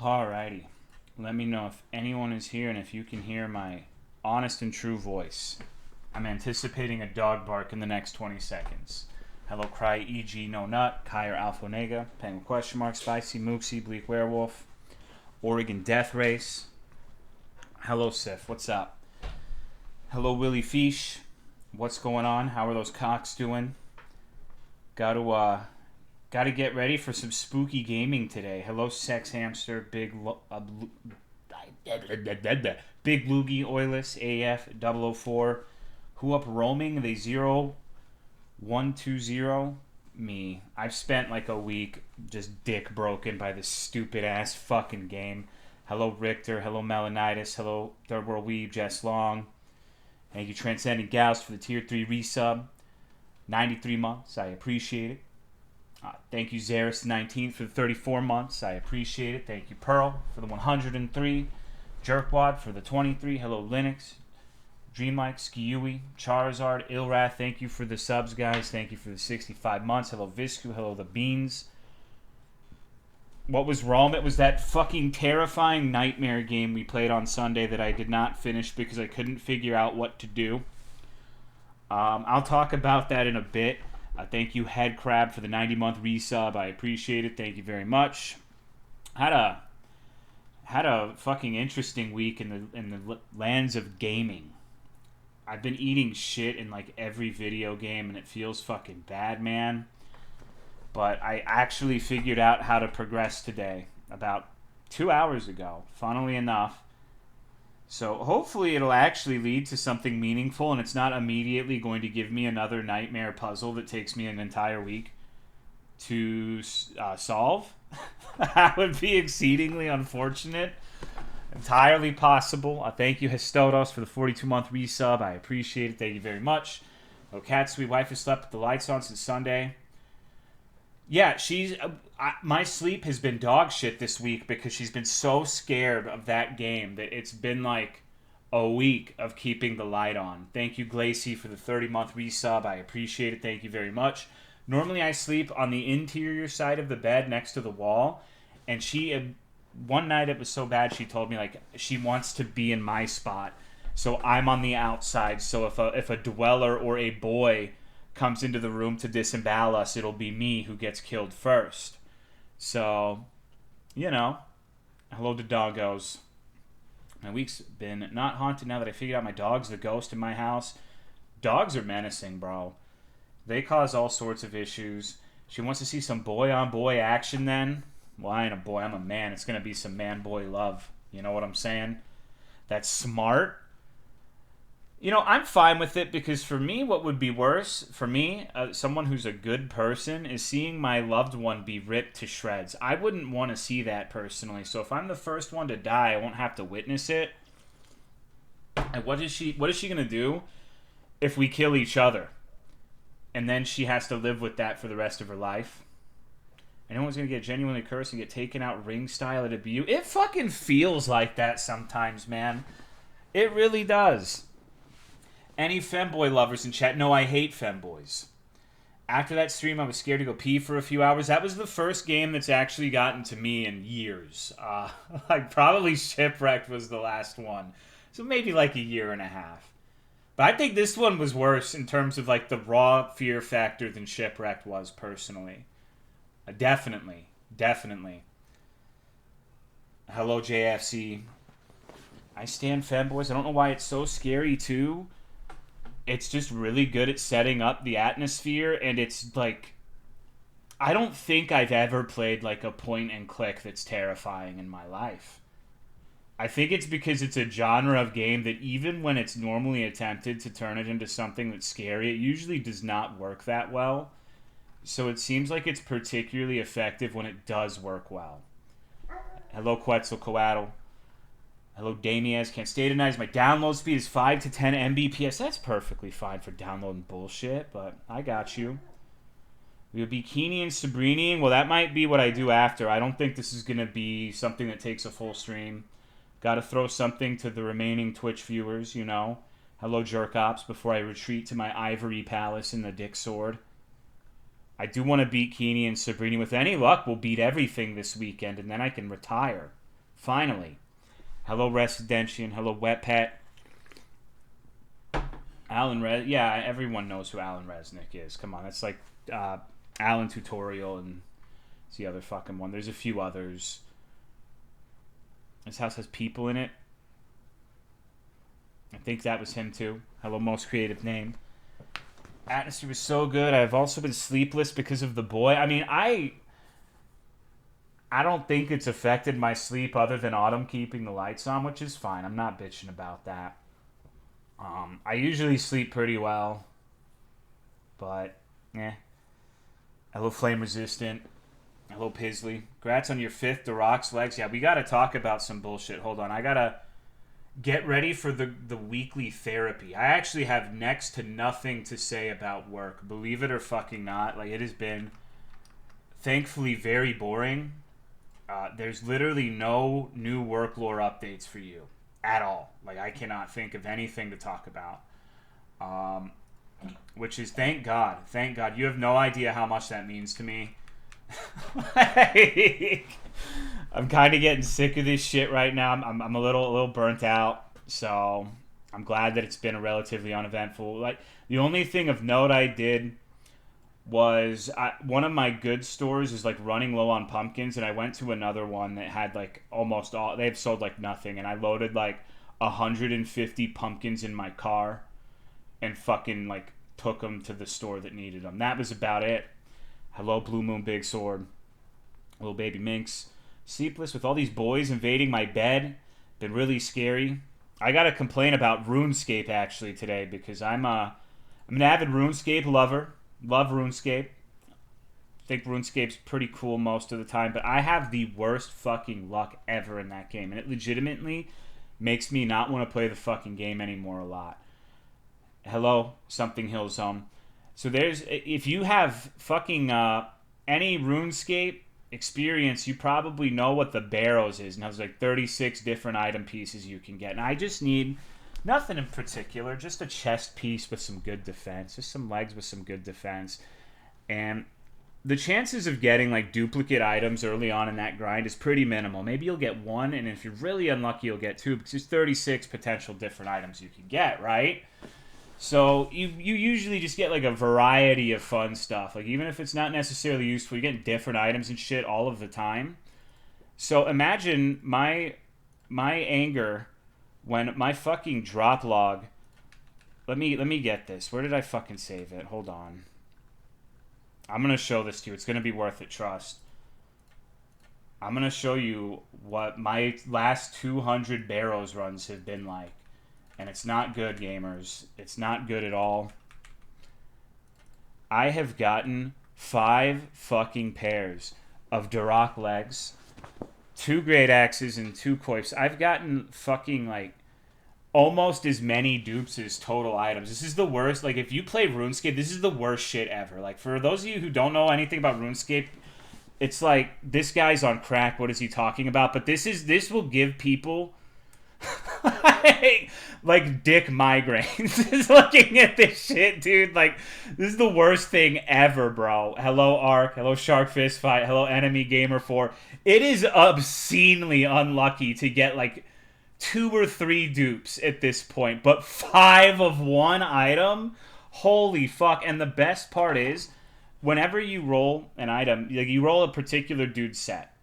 Alrighty. Let me know if anyone is here and if you can hear my honest and true voice. I'm anticipating a dog bark in the next 20 seconds. Hello, Cry, E.G. No Nut, Kyer Alpha Nega, Penguin Question Mark, Spicy Mooksy, Bleak Werewolf, Oregon Death Race. Hello, Sif. What's up? Hello, Willie Fish. What's going on? How are those cocks doing? Gotta get ready for some spooky gaming today. Hello, Sex Hamster, Big Loogie, Oilus, AF, 004. Who up roaming? The 0120. Me. I've spent like a week just dick broken by this stupid ass fucking game. Hello, Richter. Hello, Melanitis. Hello, Third World Weeb, Jess Long. Thank you, Transcendent Gals, for the Tier 3 resub. 93 months. I appreciate it. Thank you, Zaris19 for the 34 months. I appreciate it. Thank you, Pearl, for the 103. Jerkwad for the 23. Hello, Linux. Dreamlike, Skiui, Charizard, Ilrath. Thank you for the subs, guys. Thank you for the 65 months. Hello, Visku. Hello, the Beans. What was Rome? It was that fucking terrifying nightmare game we played on Sunday that I did not finish because I couldn't figure out what to do. I'll talk about that in a bit. Thank you, Head Crab, for the 90-month resub. I appreciate it. Thank you very much. Had a fucking interesting week in the lands of gaming. I've been eating shit in like every video game, and it feels fucking bad, man. But I actually figured out how to progress today about 2 hours ago, funnily enough. So hopefully it'll actually lead to something meaningful, and it's not immediately going to give me another nightmare puzzle that takes me an entire week to solve. That would be exceedingly unfortunate. Entirely possible. Thank you, Hestodos, for the 42-month resub. I appreciate it. Thank you very much. Oh, Cat Sweet Wife has slept with the lights on since Sunday. Yeah, my sleep has been dog shit this week because she's been so scared of that game that it's been like a week of keeping the light on. Thank you, Glacy, for the 30-month resub. I appreciate it. Thank you very much. Normally I sleep on the interior side of the bed next to the wall, and one night it was so bad she told me like she wants to be in my spot, so I'm on the outside, so if a dweller or a boy comes into the room to disembowel us, it'll be me who gets killed first. So, hello to doggos. My week's been not haunted now that I figured out my dog's the ghost in my house. Dogs are menacing, bro. They cause all sorts of issues. She wants to see some boy-on-boy action then. Well, I ain't a boy, I'm a man. It's going to be some man-boy love. You know what I'm saying? That's smart. I'm fine with it because for me, what would be worse, for me, someone who's a good person, is seeing my loved one be ripped to shreds. I wouldn't want to see that personally. So if I'm the first one to die, I won't have to witness it. And what is she going to do if we kill each other? And then she has to live with that for the rest of her life. Anyone's going to get genuinely cursed and get taken out ring style at a BU? It fucking feels like that sometimes, man. It really does. Any femboy lovers in chat? No, I hate femboys. After that stream, I was scared to go pee for a few hours. That was the first game that's actually gotten to me in years. Like probably Shipwrecked was the last one. So maybe like a year and a half. But I think this one was worse in terms of like the raw fear factor than Shipwrecked was personally. Definitely. Hello, JFC. I stand femboys. I don't know why it's so scary too. It's just really good at setting up the atmosphere, and it's like, I don't think I've ever played like a point and click that's terrifying in my life. I think it's because it's a genre of game that even when it's normally attempted to turn it into something that's scary, it usually does not work that well. So it seems like it's particularly effective when it does work well. Hello, Quetzalcoatl. Hello, Damiez. Can't stay tonight. My download speed is 5 to 10 Mbps. That's perfectly fine for downloading bullshit, but I got you. We have Bikini and Sabrini. Well, that might be what I do after. I don't think this is going to be something that takes a full stream. Got to throw something to the remaining Twitch viewers, Hello, Jerkops, before I retreat to my ivory palace in the Dick Sword. I do want to beat Keeney and Sabrini. With any luck, we'll beat everything this weekend, and then I can retire. Finally. Hello, Residentian. Hello, Wet Pet. Alan yeah, everyone knows who Alan Resnick is. Come on, that's like Alan Tutorial and it's the other fucking one. There's a few others. This house has people in it. I think that was him too. Hello, most creative name. Atmosphere was so good. I've also been sleepless because of the boy. I mean, I don't think it's affected my sleep other than Autumn keeping the lights on, which is fine. I'm not bitching about that. I usually sleep pretty well, but Hello, Flame Resistant. Hello, Pisley. Congrats on your 5th The Rock's legs. Yeah, we gotta talk about some bullshit. Hold on, I gotta get ready for the weekly therapy. I actually have next to nothing to say about work. Believe it or fucking not. Like, it has been, thankfully, very boring. There's literally no new work lore updates for you at all. Like, I cannot think of anything to talk about. Which is, thank God. Thank God. You have no idea how much that means to me. I'm kind of getting sick of this shit right now. I'm a little burnt out. So I'm glad that it's been a relatively uneventful. Like, the only thing of note I did was one of my good stores is like running low on pumpkins, and I went to another one that had like almost all, they've sold like nothing, and I loaded like 150 pumpkins in my car and fucking like took them to the store that needed them. That was about it. Hello, Blue Moon Big Sword. Little baby minx. Sleepless with all these boys invading my bed. Been really scary. I gotta complain about RuneScape actually today because I'm an avid RuneScape lover. Love RuneScape. Think RuneScape's pretty cool most of the time, but I have the worst fucking luck ever in that game, and it legitimately makes me not want to play the fucking game anymore a lot. Hello, Something Hill Zone. So there's, if you have fucking any RuneScape experience, you probably know what the Barrows is, and there's like 36 different item pieces you can get, and I just need nothing in particular, just a chest piece with some good defense, just some legs with some good defense, and the chances of getting like duplicate items early on in that grind is pretty minimal. Maybe you'll get one, and if you're really unlucky, you'll get two, because there's 36 potential different items you can get, right? So you usually just get like a variety of fun stuff. Like, even if it's not necessarily useful, you get different items and shit all of the time. So imagine my anger when my fucking drop log. Let me get this. Where did I fucking save it? Hold on. I'm gonna show this to you. It's gonna be worth it. Trust. I'm gonna show you what my last 200 Barrows runs have been like. And it's not good, gamers. It's not good at all. I have gotten 5 fucking pairs of Duroc legs, 2 great axes, and 2 coifs. I've gotten fucking like almost as many dupes as total items. This is the worst. Like, if you play RuneScape, this is the worst shit ever. Like, for those of you who don't know anything about RuneScape, it's like, this guy's on crack. What is he talking about? But this will give people like dick migraines just looking at this shit, dude. Like, this is the worst thing ever, bro. Hello, Ark. Hello, Shark Fist Fight. Hello, Enemy Gamer 4. It is obscenely unlucky to get like 2 or 3 dupes at this point, but 5 of one item? Holy fuck. And the best part is, whenever you roll an item, like, you roll a particular dude set,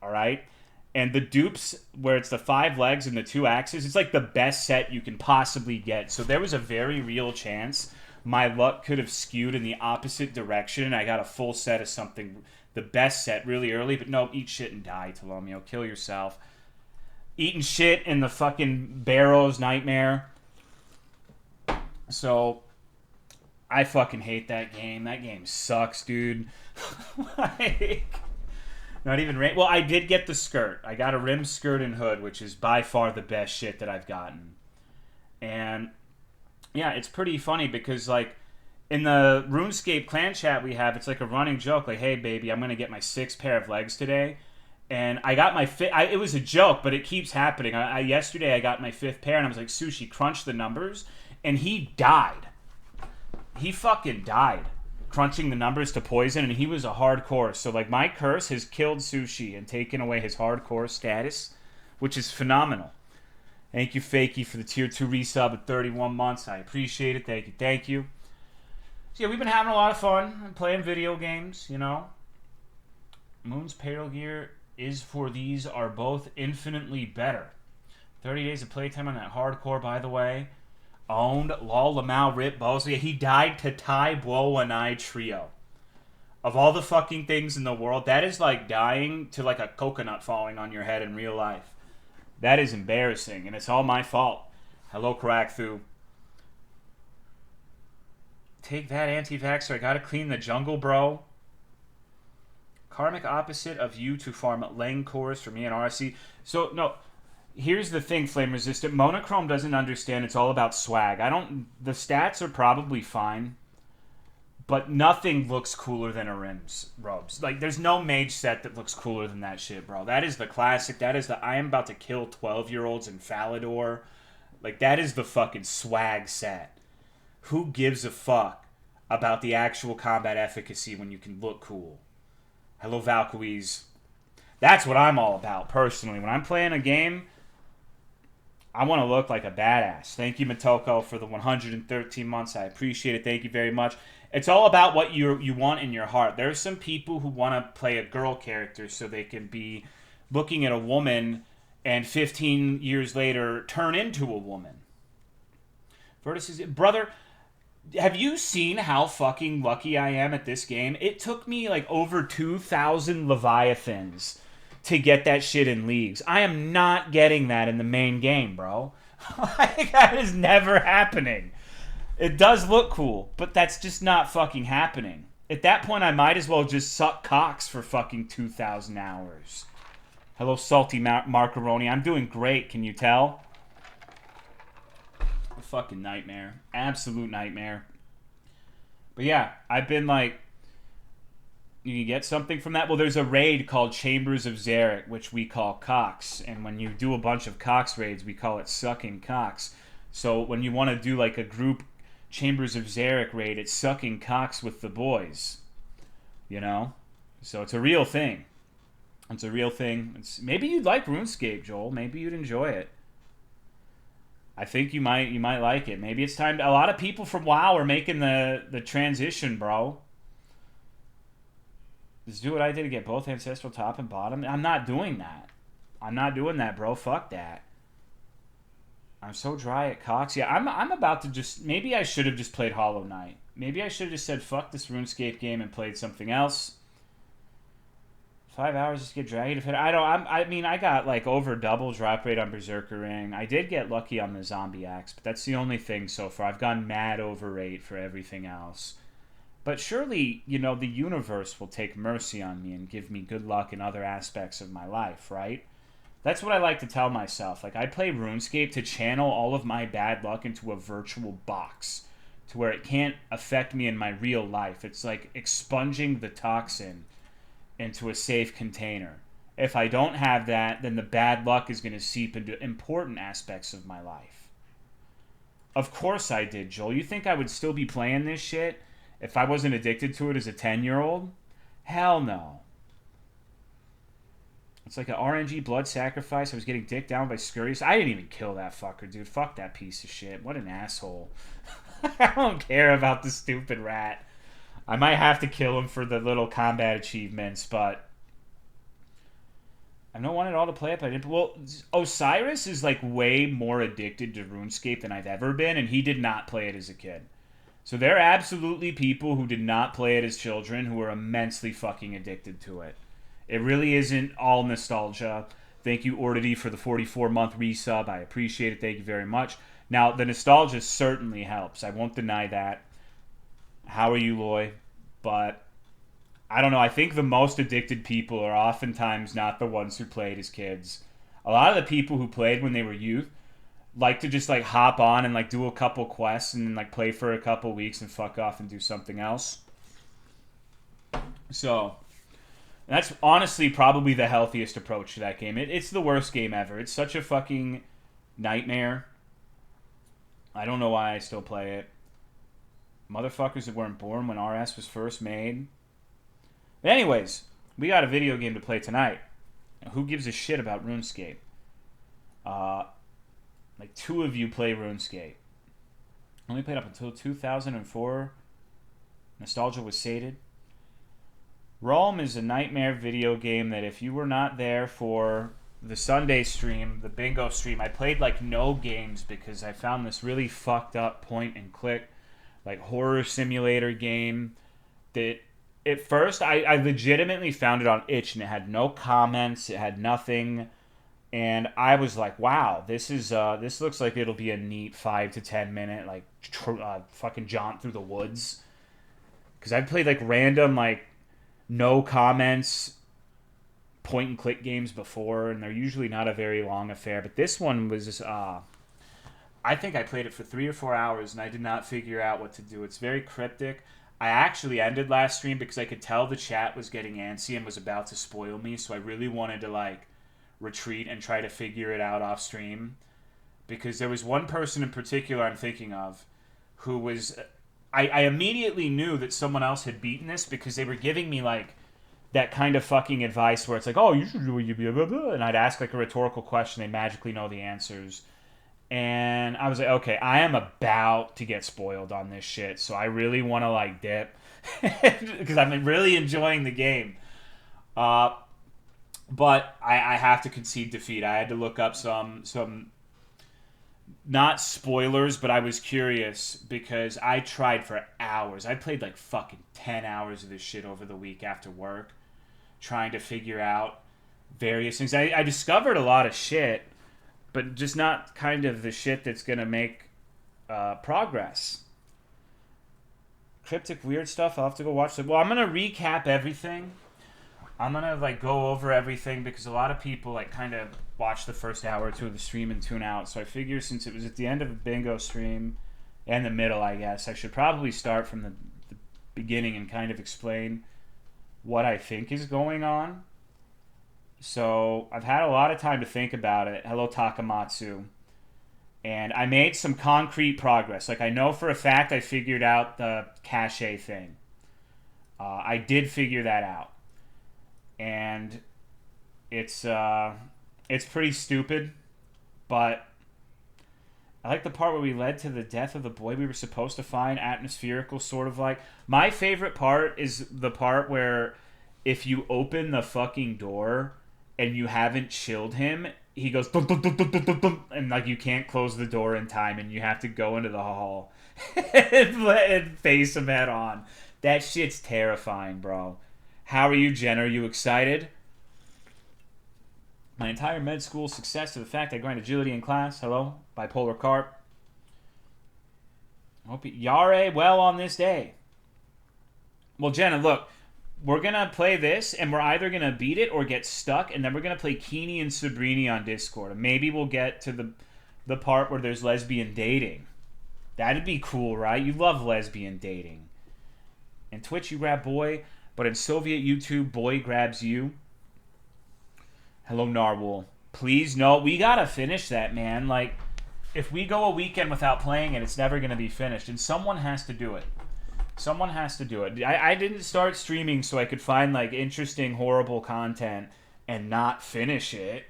alright? And the dupes, where it's the 5 legs and the 2 axes, it's like the best set you can possibly get. So there was a very real chance my luck could have skewed in the opposite direction. I got a full set of something, the best set, really early. But no, eat shit and die, Tolomeo. Kill yourself. Eating shit in the fucking Barrows nightmare. So, I fucking hate that game. That game sucks, dude. Like, not even rain. Well, I did get the skirt. I got a rim skirt and hood, which is by far the best shit that I've gotten. And yeah, it's pretty funny because, like, in the RuneScape clan chat we have, it's like a running joke. Like, hey, baby, I'm going to get my 6th pair of legs today. And I got my it was a joke, but it keeps happening. Yesterday I got my 5th pair, and I was like, Sushi, crunch the numbers. And he died. He fucking died crunching the numbers to poison, and he was a hardcore. So, like, my curse has killed Sushi and taken away his hardcore status. which is phenomenal. Thank you, Fakey, for the tier 2 resub at 31 months. I appreciate it. Thank you, thank you. So, yeah, we've been having a lot of fun playing video games, you know. Moon's payroll gear is for these are both infinitely better. 30 days of playtime on that hardcore, by the way. Owned. Lol, Lamau, Rip, Balls. Yeah, he died to Tai Bo and I trio. Of all the fucking things in the world, that is like dying to like a coconut falling on your head in real life. That is embarrassing, and it's all my fault. Hello, Crackthoo. Take that, anti-vaxxer. I gotta clean the jungle, bro. Karmic opposite of you to farm Lang cores for me and RSC. So, no, here's the thing, Flame Resistant. Monochrome doesn't understand it's all about swag. The stats are probably fine, but nothing looks cooler than a Rims robes. Like, there's no mage set that looks cooler than that shit, bro. That is the classic. That is the I am about to kill 12-year-olds in Falador. Like, that is the fucking swag set. Who gives a fuck about the actual combat efficacy when you can look cool? Hello, Valkyries. That's what I'm all about, personally. When I'm playing a game, I want to look like a badass. Thank you, Matoko, for the 113 months. I appreciate it. Thank you very much. It's all about what you want in your heart. There are some people who want to play a girl character so they can be looking at a woman and 15 years later turn into a woman. Vertices, brother, have you seen how fucking lucky I am at this game? It took me like over 2,000 Leviathans to get that shit in leagues. I am not getting that in the main game, bro. That is never happening. It does look cool, but that's just not fucking happening. At that point, I might as well just suck cocks for fucking 2,000 hours. Hello, Salty Macaroni. I'm doing great, can you tell? A fucking nightmare. Absolute nightmare. But yeah, I've been like, you can get something from that? Well, there's a raid called Chambers of Zarek, which we call cocks. And when you do a bunch of cocks raids, we call it sucking cocks. So when you want to do like a group Chambers of Zarek raid, it's sucking cocks with the boys. You know? So it's a real thing. It's a real thing. Maybe you'd like RuneScape, Joel. Maybe you'd enjoy it. I think you might like it. Maybe it's time to, a lot of people from WoW are making the transition, bro. Just do what I did to get both Ancestral top and bottom. I'm not doing that. I'm not doing that, bro. Fuck that. I'm so dry at Cox. Yeah, I'm about to just... Maybe I should have just played Hollow Knight. Maybe I should have just said, fuck this RuneScape game and played something else. 5 hours just to get Dragon to fit. I mean, I got like over double drop rate on Berserker Ring. I did get lucky on the Zombie Axe, but that's the only thing so far. I've gone mad over rate for everything else. But surely, you know, the universe will take mercy on me and give me good luck in other aspects of my life, right? That's what I like to tell myself. Like, I play RuneScape to channel all of my bad luck into a virtual box to where it can't affect me in my real life. It's like expunging the toxin into a safe container. If I don't have that, then the bad luck is going to seep into important aspects of my life. Of course I did, Joel. You think I would still be playing this shit if I wasn't addicted to it as a 10-year-old? Hell no. It's like an RNG blood sacrifice. I was getting dicked down by Scurrius. I didn't even kill that fucker, dude. Fuck that piece of shit. What an asshole. I don't care about the stupid rat. I might have to kill him for the little combat achievements, but I've not wanted all to play it, but I didn't. Well, Osiris is like way more addicted to RuneScape than I've ever been, and he did not play it as a kid. So there are absolutely people who did not play it as children who are immensely fucking addicted to it. It really isn't all nostalgia. Thank you, Ordity, for the 44-month resub. I appreciate it. Thank you very much. Now, the nostalgia certainly helps. I won't deny that. How are you, Loy? But I don't know. I think the most addicted people are oftentimes not the ones who played as kids. A lot of the people who played when they were youth like to just like hop on and like do a couple quests and then like play for a couple weeks and fuck off and do something else. So that's honestly probably the healthiest approach to that game. It's the worst game ever. It's such a fucking nightmare. I don't know why I still play it. Motherfuckers that weren't born when RS was first made. But anyways, we got a video game to play tonight. Now, who gives a shit about RuneScape? Like 2 of you play RuneScape. Only played up until 2004. Nostalgia was sated. Roam is a nightmare video game that if you were not there for the Sunday stream, the bingo stream, I played like no games because I found this really fucked up point and click like horror simulator game that at first I legitimately found it on itch and it had no comments, it had nothing, and I was like, wow, this looks like it'll be a neat 5 to 10 minute like fucking jaunt through the woods, because I've played like random like no comments point and click games before, and they're usually not a very long affair, but this one was just I think I played it for 3 or 4 hours and I did not figure out what to do. It's very cryptic. I actually ended last stream because I could tell the chat was getting antsy and was about to spoil me, so I really wanted to like retreat and try to figure it out off stream, because there was one person in particular I'm thinking of who was I immediately knew that someone else had beaten this because they were giving me like that kind of fucking advice where it's like, oh, you should do you blah, blah, blah. And I'd ask like a rhetorical question, they magically know the answers. And I was like, okay, I am about to get spoiled on this shit, so I really want to like dip because I'm really enjoying the game. But I have to concede defeat. I had to look up some not spoilers, but I was curious because I tried for hours. I played like fucking 10 hours of this shit over the week after work, trying to figure out various things. I discovered a lot of shit, but just not kind of the shit that's going to make progress. Cryptic weird stuff, I'll have to go watch it. Well, I'm going to recap everything. I'm going to like go over everything because a lot of people like kind of watch the first hour or two of the stream and tune out. So I figure since it was at the end of a bingo stream and the middle, I guess, I should probably start from the beginning and kind of explain what I think is going on. So I've had a lot of time to think about it. Hello, Takamatsu. And I made some concrete progress. Like, I know for a fact I figured out the cache thing. I did figure that out. And it's pretty stupid, but I like the part where we led to the death of the boy we were supposed to find, atmospherical, sort of like. My favorite part is the part where if you open the fucking door and you haven't chilled him, he goes dum, dum, dum, dum, dum, dum, dum, and like you can't close the door in time and you have to go into the hall and face him head on. That shit's terrifying, bro. How are you, Jen? Are you excited? My entire med school success to the fact I grind agility in class. Hello, bipolar carp. Hope Yare well on this day. Well, Jenna, look, we're going to play this, and we're either going to beat it or get stuck, and then we're going to play Keeney and Sabrini on Discord. And maybe we'll get to the part where there's lesbian dating. That'd be cool, right? You love lesbian dating. In Twitch, you grab boy, but in Soviet YouTube, boy grabs you. Hello, Narwhal. Please, no, we got to finish that, man. Like, if we go a weekend without playing it, it's never going to be finished, and someone has to do it. Someone has to do it. I didn't start streaming so I could find like interesting, horrible content and not finish it.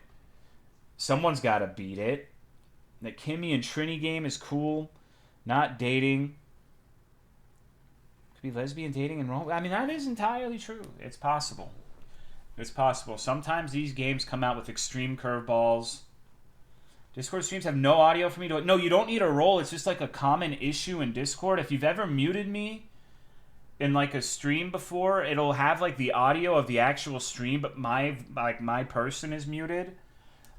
Someone's got to beat it. The Kimmy and Trini game is cool. Not dating. Could be lesbian dating and Rome. I mean, that is entirely true. It's possible. It's possible. Sometimes these games come out with extreme curveballs. Discord streams have no audio for me to... No, you don't need a roll. It's just like a common issue in Discord. If you've ever muted me in like a stream before, it'll have like the audio of the actual stream, but my person is muted.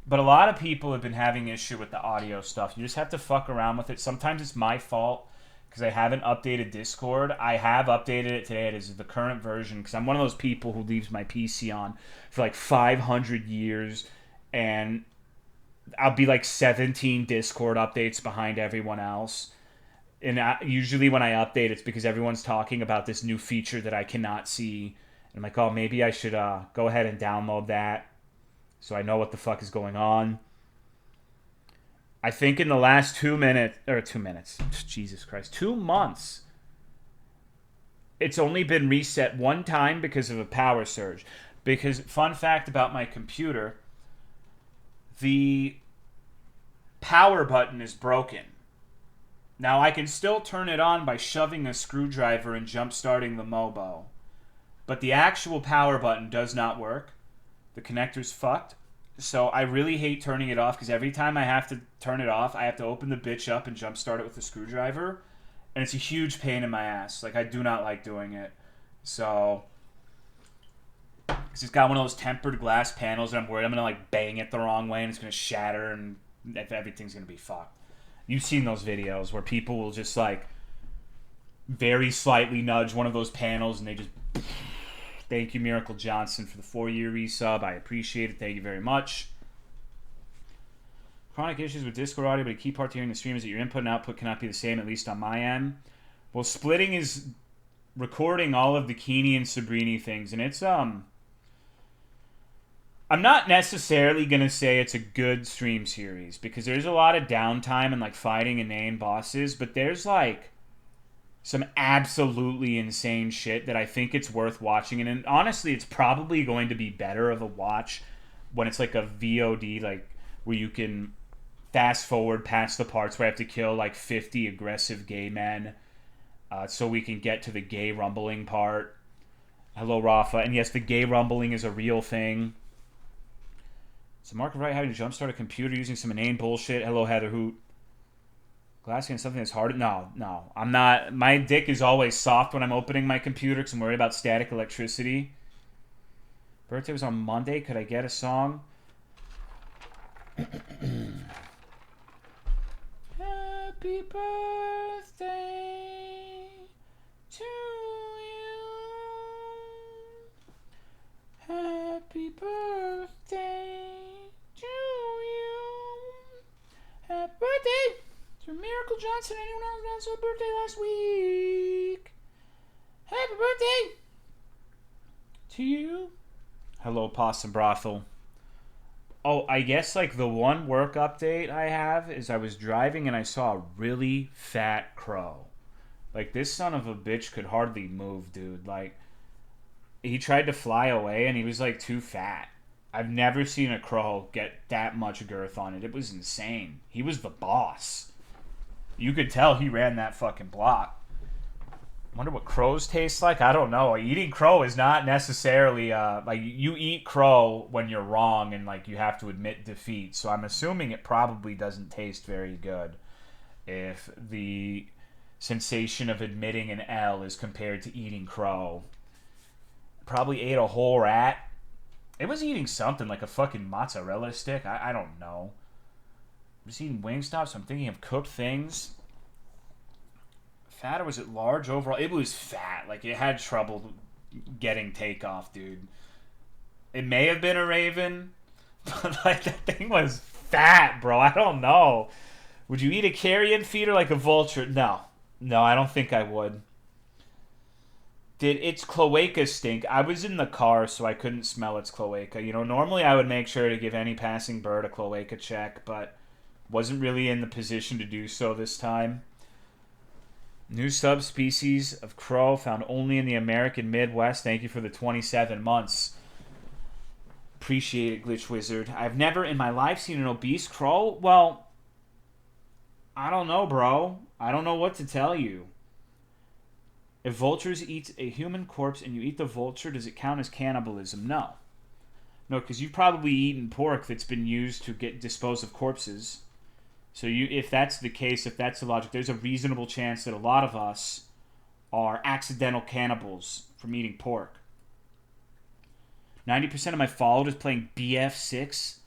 But a lot of people have been having issue with the audio stuff. You just have to fuck around with it. Sometimes it's my fault because I haven't updated Discord. I have updated it today. It is the current version because I'm one of those people who leaves my PC on for like 500 years, and I'll be like 17 Discord updates behind everyone else. And usually when I update, it's because everyone's talking about this new feature that I cannot see. And I'm like, oh, maybe I should go ahead and download that so I know what the fuck is going on. I think in the last 2 minutes, Jesus Christ, 2 months, it's only been reset one time because of a power surge. Because, fun fact about my computer, the power button is broken. Now, I can still turn it on by shoving a screwdriver and jump-starting the Mobo. But the actual power button does not work. The connector's fucked. So I really hate turning it off because every time I have to turn it off, I have to open the bitch up and jump-start it with a screwdriver. And it's a huge pain in my ass. Like, I do not like doing it. So... because it's got one of those tempered glass panels, and I'm worried I'm gonna like bang it the wrong way and it's gonna shatter and everything's gonna be fucked. You've seen those videos where people will just like very slightly nudge one of those panels and they just... Thank you, Miracle Johnson, for the 4-year resub. I appreciate it. Thank you very much. Chronic issues with Discord audio, but a key part to hearing the stream is that your input and output cannot be the same, at least on my end. Well, splitting is recording all of the Keeney and Sabrini things, and it's I'm not necessarily going to say it's a good stream series because there's a lot of downtime and like fighting inane bosses, but there's like some absolutely insane shit that I think it's worth watching. And honestly, it's probably going to be better of a watch when it's like a VOD, like where you can fast forward past the parts where I have to kill like 50 aggressive gay men so we can get to the gay rumbling part. Hello, Rafa. And yes, the gay rumbling is a real thing. So Mark Wright having to jumpstart a computer using some inane bullshit. Hello, Heather Hoot. Glassing something that's hard. No. I'm not. My dick is always soft when I'm opening my computer because I'm worried about static electricity. Birthday was on Monday. Could I get a song? Happy birthday to you. Happy birthday to you. Happy birthday to Miracle Johnson. Anyone else announced their birthday last week? Happy birthday to you. Hello, Possum Brothel. Oh, I guess like the one work update I have is I was driving and I saw a really fat crow. Like, this son of a bitch could hardly move, dude. Like, he tried to fly away and he was like too fat. I've never seen a crow get that much girth on it. It was insane. He was the boss. You could tell he ran that fucking block. Wonder what crows taste like? I don't know. Eating crow is not necessarily like you eat crow when you're wrong and like you have to admit defeat. So I'm assuming it probably doesn't taste very good if the sensation of admitting an L is compared to eating crow. Probably ate a whole rat. It was eating something like a fucking mozzarella stick. I don't know. I'm just eating Wingstop, so I'm thinking of cooked things. Fat or was it large overall? It was fat. Like, it had trouble getting takeoff, dude. It may have been a raven, but like that thing was fat, bro. I don't know. Would you eat a carrion feeder like a vulture? No, I don't think I would. Did its cloaca stink? I was in the car, so I couldn't smell its cloaca. You know, normally I would make sure to give any passing bird a cloaca check, but wasn't really in the position to do so this time. New subspecies of crow found only in the American Midwest. Thank you for the 27 months. Appreciate it, Glitch Wizard. I've never in my life seen an obese crow. Well, I don't know, bro. I don't know what to tell you. If vultures eat a human corpse and you eat the vulture, does it count as cannibalism? No. No, because you've probably eaten pork that's been used to dispose of corpses. So if that's the case, if that's the logic, there's a reasonable chance that a lot of us are accidental cannibals from eating pork. 90% of my followers is playing BF6.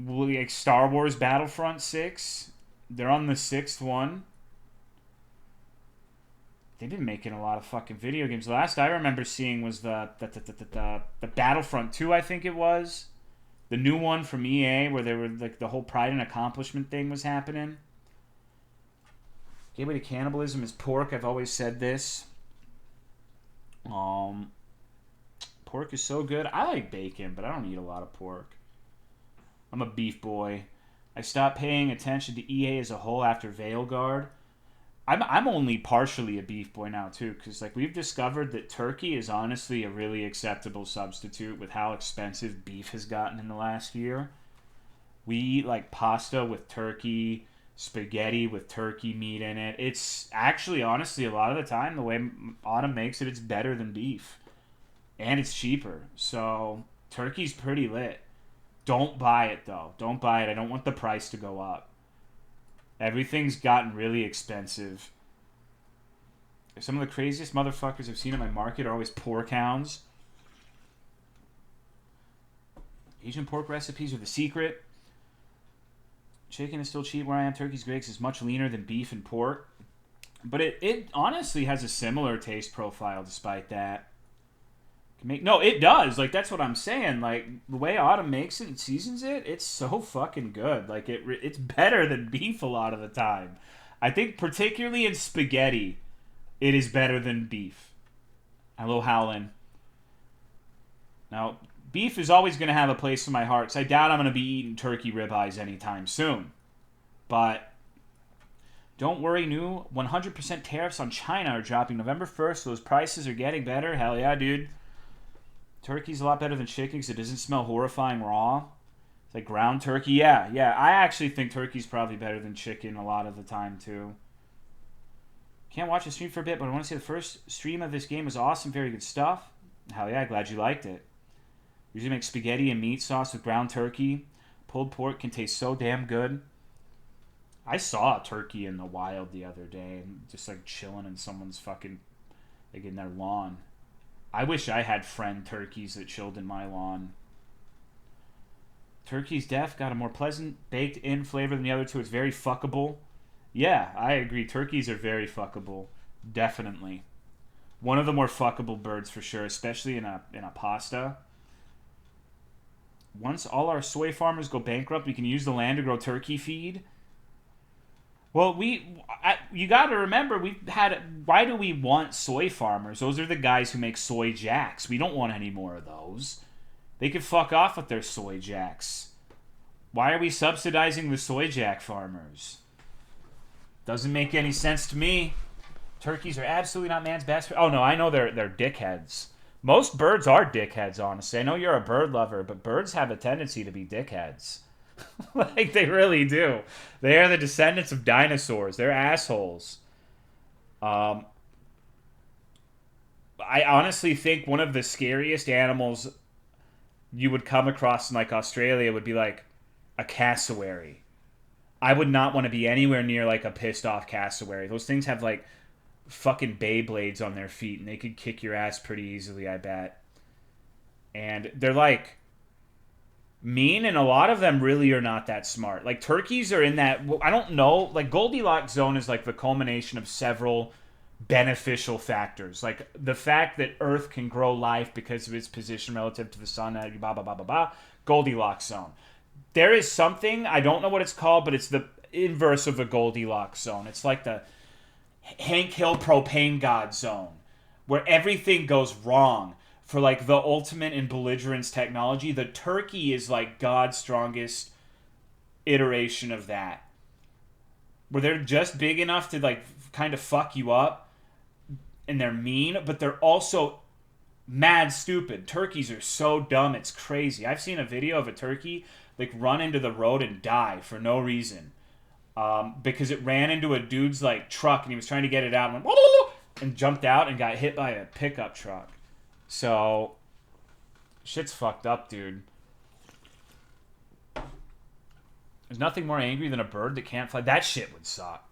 Like Star Wars Battlefront 6. They're on the 6th one. They've been making a lot of fucking video games. The last I remember seeing was the Battlefront 2, I think it was. The new one from EA where they were like the whole pride and accomplishment thing was happening. Gateway to cannibalism is pork. I've always said this. Pork is so good. I like bacon, but I don't eat a lot of pork. I'm a beef boy. I stopped paying attention to EA as a whole after Veilguard. I'm only partially a beef boy now too, because like we've discovered that turkey is honestly a really acceptable substitute with how expensive beef has gotten in the last year. We eat like pasta with turkey, spaghetti with turkey meat in it. It's actually, honestly, a lot of the time, the way Autumn makes it, it's better than beef. And it's cheaper. So, turkey's pretty lit. Don't buy it, though. Don't buy it. I don't want the price to go up. Everything's gotten really expensive. Some of the craziest motherfuckers I've seen in my market are always pork hounds. Asian pork recipes are the secret. Chicken is still cheap where I am. Turkey's great 'cause it's much leaner than beef and pork. But it honestly has a similar taste profile despite that. No, it does. Like, that's what I'm saying. Like, the way Autumn makes it and seasons it, it's so fucking good. Like, it's better than beef a lot of the time. I think particularly in spaghetti, it is better than beef. Hello, Howlin. Now, beef is always going to have a place in my heart, because I doubt I'm going to be eating turkey ribeyes anytime soon. But don't worry, new 100% tariffs on China are dropping November 1st, so those prices are getting better. Hell yeah, dude. Turkey's a lot better than chicken because it doesn't smell horrifying raw. It's like ground turkey. Yeah. I actually think turkey's probably better than chicken a lot of the time, too. Can't watch the stream for a bit, but I want to say the first stream of this game was awesome. Very good stuff. Hell yeah, glad you liked it. Usually make spaghetti and meat sauce with ground turkey. Pulled pork can taste so damn good. I saw a turkey in the wild the other day, just like chilling in someone's fucking, like in their lawn. I wish I had friend turkeys that chilled in my lawn. Turkey's Def got a more pleasant, baked-in flavor than the other two. It's very fuckable. Yeah, I agree. Turkeys are very fuckable. Definitely. One of the more fuckable birds for sure, especially in a pasta. Once all our soy farmers go bankrupt, we can use the land to grow turkey feed. Well, you got to remember, why do we want soy farmers? Those are the guys who make soy jacks. We don't want any more of those. They could fuck off with their soy jacks. Why are we subsidizing the soy jack farmers? Doesn't make any sense to me. Turkeys are absolutely not man's best. Oh no, I know they're dickheads. Most birds are dickheads, honestly. I know you're a bird lover, but birds have a tendency to be dickheads. Like, they really do. They are the descendants of dinosaurs. They're assholes. I honestly think one of the scariest animals you would come across in, like, Australia would be, like, a cassowary. I would not want to be anywhere near, like, a pissed off cassowary. Those things have, like, fucking Beyblades on their feet, and they could kick your ass pretty easily, I bet. And they're, like, mean, and a lot of them really are not that smart. Like, turkeys are in that, I don't know, like, Goldilocks zone is like the culmination of several beneficial factors. Like, the fact that Earth can grow life because of its position relative to the sun, blah, blah, blah, blah, blah. Goldilocks zone. There is something, I don't know what it's called, but it's the inverse of the Goldilocks zone. It's like the Hank Hill propane god zone, where everything goes wrong. For, like, the ultimate in belligerence technology, the turkey is, like, God's strongest iteration of that. Where they're just big enough to, like, kind of fuck you up, and they're mean, but they're also mad stupid. Turkeys are so dumb, it's crazy. I've seen a video of a turkey, like, run into the road and die for no reason. Because it ran into a dude's, like, truck, and he was trying to get it out, and jumped out and got hit by a pickup truck. So, shit's fucked up, dude. There's nothing more angry than a bird that can't fly. That shit would suck.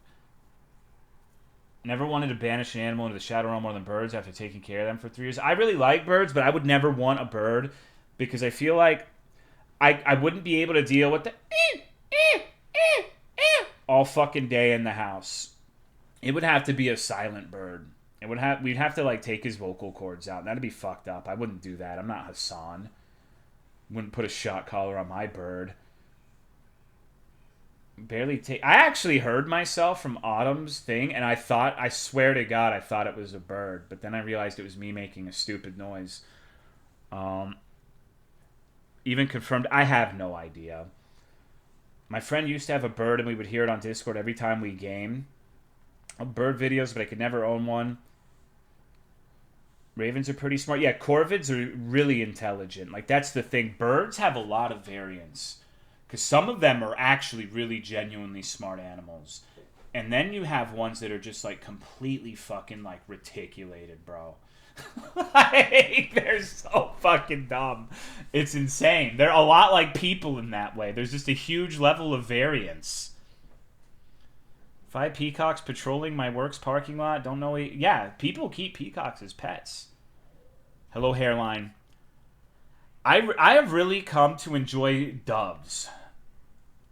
Never wanted to banish an animal into the shadow realm more than birds after taking care of them for 3 years. I really like birds, but I would never want a bird because I feel like I wouldn't be able to deal with the all fucking day in the house. It would have to be a silent bird. We'd have to, like, take his vocal cords out. That'd be fucked up. I wouldn't do that. I'm not Hassan. Wouldn't put a shot collar on my bird. I actually heard myself from Autumn's thing, and I swear to God, I thought it was a bird. But then I realized it was me making a stupid noise. Even confirmed, I have no idea. My friend used to have a bird, and we would hear it on Discord every time we game. Bird videos, but I could never own one. Ravens are pretty smart. Yeah, corvids are really intelligent. Like, that's the thing. Birds have a lot of variance Because some of them are actually really genuinely smart animals. And then you have ones that are just, like, completely fucking, like, reticulated, bro. Like, they're so fucking dumb. It's insane. They're a lot like people in that way. There's just a huge level of variance. 5 peacocks patrolling my work's parking lot. Don't know. Yeah, people keep peacocks as pets. Hello, hairline. I have really come to enjoy doves.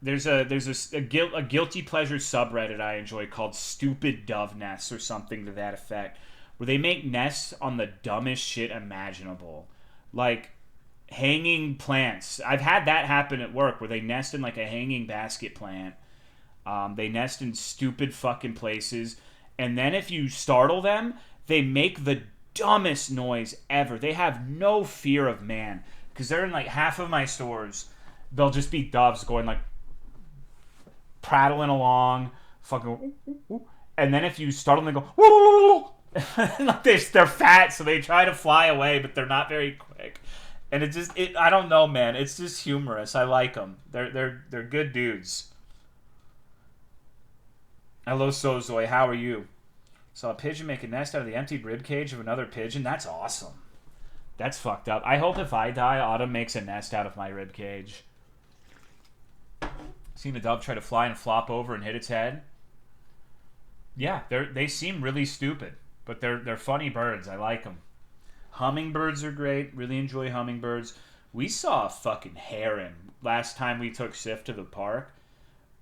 There's a guilty pleasure subreddit I enjoy called Stupid Dove Nests or something to that effect, where they make nests on the dumbest shit imaginable. Like hanging plants. I've had that happen at work where they nest in like a hanging basket plant. They nest in stupid fucking places. And then if you startle them, they make the dumbest noise ever. They have no fear of man. Because they're in like half of my stores. They'll just be doves going like prattling along. Fucking. And then if you startle them, they go. Like they're fat, so they try to fly away, but they're not very quick. And I don't know, man. It's just humorous. I like them. They're good dudes. Hello, Sozoy. How are you? Saw a pigeon make a nest out of the emptied rib cage of another pigeon. That's awesome. That's fucked up. I hope if I die, Autumn makes a nest out of my rib cage. Seen a dove try to fly and flop over and hit its head. Yeah, they seem really stupid, but they're funny birds. I like them. Hummingbirds are great. Really enjoy hummingbirds. We saw a fucking heron last time we took Sif to the park.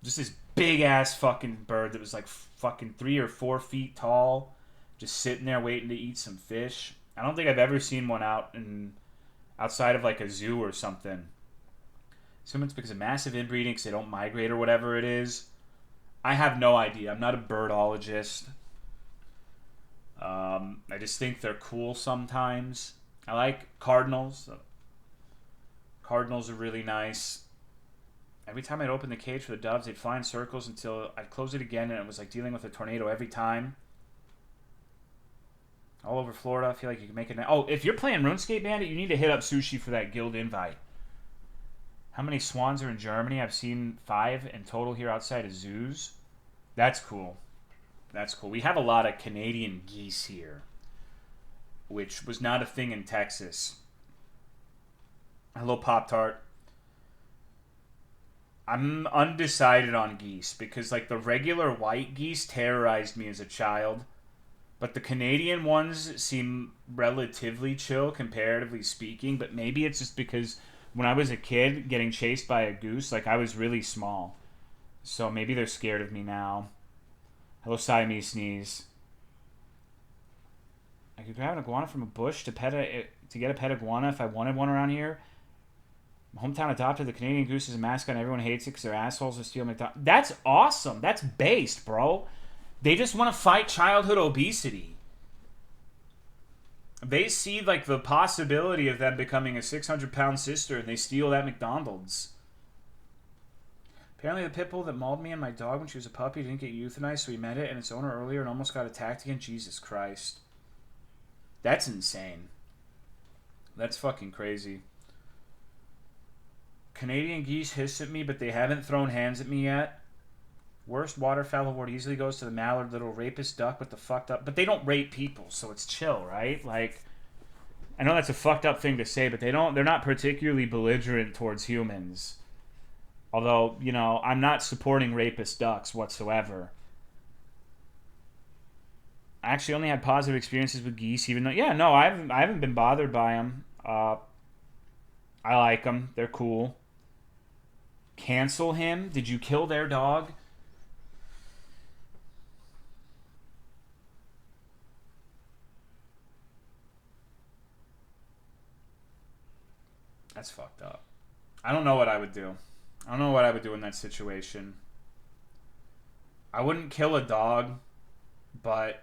Just this big ass fucking bird that was like fucking 3 or 4 feet tall, just sitting there waiting to eat some fish. I don't think I've ever seen one outside of like a zoo or something. Assume it's because of massive inbreeding, because they don't migrate or whatever it is. I have no idea. I'm not a birdologist. I just think they're cool sometimes. I like cardinals. Cardinals are really nice. Every time I'd open the cage for the doves, they'd fly in circles until I'd close it again, and it was like dealing with a tornado every time. All over Florida, I feel like you can make it. Oh, if you're playing RuneScape Bandit, you need to hit up Sushi for that guild invite. How many swans are in Germany? I've seen 5 in total here outside of zoos. That's cool. That's cool. We have a lot of Canadian geese here, which was not a thing in Texas. Hello, Pop-Tart. I'm undecided on geese because, like, the regular white geese terrorized me as a child. But the Canadian ones seem relatively chill, comparatively speaking. But maybe it's just because when I was a kid getting chased by a goose, like, I was really small. So maybe they're scared of me now. Hello, Siamese Sneeze. I could grab an iguana from a bush to get a pet iguana if I wanted one around here. My hometown adopted the Canadian goose as a mascot, and everyone hates it because they're assholes who steal McDonald's. That's awesome. That's based, bro. They just want to fight childhood obesity. They see, like, the possibility of them becoming a 600-pound sister, and they steal that McDonald's. Apparently the pit bull that mauled me and my dog when she was a puppy didn't get euthanized, so we met it and its owner earlier and almost got attacked again. Jesus Christ. That's insane. That's fucking crazy. Canadian geese hiss at me, but they haven't thrown hands at me yet. Worst waterfowl award easily goes to the mallard, little rapist duck with the fucked up... But they don't rape people, so it's chill, right? Like, I know that's a fucked up thing to say, but they're not particularly belligerent towards humans. Although, you know, I'm not supporting rapist ducks whatsoever. I actually only had positive experiences with geese, even though... Yeah, no, I haven't been bothered by them. I like them. They're cool. Cancel him? Did you kill their dog? That's fucked up. I don't know what I would do. I don't know what I would do in that situation. I wouldn't kill a dog, but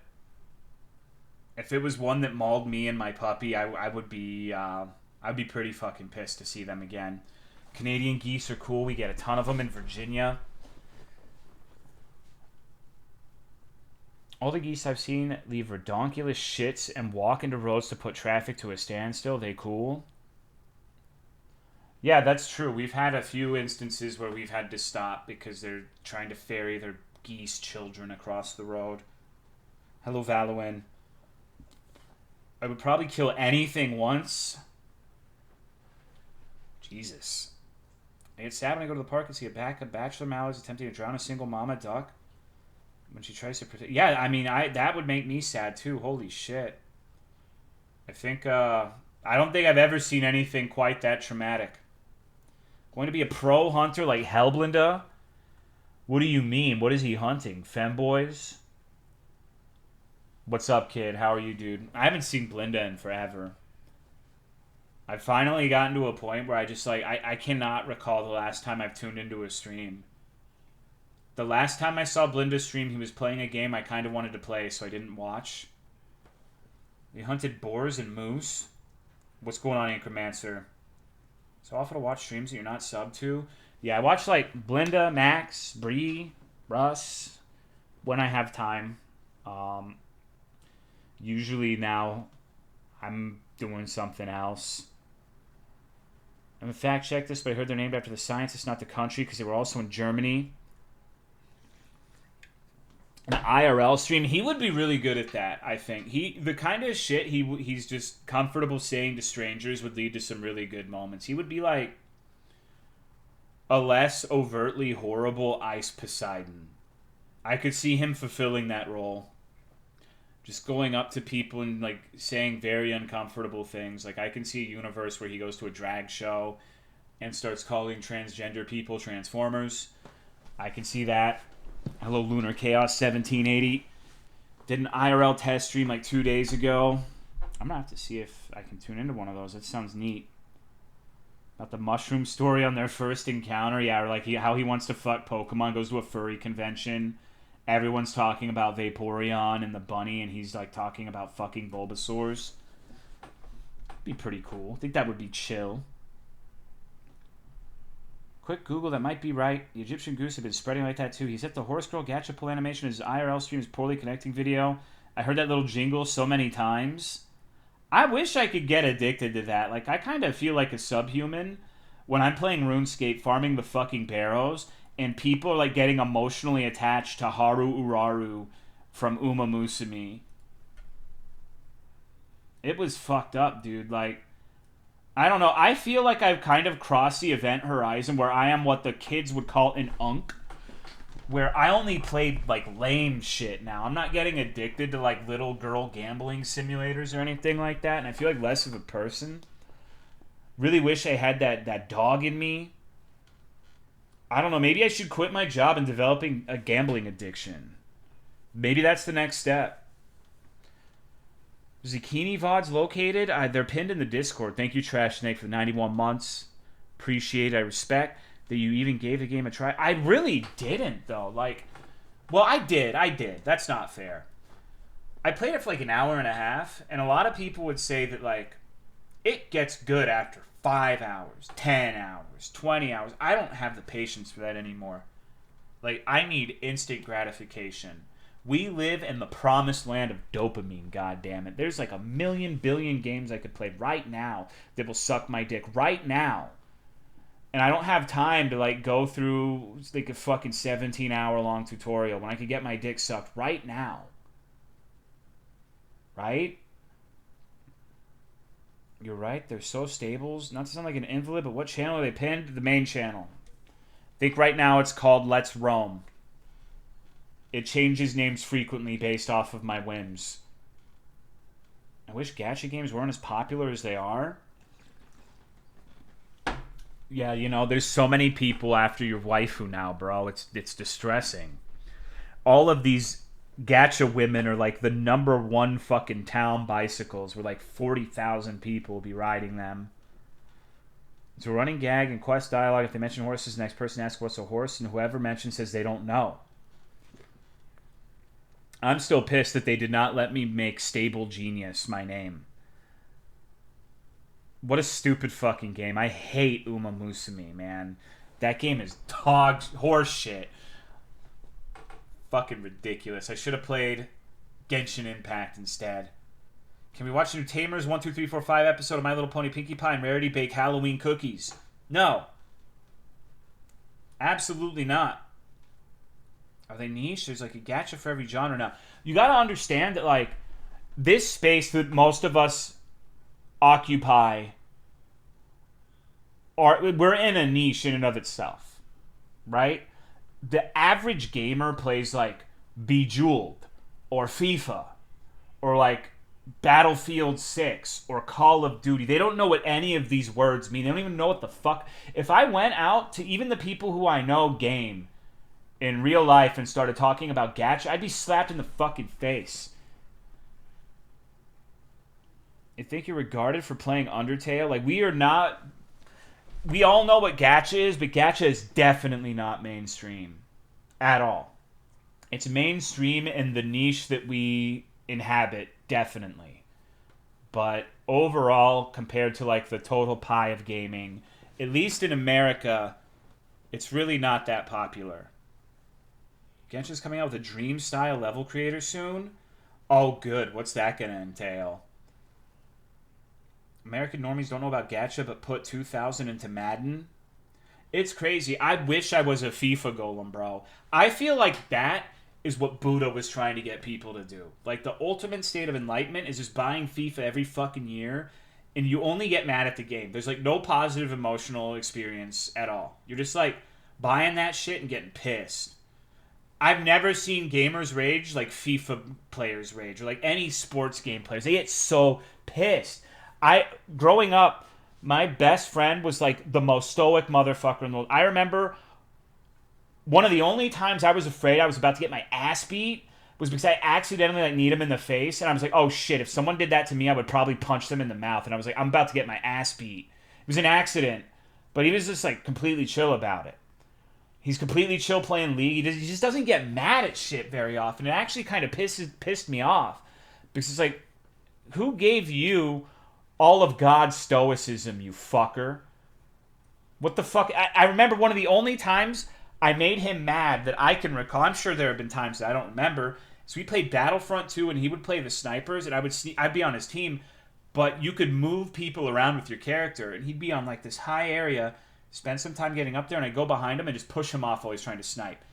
if it was one that mauled me and my puppy, I would be I'd be pretty fucking pissed to see them again. Canadian geese are cool. We get a ton of them in Virginia. All the geese I've seen leave redonkulous shits and walk into roads to put traffic to a standstill. They cool. Yeah, that's true. We've had a few instances where we've had to stop because they're trying to ferry their geese children across the road. Hello, Valuin. I would probably kill anything once. Jesus. I get sad when I go to the park and see a bachelor mallard attempting to drown a single mama duck when she tries to protect. Yeah, I mean, that would make me sad too. Holy shit. I think, I don't think I've ever seen anything quite that traumatic. Going to be a pro hunter like Hellblinda? What do you mean? What is he hunting? Femboys? What's up, kid? How are you, dude? I haven't seen Blinda in forever. I've finally gotten to a point where I just, like, I cannot recall the last time I've tuned into a stream. The last time I saw Blinda stream, he was playing a game I kind of wanted to play, so I didn't watch. We hunted boars and moose. What's going on, Anchormancer? So awful to watch streams that you're not sub to. Yeah, I watch, like, Blinda, Max, Bree, Russ, when I have time. Usually now I'm doing something else. I'm gonna fact check this, but I heard they're named after the scientists, not the country, because they were also in Germany. An IRL stream, he would be really good at that, I think. The kind of shit he's just comfortable saying to strangers would lead to some really good moments. He would be like a less overtly horrible Ice Poseidon. I could see him fulfilling that role. Just going up to people and, like, saying very uncomfortable things. Like, I can see a universe where he goes to a drag show and starts calling transgender people transformers. I can see that. Hello, Lunar Chaos 1780. Did an IRL test stream like 2 days ago. I'm gonna have to see if I can tune into one of those. That sounds neat. About the mushroom story on their first encounter. Yeah, or like how he wants to fuck Pokemon, goes to a furry convention. Everyone's talking about Vaporeon and the bunny, and he's like talking about fucking Bulbasaurs. Be pretty cool. I think that would be chill. Quick Google, that might be right. The Egyptian goose had been spreading like that too. He set the horse girl gacha pull animation in his IRL stream's poorly connecting video. I heard that little jingle so many times. I wish I could get addicted to that. Like, I kind of feel like a subhuman when I'm playing RuneScape, farming the fucking barrows, and people are, like, getting emotionally attached to Haru Uraru from Uma Musume. It was fucked up, dude. Like, I don't know. I feel like I've kind of crossed the event horizon where I am what the kids would call an unk. Where I only played, like, lame shit now. I'm not getting addicted to, like, little girl gambling simulators or anything like that. And I feel like less of a person. Really wish I had that dog in me. I don't know, maybe I should quit my job and developing a gambling addiction. Maybe that's the next step. Zucchini VODs located? They're pinned in the Discord. Thank you, Trash Snake, for the 91 months. Appreciate, I respect that you even gave the game a try. I really didn't, though. Like, well, I did. That's not fair. I played it for like an hour and a half, and a lot of people would say that, like, it gets good after 5 hours, 10 hours, 20 hours. I don't have the patience for that anymore. Like, I need instant gratification. We live in the promised land of dopamine, goddammit. There's like 1,000,000,000 billion games I could play right now that will suck my dick right now. And I don't have time to, like, go through like a fucking 17-hour long tutorial when I could get my dick sucked right now. Right? You're right, they're so stables. Not to sound like an invalid, but what channel are they pinned? The main channel. I think right now it's called Let's Roam. It changes names frequently based off of my whims. I wish gacha games weren't as popular as they are. Yeah, you know, there's so many people after your waifu now, bro. It's distressing. All of these gacha women are like the #1 fucking town bicycles where like 40,000 people will be riding them. It's a running gag in quest dialogue. If they mention horses, the next person asks what's a horse, and whoever mentions says they don't know. I'm still pissed that they did not let me make Stable Genius my name. What a stupid fucking game. I hate Uma Musume, man. That game is horse shit. Fucking ridiculous. I should have played Genshin Impact instead. Can we watch the new Tamers 1, 2, 3, 4, 5 episode of My Little Pony Pinkie Pie and Rarity bake Halloween cookies? No. Absolutely not. Are they niche? There's like a gacha for every genre now. You gotta understand that, like, this space that most of us occupy, we're in a niche in and of itself, right? The average gamer plays like Bejeweled or FIFA or like Battlefield 6 or Call of Duty. They don't know what any of these words mean. They don't even know what the fuck. If I went out to even the people who I know game in real life and started talking about gacha, I'd be slapped in the fucking face. You think you're regarded for playing Undertale? Like, we are not... We all know what gacha is, but gacha is definitely not mainstream. At all. It's mainstream in the niche that we inhabit, definitely. But overall, compared to, like, the total pie of gaming, at least in America, it's really not that popular. Genshin's coming out with a Dream-style level creator soon? Oh, good. What's that going to entail? American normies don't know about gacha but put 2,000 into Madden. It's crazy. I wish I was a FIFA golem, bro. I feel like that is what Buddha was trying to get people to do. Like, the ultimate state of enlightenment is just buying FIFA every fucking year, and you only get mad at the game. There's, like, no positive emotional experience at all. You're just, like, buying that shit and getting pissed. I've never seen gamers rage like FIFA players rage, or like any sports game players. They get so pissed. Growing up, my best friend was like the most stoic motherfucker in the world. I remember one of the only times I was afraid I was about to get my ass beat was because I accidentally like kneed him in the face, and I was like, oh shit, if someone did that to me, I would probably punch them in the mouth. And I was like, I'm about to get my ass beat. It was an accident, but he was just like completely chill about it. He's completely chill playing League. He just doesn't get mad at shit very often. It actually kind of pissed me off, because it's like, who gave you all of God's stoicism, you fucker? What the fuck? I remember one of the only times I made him mad that I can recall. I'm sure there have been times that I don't remember. So we played Battlefront 2, and he would play the snipers, and I'd be on his team, but you could move people around with your character, and he'd be on like this high area, spend some time getting up there, and I'd go behind him and just push him off while he's trying to snipe.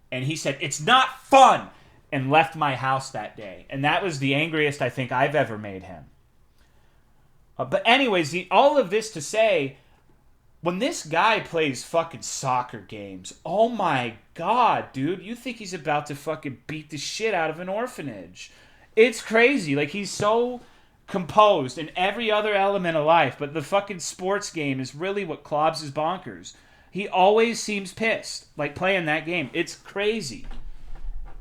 And he said, "It's not fun!" and left my house that day. And that was the angriest I think I've ever made him. But anyways, all of this to say, when this guy plays fucking soccer games, oh my god, dude, you think he's about to fucking beat the shit out of an orphanage. It's crazy. Like, he's so composed in every other element of life, but the fucking sports game is really what clobs his bonkers. He always seems pissed, like, playing that game. It's crazy.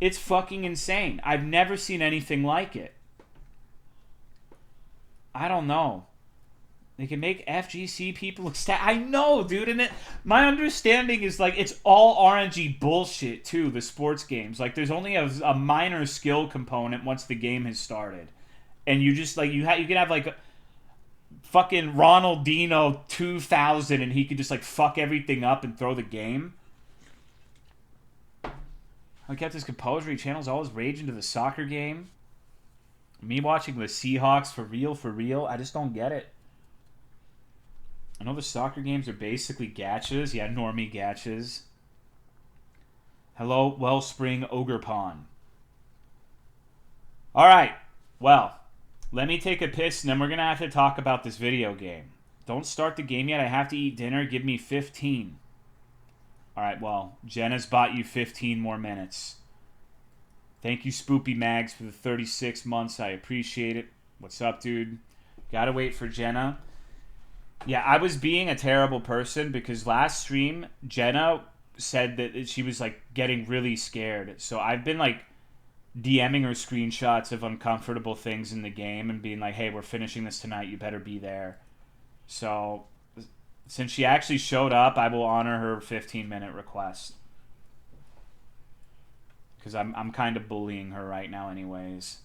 It's fucking insane. I've never seen anything like it. I don't know. They can make FGC people I know, dude. And my understanding is, like, it's all RNG bullshit, too, the sports games. Like, there's only a minor skill component once the game has started. And you just, like, you can have, like, fucking Ronaldinho 2000, and he could just, like, fuck everything up and throw the game. I kept his composure. He channels all his rage into the soccer game. Me watching the Seahawks for real. I just don't get it. I know the soccer games are basically gachas. Yeah, normie gachas. Hello, Wellspring Ogre Pawn. Alright, well, let me take a piss, and then we're going to have to talk about this video game. Don't start the game yet. I have to eat dinner. Give me 15. Alright, well, Jenna's bought you 15 more minutes. Thank you, Spoopy Mags, for the 36 months. I appreciate it. What's up, dude? Gotta wait for Jenna. Yeah, I was being a terrible person because last stream, Jenna said that she was, like, getting really scared. So I've been, like, DMing her screenshots of uncomfortable things in the game and being like, hey, we're finishing this tonight. You better be there. So since she actually showed up, I will honor her 15-minute request. Because I'm kind of bullying her right now anyways.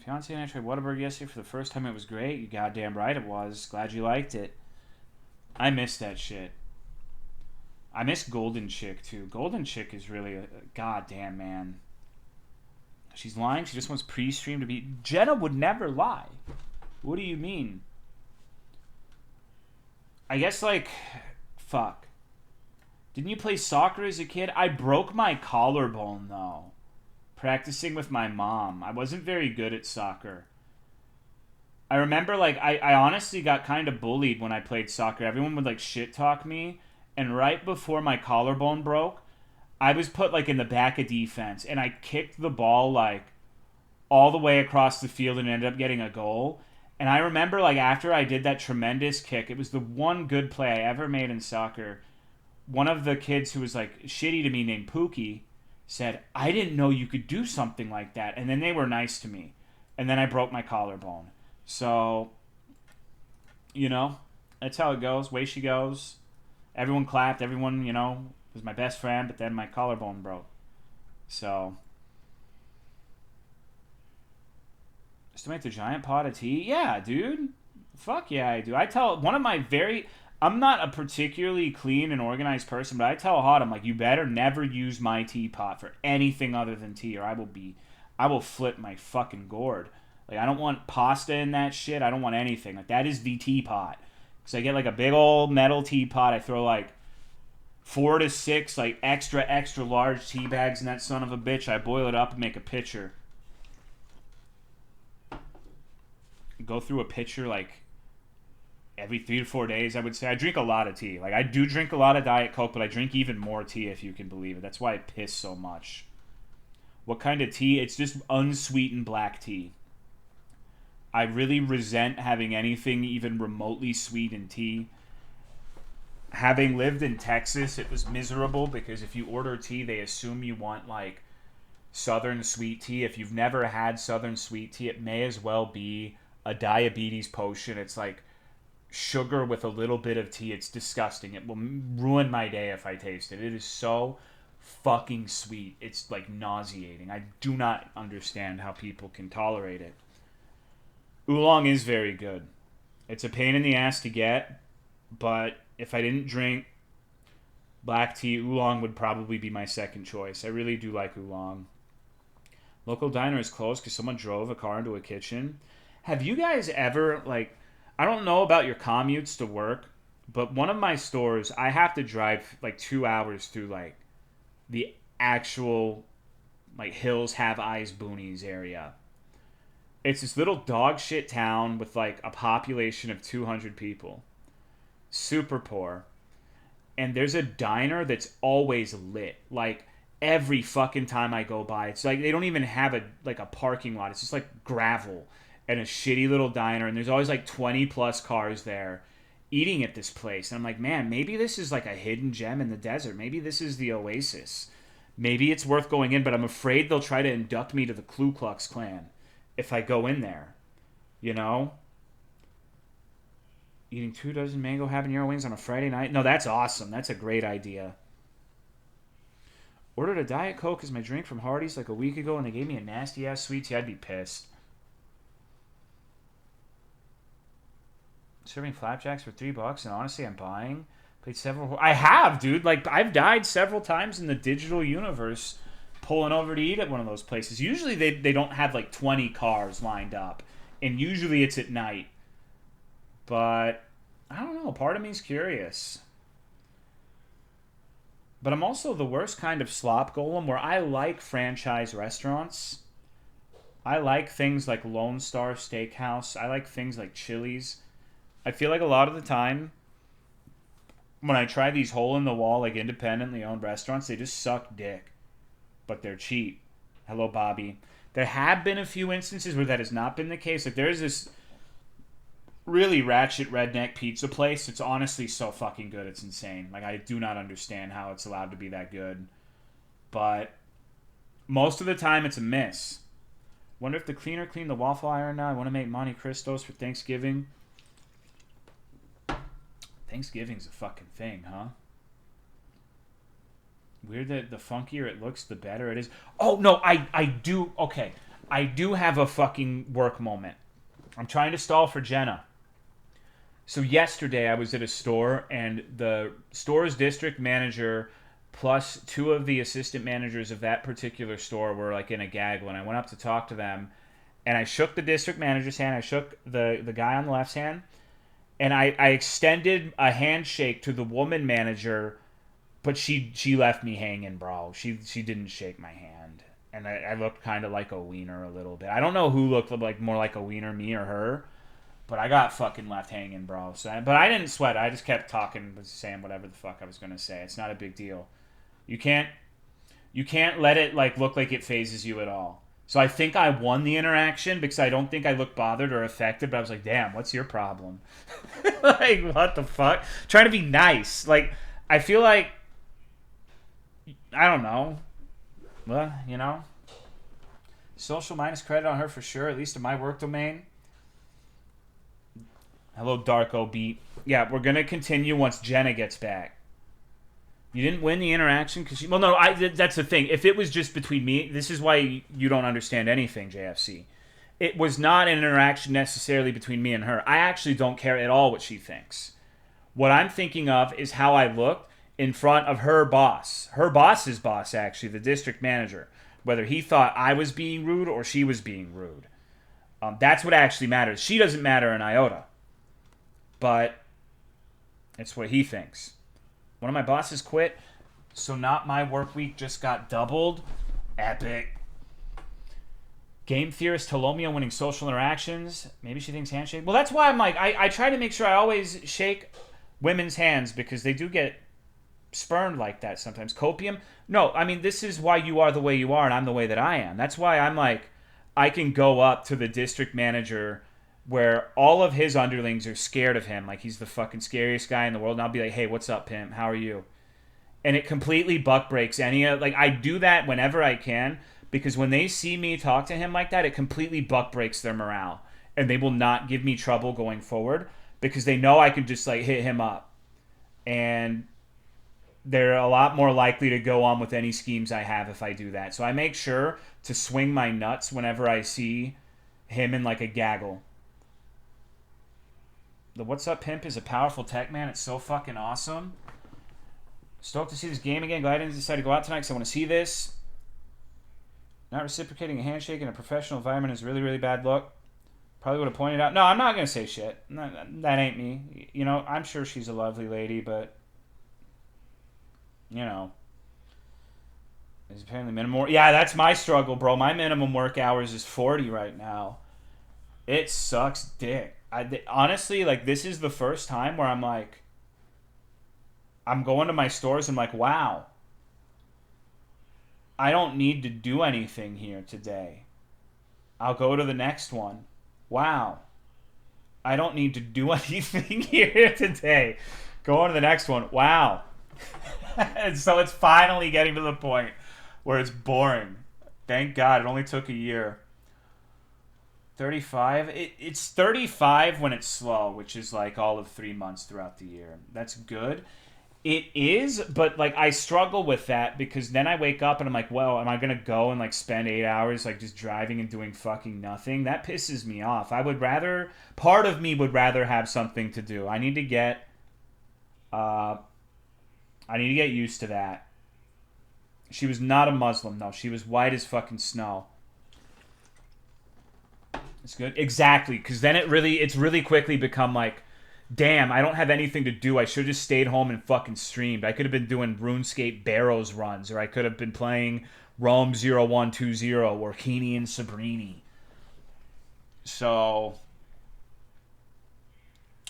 Fiancé and I tried Whataburger yesterday for the first time. It was great. You goddamn right it was. Glad you liked it. I miss that shit. I miss Golden Chick, too. Golden Chick is really a goddamn, man. She's lying. She just wants pre-stream to be... Jenna would never lie. What do you mean? I guess, like, fuck. Didn't you play soccer as a kid? I broke my collarbone, though, practicing with my mom. I wasn't very good at soccer. I remember, like, I honestly got kind of bullied when I played soccer. Everyone would, like, shit talk me. And right before my collarbone broke, I was put, like, in the back of defense. And I kicked the ball, like, all the way across the field and ended up getting a goal. And I remember, like, after I did that tremendous kick, it was the one good play I ever made in soccer. One of the kids who was, like, shitty to me named Pookie said, I didn't know you could do something like that. And then they were nice to me. And then I broke my collarbone. So, you know, that's how it goes. Way she goes. Everyone clapped. Everyone, you know, was my best friend. But then my collarbone broke. So, still make the giant pot of tea? Yeah, dude. Fuck yeah, I do. I tell one of my very. I'm not a particularly clean and organized person, but I tell Hot, I'm like, you better never use my teapot for anything other than tea, or I will flip my fucking gourd. Like, I don't want pasta in that shit. I don't want anything. Like, that is the teapot. Because I get, like, a big old metal teapot. I throw, like, 4 to 6, like, extra large tea bags in that son of a bitch. I boil it up and make a pitcher. Go through a pitcher, like, every 3 to 4 days, I would say. I drink a lot of tea. Like, I do drink a lot of Diet Coke, but I drink even more tea, if you can believe it. That's why I piss so much. What kind of tea? It's just unsweetened black tea. I really resent having anything even remotely sweet in tea. Having lived in Texas, it was miserable because if you order tea, they assume you want, like, Southern sweet tea. If you've never had Southern sweet tea, it may as well be a diabetes potion. It's like sugar with a little bit of tea. It's disgusting. It will ruin my day if I taste it. It is so fucking sweet. It's, like, nauseating. I do not understand how people can tolerate it. Oolong is very good. It's a pain in the ass to get, but if I didn't drink black tea, oolong would probably be my second choice. I really do like oolong. Local diner is closed because someone drove a car into a kitchen. Have you guys ever, like, I don't know about your commutes to work, but one of my stores, I have to drive, like, 2 hours through, like, the actual, like, Hills Have Eyes Boonies area. It's this little dog shit town with, like, a population of 200 people. Super poor. And there's a diner that's always lit. Like, every fucking time I go by. It's like they don't even have a parking lot. It's just, like, gravel and a shitty little diner. And there's always, like, 20 plus cars there eating at this place. And I'm like, man, maybe this is, like, a hidden gem in the desert. Maybe this is the oasis. Maybe it's worth going in, but I'm afraid they'll try to induct me to the Ku Klux Klan if I go in there, you know? Eating 2 dozen mango habanero wings on a Friday night? No, that's awesome. That's a great idea. Ordered a Diet Coke as my drink from Hardee's like a week ago, and they gave me a nasty-ass sweet tea. I'd be pissed. Serving flapjacks for $3, and honestly, I'm buying. Played several... I have, dude. Like, I've died several times in the digital universe pulling over to eat at one of those places. Usually they don't have, like, 20 cars lined up, and usually it's at night. But I don't know. Part of me's curious. But I'm also the worst kind of slop golem where I like franchise restaurants. I like things like Lone Star Steakhouse. I like things like Chili's. I feel like a lot of the time when I try these hole-in-the-wall, like, independently owned restaurants, they just suck dick. But they're cheap. Hello, Bobby. There have been a few instances where that has not been the case. Like, there's this really ratchet redneck pizza place. It's honestly so fucking good. It's insane. Like, I do not understand how it's allowed to be that good. But most of the time, it's a miss. Wonder if the cleaner cleaned the waffle iron now. I want to make Monte Cristos for Thanksgiving. Thanksgiving's a fucking thing, huh? Weird that the funkier it looks, the better it is. Oh, no, I do... Okay, I do have a fucking work moment. I'm trying to stall for Jenna. So yesterday I was at a store, and the store's district manager plus 2 of the assistant managers of that particular store were, like, in a gaggle, and I went up to talk to them, and I shook the district manager's hand. I shook the guy on the left's hand, and I extended a handshake to the woman manager, but she left me hanging, bro. She didn't shake my hand, and I looked kind of like a wiener a little bit. I don't know who looked like more like a wiener, me or her, but I got fucking left hanging, bro. So, but I didn't sweat. I just kept talking, saying whatever the fuck I was gonna say. It's not a big deal. You can't let it like look like it phases you at all. So I think I won the interaction because I don't think I looked bothered or affected. But I was like, damn, what's your problem? Like, what the fuck? Trying to be nice. Like, I feel like I don't know. Well, you know, social minus credit on her for sure. At least in my work domain. Hello, Darko Beat. Yeah, we're gonna continue once Jenna gets back. You didn't win the interaction because well, no, that's the thing. If it was just between me, this is why you don't understand anything, JFC. It was not an interaction necessarily between me and her. I actually don't care at all what she thinks. What I'm thinking of is how I looked in front of her boss. Her boss's boss, actually, the district manager. Whether he thought I was being rude or she was being rude. That's what actually matters. She doesn't matter an iota. But it's what he thinks. One of my bosses quit, so not my work week just got doubled. Epic. Game theorist Tolomeo winning social interactions. Maybe she thinks handshake. Well, that's why I'm like, I try to make sure I always shake women's hands because they do get spurned like that sometimes. Copium? No, I mean, this is why you are the way you are and I'm the way that I am. That's why I'm like, I can go up to the district manager where all of his underlings are scared of him, like he's the fucking scariest guy in the world, and I'll be like, hey, what's up, pimp? How are you? And it completely buck breaks any of, like, I do that whenever I can, because when they see me talk to him like that, it completely buck breaks their morale, and they will not give me trouble going forward, because they know I can just, like, hit him up. And they're a lot more likely to go on with any schemes I have if I do that. So I make sure to swing my nuts whenever I see him in, like, a gaggle. The What's Up Pimp is a powerful tech man. It's so fucking awesome. Stoked to see this game again. Glad I didn't decide to go out tonight because I want to see this. Not reciprocating a handshake in a professional environment is really, really bad luck. Probably would have pointed out. No, I'm not going to say shit. No, that ain't me. You know, I'm sure she's a lovely lady, but, you know. There's apparently minimum. Yeah, that's my struggle, bro. My minimum work hours is 40 right now. It sucks dick. Honestly, like, this is the first time where I'm like, I'm going to my stores and I'm like, wow, I don't need to do anything here today. I'll go to the next one. Wow, I don't need to do anything here today. Go on to the next one. Wow. And so it's finally getting to the point where it's boring. Thank God, it only took a year. 35. It's 35 when it's slow, which is like all of 3 months throughout the year. That's good. It is, but like I struggle with that because then I wake up and I'm like, well, am I gonna go and like spend 8 hours like just driving and doing fucking nothing? That pisses me off. Part of me would rather have something to do. I need to get used to that. She was not a Muslim, no. She was white as fucking snow. It's good. Exactly, because then it's really quickly become like, damn, I don't have anything to do. I should have just stayed home and fucking streamed. I could have been doing RuneScape Barrows runs, or I could have been playing Roam0120 or Keeney and Sabrini. So,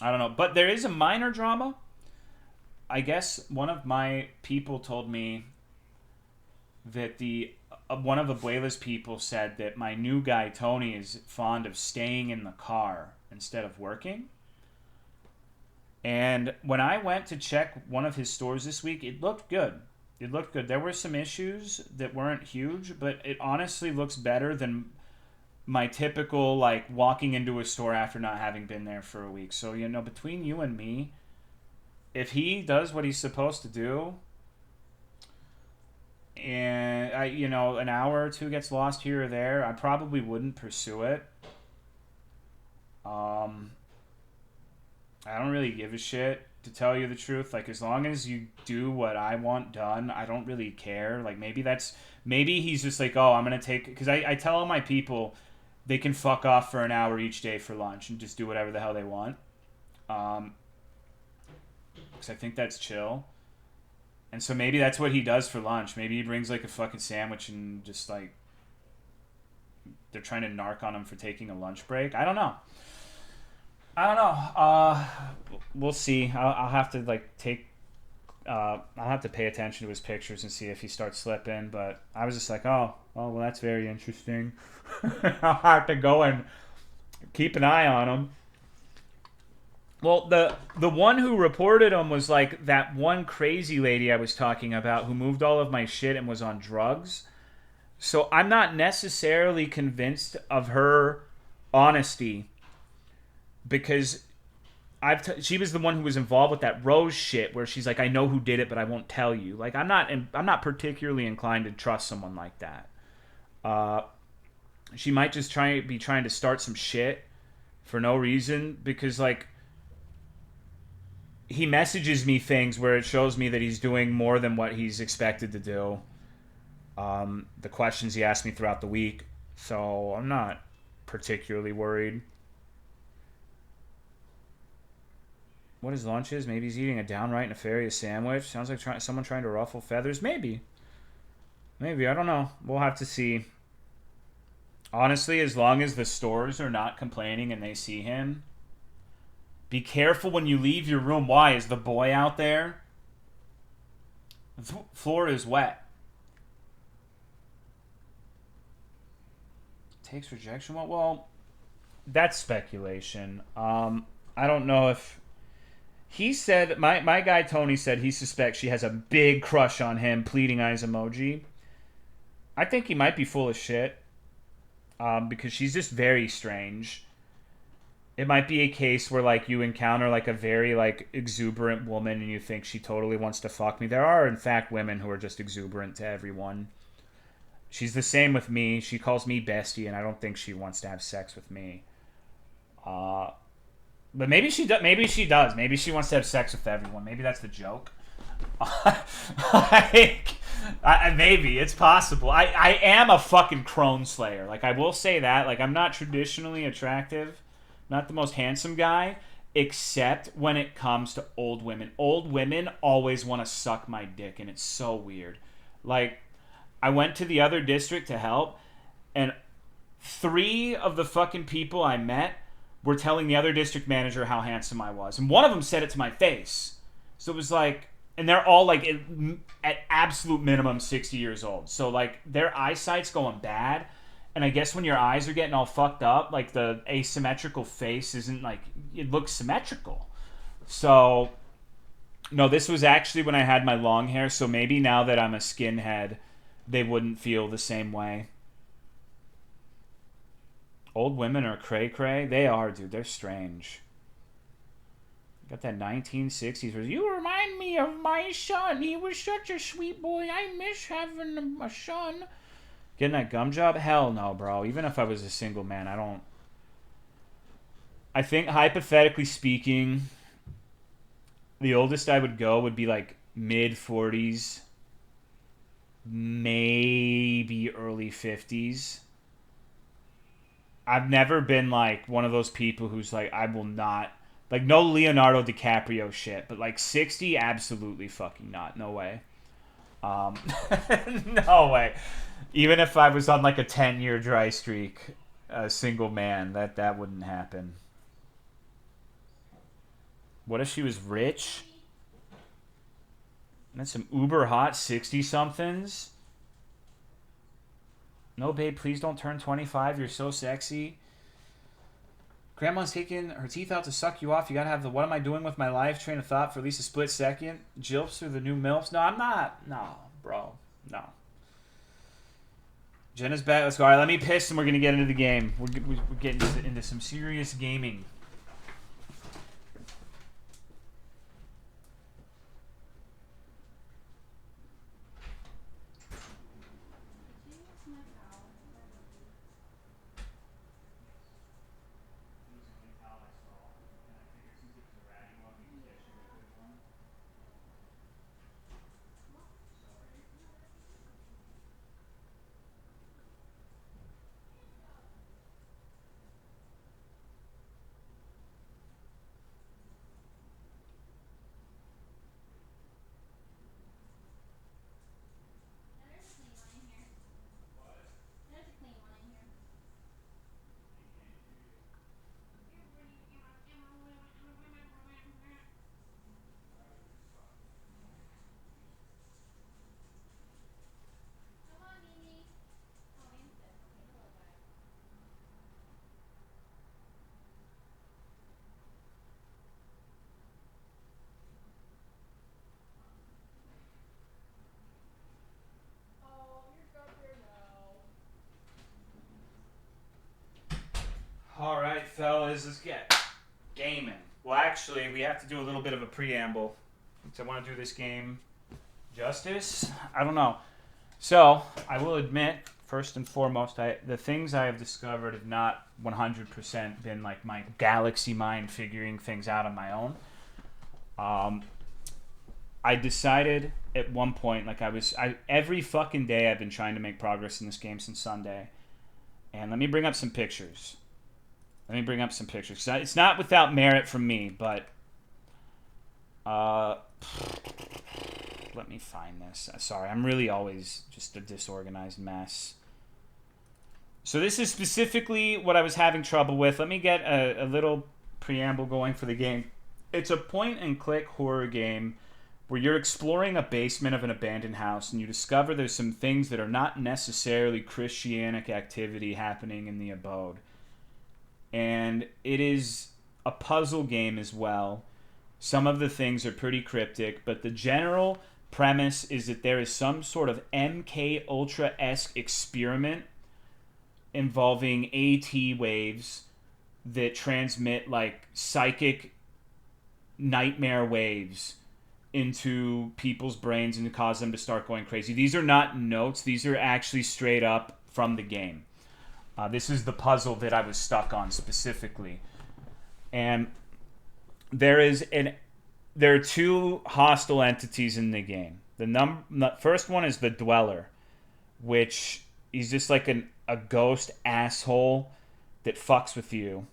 I don't know. But there is a minor drama. I guess one of my people told me that one of Abuela's people said that my new guy, Tony, is fond of staying in the car instead of working. And when I went to check one of his stores this week, it looked good. It looked good. There were some issues that weren't huge, but it honestly looks better than my typical, like, walking into a store after not having been there for a week. So, you know, between you and me, if he does what he's supposed to do, and an hour or two gets lost here or there, I probably wouldn't pursue it. I don't really give a shit, to tell you the truth. Like, as long as you do what I want done, I don't really care. Like, maybe he's just like, oh, I'm gonna take, because I tell all my people they can fuck off for an hour each day for lunch and just do whatever the hell they want. because I think that's chill. And so maybe that's what he does for lunch. Maybe he brings like a fucking sandwich and just like they're trying to narc on him for taking a lunch break. I don't know. We'll see. I'll have to like take. I'll have to pay attention to his pictures and see if he starts slipping. But I was just like, oh, well, that's very interesting. I'll have to go and keep an eye on him. Well, the one who reported him was like that one crazy lady I was talking about who moved all of my shit and was on drugs. So I'm not necessarily convinced of her honesty because she was the one who was involved with that Rose shit where she's like, I know who did it, but I won't tell you. Like I'm not particularly inclined to trust someone like that. She might just be trying to start some shit for no reason because like he messages me things where it shows me that he's doing more than what he's expected to do. The questions he asked me throughout the week, so I'm not particularly worried. What his lunch is? Maybe he's eating a downright nefarious sandwich. Sounds like someone trying to ruffle feathers. Maybe. I don't know. We'll have to see. Honestly, as long as the stores are not complaining and they see him, be careful when you leave your room. Why? Is the boy out there? The floor is wet. Takes rejection. Well, that's speculation. I don't know if he said my guy Tony said he suspects she has a big crush on him. Pleading eyes emoji. I think he might be full of shit. Because she's just very strange. It might be a case where like you encounter like a very like exuberant woman and you think she totally wants to fuck me. There are in fact women who are just exuberant to everyone. She's the same with me. She calls me bestie and I don't think she wants to have sex with me. But maybe she does. Maybe she does. Maybe she wants to have sex with everyone. Maybe that's the joke. Maybe it's possible. I am a fucking crone slayer. Like I will say that. Like I'm not traditionally attractive, not the most handsome guy, except when it comes to old women. Old women always want to suck my dick, and it's so weird. Like I went to the other district to help, and 3 of the fucking people I met were telling the other district manager how handsome I was, and one of them said it to my face. So it was like. And they're all like at absolute minimum 60 years old. So like their eyesight's going bad. And I guess when your eyes are getting all fucked up, like the asymmetrical face isn't like, it looks symmetrical. So no, this was actually when I had my long hair. So maybe now that I'm a skinhead, they wouldn't feel the same way. Old women are cray cray. They are, dude. They're strange. Got that 1960s where you remind me of my son. He was such a sweet boy. I miss having a son. Getting that gum job? Hell no, bro. Even if I was a single man, I think hypothetically speaking, the oldest I would go would be like mid 40s, maybe early 50s. I've never been like one of those people who's like, I will not. Like, no Leonardo DiCaprio shit, but, like, 60, absolutely fucking not. No way. No way. Even if I was on, like, a 10-year dry streak, a single man, that wouldn't happen. What if she was rich? And then some uber hot 60-somethings? No, babe, please don't turn 25. You're so sexy. Grandma's taking her teeth out to suck you off. You gotta have the what am I doing with my life train of thought for at least a split second. Jilfs are the new MILFs. No, I'm not. No, bro. No. Jenna's back. Let's go. All right, let me piss and we're going to get into the game. We're getting into some serious gaming. fellas, let's get gaming. Well, actually, we have to do a little bit of a preamble. So I want to do this game justice. I don't know. So, I will admit, first and foremost, the things I have discovered have not 100% been like my galaxy mind figuring things out on my own. I decided at one point, like every fucking day I've been trying to make progress in this game since Sunday. And let me bring up some pictures. It's not without merit from me, but let me find this. Sorry, I'm really always just a disorganized mess. So this is specifically what I was having trouble with. Let me get a little preamble going for the game. It's a point-and-click horror game where you're exploring a basement of an abandoned house and you discover there's some things that are not necessarily Christianic activity happening in the abode. And it is a puzzle game as well. Some of the things are pretty cryptic, but the general premise is that there is some sort of MK Ultra-esque experiment involving AT waves that transmit like psychic nightmare waves into people's brains and cause them to start going crazy. These are not notes. These are actually straight up from the game. This is the puzzle that I was stuck on specifically. And there are two hostile entities in the game. The first one is the Dweller, which he's just like a ghost asshole that fucks with you.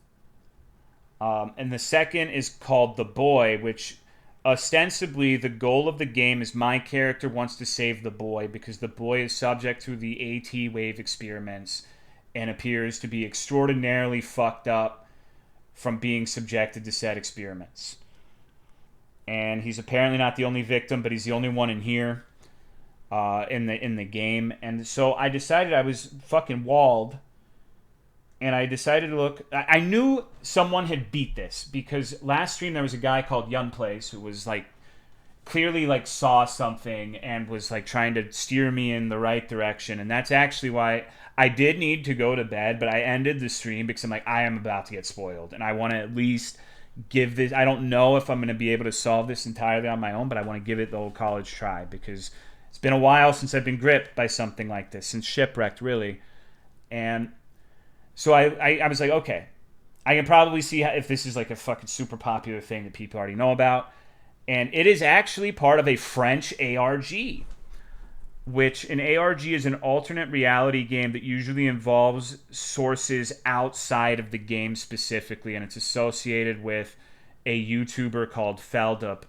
And the second is called the Boy, which ostensibly the goal of the game is my character wants to save the boy because the boy is subject to the AT wave experiments and appears to be extraordinarily fucked up from being subjected to said experiments. And he's apparently not the only victim, but he's the only one in here in the game. And so I decided I was fucking walled. And I decided to look. I knew someone had beat this because last stream there was a guy called Young Place who was like clearly like saw something and was like trying to steer me in the right direction. And that's actually why I did need to go to bed, but I ended the stream because I'm like, I am about to get spoiled. And I want to at least give this. I don't know if I'm going to be able to solve this entirely on my own, but I want to give it the old college try because it's been a while since I've been gripped by something like this, since Shipwrecked, really. And so I was like, okay, I can probably see if this is like a fucking super popular thing that people already know about. And it is actually part of a French ARG, which an ARG is an alternate reality game that usually involves sources outside of the game specifically. And it's associated with a YouTuber called Feldup.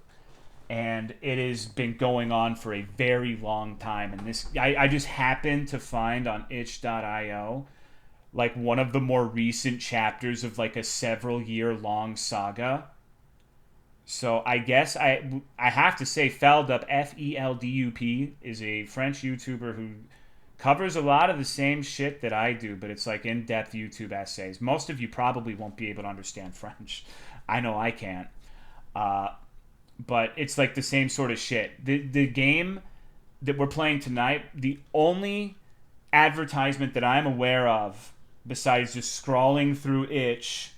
And it has been going on for a very long time. And this I just happened to find on itch.io like one of the more recent chapters of like a several year long saga. So I guess I have to say Feldup, Feldup, is a French YouTuber who covers a lot of the same shit that I do, but it's like in-depth YouTube essays. Most of you probably won't be able to understand French. I know I can't. But it's like the same sort of shit. The game that we're playing tonight, the only advertisement that I'm aware of besides just scrolling through itch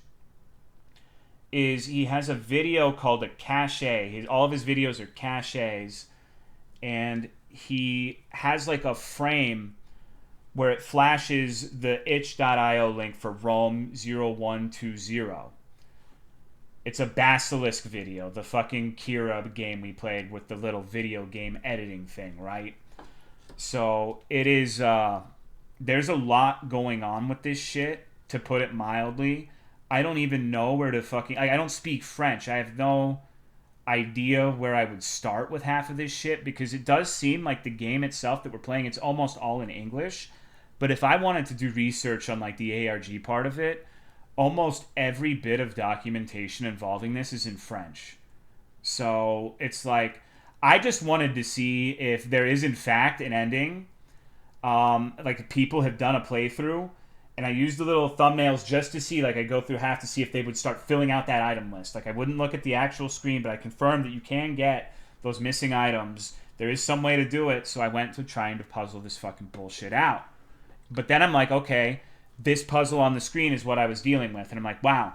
is he has a video called a cache. All of his videos are caches, and he has like a frame where it flashes the itch.io link for Roam0120. It's a Basilisk video, the fucking Kira game we played with the little video game editing thing, right? So it is there's a lot going on with this shit, to put it mildly. I don't even know where to fucking... I don't speak French. I have no idea where I would start with half of this shit, because it does seem like the game itself that we're playing, it's almost all in English. But if I wanted to do research on like the ARG part of it, almost every bit of documentation involving this is in French. So it's like, I just wanted to see if there is in fact an ending. Like people have done a playthrough, and I used the little thumbnails just to see, like I go through half to see if they would start filling out that item list. Like I wouldn't look at the actual screen, but I confirmed that you can get those missing items. There is some way to do it, so I went to trying to puzzle this fucking bullshit out. But then I'm like, okay, this puzzle on the screen is what I was dealing with. And I'm like, wow,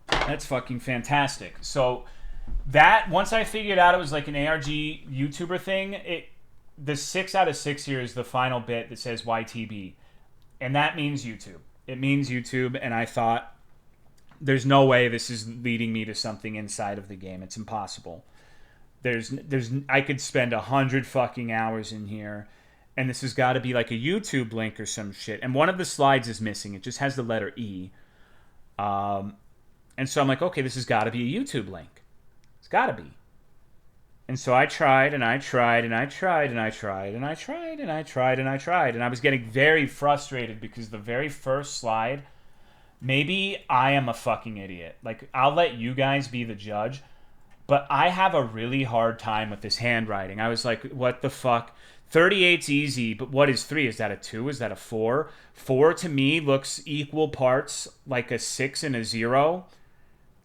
that's fucking fantastic. So that, once I figured out it was like an ARG YouTuber thing, the 6 out of 6 here is the final bit that says YTB. And that means YouTube. It means YouTube, and I thought, there's no way this is leading me to something inside of the game. It's impossible. I could spend 100 fucking hours in here, and this has got to be like a YouTube link or some shit. And one of the slides is missing. It just has the letter E. And so I'm like, okay, this has got to be a YouTube link. It's got to be. And so I tried, and I tried, and I tried, and I tried, and I tried, and I tried, and I tried. And I was getting very frustrated because the very first slide, maybe I am a fucking idiot. Like, I'll let you guys be the judge. But I have a really hard time with this handwriting. I was like, what the fuck? 38's easy, but what is 3? Is that a 2? Is that a 4? 4 to me looks equal parts like a 6 and a 0.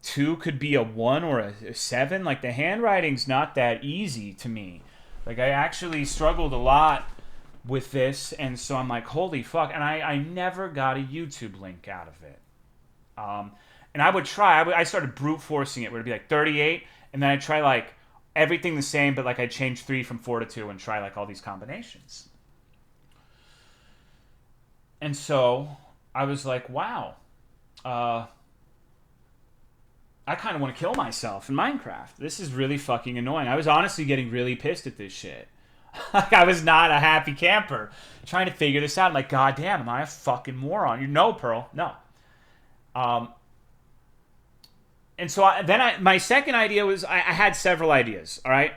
2 could be a 1 or a 7. Like, the handwriting's not that easy to me. Like, I actually struggled a lot with this, and so I'm like, holy fuck. And I never got a YouTube link out of it. And I would try. I started brute forcing it, where it'd be like 38, and then I'd try like everything the same, but like I'd change 3 from 4 to 2 and try like all these combinations. And so I was like, wow, I kind of want to kill myself in Minecraft. This is really fucking annoying. I was honestly getting really pissed at this shit. Like, I was not a happy camper trying to figure this out. I'm like, God damn, am I a fucking moron? No, Pearl, no. And so my second idea was, I had several ideas, all right?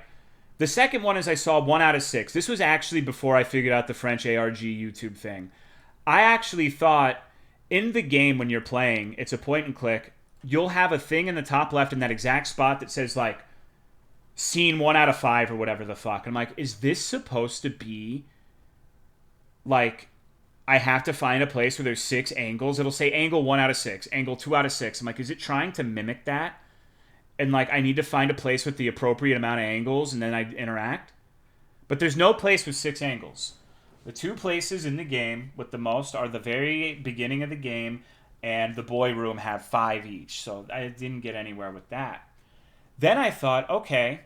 The second one is I saw 1 out of 6. This was actually before I figured out the French ARG YouTube thing. I actually thought in the game when you're playing, it's a point and click, you'll have a thing in the top left in that exact spot that says like, scene 1 out of 5 or whatever the fuck. And I'm like, is this supposed to be like, I have to find a place where there's 6 angles. It'll say angle 1 out of 6, angle 2 out of 6. I'm like, is it trying to mimic that? And like, I need to find a place with the appropriate amount of angles and then I interact. But there's no place with 6 angles. The 2 places in the game with the most are the very beginning of the game and the boy room have 5 each. So I didn't get anywhere with that. Then I thought, okay,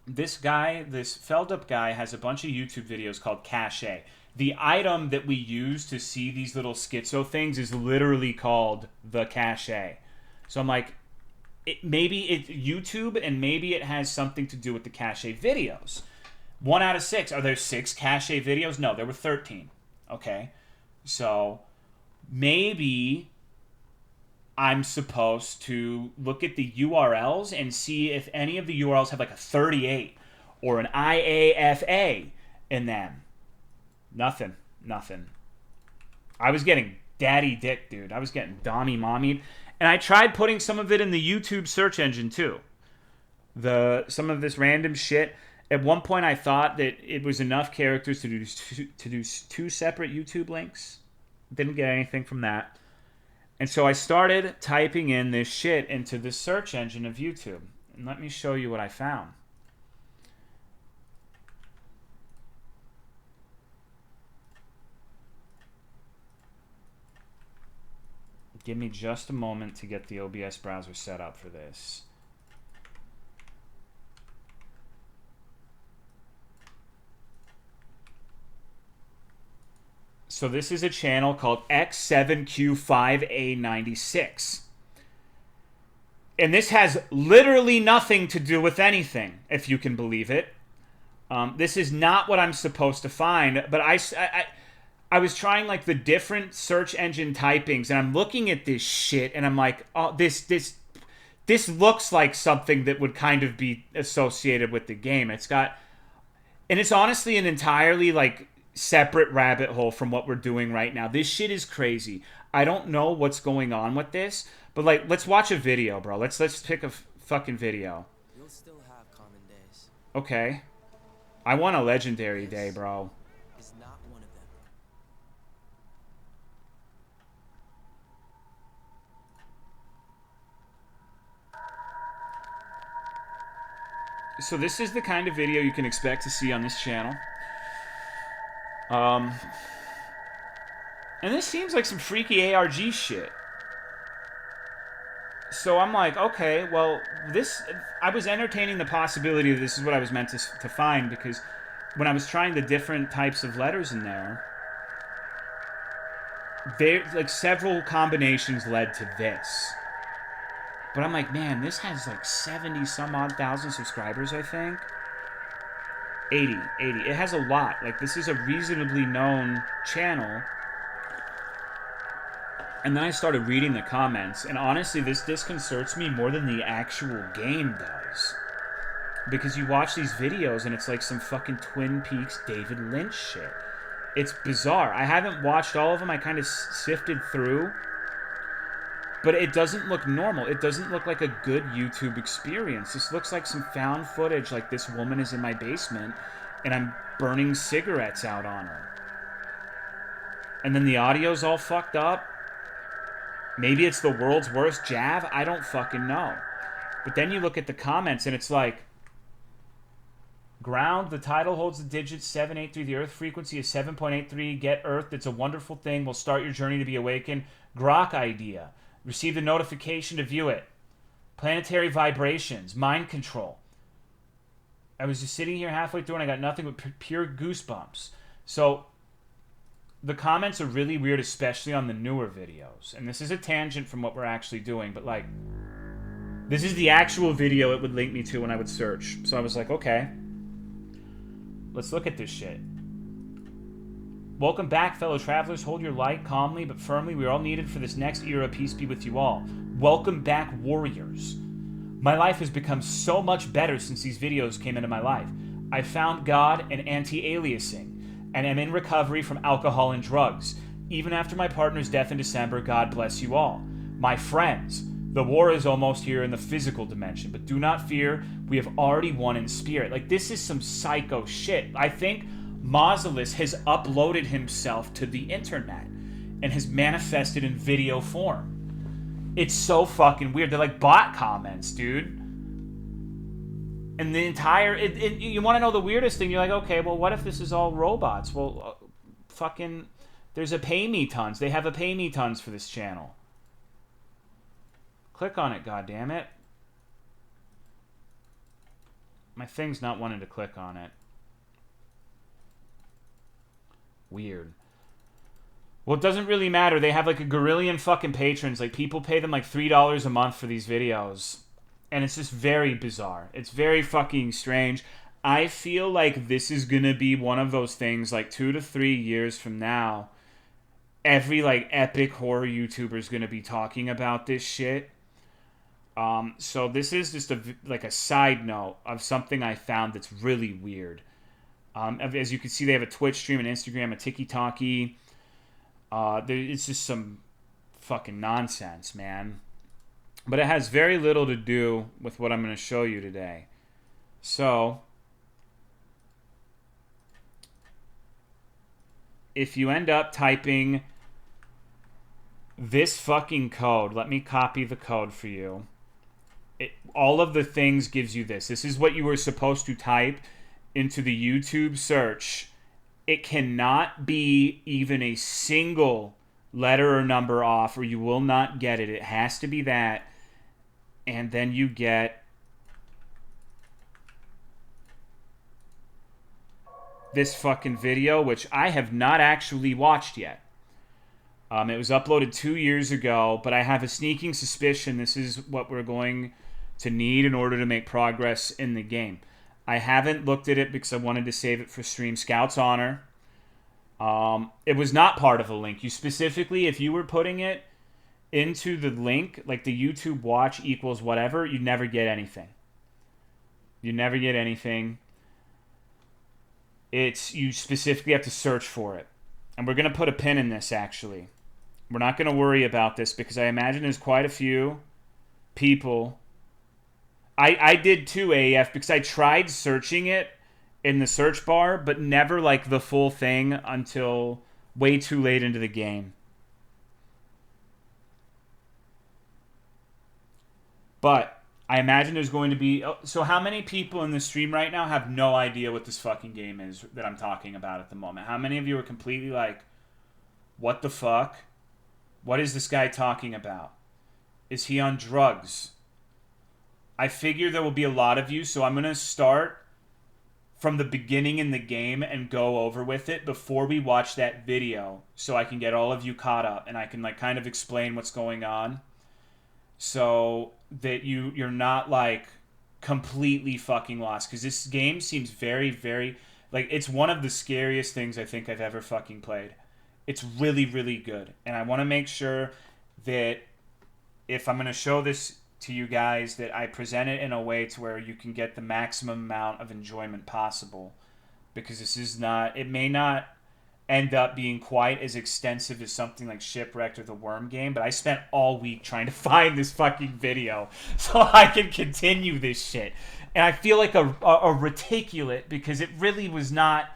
this Feldup guy has a bunch of YouTube videos called Cache. The item that we use to see these little schizo things is literally called the Cache. So I'm like, maybe it's YouTube and maybe it has something to do with the Cache videos. 1 out of 6. Are there 6 Cache videos? No, there were 13. Okay. So maybe I'm supposed to look at the URLs and see if any of the URLs have like a 38 or an IAFA in them. Nothing. I was getting daddy dick, dude. I was getting Donnie mommied. And I tried putting some of it in the YouTube search engine too. Some of this random shit. At one point I thought that it was enough characters to do 2 separate YouTube links. Didn't get anything from that. And so I started typing in this shit into the search engine of YouTube. And let me show you what I found. Give me just a moment to get the OBS browser set up for this. So this is a channel called X7Q5A96. And this has literally nothing to do with anything, if you can believe it. This is not what I'm supposed to find, but I was trying like the different search engine typings, and I'm looking at this shit, and I'm like, oh, this looks like something that would kind of be associated with the game. It's honestly an entirely like separate rabbit hole from what we're doing right now. This shit is crazy. I don't know what's going on with this, but like, let's watch a video, bro. Let's pick a fucking video. You'll still have common days. Okay. I want a legendary day, bro. Is not one of them. So this is the kind of video you can expect to see on this channel. And this seems like some freaky ARG shit. So I'm like, okay, well, this... I was entertaining the possibility that this is what I was meant to find, because when I was trying the different types of letters in there, like, several combinations led to this. But I'm like, man, this has like 70 some odd thousand subscribers, I think. 80. It has a lot. Like, this is a reasonably known channel. And then I started reading the comments, and honestly, this disconcerts me more than the actual game does. Because you watch these videos, and it's like some fucking Twin Peaks David Lynch shit. It's bizarre. I haven't watched all of them. I kind of sifted through. But it doesn't look normal. It doesn't look like a good YouTube experience. This looks like some found footage, like this woman is in my basement, and I'm burning cigarettes out on her. And then the audio's all fucked up. Maybe it's the world's worst jab. I don't fucking know. But then you look at the comments, and it's like, ground, the title holds the digits 783. The Earth frequency is 7.83. Get Earth. It's a wonderful thing. Will start your journey to be awakened. Grok idea. Received a notification to view it. Planetary vibrations. Mind control. I was just sitting here halfway through, and I got nothing but pure goosebumps. So the comments are really weird, especially on the newer videos. And this is a tangent from what we're actually doing, but like, this is the actual video it would link me to when I would search. So I was like, okay, let's look at this shit. Welcome back, fellow travelers. Hold your light calmly but firmly. We are all needed for this next era. Peace be with you all. Welcome back, warriors. My life has become so much better since these videos came into my life. I found God and anti-aliasing, and am in recovery from alcohol and drugs. Even after my partner's death in December, God bless you all. My friends, the war is almost here in the physical dimension, but do not fear, we have already won in spirit. Like, this is some psycho shit. I think Mausolus has uploaded himself to the internet and has manifested in video form. It's so fucking weird. They're like bot comments, dude. And the entire... you want to know the weirdest thing? You're like, okay, well, what if this is all robots? Well, fucking... There's a pay me tons. They have a pay me tons for this channel. Click on it, goddammit. My thing's not wanting to click on it. Weird. Well, it doesn't really matter. They have like a gorillion fucking patrons. Like, people pay them like $3 a month for these videos. And it's just very bizarre. It's very fucking strange. I feel like this is gonna be one of those things, like 2 to 3 years from now, every like epic horror YouTuber is gonna be talking about this shit. So this is just like a side note of something I found that's really weird. As you can see, they have a Twitch stream, an Instagram, a TikTok-y. It's just some fucking nonsense, man. But it has very little to do with what I'm going to show you today. So, if you end up typing this fucking code, let me copy the code for you. All of the things gives you this. This is what you were supposed to type into the YouTube search. It cannot be even a single letter or number off, or you will not get it. It has to be that. And then you get this fucking video, which I have not actually watched yet. It was uploaded 2 years ago, but I have a sneaking suspicion this is what we're going to need in order to make progress in the game. I haven't looked at it because I wanted to save it for Stream Scout's Honor. It was not part of a link. You specifically, if you were putting it into the link, like the YouTube watch equals whatever, you never get anything. You never get anything. You specifically have to search for it. And we're going to put a pin in this, actually. We're not going to worry about this because I imagine there's quite a few people. I did too, AF, because I tried searching it in the search bar, but never like the full thing until way too late into the game. But I imagine there's going to be... So how many people in the stream right now have no idea what this fucking game is that I'm talking about at the moment? How many of you are completely like, What the fuck? What is this guy talking about? Is he on drugs? I figure there will be a lot of you, so I'm going to start from the beginning in the game and go over with it before we watch that video, so I can get all of you caught up and I can like kind of explain what's going on, so that you're not like completely fucking lost, because this game seems very, very like it's one of the scariest things I think I've ever fucking played. It's really, really good, and I want to make sure that if I'm going to show this to you guys, that I present it in a way to where you can get the maximum amount of enjoyment possible, because this is not, it may not end up being quite as extensive as something like Shipwrecked or the Worm game, but I spent all week trying to find this fucking video so I can continue this shit. And I feel like a reticulate, because it really was not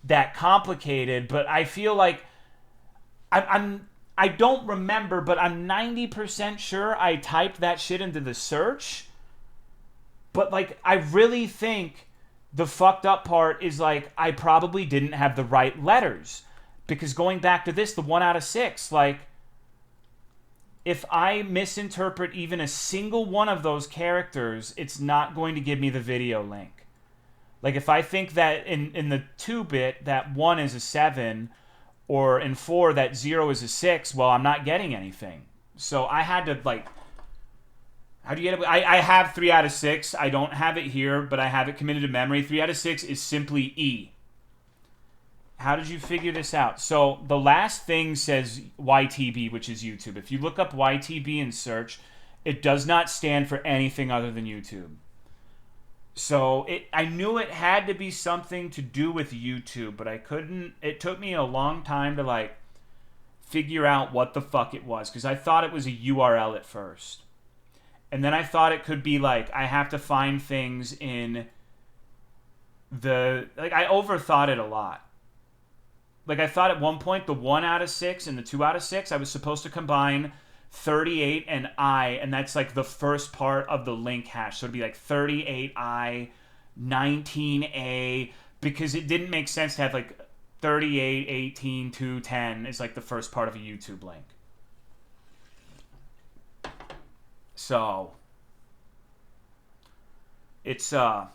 that complicated, but I feel like I don't remember, but I'm 90% sure I typed that shit into the search. But, like, I really think the fucked up part is, like, I probably didn't have the right letters. Because going back to this, the 1 out of 6, like, if I misinterpret even a single one of those characters, it's not going to give me the video link. Like, if I think that in the 2-bit, that 1 is a 7... or in 4 that 0 is a 6, well, I'm not getting anything. So I had to, like, how do you get it? I have 3 out of 6. I don't have it here, but I have it committed to memory. 3 out of 6 is simply E. How did you figure this out? So the last thing says YTB, which is YouTube. If you look up YTB in search, it does not stand for anything other than YouTube. So I knew it had to be something to do with YouTube, but I couldn't. It took me a long time to like figure out what the fuck it was, because I thought it was a URL at first. And then I thought it could be like I have to find things in the, like, I overthought it a lot. Like, I thought at one point the 1 out of 6 and the 2 out of 6, I was supposed to combine 38 and I, and that's like the first part of the link hash. So it'd be like 38I, 19A, because it didn't make sense to have like 38, 18, 2, 10 is like the first part of a YouTube link. So it's a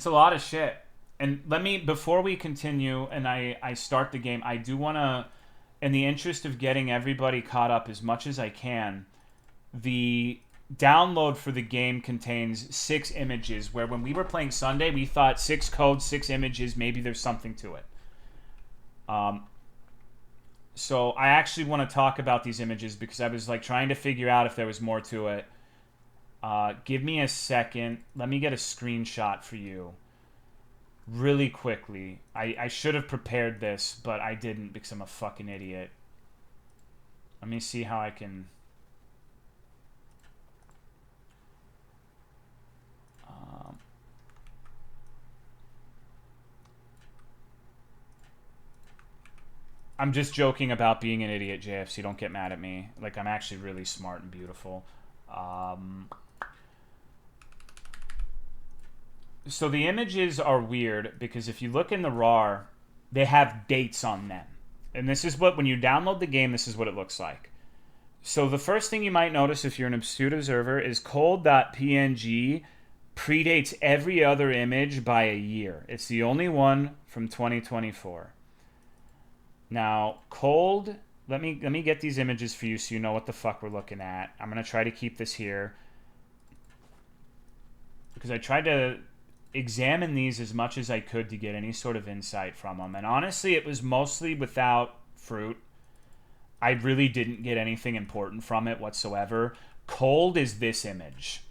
lot of shit. And let me, before we continue and I start the game, I do want to, in the interest of getting everybody caught up as much as I can, the download for the game contains 6 images, where when we were playing Sunday, we thought 6 codes, 6 images, maybe there's something to it. So I actually want to talk about these images because I was like trying to figure out if there was more to it. Give me a second. Let me get a screenshot for you really quickly. I should have prepared this, but I didn't because I'm a fucking idiot. Let me see how I can... I'm just joking about being an idiot, JFC. Don't get mad at me. Like, I'm actually really smart and beautiful. So the images are weird because if you look in the RAR, they have dates on them. And this is what, when you download the game, this is what it looks like. So the first thing you might notice if you're an astute observer is cold.png predates every other image by a year. It's the only one from 2024. Now, cold, let me get these images for you so you know what the fuck we're looking at. I'm going to try to keep this here because I tried to examine these as much as I could to get any sort of insight from them. And honestly, it was mostly without fruit. I really didn't get anything important from it whatsoever. Cold is this image.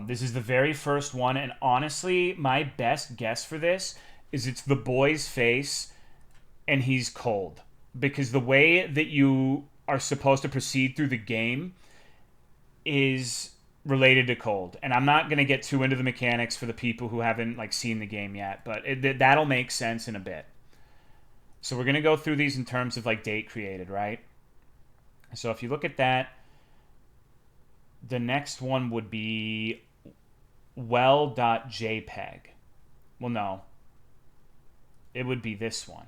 This is the very first one, and honestly, my best guess for this is it's the boy's face and he's cold. Because the way that you are supposed to proceed through the game is related to cold. And I'm not going to get too into the mechanics for the people who haven't like seen the game yet, but that'll make sense in a bit. So we're going to go through these in terms of like date created, right? So if you look at that, the next one would be well.jpg. Well, no. It would be this one.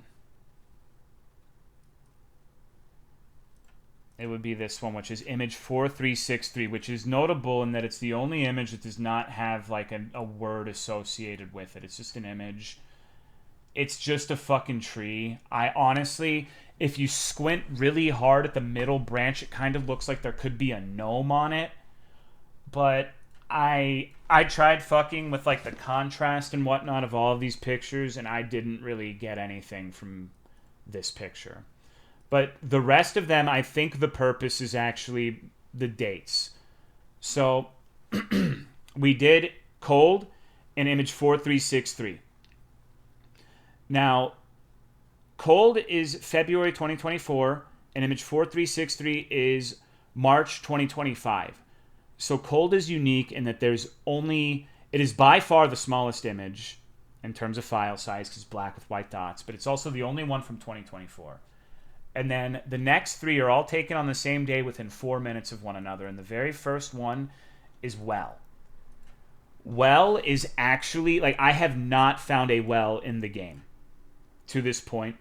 it would be this one, which is image 4363, which is notable in that it's the only image that does not have like a word associated with it. It's just an image. It's just a fucking tree. I honestly, if you squint really hard at the middle branch, it kind of looks like there could be a gnome on it. But I tried fucking with like the contrast and whatnot of all of these pictures, and I didn't really get anything from this picture. But the rest of them, I think the purpose is actually the dates. So we did cold and image 4363. Now, cold is February 2024, and image 4363 is March 2025. So cold is unique in that it is by far the smallest image in terms of file size because it's black with white dots, but it's also the only one from 2024. And then the next three are all taken on the same day within 4 minutes of one another. And the very first one is well. Well is actually, like, I have not found a well in the game to this point.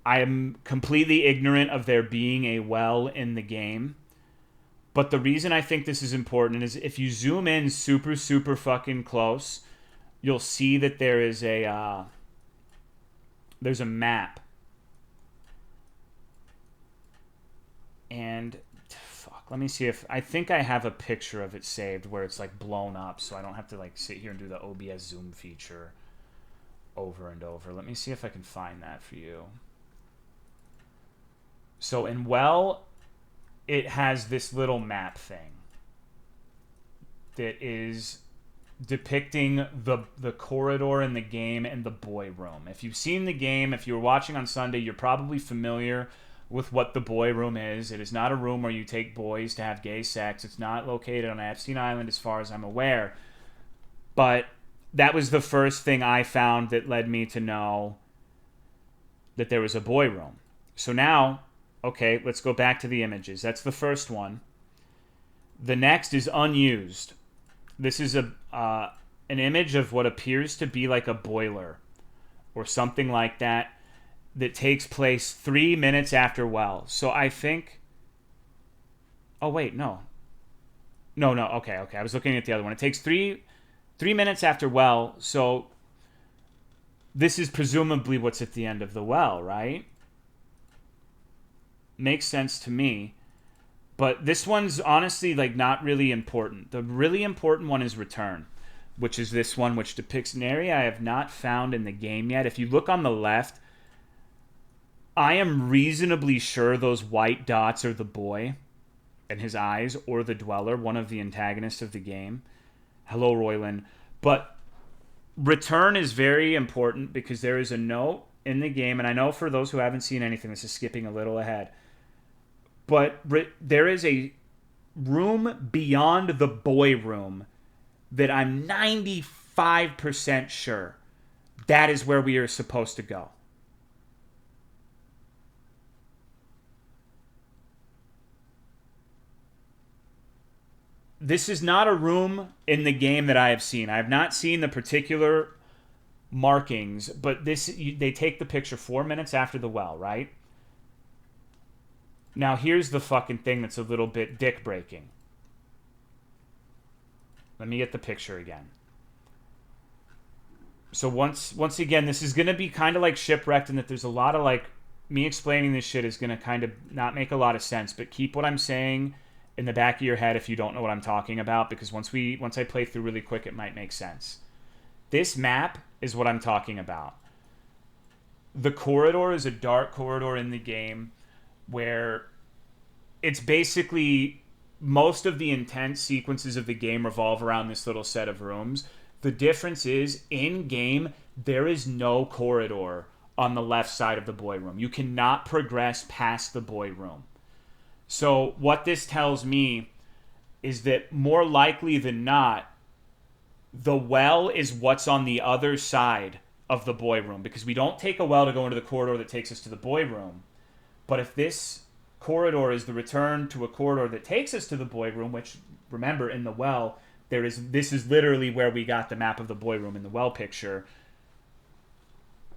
I am completely ignorant of there being a well in the game. But the reason I think this is important is if you zoom in super, super fucking close, you'll see that there's a map. And fuck, let me see if I think I have a picture of it saved where it's like blown up, so I don't have to like sit here and do the OBS zoom feature over and over. Let me see if I can find that for you. So in well, it has this little map thing that is depicting the corridor in the game and the boy room. If you've seen the game, if you were watching on Sunday, you're probably familiar with what the boy room is. It is not a room where you take boys to have gay sex. It's not located on Epstein Island as far as I'm aware. But that was the first thing I found that led me to know that there was a boy room. So now, okay, let's go back to the images. That's the first one. The next is unused. This is an image of what appears to be like a boiler or something like that takes place 3 minutes after well. So I think... Oh, wait, no. No, okay. I was looking at the other one. It takes 3 minutes after well, so this is presumably what's at the end of the well, right? Makes sense to me. But this one's honestly like not really important. The really important one is return, which is this one, which depicts an area I have not found in the game yet. If you look on the left, I am reasonably sure those white dots are the boy and his eyes, or the dweller, one of the antagonists of the game. Hello, Royland. But return is very important because there is a note in the game, and I know for those who haven't seen anything, this is skipping a little ahead, but there is a room beyond the boy room that I'm 95% sure that is where we are supposed to go. This is not a room in the game that I have seen. I have not seen the particular markings, but they take the picture 4 minutes after the well, right? Now here's the fucking thing that's a little bit dick breaking. Let me get the picture again. So once again, this is going to be kind of like Shipwrecked in that there's a lot of like, me explaining this shit is going to kind of not make a lot of sense, but keep what I'm saying in the back of your head if you don't know what I'm talking about, because once I play through really quick, it might make sense. This map is what I'm talking about. The corridor is a dark corridor in the game where it's basically most of the intense sequences of the game revolve around this little set of rooms. The difference is, in game, there is no corridor on the left side of the boy room. You cannot progress past the boy room. So what this tells me is that more likely than not, the well is what's on the other side of the boy room, because we don't take a well to go into the corridor that takes us to the boy room. But if this corridor is the return to a corridor that takes us to the boy room, which, remember, in the well, this is literally where we got the map of the boy room in the well picture,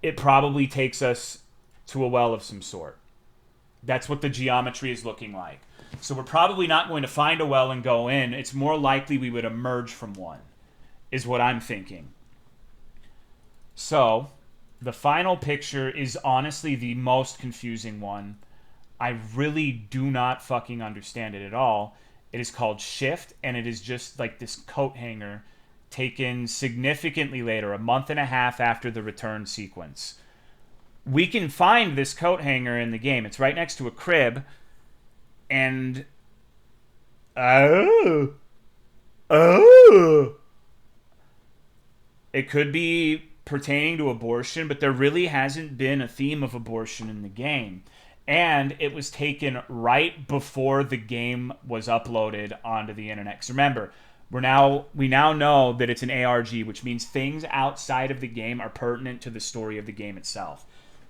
it probably takes us to a well of some sort. That's what the geometry is looking like. So we're probably not going to find a well and go in. It's more likely we would emerge from one, is what I'm thinking. So the final picture is honestly the most confusing one. I really do not fucking understand it at all. It is called Shift, and it is just like this coat hanger taken significantly later, a month and a half after the return sequence. We can find this coat hanger in the game. It's right next to a crib, and it could be pertaining to abortion, but there really hasn't been a theme of abortion in the game. And it was taken right before the game was uploaded onto the internet. Because remember, we now know that it's an ARG, which means things outside of the game are pertinent to the story of the game itself.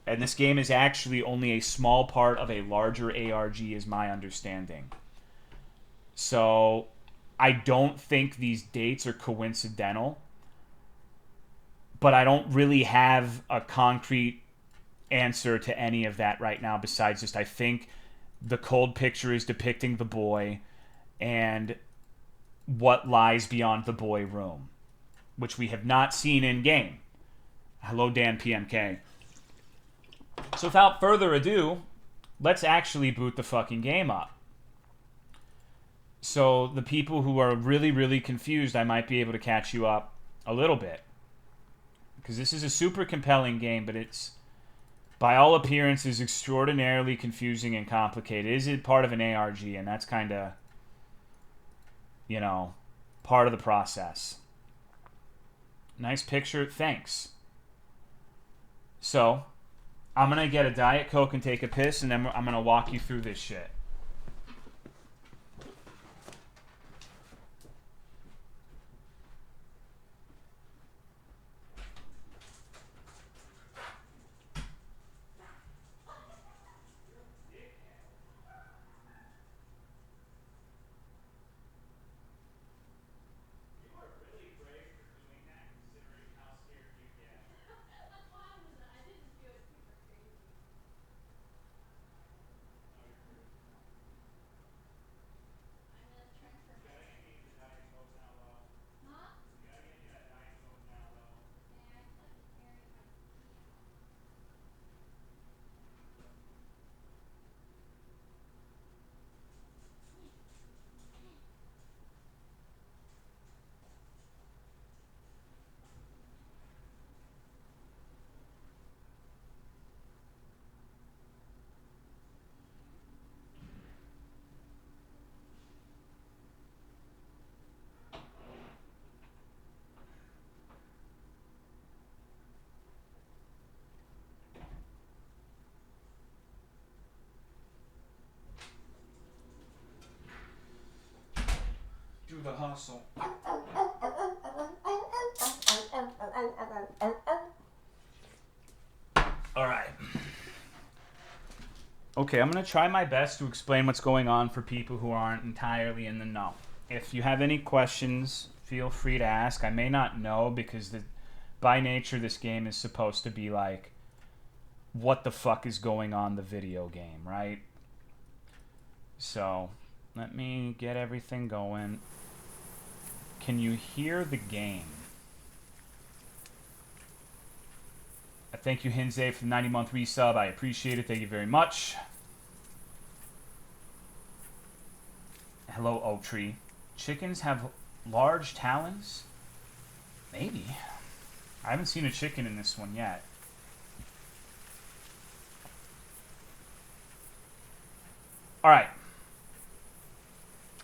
And this game is actually only a small part of a larger ARG, is my understanding. So I don't think these dates are coincidental, but I don't really have a concrete answer to any of that right now, besides just I think the cold picture is depicting the boy and what lies beyond the boy room, which we have not seen in game. Hello, Dan PMK. So without further ado, let's actually boot the fucking game up. So the people who are really, really confused, I might be able to catch you up a little bit. Because this is a super compelling game, but it's, by all appearances, extraordinarily confusing and complicated. It is part of an ARG, and that's kind of, you know, part of the process. Nice picture. Thanks. So I'm going to get a Diet Coke and take a piss, and then I'm going to walk you through this shit. Do the hustle. All right. Okay, I'm going to try my best to explain what's going on for people who aren't entirely in the know. If you have any questions, feel free to ask. I may not know because by nature this game is supposed to be like, what the fuck is going on the video game, right? So, let me get everything going. Can you hear the game? Thank you, Hinze, for the 90-month resub. I appreciate it. Thank you very much. Hello, Oak Tree. Chickens have large talons? Maybe. I haven't seen a chicken in this one yet. Alright.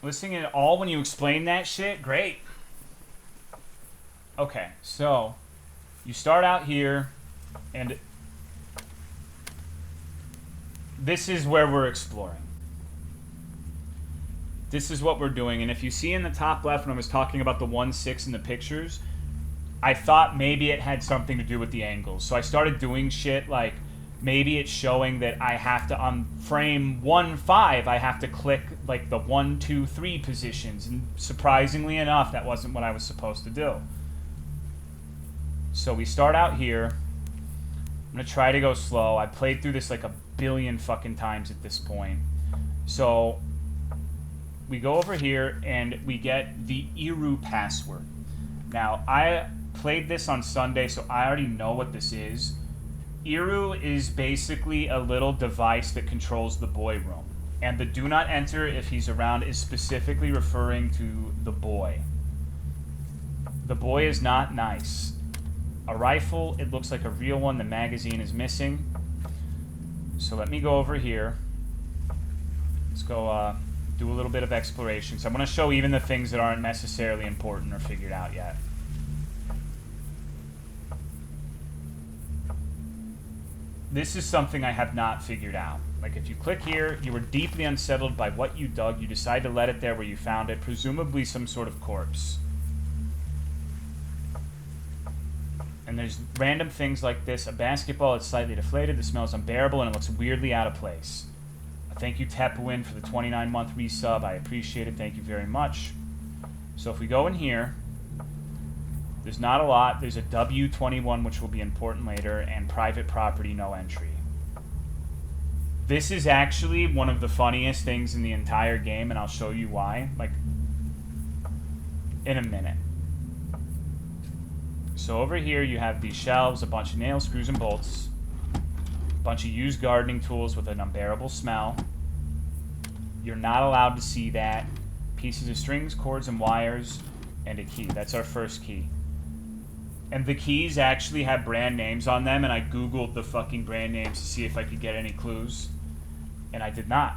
Listening at all when you explain that shit? Great. Okay, so you start out here, and this is where we're exploring. This is what we're doing, and if you see in the top left when I was talking about the 1/6 in the pictures, I thought maybe it had something to do with the angles. So I started doing shit like maybe it's showing that I have to, on frame 1/5, I have to click like the 1, 2, 3 positions. And surprisingly enough, that wasn't what I was supposed to do. So we start out here. I'm going to try to go slow. I played through this like a billion fucking times at this point. So we go over here and we get the Iru password. Now, I played this on Sunday, so I already know what this is. Iru is basically a little device that controls the boy room. And the do not enter if he's around is specifically referring to the boy. The boy is not nice. A rifle, it looks like a real one. The magazine is missing. So let me go over here. Let's go do a little bit of exploration. So I'm going to show even the things that aren't necessarily important or figured out yet. This is something I have not figured out. Like, if you click here, you were deeply unsettled by what you dug. You decide to let it there where you found it, presumably some sort of corpse. And there's random things like this. A basketball is slightly deflated. The smell is unbearable, and it looks weirdly out of place. Thank you, Tapuin, for the 29-month resub. I appreciate it. Thank you very much. So if we go in here, there's not a lot. There's a W21, which will be important later, and private property, no entry. This is actually one of the funniest things in the entire game, and I'll show you why, like, in a minute. So over here you have these shelves, a bunch of nails, screws, and bolts. A bunch of used gardening tools with an unbearable smell. You're not allowed to see that. Pieces of strings, cords, and wires, and a key. That's our first key. And the keys actually have brand names on them, and I googled the fucking brand names to see if I could get any clues, and I did not.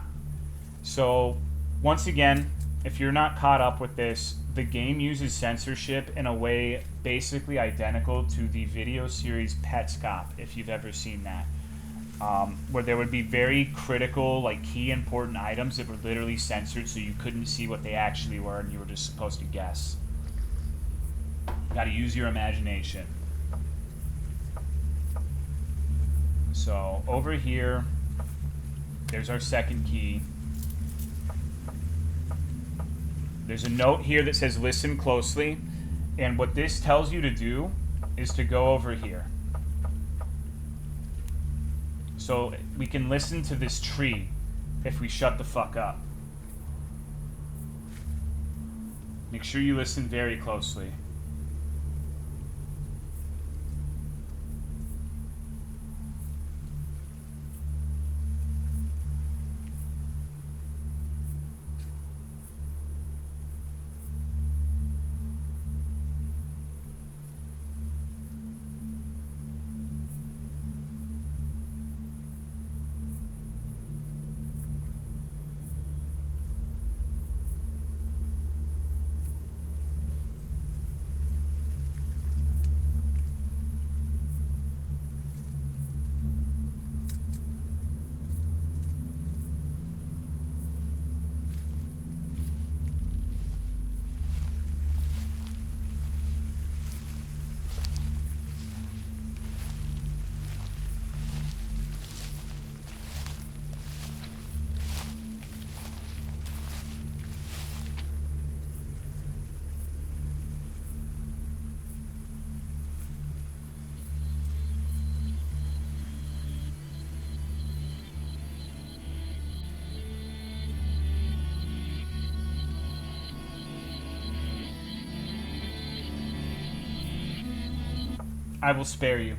So, once again, if you're not caught up with this, the game uses censorship in a way basically identical to the video series Petscop, if you've ever seen that. Where there would be very critical, like, key important items that were literally censored so you couldn't see what they actually were and you were just supposed to guess. You gotta use your imagination. So, over here, there's our second key. There's a note here that says listen closely, and what this tells you to do is to go over here. So we can listen to this tree if we shut the fuck up. Make sure you listen very closely. I will spare you.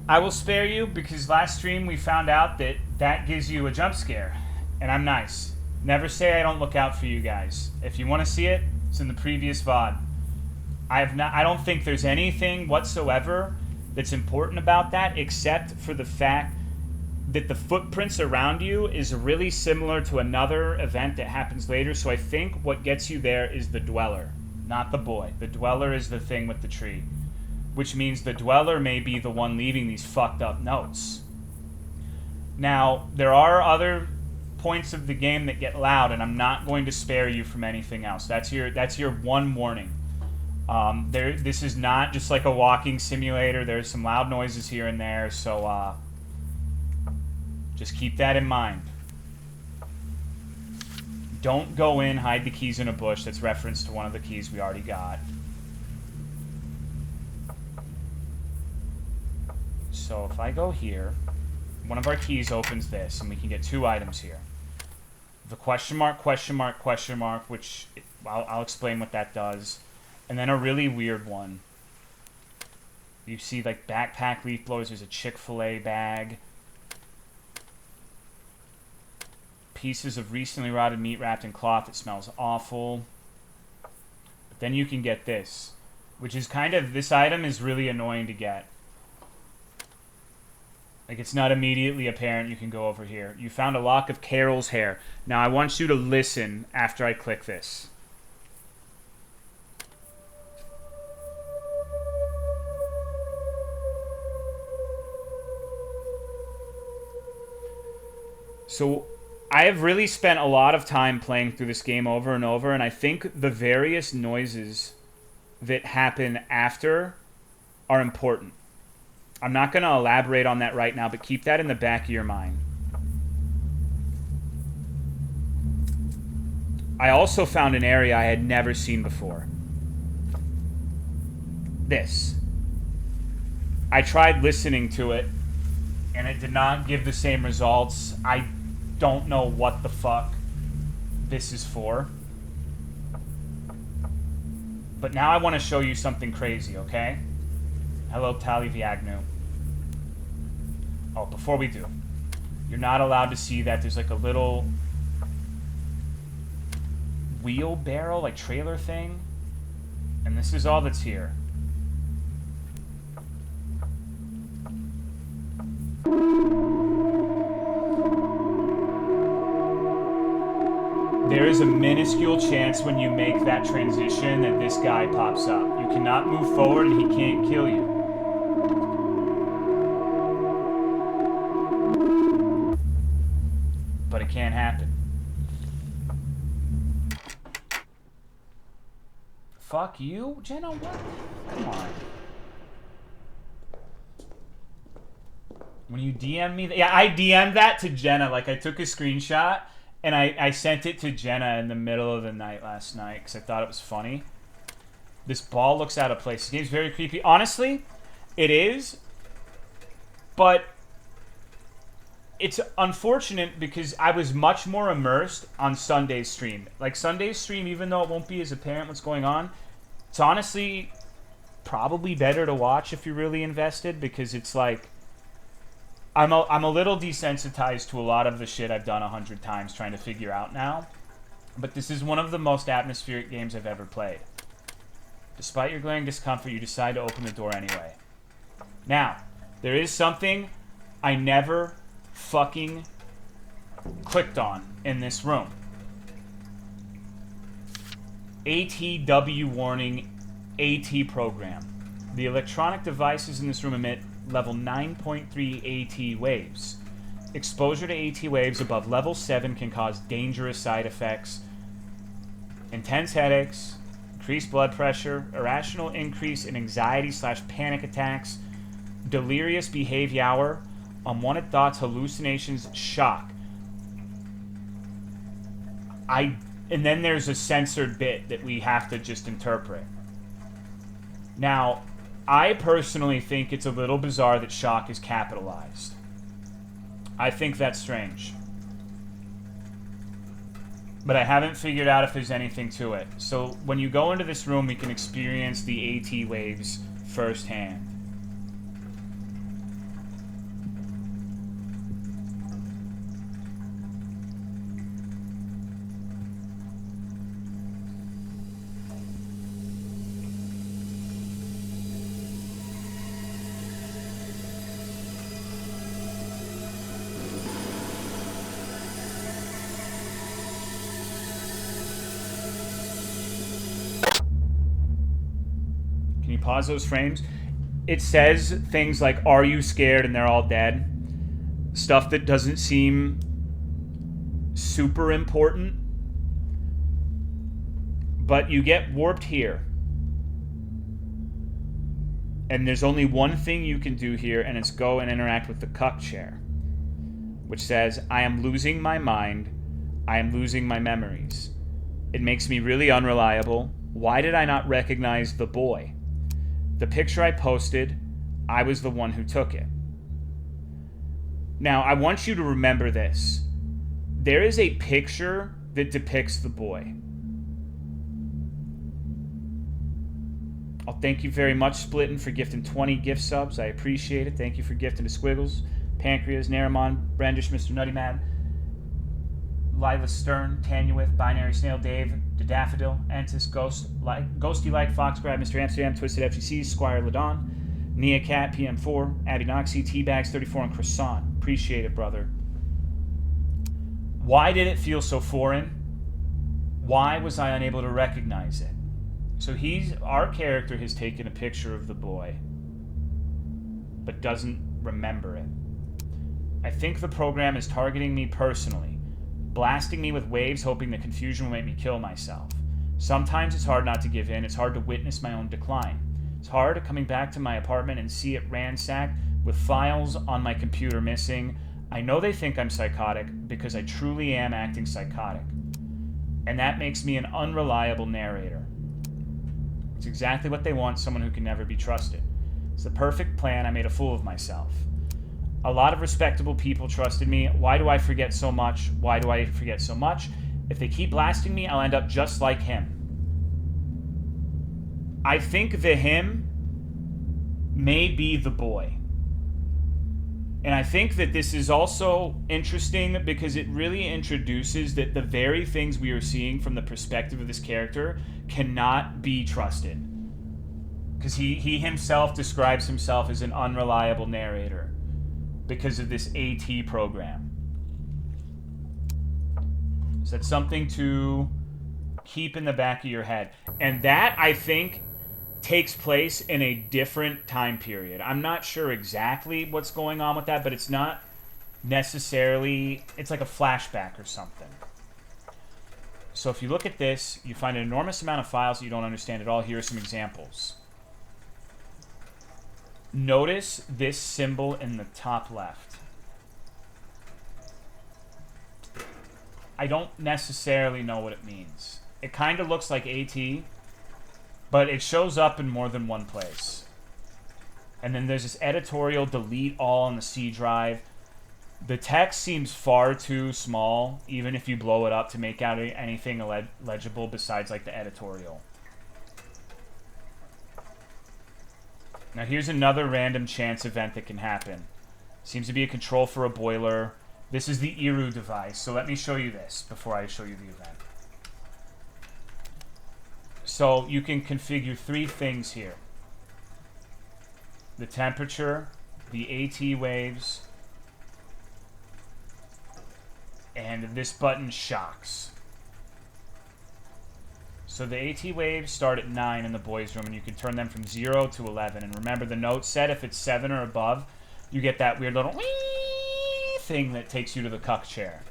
I will spare you because last stream we found out that that gives you a jump scare. And I'm nice. Never say I don't look out for you guys. If you want to see it, it's in the previous VOD. I don't think there's anything whatsoever that's important about that except for the fact that the footprints around you is really similar to another event that happens later. So I think what gets you there is the Dweller, not the boy. The Dweller is the thing with the tree. Which means the Dweller may be the one leaving these fucked up notes. Now, there are other points of the game that get loud, and I'm not going to spare you from anything else. That's your one warning. This is not just like a walking simulator. There's some loud noises here and there, so just keep that in mind. Don't go in, hide the keys in a bush. That's reference to one of the keys we already got. So if I go here, one of our keys opens this, and we can get 2 items here. The question mark, question mark, question mark, which I'll explain what that does. And then a really weird one. You see, like, backpack leaf blowers. There's a Chick-fil-A bag. Pieces of recently rotted meat wrapped in cloth that smells awful. But then you can get this, which is kind of... This item is really annoying to get. Like, it's not immediately apparent. You can go over here. You found a lock of Carol's hair. Now, I want you to listen after I click this. So, I have really spent a lot of time playing through this game over and over, and I think the various noises that happen after are important. I'm not going to elaborate on that right now, but keep that in the back of your mind. I also found an area I had never seen before. This. I tried listening to it, and it did not give the same results. I don't know what the fuck this is for. But now I want to show you something crazy, okay? Hello, Tali Viagnu. Oh, before we do, you're not allowed to see that. There's like a little wheelbarrow, like trailer thing. And this is all that's here. There is a minuscule chance when you make that transition that this guy pops up. You cannot move forward and he can't kill you. But it can't happen. Fuck you? Jenna, what? Come on. When you DM me... Yeah, I DM'd that to Jenna. Like, I took a screenshot, and I sent it to Jenna in the middle of the night last night, because I thought it was funny. This ball looks out of place. This game's very creepy. Honestly, it is. But... it's unfortunate because I was much more immersed on Sunday's stream. Like, Sunday's stream, even though it won't be as apparent what's going on, it's honestly probably better to watch if you're really invested, because it's like... I'm a little desensitized to a lot of the shit I've done 100 times trying to figure out now. But this is one of the most atmospheric games I've ever played. Despite your glaring discomfort, you decide to open the door anyway. Now, there is something I never fucking clicked on in this room. ATW warning, AT program. The electronic devices in this room emit level 9.3 AT waves. Exposure to AT waves above level 7 can cause dangerous side effects, intense headaches, increased blood pressure, irrational increase in anxiety/panic attacks, delirious behavior, unwanted thoughts, hallucinations, shock. And then there's a censored bit that we have to just interpret. Now, I personally think it's a little bizarre that shock is capitalized. I think that's strange. But I haven't figured out if there's anything to it. So when you go into this room, we can experience the AT waves firsthand. Pause those frames. It says things like, "Are you scared?" and they're all dead. Stuff that doesn't seem super important. But you get warped here. And there's only one thing you can do here, and it's go and interact with the cuck chair. Which says, "I am losing my mind. I am losing my memories. It makes me really unreliable. Why did I not recognize the boy? The picture I posted, I was the one who took it." Now, I want you to remember this. There is a picture that depicts the boy. I'll thank you very much, Splittin, for gifting 20 gift subs. I appreciate it. Thank you for gifting the Squiggles, Pancreas, Naramon, Brandish, Mr. Nutty Man, Lila Stern, Tanuith, Binary Snail, Dave, the Daffodil, Antis, Ghosty Like, Foxgrab, Mr. Amsterdam, Twisted FGC, Squire Ladon, Nia Cat, PM4, Abby Noxie, T-Bags 34, and Croissant. Appreciate it, brother. Why did it feel so foreign? Why was I unable to recognize it? So our character has taken a picture of the boy, but doesn't remember it. I think the program is targeting me personally, blasting me with waves, hoping the confusion will make me kill myself. Sometimes it's hard not to give in. It's hard to witness my own decline. It's hard coming back to my apartment and see it ransacked with files on my computer missing. I know they think I'm psychotic because I truly am acting psychotic. And that makes me an unreliable narrator. It's exactly what they want, someone who can never be trusted. It's the perfect plan. I made a fool of myself. A lot of respectable people trusted me. Why do I forget so much? Why do I forget so much? If they keep blasting me, I'll end up just like him. I think the him may be the boy. And I think that this is also interesting because it really introduces that the very things we are seeing from the perspective of this character cannot be trusted. Because he himself describes himself as an unreliable narrator because of this AT program. So that's something to keep in the back of your head. And that, I think, takes place in a different time period. I'm not sure exactly what's going on with that, but it's not necessarily... It's like a flashback or something. So if you look at this, you find an enormous amount of files that you don't understand at all. Here are some examples. Notice this symbol in the top left. I don't necessarily know what it means. It kind of looks like AT, but it shows up in more than one place. And then there's this editorial delete all on the C drive. The text seems far too small, even if you blow it up, to make out anything legible besides like the editorial. Now here's another random chance event that can happen. Seems to be a control for a boiler. This is the Eru device, so let me show you this before I show you the event. So you can configure three things here. The temperature, the AT waves, and this button shocks. So the AT waves start at 9 in the boys' room, and you can turn them from 0 to 11. And remember, the note said if it's 7 or above, you get that weird little wee thing that takes you to the cuck chair.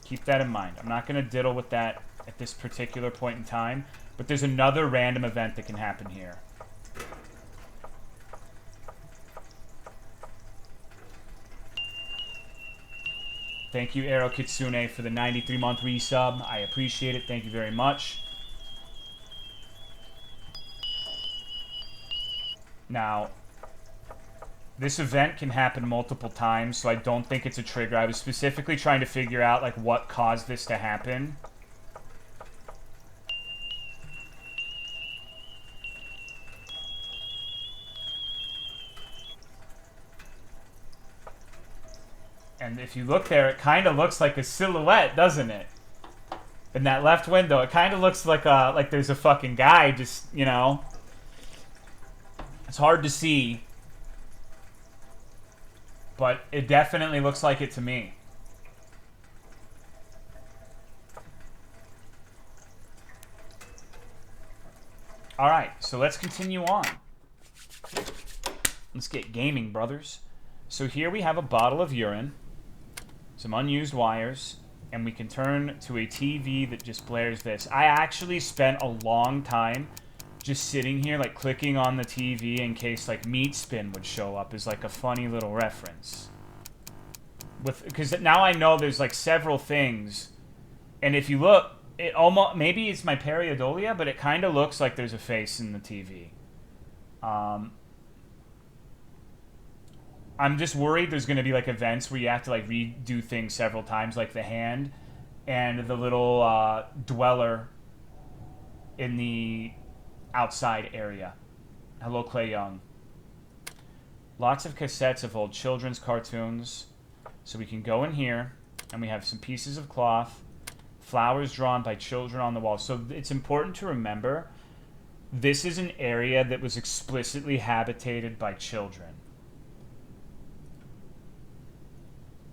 Keep that in mind. I'm not going to diddle with that at this particular point in time, but there's another random event that can happen here. Thank you, Arrow Kitsune, for the 93-month resub. I appreciate it. Thank you very much. Now, this event can happen multiple times, so I don't think it's a trigger. I was specifically trying to figure out like what caused this to happen. And if you look there, it kind of looks like a silhouette, doesn't it? In that left window, it kind of looks like there's a fucking guy just, you know. It's hard to see, but it definitely looks like it to me. All right, so let's continue on. Let's get gaming, brothers. So here we have a bottle of urine, some unused wires, and we can turn to a TV that just blares this. I actually spent a long time just sitting here, like, clicking on the TV in case, like, Meat Spin would show up as, like, a funny little reference. Because now I know there's, like, several things, and if you look, it almost, maybe it's my pareidolia, but it kind of looks like there's a face in the TV. I'm just worried there's going to be like events where you have to like redo things several times, like the hand and the little dweller in the outside area. Hello, Clay Young. Lots of cassettes of old children's cartoons. So we can go in here, and we have some pieces of cloth, flowers drawn by children on the wall. So it's important to remember, this is an area that was explicitly habitated by children.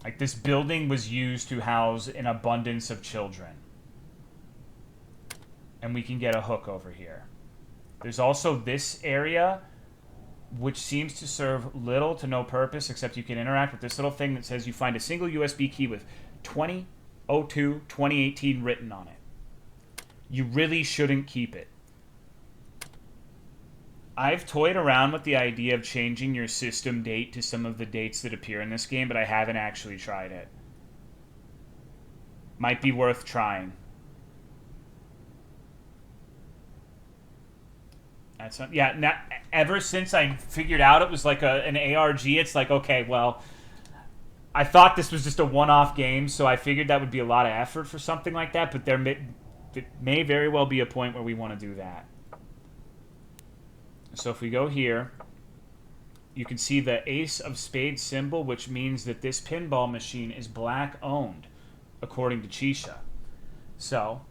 Like, this building was used to house an abundance of children. And we can get a hook over here. There's also this area, which seems to serve little to no purpose, except you can interact with this little thing that says you find a single USB key with 20/02/2018 written on it. You really shouldn't keep it. I've toyed around with the idea of changing your system date to some of the dates that appear in this game, but I haven't actually tried it. Might be worth trying. That's not, yeah. Not, ever since I figured out it was like an ARG, it's like, okay, well, I thought this was just a one-off game, so I figured that would be a lot of effort for something like that. But there may very well be a point where we want to do that. So if we go here, you can see the Ace of Spades symbol, which means that this pinball machine is black-owned, according to Chisha. So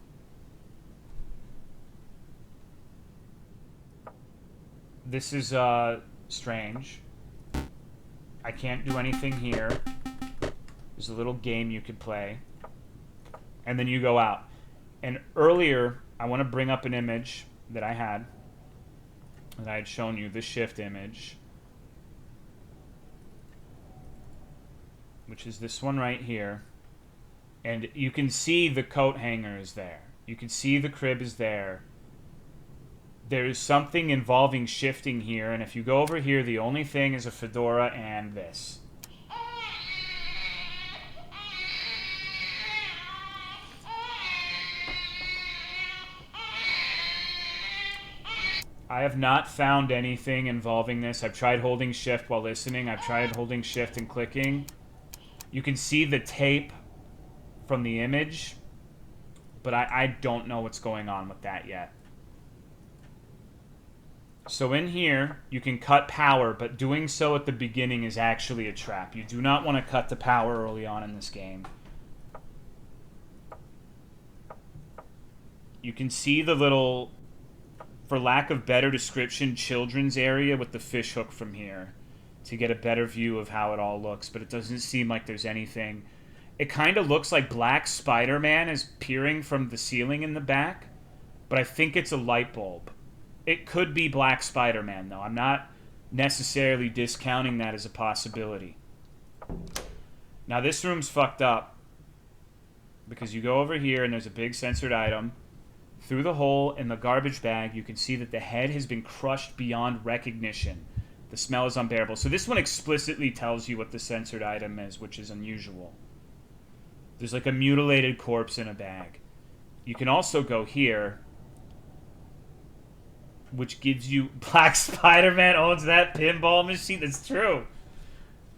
this is strange. I can't do anything here. There's a little game you could play. And then you go out. And earlier, I want to bring up an image that I had shown you, the shift image, which is this one right here. And you can see the coat hanger is there. You can see the crib is there. There's something involving shifting here, and if you go over here, the only thing is a fedora and this. I have not found anything involving this. I've tried holding shift while listening. I've tried holding shift and clicking. You can see the tape from the image, but I don't know what's going on with that yet. So in here, you can cut power, but doing so at the beginning is actually a trap. You do not want to cut the power early on in this game. You can see the little, for lack of better description, children's area with the fish hook from here to get a better view of how it all looks, but it doesn't seem like there's anything. It kind of looks like Black Spider-Man is peering from the ceiling in the back, but I think it's a light bulb. It could be Black Spider-Man, though. I'm not necessarily discounting that as a possibility. Now, this room's fucked up because you go over here and there's a big censored item. Through the hole in the garbage bag, you can see that the head has been crushed beyond recognition. The smell is unbearable. So this one explicitly tells you what the censored item is, which is unusual. There's like a mutilated corpse in a bag. You can also go here, which gives you Black Spider-Man owns that pinball machine. That's true.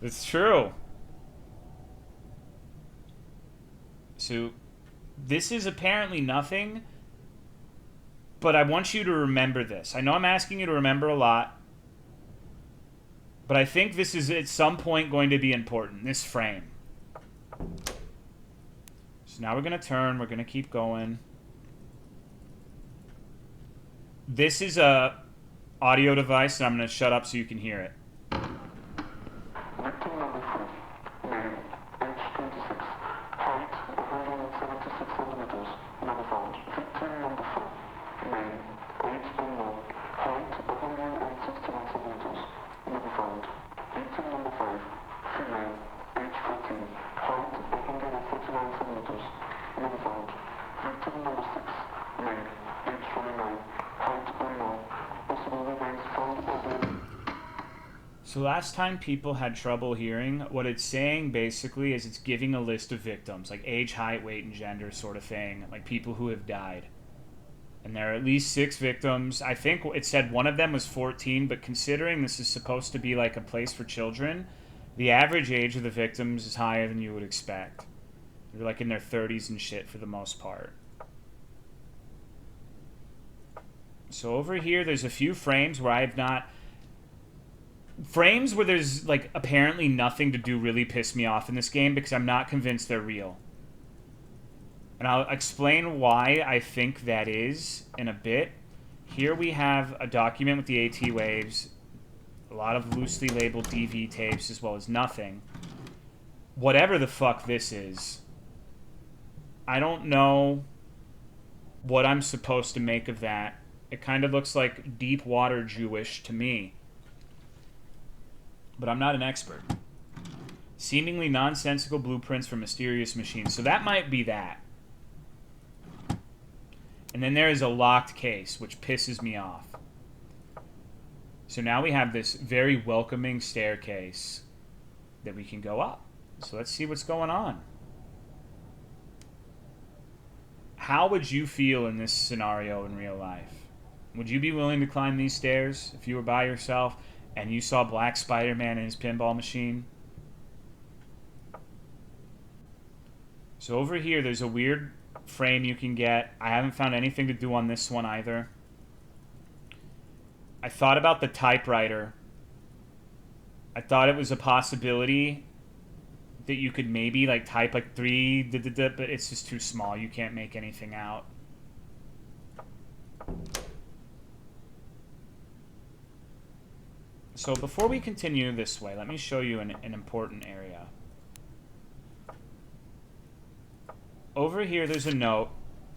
That's true. So this is apparently nothing, but I want you to remember this. I know I'm asking you to remember a lot, but I think this is at some point going to be important, this frame. So now we're going to turn. We're going to keep going. This is a audio device, and I'm going to shut up so you can hear it. Victim number 3, male, age 26, height 176 centimeters, never found. Victim number 4, male, age unknown, height 161 centimeters, never found. Victim number 5, female, age 14, height 149 centimeters, never found. Victim number 6, male, age 29, height unknown, possible remains found or dead. So last time people had trouble hearing, what it's saying basically is it's giving a list of victims, like age, height, weight, and gender sort of thing, like people who have died. And there are at least 6 victims. I think it said one of them was 14, but considering this is supposed to be like a place for children, the average age of the victims is higher than you would expect. They're like in their 30s and shit for the most part. So over here, there's a few frames where I have not... Frames where there's like apparently nothing to do really piss me off in this game because I'm not convinced they're real. And I'll explain why I think that is in a bit. Here we have a document with the AT waves, a lot of loosely labeled DV tapes, as well as nothing. Whatever the fuck this is, I don't know what I'm supposed to make of that. It kind of looks like deep water Jewish to me. But I'm not an expert. Seemingly nonsensical blueprints for mysterious machines. So that might be that. And then there is a locked case, which pisses me off. So now we have this very welcoming staircase that we can go up. So let's see what's going on. How would you feel in this scenario in real life? Would you be willing to climb these stairs if you were by yourself and you saw Black Spider-Man and his pinball machine? So over here, there's a weird frame you can get. I haven't found anything to do on this one either. I thought about the typewriter. I thought it was a possibility that you could maybe like type like 3, but it's just too small. You can't make anything out. So before we continue this way, let me show you an important area. Over here, there's a note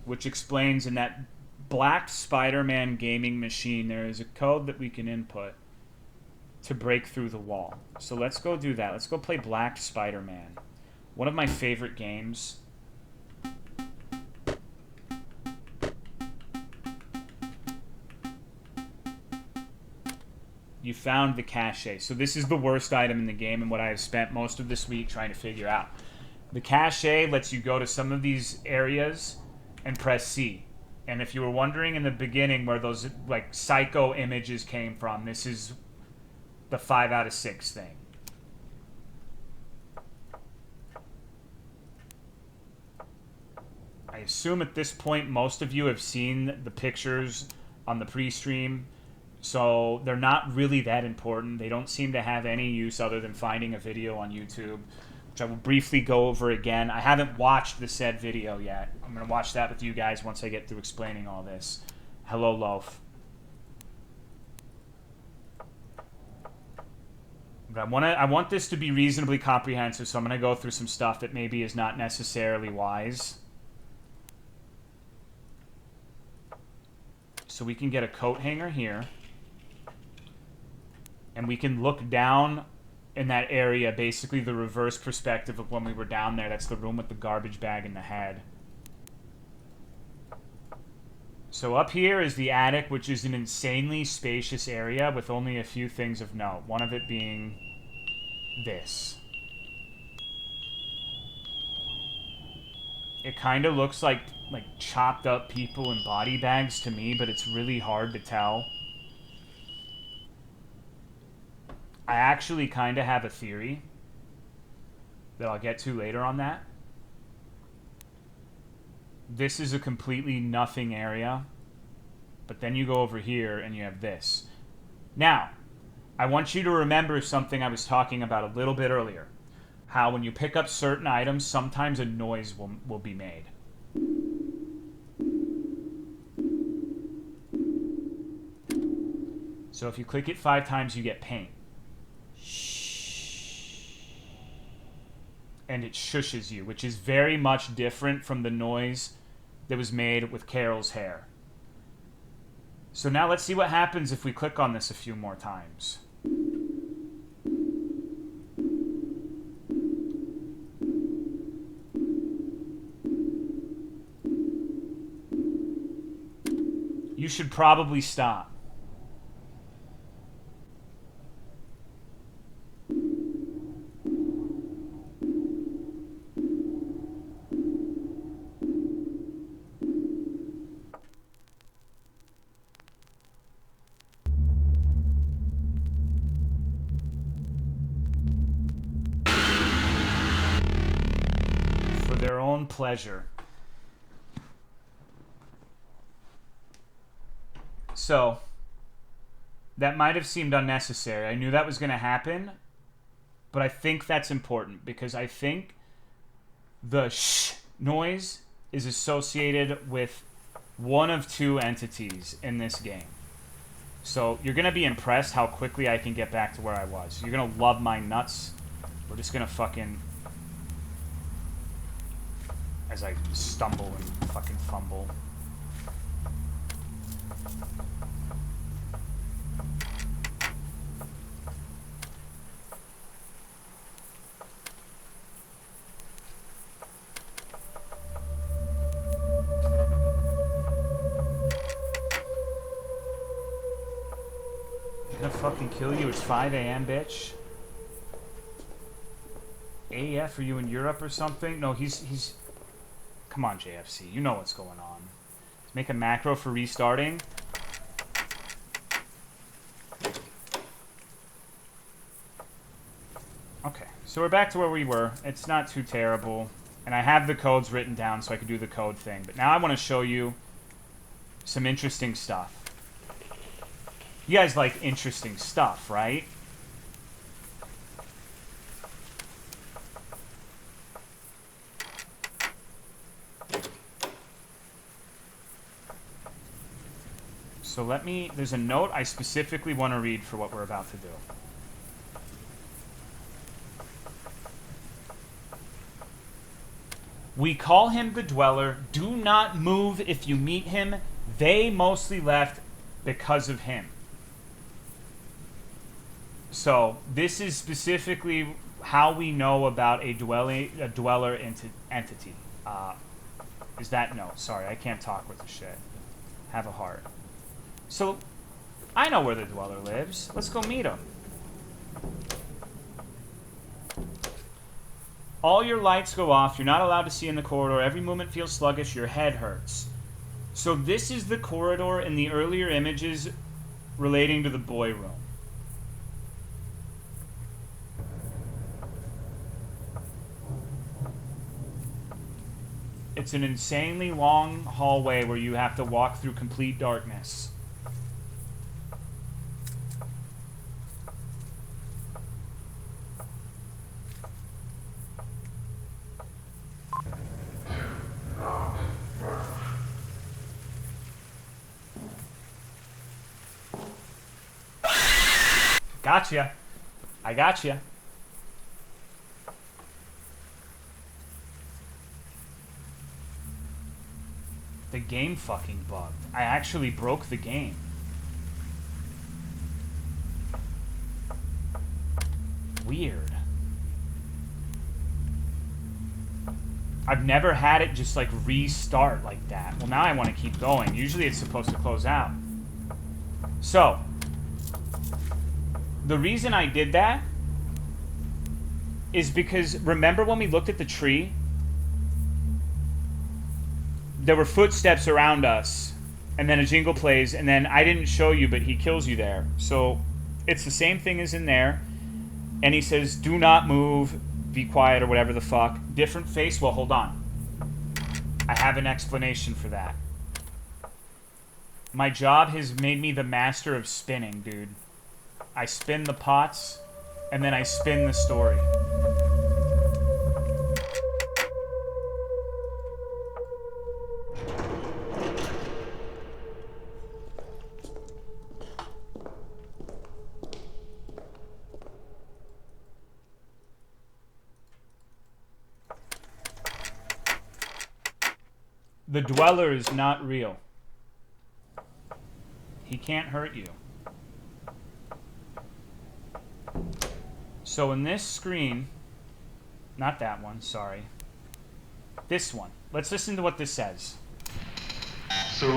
which explains in that Black Spider-Man gaming machine, there is a code that we can input to break through the wall. So let's go do that. Let's go play Black Spider-Man. One of my favorite games. You found the cache. So this is the worst item in the game and what I have spent most of this week trying to figure out. The cache lets you go to some of these areas and press C. And if you were wondering in the beginning where those like psycho images came from, this is the 5 out of 6 thing. I assume at this point most of you have seen the pictures on the pre-stream, so they're not really that important. They don't seem to have any use other than finding a video on YouTube, which I will briefly go over again. I haven't watched the said video yet. I'm going to watch that with you guys once I get through explaining all this. Hello, Loaf. But I want this to be reasonably comprehensive, so I'm going to go through some stuff that maybe is not necessarily wise. So we can get a coat hanger here. And we can look down in that area, basically the reverse perspective of when we were down there. That's the room with the garbage bag in the head. So up here is the attic, which is an insanely spacious area with only a few things of note. One of it being this. It kind of looks like chopped up people in body bags to me, but it's really hard to tell. I actually kind of have a theory that I'll get to later on that. This is a completely nothing area, but then you go over here and you have this. Now, I want you to remember something I was talking about a little bit earlier. How when you pick up certain items, sometimes a noise will be made. So if you click it 5 times, you get paint. And it shushes you, which is very much different from the noise that was made with Carol's hair. So now let's see what happens if we click on this a few more times. You should probably stop. own pleasure. So, that might have seemed unnecessary. I knew that was going to happen, but I think that's important because I think the sh noise is associated with one of two entities in this game. So you're going to be impressed how quickly I can get back to where I was. You're going to love my nuts. We're just going to fucking... as I stumble and fucking fumble. Fucking kill you. It's 5 a.m., bitch. AF, are you in Europe or something? No, he's... Come on, JFC. You know what's going on. Let's make a macro for restarting. Okay, so we're back to where we were. It's not too terrible. And I have the codes written down so I can do the code thing. But now I want to show you some interesting stuff. You guys like interesting stuff, right? So let me... There's a note I specifically want to read for what we're about to do. We call him the Dweller. Do not move if you meet him. They mostly left because of him. So, this is specifically how we know about a dweller entity. Is that... No, sorry, I can't talk with the shit. Have a heart. So, I know where the Dweller lives. Let's go meet him. All your lights go off. You're not allowed to see in the corridor. Every movement feels sluggish. Your head hurts. So, this is the corridor in the earlier images relating to the boy room. It's an insanely long hallway where you have to walk through complete darkness. Gotcha. I gotcha. The game fucking bugged. I actually broke the game. Weird. I've never had it just like restart like that. Well, now I want to keep going. Usually it's supposed to close out. So, the reason I did that is because, remember when we looked at the tree? There were footsteps around us, and then a jingle plays, and then I didn't show you, but he kills you there. So, it's the same thing as in there, and he says, do not move, be quiet, or whatever the fuck. Different face? Well, hold on. I have an explanation for that. My job has made me the master of spinning, dude. I spin the pots, and then I spin the story. The Dweller is not real. He can't hurt you. So in this screen, not that one, sorry. This one. Let's listen to what this says. So,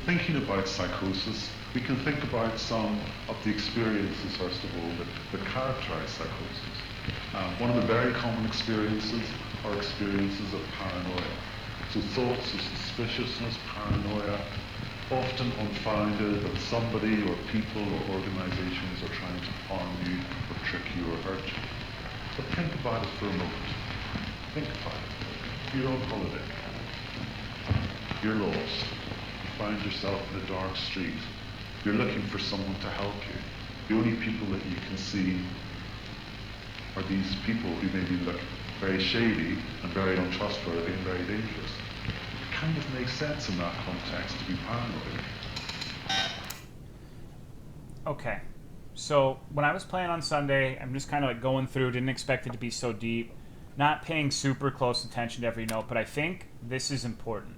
thinking about psychosis, we can think about some of the experiences, first of all, that characterize psychosis. One of the very common experiences are experiences of paranoia. So thoughts of suspiciousness, paranoia, often unfounded, that somebody or people or organizations are trying to harm you or trick you or hurt you. But think about it for a moment. Think about it. you're on holiday. You're lost. You find yourself in a dark street. You're looking for someone to help you. The only people that you can see are these people who maybe look very shady and very untrustworthy and very dangerous. It kind of makes sense in that context to be paranoid. Okay. So when I was playing on Sunday, I'm just kind of like going through, didn't expect it to be so deep. Not paying super close attention to every note, but I think this is important.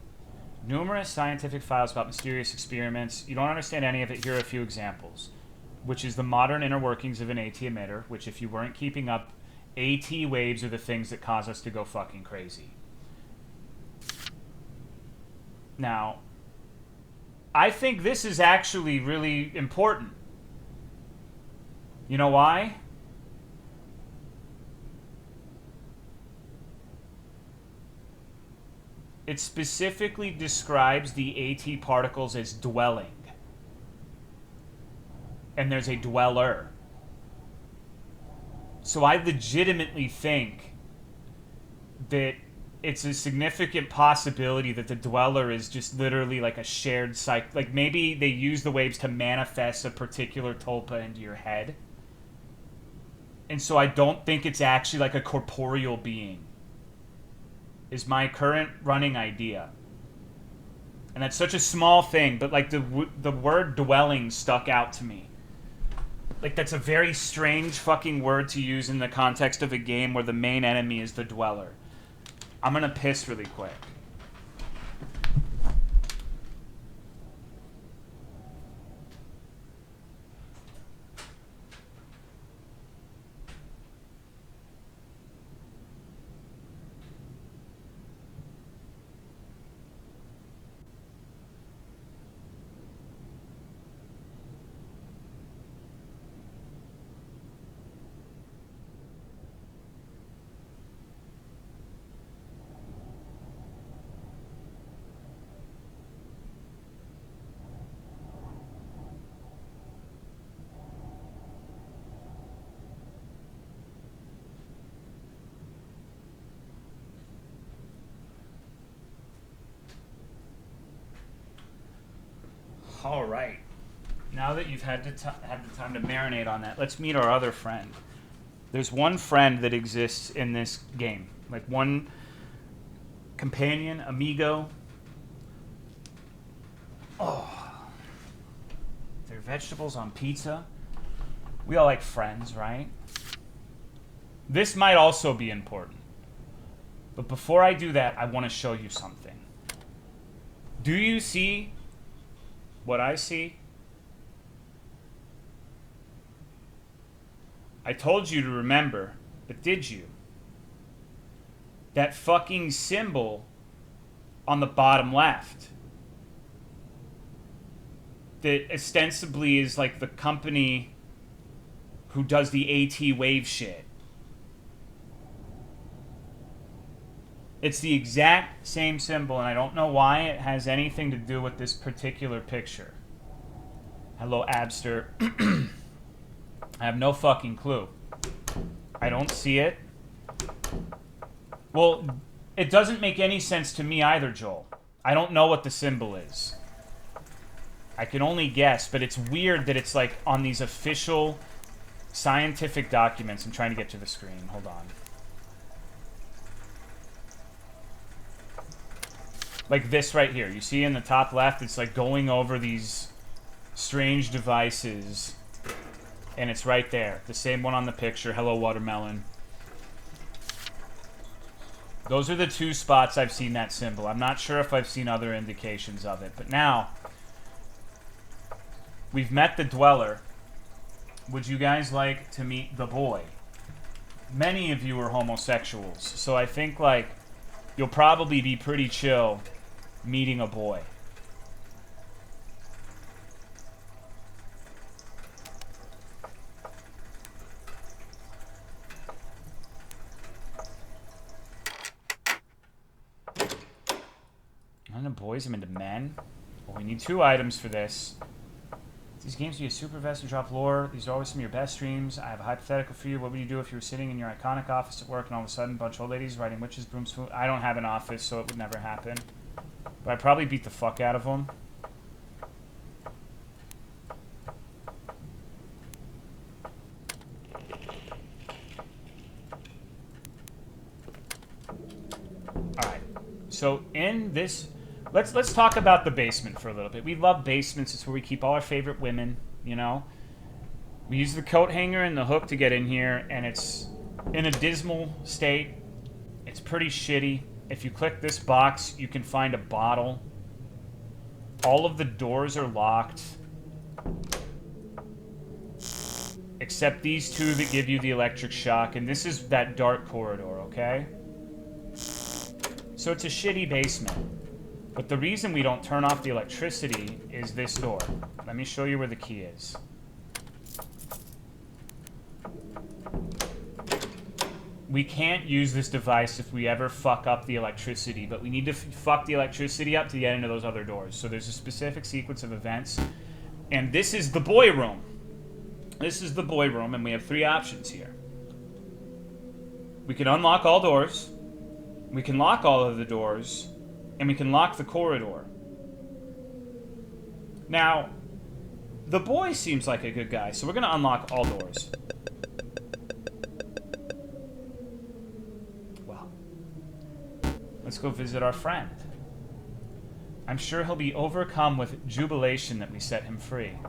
Numerous scientific files about mysterious experiments. You don't understand any of it. Here are a few examples, which is the modern inner workings of an AT emitter, which if you weren't keeping up, AT waves are the things that cause us to go fucking crazy. Now, I think this is actually really important. You know why? It specifically describes the AT particles as dwelling. And there's a dweller. So I legitimately think that it's a significant possibility that the dweller is just literally like a shared psych. Like maybe they use the waves to manifest a particular tulpa into your head. And so I don't think it's actually like a corporeal being. Is my current running idea. And that's such a small thing, but like the word dwelling stuck out to me. Like that's a very strange fucking word to use in the context of a game where the main enemy is the dweller. I'm gonna piss really quick. All right. Now that you've had the time to marinate on that, let's meet our other friend. There's one friend that exists in this game. Like one companion, amigo. Oh. They're vegetables on pizza. We all like friends, right? This might also be important. But before I do that, I want to show you something. Do you see what I see? I told you to remember, but did you? That fucking symbol on the bottom left that ostensibly is like the company who does the AT wave shit. It's the exact same symbol, and I don't know why it has anything to do with this particular picture. Hello, Abster. I have no fucking clue. I don't see it. Well, it doesn't make any sense to me either, Joel. I don't know what the symbol is. I can only guess, but it's weird that it's like on these official scientific documents. I'm trying to get to the screen. Hold on. Like this right here. You see in the top left, it's like going over these strange devices. And it's right there. The same one on the picture. Hello, watermelon. Those are the two spots I've seen that symbol. I'm not sure if I've seen other indications of it. But now, we've met the dweller. Would you guys like to meet the boy? Many of you are homosexuals. So I think, like, you'll probably be pretty chill meeting a boy. I'm into boys, I'm into men. Well, we need 2 items for this. These games be a super vest and drop lore. These are always some of your best streams. I have a hypothetical for you. What would you do if you were sitting in your iconic office at work and all of a sudden a bunch of old ladies riding witches, brooms, food? I don't have an office, so it would never happen. But I'd probably beat the fuck out of them. Alright. So in this... Let's talk about the basement for a little bit. We love basements. It's where we keep all our favorite women, you know? We use the coat hanger and the hook to get in here, and it's in a dismal state. It's pretty shitty. If you click this box, you can find a bottle. All of the doors are locked. Except these two that give you the electric shock, and this is that dark corridor, okay? So it's a shitty basement. But the reason we don't turn off the electricity is this door. Let me show you where the key is. We can't use this device if we ever fuck up the electricity, but we need to fuck the electricity up to get into those other doors. So there's a specific sequence of events. And this is the boy room. This is the boy room, and we have 3 options here. We can unlock all doors. We can lock all of the doors. And we can lock the corridor. Now, the boy seems like a good guy, so we're going to unlock all doors. Well, let's go visit our friend. I'm sure he'll be overcome with jubilation that we set him free.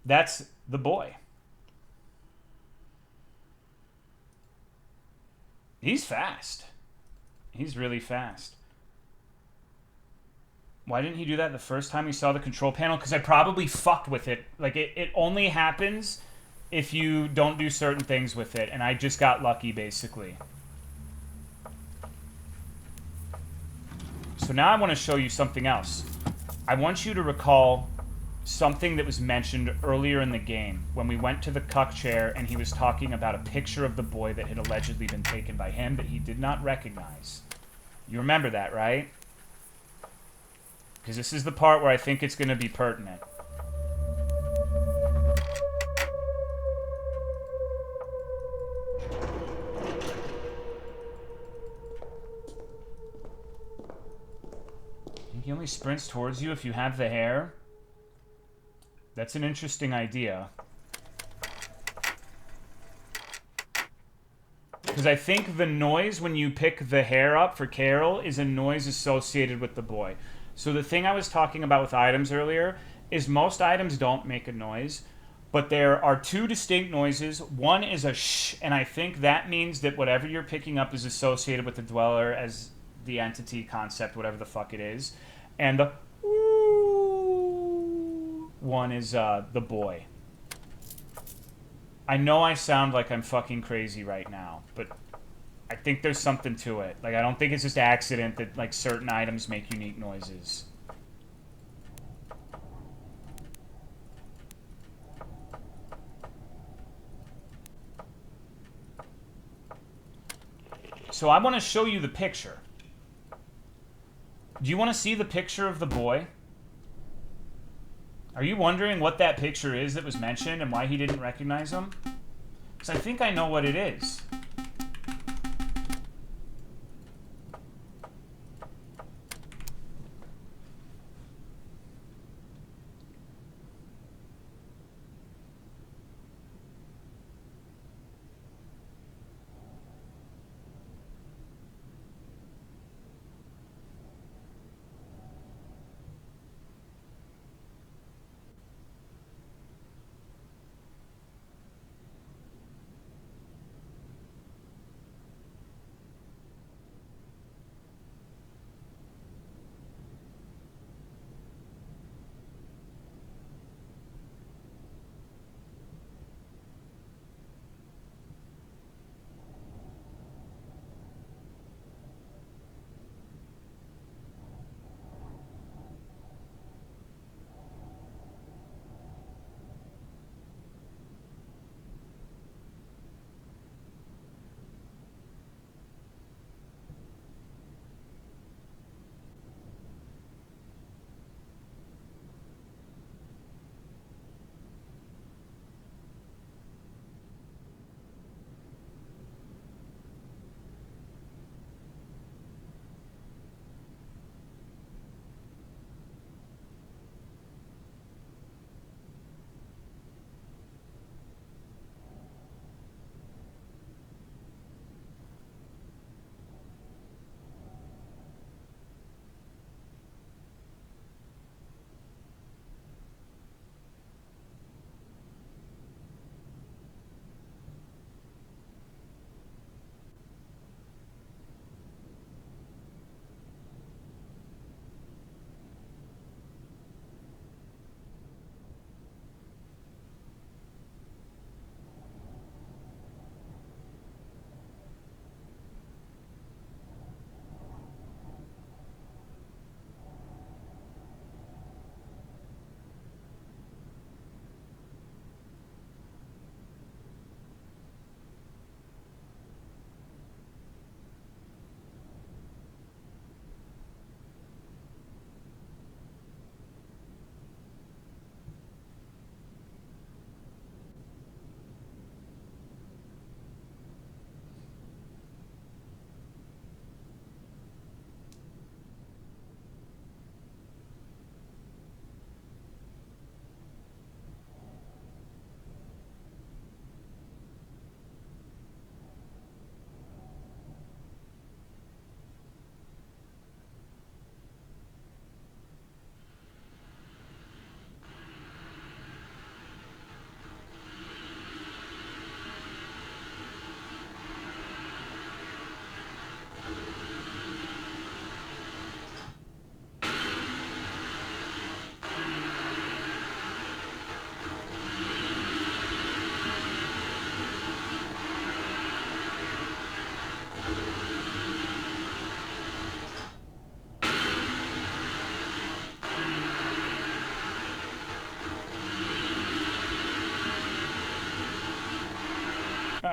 That's the boy. He's fast. He's really fast. Why didn't he do that the first time we saw the control panel? Because I probably fucked with it. Like, it only happens if you don't do certain things with it. And I just got lucky, basically. So now I want to show you something else. I want you to recall something that was mentioned earlier in the game when we went to the cuck chair and he was talking about a picture of the boy that had allegedly been taken by him that he did not recognize. You remember that, right? Because this is the part where I think it's going to be pertinent. He only sprints towards you if you have the hair. That's an interesting idea. Because I think the noise when you pick the hair up for Carol is a noise associated with the boy. So the thing I was talking about with items earlier is most items don't make a noise, but there are 2 distinct noises. One is a shh, and I think that means that whatever you're picking up is associated with the dweller as the entity concept, whatever the fuck it is. And the one is the boy. I know I sound like I'm fucking crazy right now, but I think there's something to it. Like, I don't think it's just accident that, like, certain items make unique noises. So I want to show you the picture. Do you want to see the picture of the boy? Are you wondering what that picture is that was mentioned and why he didn't recognize him? Because I think I know what it is.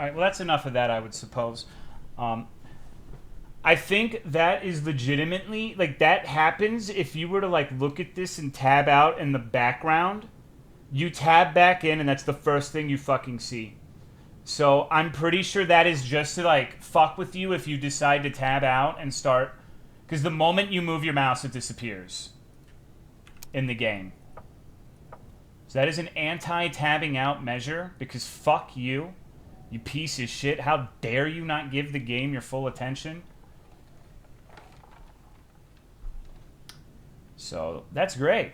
Alright, well that's enough of that, I would suppose. I think that is legitimately, like, that happens if you were to, like, look at this and tab out in the background. You tab back in and that's the first thing you fucking see. So I'm pretty sure that is just to, like, fuck with you if you decide to tab out and start. Because the moment you move your mouse, it disappears in the game. So that is an anti-tabbing out measure, because fuck you, you piece of shit. How dare you not give the game your full attention? So that's great.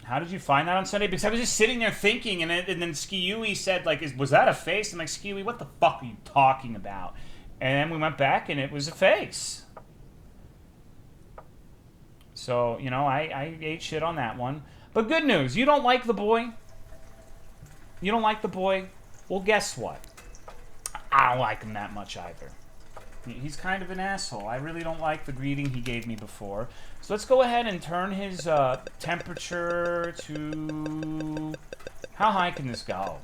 How did you find that on Sunday? Because I was just sitting there thinking, and then Skiui said, like, was that a face? I'm like, Skiui, what the fuck are you talking about? And then we went back, and it was a face. So, you know, I ate shit on that one. But good news, you don't like the boy? You don't like the boy? Well, guess what? I don't like him that much either. He's kind of an asshole. I really don't like the greeting he gave me before. So let's go ahead and turn his temperature to... How high can this go?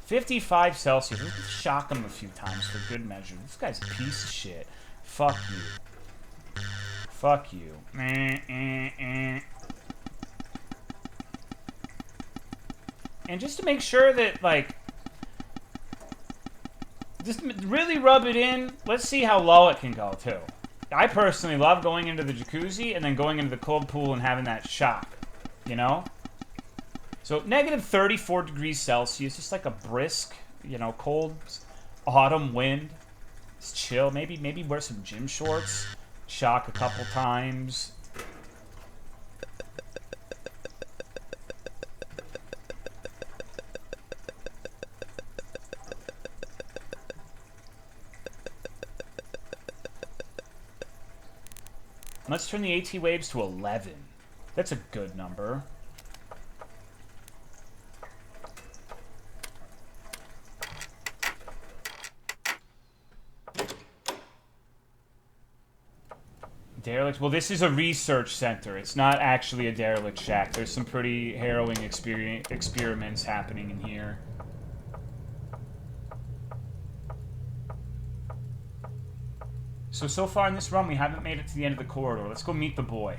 55 Celsius. Let's shock him a few times for good measure. This guy's a piece of shit. Fuck you. Fuck you. And just to make sure that, like... Just really rub it in. Let's see how low it can go, too. I personally love going into the jacuzzi and then going into the cold pool and having that shock. You know? So, negative 34 degrees Celsius. Just like a brisk, you know, cold autumn wind. It's chill. Maybe wear some gym shorts. Shock a couple times. Let's turn the AT waves to 11. That's a good number. Derelict. Well, this is a research center. It's not actually a derelict shack. There's some pretty harrowing experiments happening in here. So far in this run, we haven't made it to the end of the corridor. Let's go meet the boy.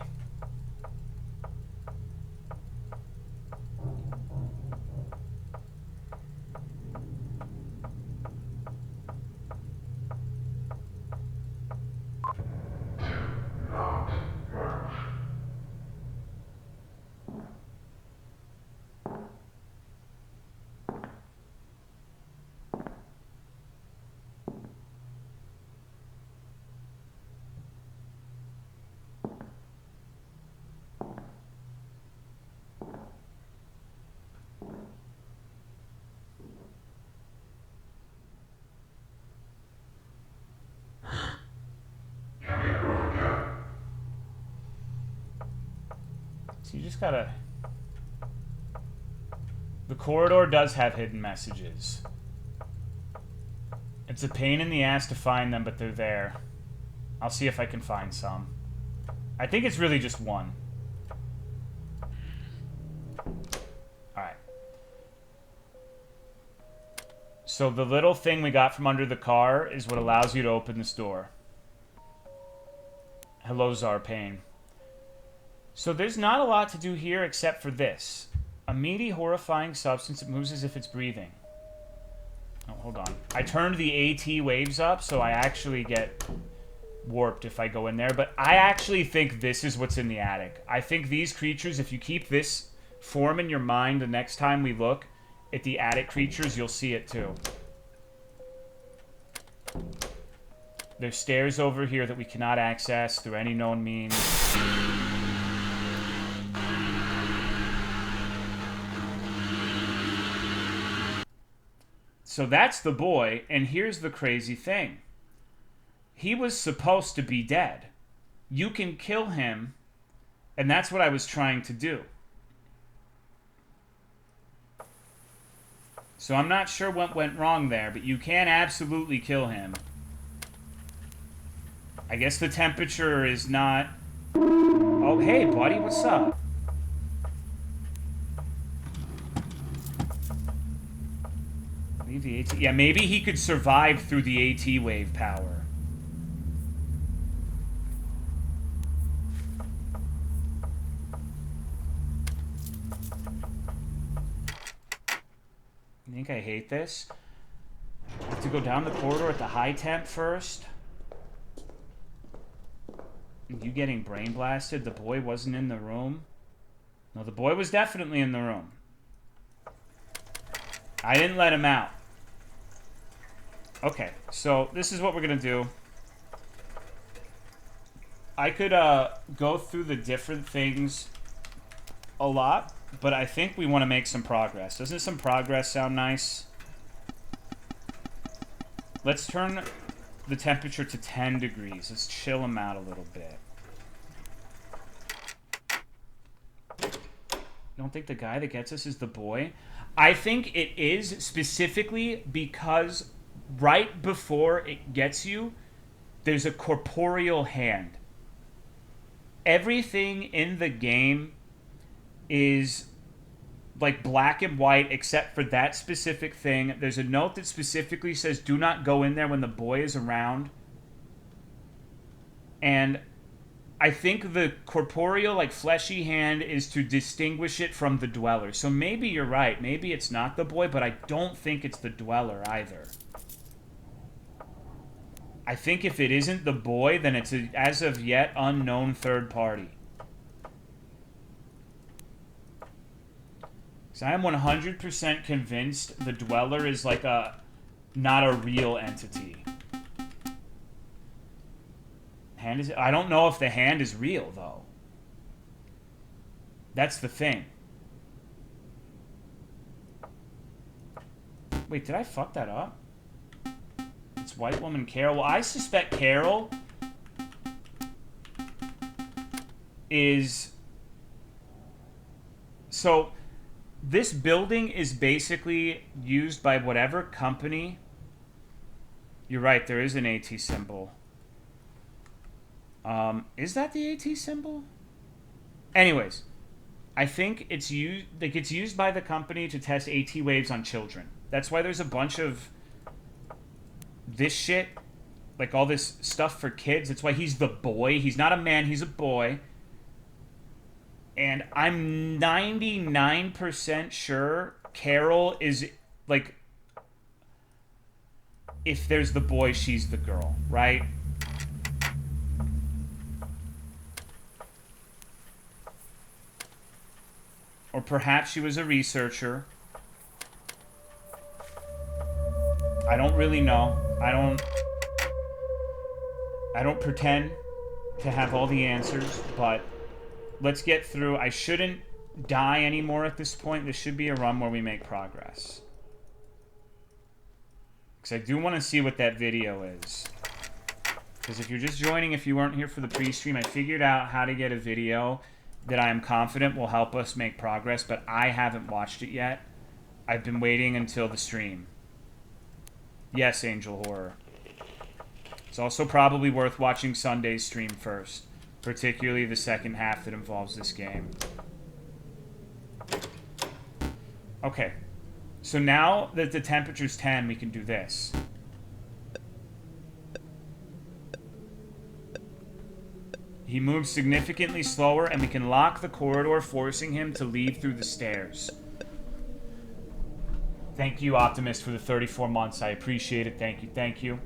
So you just gotta... The corridor does have hidden messages. It's a pain in the ass to find them, but they're there. I'll see if I can find some. I think it's really just one. Alright. So the little thing we got from under the car is what allows you to open this door. Hello, Zarpain. So there's not a lot to do here except for this. A meaty, horrifying substance that moves as if it's breathing. Oh, hold on. I turned the AT waves up, so I actually get warped if I go in there. But I actually think this is what's in the attic. I think these creatures, if you keep this form in your mind the next time we look at the attic creatures, you'll see it too. There's stairs over here that we cannot access through any known means. So that's the boy, and here's the crazy thing. He was supposed to be dead. You can kill him, and that's what I was trying to do. So I'm not sure what went wrong there, but you can absolutely kill him. I guess the temperature is not... Oh, hey, buddy, what's up? Leave the AT. Yeah, maybe he could survive through the AT wave power. I think I hate this. I have to go down the corridor at the high temp first. You getting brain blasted? The boy wasn't in the room? No, the boy was definitely in the room. I didn't let him out. Okay, so this is what we're gonna do. I could go through the different things a lot, but I think we want to make some progress. Doesn't some progress sound nice? Let's turn the temperature to 10 degrees. Let's chill him out a little bit. Don't think the guy that gets us is the boy? I think it is, specifically because right before it gets you, there's a corporeal hand. Everything in the game is like black and white except for that specific thing. There's a note that specifically says do not go in there when the boy is around. And I think the corporeal, like fleshy hand is to distinguish it from the dweller. So maybe you're right. Maybe it's not the boy, but I don't think it's the dweller either. I think if it isn't the boy, then it's a, as of yet, unknown third party. So I am 100% convinced the dweller is like not a real entity. Hand is, I don't know if the hand is real, though. That's the thing. Wait, did I fuck that up? It's white woman Carol. Well, I suspect Carol is... So, this building is basically used by whatever company... You're right, there is an AT symbol. Is that the AT symbol? Anyways, I think it's used, like, it's used by the company to test AT waves on children. That's why there's a bunch of this shit, like all this stuff for kids. That's why he's the boy. He's not a man, he's a boy. And I'm 99% sure Carol is, like, if there's the boy, she's the girl, right? Or perhaps she was a researcher. I don't really know. I don't pretend to have all the answers, but let's get through. I shouldn't die anymore at this point. This should be a run where we make progress. Because I do want to see what that video is. Because if you're just joining, if you weren't here for the pre-stream, I figured out how to get a video that I am confident will help us make progress, but I haven't watched it yet. I've been waiting until the stream. Yes, Angel Horror. It's also probably worth watching Sunday's stream first, particularly the second half that involves this game. Okay, so now that the temperature's 10, we can do this. He moves significantly slower, and we can lock the corridor, forcing him to leave through the stairs. Thank you, Optimist, for the 34 months. I appreciate it. Thank you. Thank you.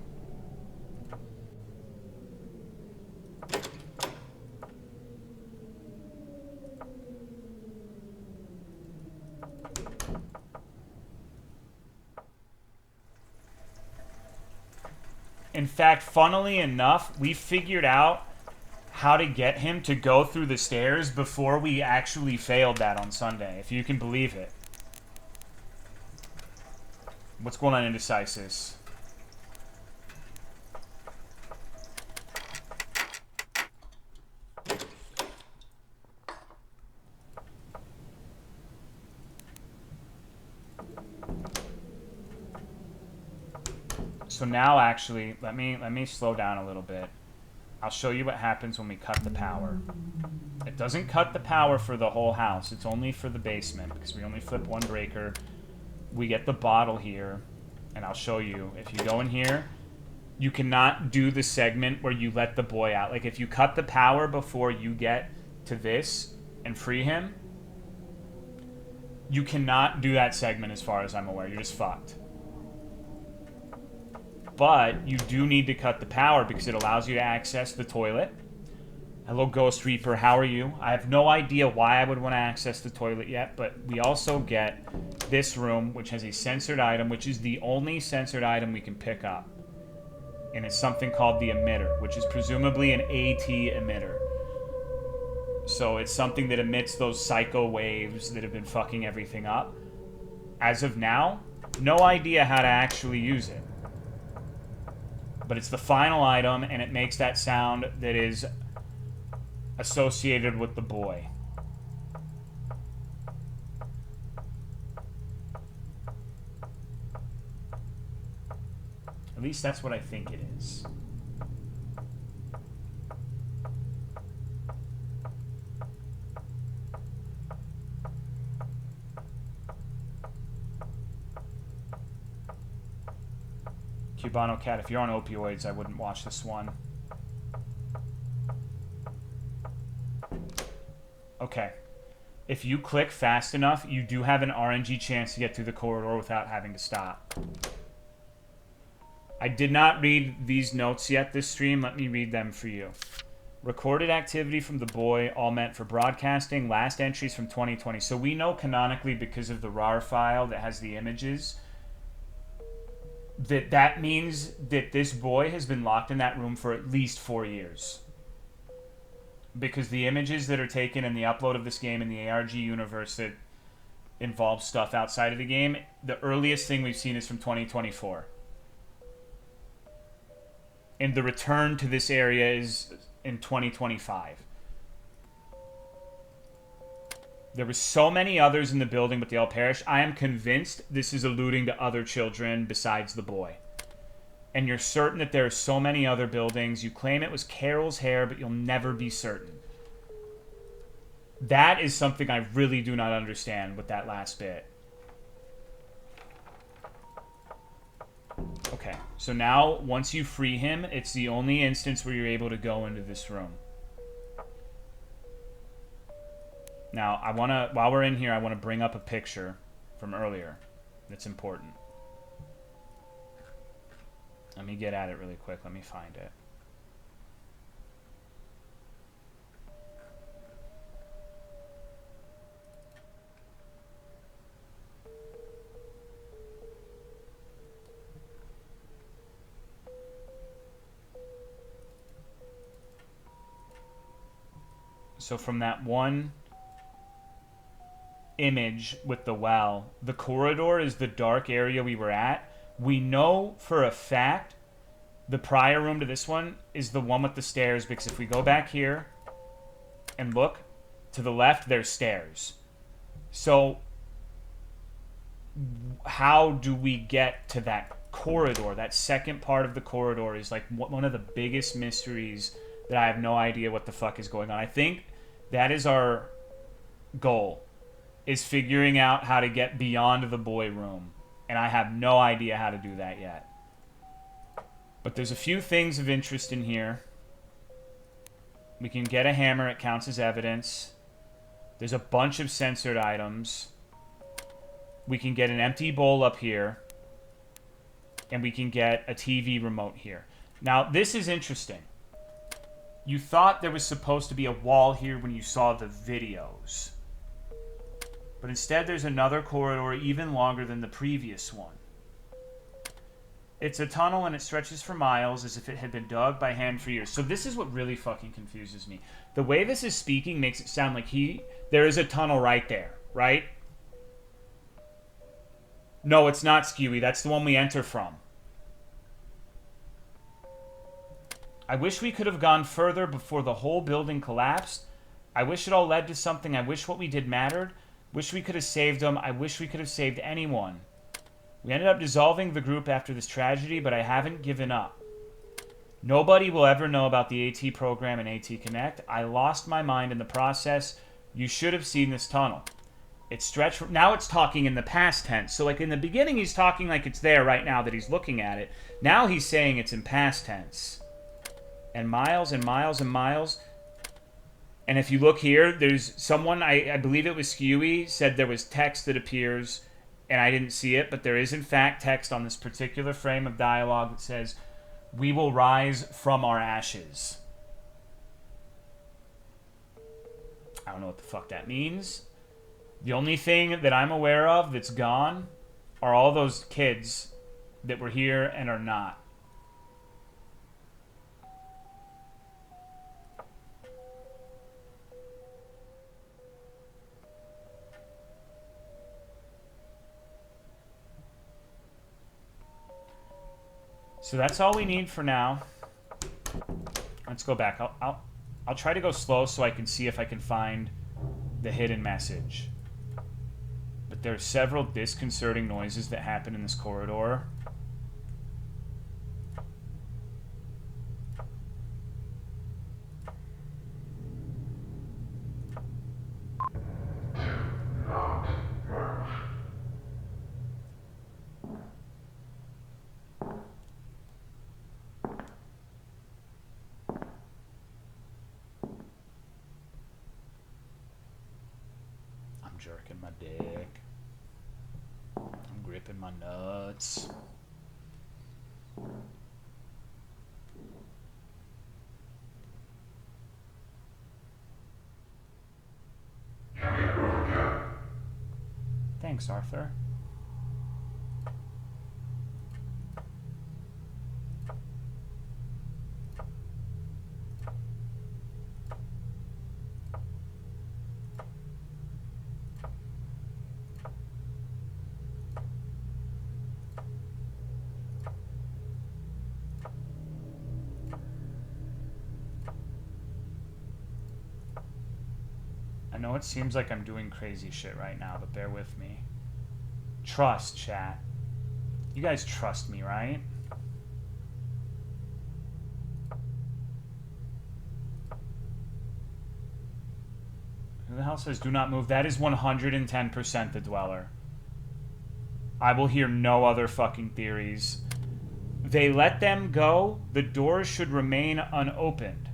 In fact, funnily enough, we figured out how to get him to go through the stairs before we actually failed that on Sunday, if you can believe it. What's going on, Indecisus? So now, actually, let me slow down a little bit. I'll show you what happens when we cut the power. It doesn't cut the power for the whole house. It's only for the basement, because we only flip one breaker. We get the bottle here. And I'll show you. If you go in here, you cannot do the segment where you let the boy out. Like, if you cut the power before you get to this and free him, you cannot do that segment as far as I'm aware. You're just fucked. But you do need to cut the power because it allows you to access the toilet. Hello, Ghost Reaper. How are you? I have no idea why I would want to access the toilet yet, but we also get this room, which has a censored item, which is the only censored item we can pick up. And it's something called the emitter, which is presumably an AT emitter. So it's something that emits those psycho waves that have been fucking everything up. As of now, no idea how to actually use it. But it's the final item, and it makes that sound that is associated with the boy. At least that's what I think it is. Cubano Cat, if you're on opioids, I wouldn't watch this one. Okay. If you click fast enough, you do have an RNG chance to get through the corridor without having to stop. I did not read these notes yet this stream. Let me read them for you. Recorded activity from the boy, all meant for broadcasting. Last entries from 2020. So we know canonically, because of the RAR file that has the images, that means that this boy has been locked in that room for at least 4 years. Because the images that are taken in the upload of this game in the ARG universe that involves stuff outside of the game, the earliest thing we've seen is from 2024. And the return to this area is in 2025. There were so many others in the building, but they all perished. I am convinced this is alluding to other children besides the boy. And you're certain that there are so many other buildings. You claim it was Carol's hair, but you'll never be certain. That is something I really do not understand with that last bit. Okay, so now, once you free him, it's the only instance where you're able to go into this room. Now, while we're in here, I want to bring up a picture from earlier that's important. Let me get at it really quick. Let me find it. So from that one image with the well, the corridor is the dark area we were at. We know for a fact the prior room to this one is the one with the stairs, because if we go back here and look to the left, there's stairs. So how do we get to that corridor? That second part of the corridor is like one of the biggest mysteries that I have no idea what the fuck is going on. I think that is our goal, is figuring out how to get beyond the boy room. And I have no idea how to do that yet. But there's a few things of interest in here. We can get a hammer, it counts as evidence. There's a bunch of censored items. We can get an empty bowl up here. And we can get a TV remote here. Now, this is interesting. You thought there was supposed to be a wall here when you saw the videos. But instead there's another corridor even longer than the previous one. It's a tunnel and it stretches for miles as if it had been dug by hand for years. So this is what really fucking confuses me. The way this is speaking makes it sound like there is a tunnel right there, right? No, it's not Skewy. That's the one we enter from. I wish we could have gone further before the whole building collapsed. I wish it all led to something. I wish what we did mattered. Wish we could have saved them. I wish we could have saved anyone. We ended up dissolving the group after this tragedy, but I haven't given up. Nobody will ever know about the AT program and AT Connect. I lost my mind in the process. You should have seen this tunnel. It stretched. Now it's talking in the past tense. So like in the beginning, he's talking like it's there right now that he's looking at it. Now he's saying it's in past tense. And miles and miles and miles. And if you look here, there's someone, I believe it was Skewy, said there was text that appears, and I didn't see it, but there is in fact text on this particular frame of dialogue that says, "We will rise from our ashes." I don't know what the fuck that means. The only thing that I'm aware of that's gone are all those kids that were here and are not. So that's all we need for now. Let's go back. I'll try to go slow so I can see if I can find the hidden message. But there's several disconcerting noises that happen in this corridor. Jerking my dick. I'm gripping my nuts. Thanks, Arthur. I know it seems like I'm doing crazy shit right now, but bear with me. Trust, chat. You guys trust me, right? Who the hell says do not move? That is 110% the Dweller. I will hear no other fucking theories. They let them go. The doors should remain unopened.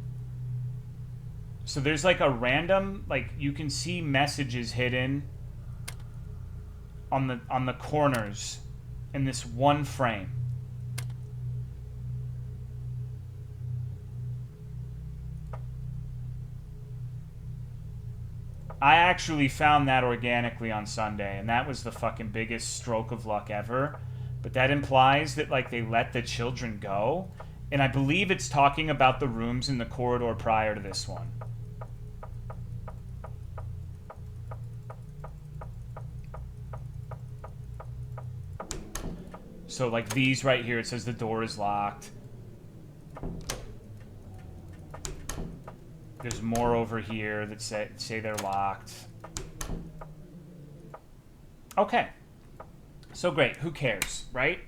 So there's like a random, like you can see messages hidden on the corners in this one frame. I actually found that organically on Sunday, and that was the fucking biggest stroke of luck ever. But that implies that like they let the children go, and I believe it's talking about the rooms in the corridor prior to this one. So like these right here, it says the door is locked. There's more over here that say they're locked. Okay. So great. Who cares, right?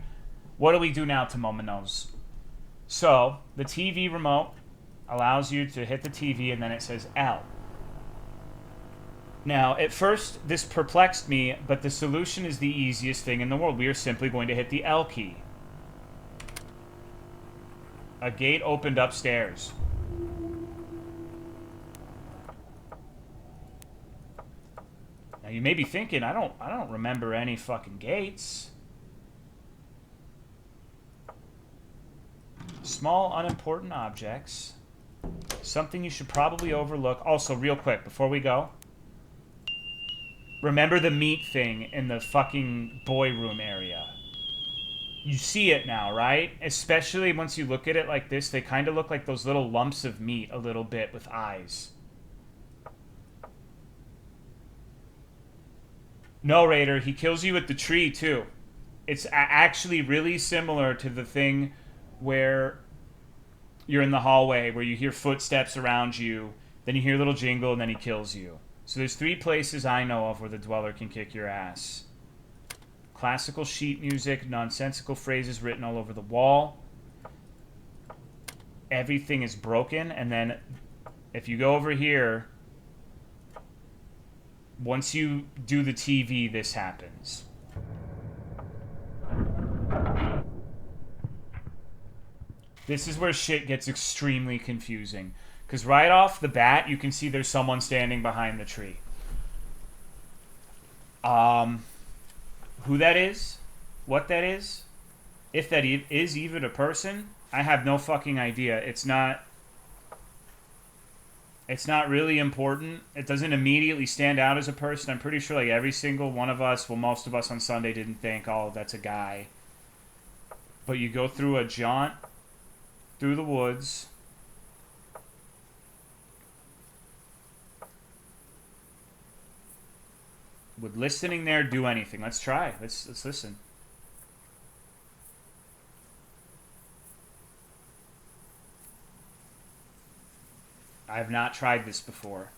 What do we do now, Tolomeo? So the TV remote allows you to hit the TV and then it says L. Now, at first, this perplexed me, but the solution is the easiest thing in the world. We are simply going to hit the L key. A gate opened upstairs. Now, you may be thinking, I don't remember any fucking gates. Small, unimportant objects. Something you should probably overlook. Also, real quick, before we go, remember the meat thing in the fucking boy room area. You see it now, right? Especially once you look at it like this, they kind of look like those little lumps of meat a little bit with eyes. No, Raider, he kills you with the tree too. It's actually really similar to the thing where you're in the hallway, where you hear footsteps around you, then you hear a little jingle, and then he kills you. So there's 3 places I know of where the Dweller can kick your ass. Classical sheet music, nonsensical phrases written all over the wall. Everything is broken, and then if you go over here, Once you do the TV, this happens. This is where shit gets extremely confusing. Because right off the bat, you can see there's someone standing behind the tree. Who that is? What that is? If that is even a person, I have no fucking idea. It's not really important. It doesn't immediately stand out as a person. I'm pretty sure like every single one of us, well, most of us on Sunday didn't think, oh, that's a guy. But you go through a jaunt through the woods. Would listening there do anything? Let's try. Let's listen. I have not tried this before.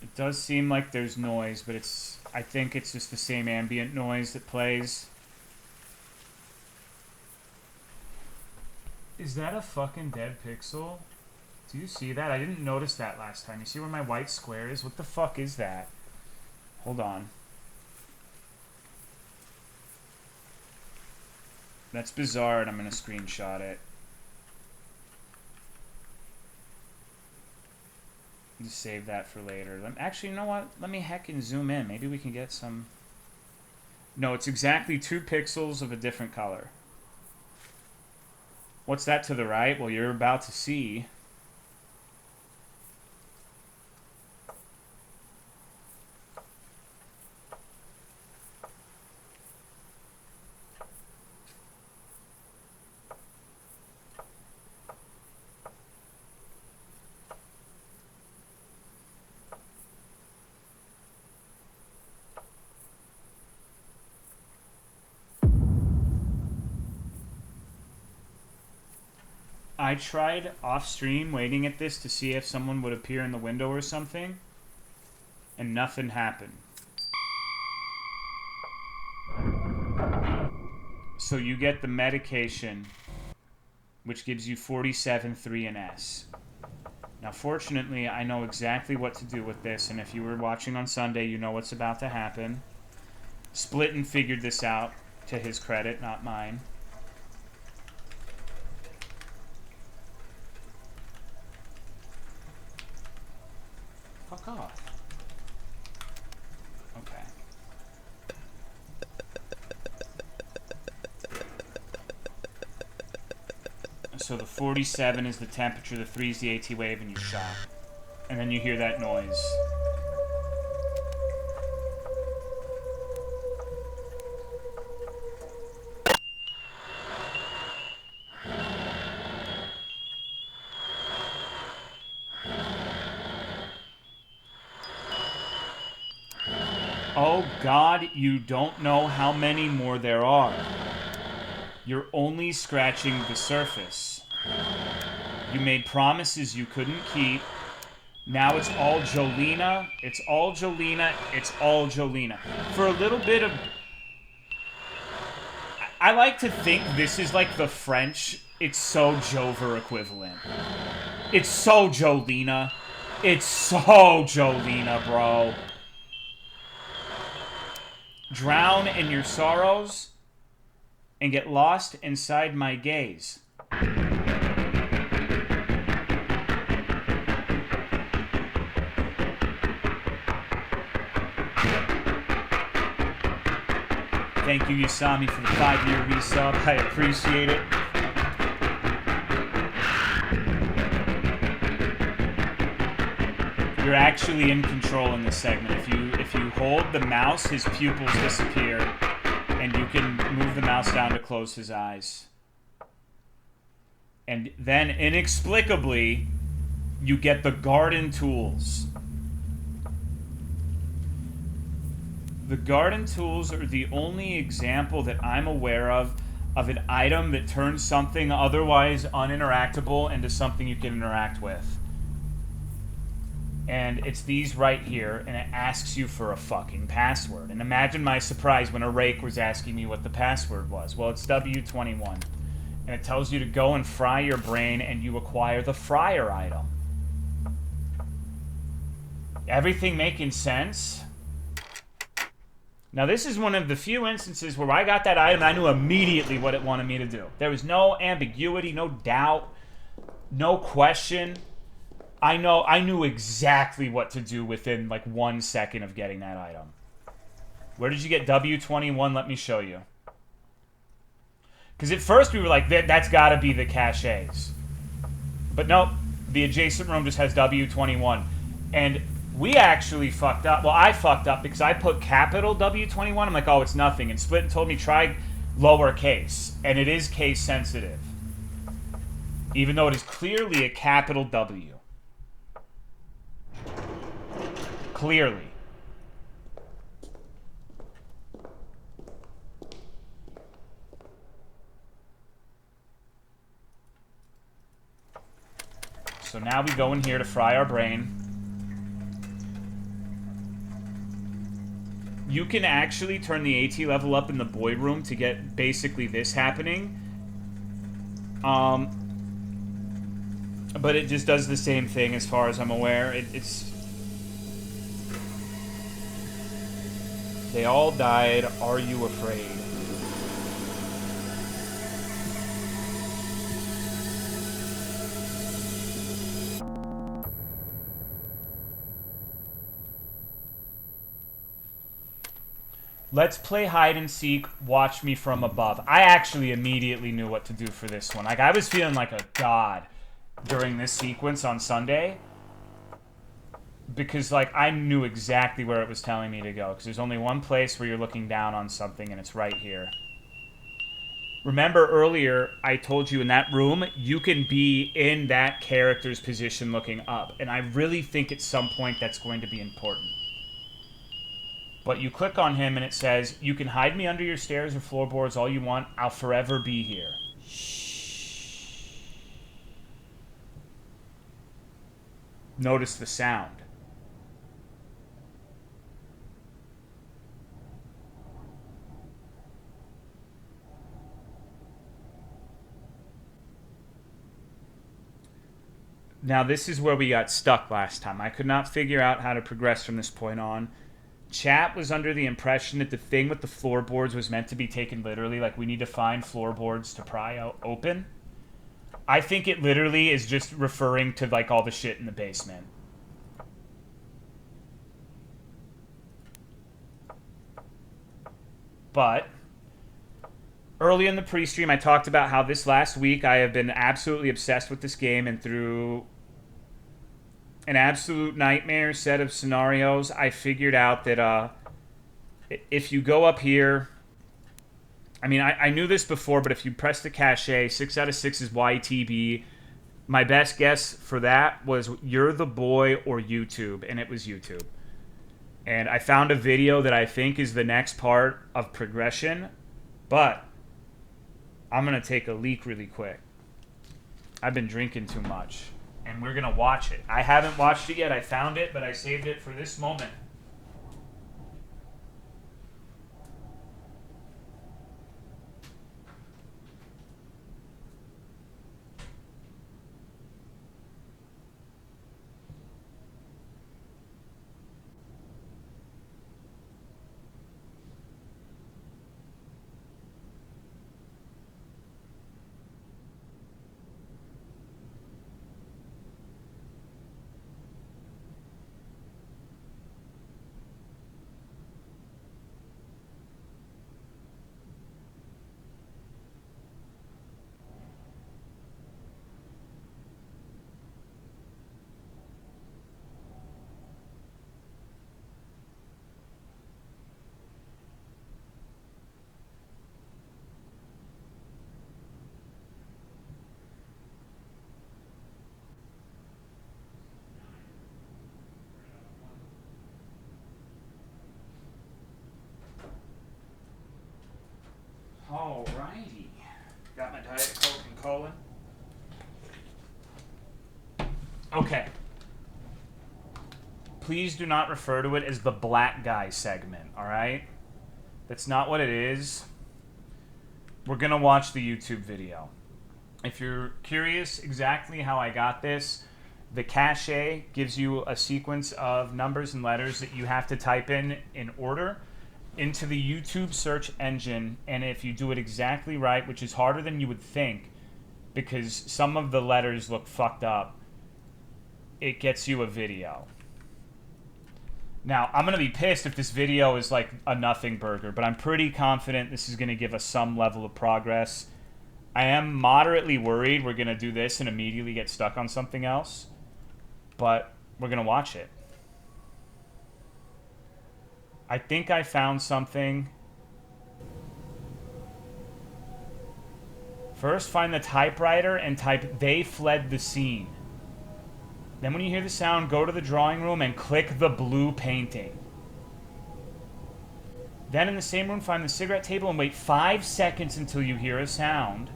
It does seem like there's noise, but I think it's just the same ambient noise that plays. Is that a fucking dead pixel? Do you see that? I didn't notice that last time. You see where my white square is? What the fuck is that? Hold on. That's bizarre, and I'm gonna screenshot it. Just save that for later. Actually, you know what? Let me heckin' zoom in. Maybe we can get some... No, it's exactly 2 pixels of a different color. What's that to the right? Well, you're about to see... I tried off stream waiting at this to see if someone would appear in the window or something, and nothing happened. So you get the medication, which gives you 47.3 and S. Now fortunately, I know exactly what to do with this, and if you were watching on Sunday, you know what's about to happen. Splittin figured this out, to his credit, not mine. Fuck off. Okay. So the 47 is the temperature, the 3 is the AT wave, and you shock. And then you hear that noise. Oh God, you don't know how many more there are. You're only scratching the surface. You made promises you couldn't keep. Now it's all Jolena. It's all Jolena. It's all Jolena. For a little bit of... I like to think this is like the French It's So Jover equivalent. It's so Jolena. It's so Jolena, bro. Drown in your sorrows and get lost inside my gaze. Thank you, Yasami, for the 5-year resub. I appreciate it. You're actually in control in this segment. If you hold the mouse, his pupils disappear, and you can move the mouse down to close his eyes. And then, inexplicably, you get the garden tools. The garden tools are the only example that I'm aware of an item that turns something otherwise uninteractable into something you can interact with. And it's these right here, and it asks you for a fucking password. And imagine my surprise when a rake was asking me what the password was. Well, it's W21. And it tells you to go and fry your brain, and you acquire the fryer item. Everything making sense? Now, this is one of the few instances where I got that item and I knew immediately what it wanted me to do. There was no ambiguity, no doubt, no question. I knew exactly what to do within like 1 second of getting that item. Where did you get W21? Let me show you. Because at first we were like, that's got to be the caches. But nope, the adjacent room just has W21. And we actually fucked up. Well, I fucked up because I put capital W21. I'm like, oh, it's nothing. And Split told me try lowercase. And it is case sensitive. Even though it is clearly a capital W. Clearly. So now we go in here to fry our brain. You can actually turn the AT level up in the boy room to get basically this happening. But it just does the same thing as far as I'm aware. It's... They all died. Are you afraid? Let's play hide and seek, watch me from above. I actually immediately knew what to do for this one. Like, I was feeling like a god during this sequence on Sunday. Because, like, I knew exactly where it was telling me to go. Because there's only one place where you're looking down on something, and it's right here. Remember earlier, I told you in that room, you can be in that character's position looking up. And I really think at some point that's going to be important. But you click on him and it says, you can hide me under your stairs or floorboards all you want. I'll forever be here. Shh. Notice the sound. Now this is where we got stuck last time. I could not figure out how to progress from this point on. Chat was under the impression that the thing with the floorboards was meant to be taken literally, like we need to find floorboards to pry out open. I think it literally is just referring to like all the shit in the basement. But early in the pre-stream, I talked about how this last week I have been absolutely obsessed with this game, and through an absolute nightmare set of scenarios, I figured out that if you go up here... I mean, I knew this before, but if you press the cache, 6 out of 6 is YTB. My best guess for that was You're the Boy or YouTube, and it was YouTube. And I found a video that I think is the next part of progression, but I'm going to take a leak really quick. I've been drinking too much. And we're going to watch it. I haven't watched it yet. I found it, but I saved it for this moment. Alrighty. Got my Diet Coke and colon. Okay. Please do not refer to it as the black guy segment, alright? That's not what it is. We're gonna watch the YouTube video. If you're curious exactly how I got this, the cache gives you a sequence of numbers and letters that you have to type in order into the YouTube search engine, and if you do it exactly right, which is harder than you would think because some of the letters look fucked up, it gets you a video. Now, I'm going to be pissed if this video is like a nothing burger, but I'm pretty confident this is going to give us some level of progress. I am moderately worried we're going to do this and immediately get stuck on something else, but we're going to watch it. I think I found something. First, find the typewriter and type "they fled the scene." Then when you hear the sound, go to the drawing room and click the blue painting. Then in the same room, find the cigarette table and wait 5 seconds until you hear a sound.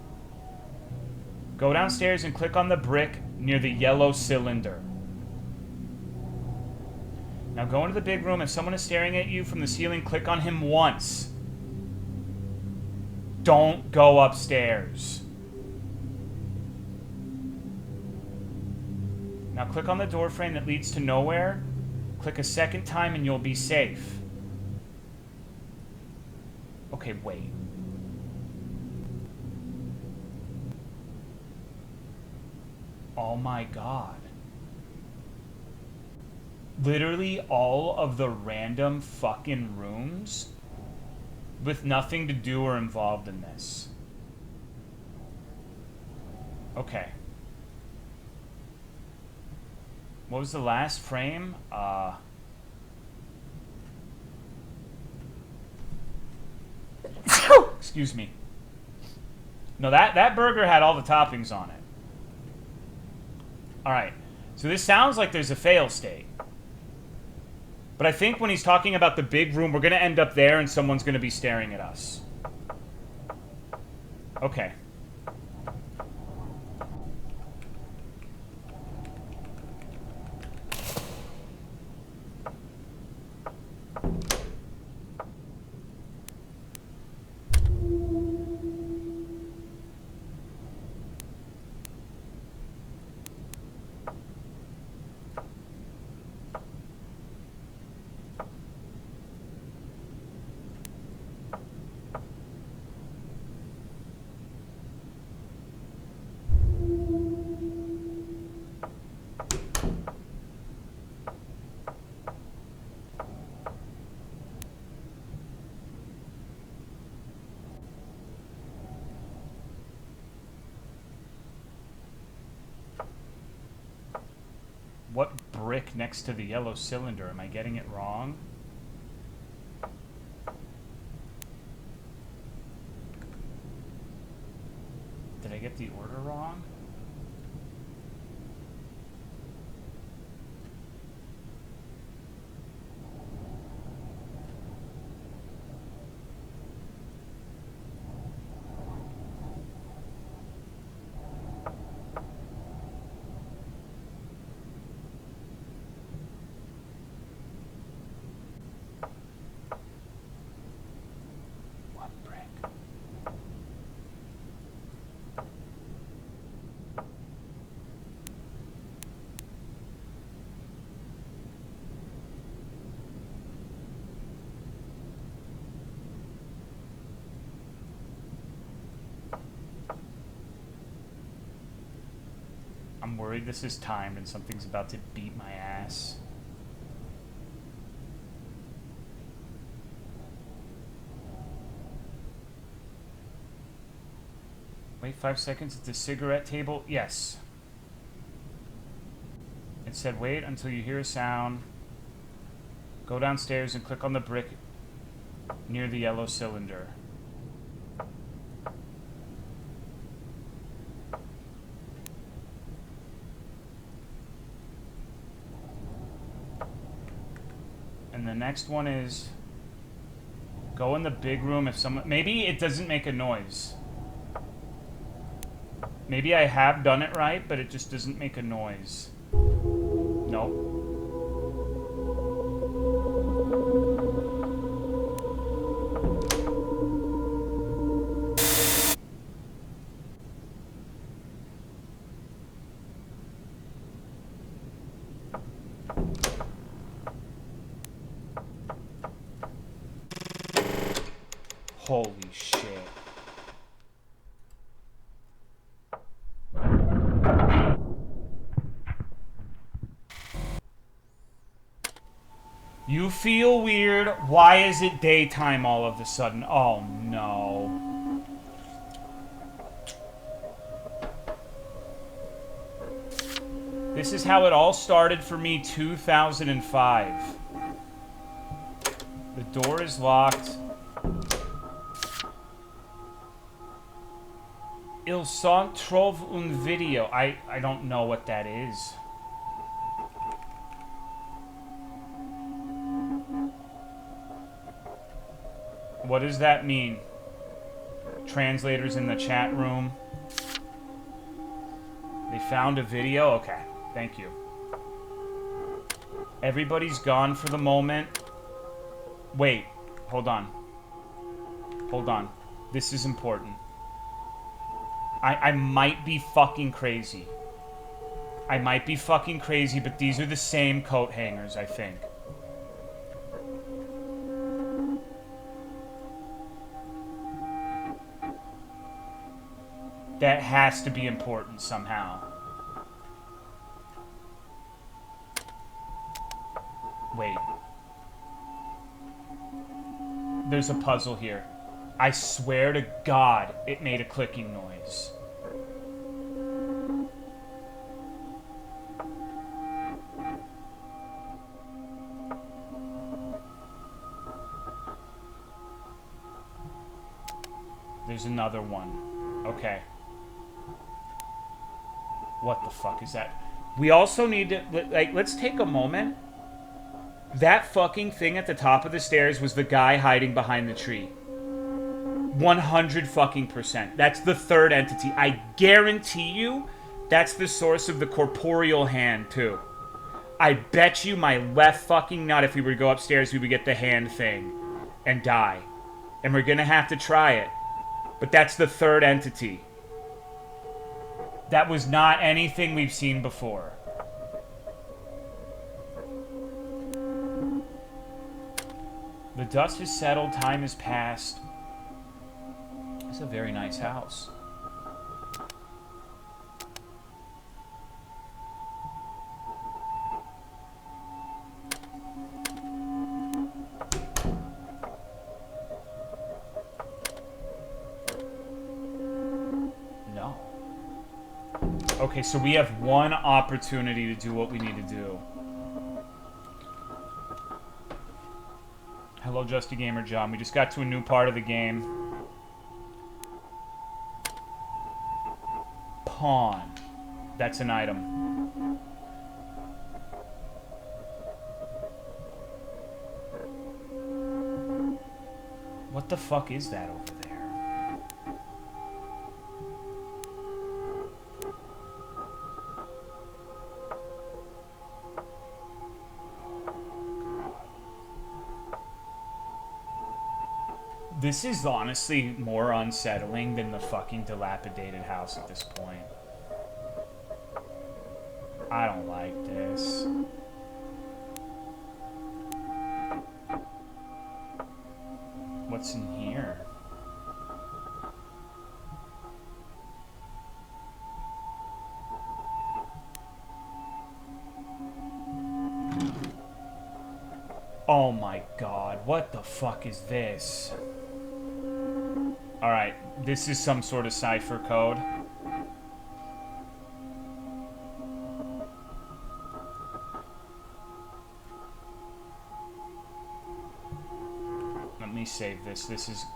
Go downstairs and click on the brick near the yellow cylinder. Now go into the big room. If someone is staring at you from the ceiling, click on him once. Don't go upstairs. Now click on the door frame that leads to nowhere. Click a second time and you'll be safe. Okay, wait. Oh my god. Literally all of the random fucking rooms with nothing to do or involved in this. Okay. What was the last frame? Excuse me. No, that burger had all the toppings on it. Alright. So this sounds like there's a fail state. But I think when he's talking about the big room, we're going to end up there and someone's going to be staring at us. Okay. What brick next to the yellow cylinder? Am I getting it wrong? Did I get the order wrong? I'm worried this is timed and something's about to beat my ass. Wait 5 seconds at the cigarette table. Yes. It said wait until you hear a sound. Go downstairs and click on the brick near the yellow cylinder. And the next one is go in the big room if someone... Maybe it doesn't make a noise. Maybe I have done it right, but it just doesn't make a noise. Nope. Holy shit. You feel weird. Why is it daytime all of a sudden? Oh no. This is how it all started for me 2005. The door is locked. Il sont trouve un video. I don't know what that is. What does that mean? Translators in the chat room. They found a video? Okay, thank you. Everybody's gone for the moment. Wait, hold on. Hold on. This is important. I might be fucking crazy. I might be fucking crazy, but these are the same coat hangers, I think. That has to be important somehow. Wait. There's a puzzle here. I swear to God, it made a clicking noise. There's another one. Okay. What the fuck is that? We also need to, like, let's take a moment. That fucking thing at the top of the stairs was the guy hiding behind the tree. 100 fucking %. That's the third entity. I guarantee you that's the source of the corporeal hand, too. I bet you my left fucking nut if we were to go upstairs, we would get the hand thing and die. And we're gonna have to try it. But that's the third entity. That was not anything we've seen before. The dust has settled, time has passed. It's a very nice house. No. Okay, so we have one opportunity to do what we need to do. Hello, Justy Gamer John. We just got to a new part of the game. Pawn. That's an item. What the fuck is that over there? This is honestly more unsettling than the fucking dilapidated house at this point. I don't like this. What's in here? Oh my god, what the fuck is this? Alright, this is some sort of cipher code. Let me save this. This is...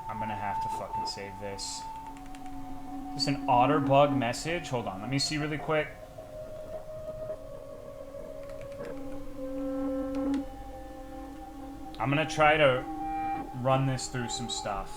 I'm gonna have to fucking save this. Is this an OtterBug message? Hold on, let me see really quick. I'm gonna try to run this through some stuff.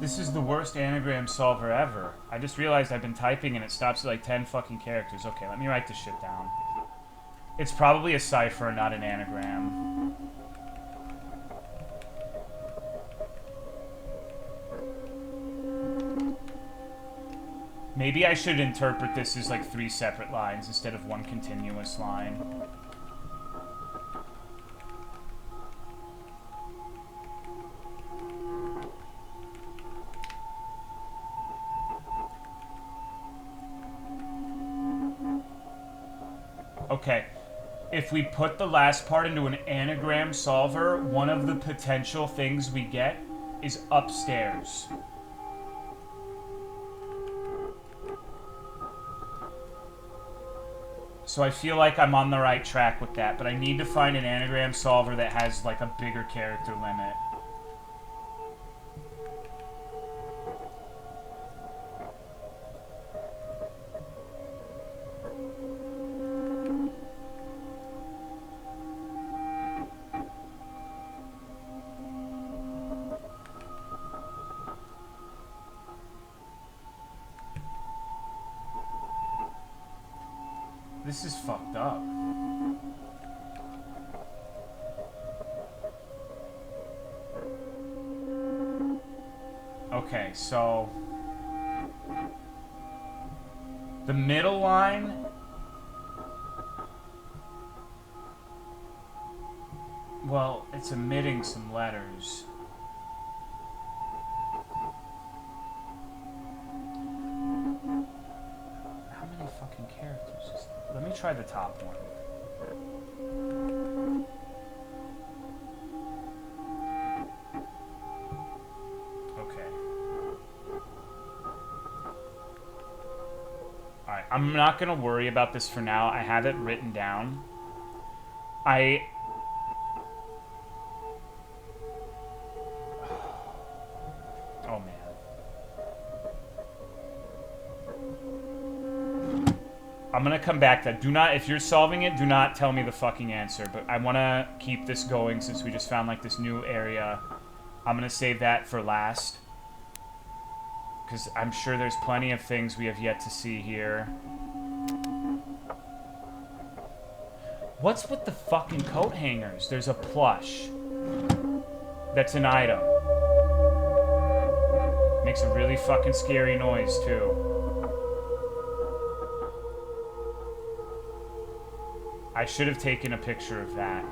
This is the worst anagram solver ever. I just realized I've been typing and it stops at like 10 fucking characters. Okay, let me write this shit down. It's probably a cipher, not an anagram. Maybe I should interpret this as like 3 separate lines instead of one continuous line. Okay, if we put the last part into an anagram solver, one of the potential things we get is upstairs. So I feel like I'm on the right track with that, but I need to find an anagram solver that has like a bigger character limit. This is fucked up. Okay, so the middle line, well, it's omitting some letters. How many fucking characters is that? Let me try the top one. Okay. Alright, I'm not gonna worry about this for now. I have it written down. Oh, man. I'm gonna come back to that. Do not, if you're solving it, do not tell me the fucking answer. But I want to keep this going since we just found like this new area. I'm gonna save that for last. Because I'm sure there's plenty of things we have yet to see here. What's with the fucking coat hangers? There's a plush. That's an item. Makes a really fucking scary noise, too. I should have taken a picture of that.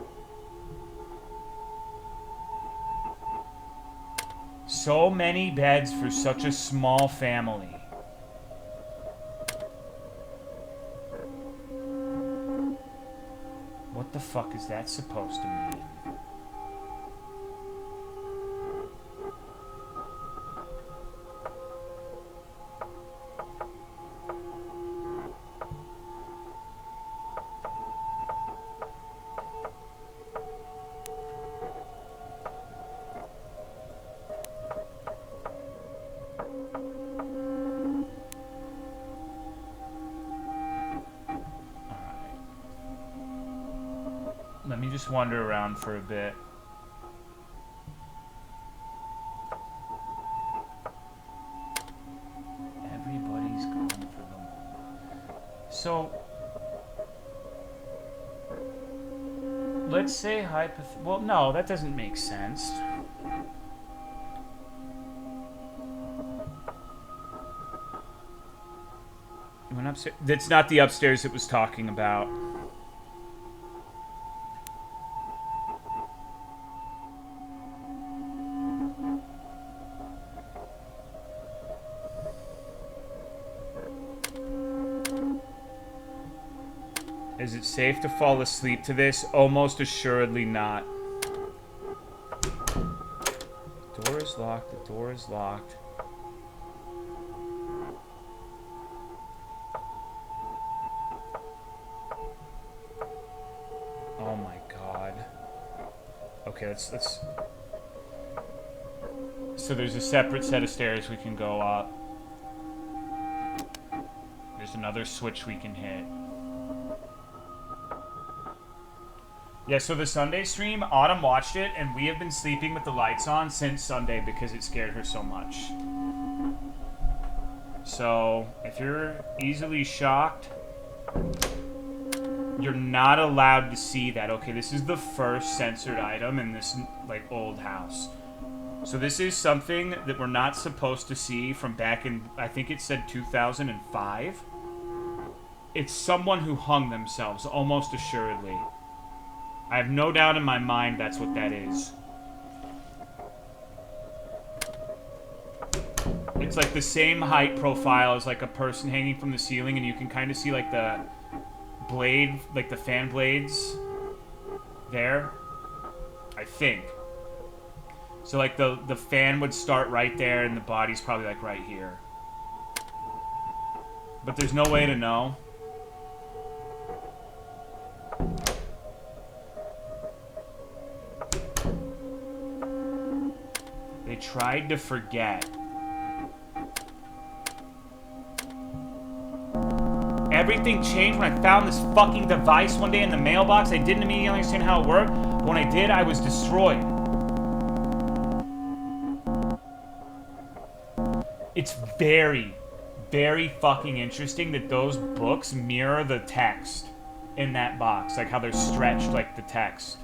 So many beds for such a small family. What the fuck is that supposed to mean? Let me just wander around for a bit. Everybody's going for them. So, let's say well, no, that doesn't make sense. upstairs? That's not the upstairs it was talking about. Is it safe to fall asleep to this? Almost assuredly not. Door is locked. The door is locked. Oh my god. Okay, let's... So there's a separate set of stairs we can go up. There's another switch we can hit. Yeah, so the Sunday stream, Autumn watched it, and we have been sleeping with the lights on since Sunday because it scared her so much. So, if you're easily shocked, you're not allowed to see that. Okay, this is the first censored item in this, like, old house. So this is something that we're not supposed to see from back in, I think it said 2005. It's someone who hung themselves, almost assuredly. I have no doubt in my mind that's what that is. It's like the same height profile as like a person hanging from the ceiling, and you can kind of see like the blade, like the fan blades there, I think. So like the fan would start right there and the body's probably like right here. But there's no way to know. They tried to forget. Everything changed when I found this fucking device one day in the mailbox. I didn't immediately understand how it worked. But when I did, I was destroyed. It's very, very fucking interesting that those books mirror the text in that box. Like how they're stretched like the text.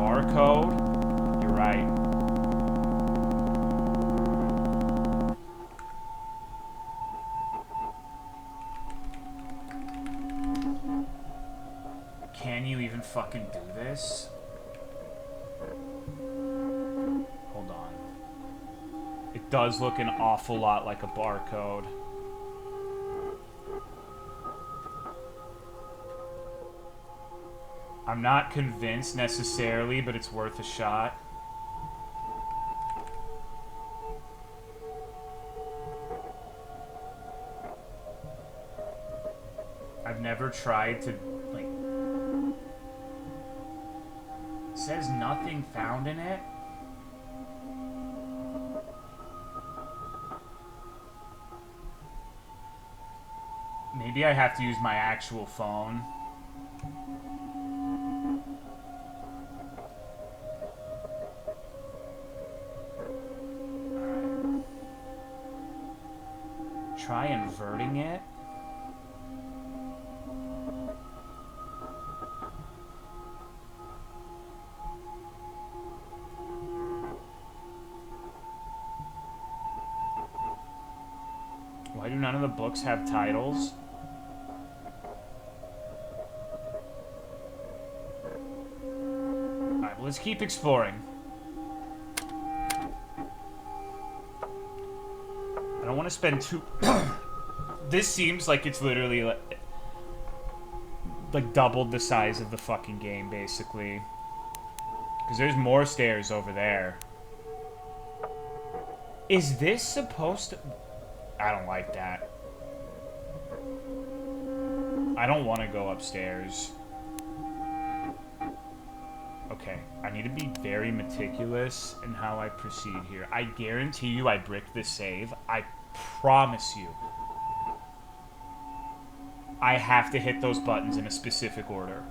Barcode? You're right. Can you even fucking do this? Hold on. It does look an awful lot like a barcode. I'm not convinced necessarily, but it's worth a shot. I've never tried to, like... It says nothing found in it. Maybe I have to use my actual phone. Try inverting it. Why do none of the books have titles? Alright, well, let's keep exploring. I don't want to spend too... This seems like it's literally like doubled the size of the fucking game, basically. Because there's more stairs over there. Is this supposed to... I don't like that. I don't want to go upstairs. Okay, I need to be very meticulous in how I proceed here. I guarantee you I bricked this save. I promise you. I have to hit those buttons in a specific order.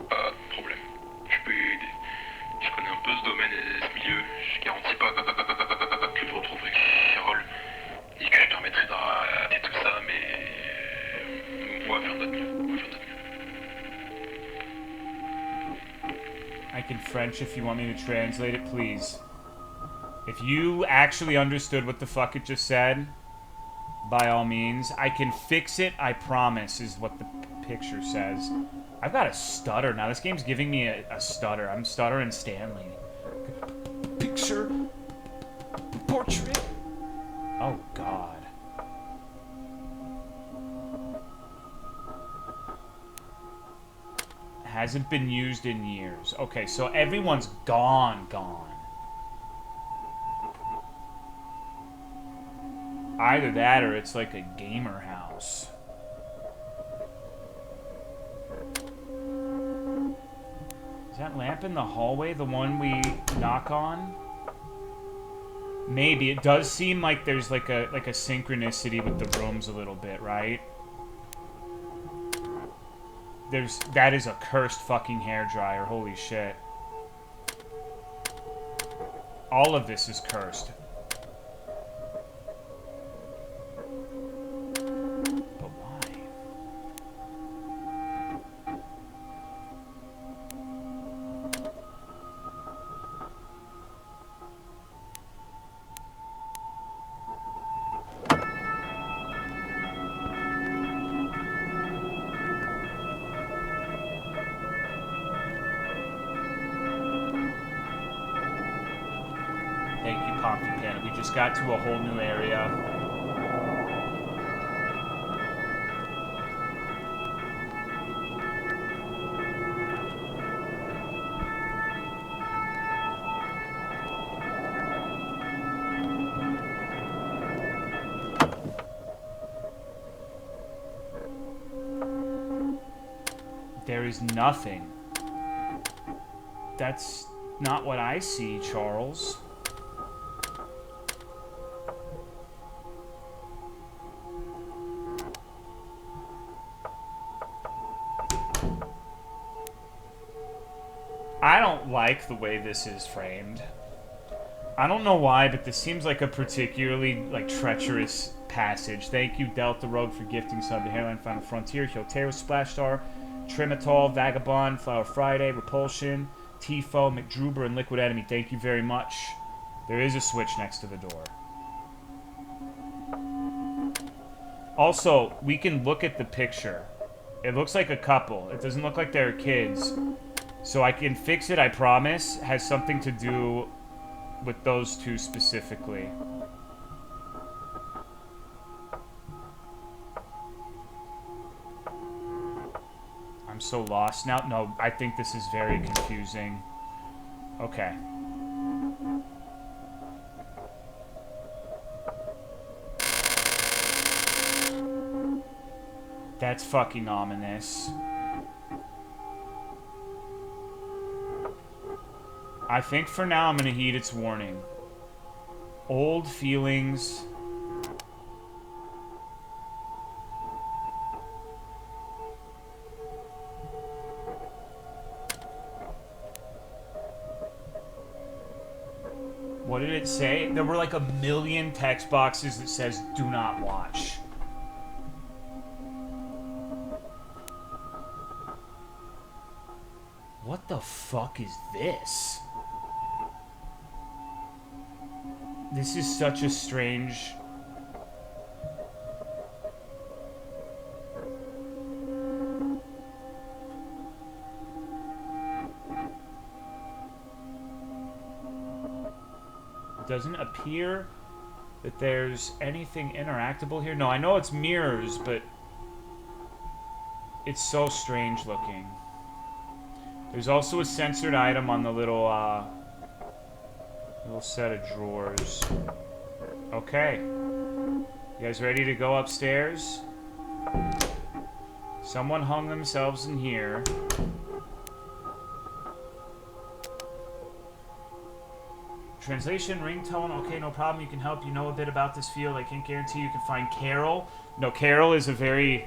pas de problème. Je peux aider. Je connais un peu ce domaine et ce milieu. Je garantis pas que je retrouverai Carole et que je permettrai d'arrêter tout ça, mais on va faire notre mieux. I can French if you want me to translate it, please. If you actually understood what the fuck it just said, by all means. I can fix it, I promise, is what the picture says. I've got a stutter now. This game's giving me a stutter. I'm stuttering Stanley. Picture? Portrait? Oh, God. Hasn't been used in years. Okay, so everyone's gone. Either that or it's like a gamer house. Is that lamp in the hallway the one we knock on? Maybe. It does seem like there's like a synchronicity with the rooms a little bit, right? That is a cursed fucking hairdryer. Holy shit. All of this is cursed. But why? Thank you, Pompey Panda. We just got to a whole new area. There is nothing. That's not what I see, Charles. I don't like the way this is framed. I don't know why, but this seems like a particularly treacherous passage. Thank you, Delta Road, for gifting sub to Hairline Final Frontier, Hyotero, Splash Star, Trimitol, Vagabond, Flower Friday, Repulsion, Tifo, McDruber, and Liquid Enemy. Thank you very much. There is a switch next to the door. Also, we can look at the picture. It looks like a couple. It doesn't look like they're kids. So I can fix it, I promise. It has something to do with those two specifically. I'm so lost now. No, I think this is very confusing. Okay. That's fucking ominous. I think for now I'm gonna heed its warning. Old feelings. What did it say? There were like a million text boxes that says do not watch. What the fuck is this? This is such a strange... It doesn't appear that there's anything interactable here. No, I know it's mirrors, but it's so strange looking. There's also a censored item on the little set of drawers. Okay. You guys ready to go upstairs? Someone hung themselves in here. Translation, ringtone, okay, no problem. You can help. You know a bit about this field. I can't guarantee you can find Carol. No, Carol is a very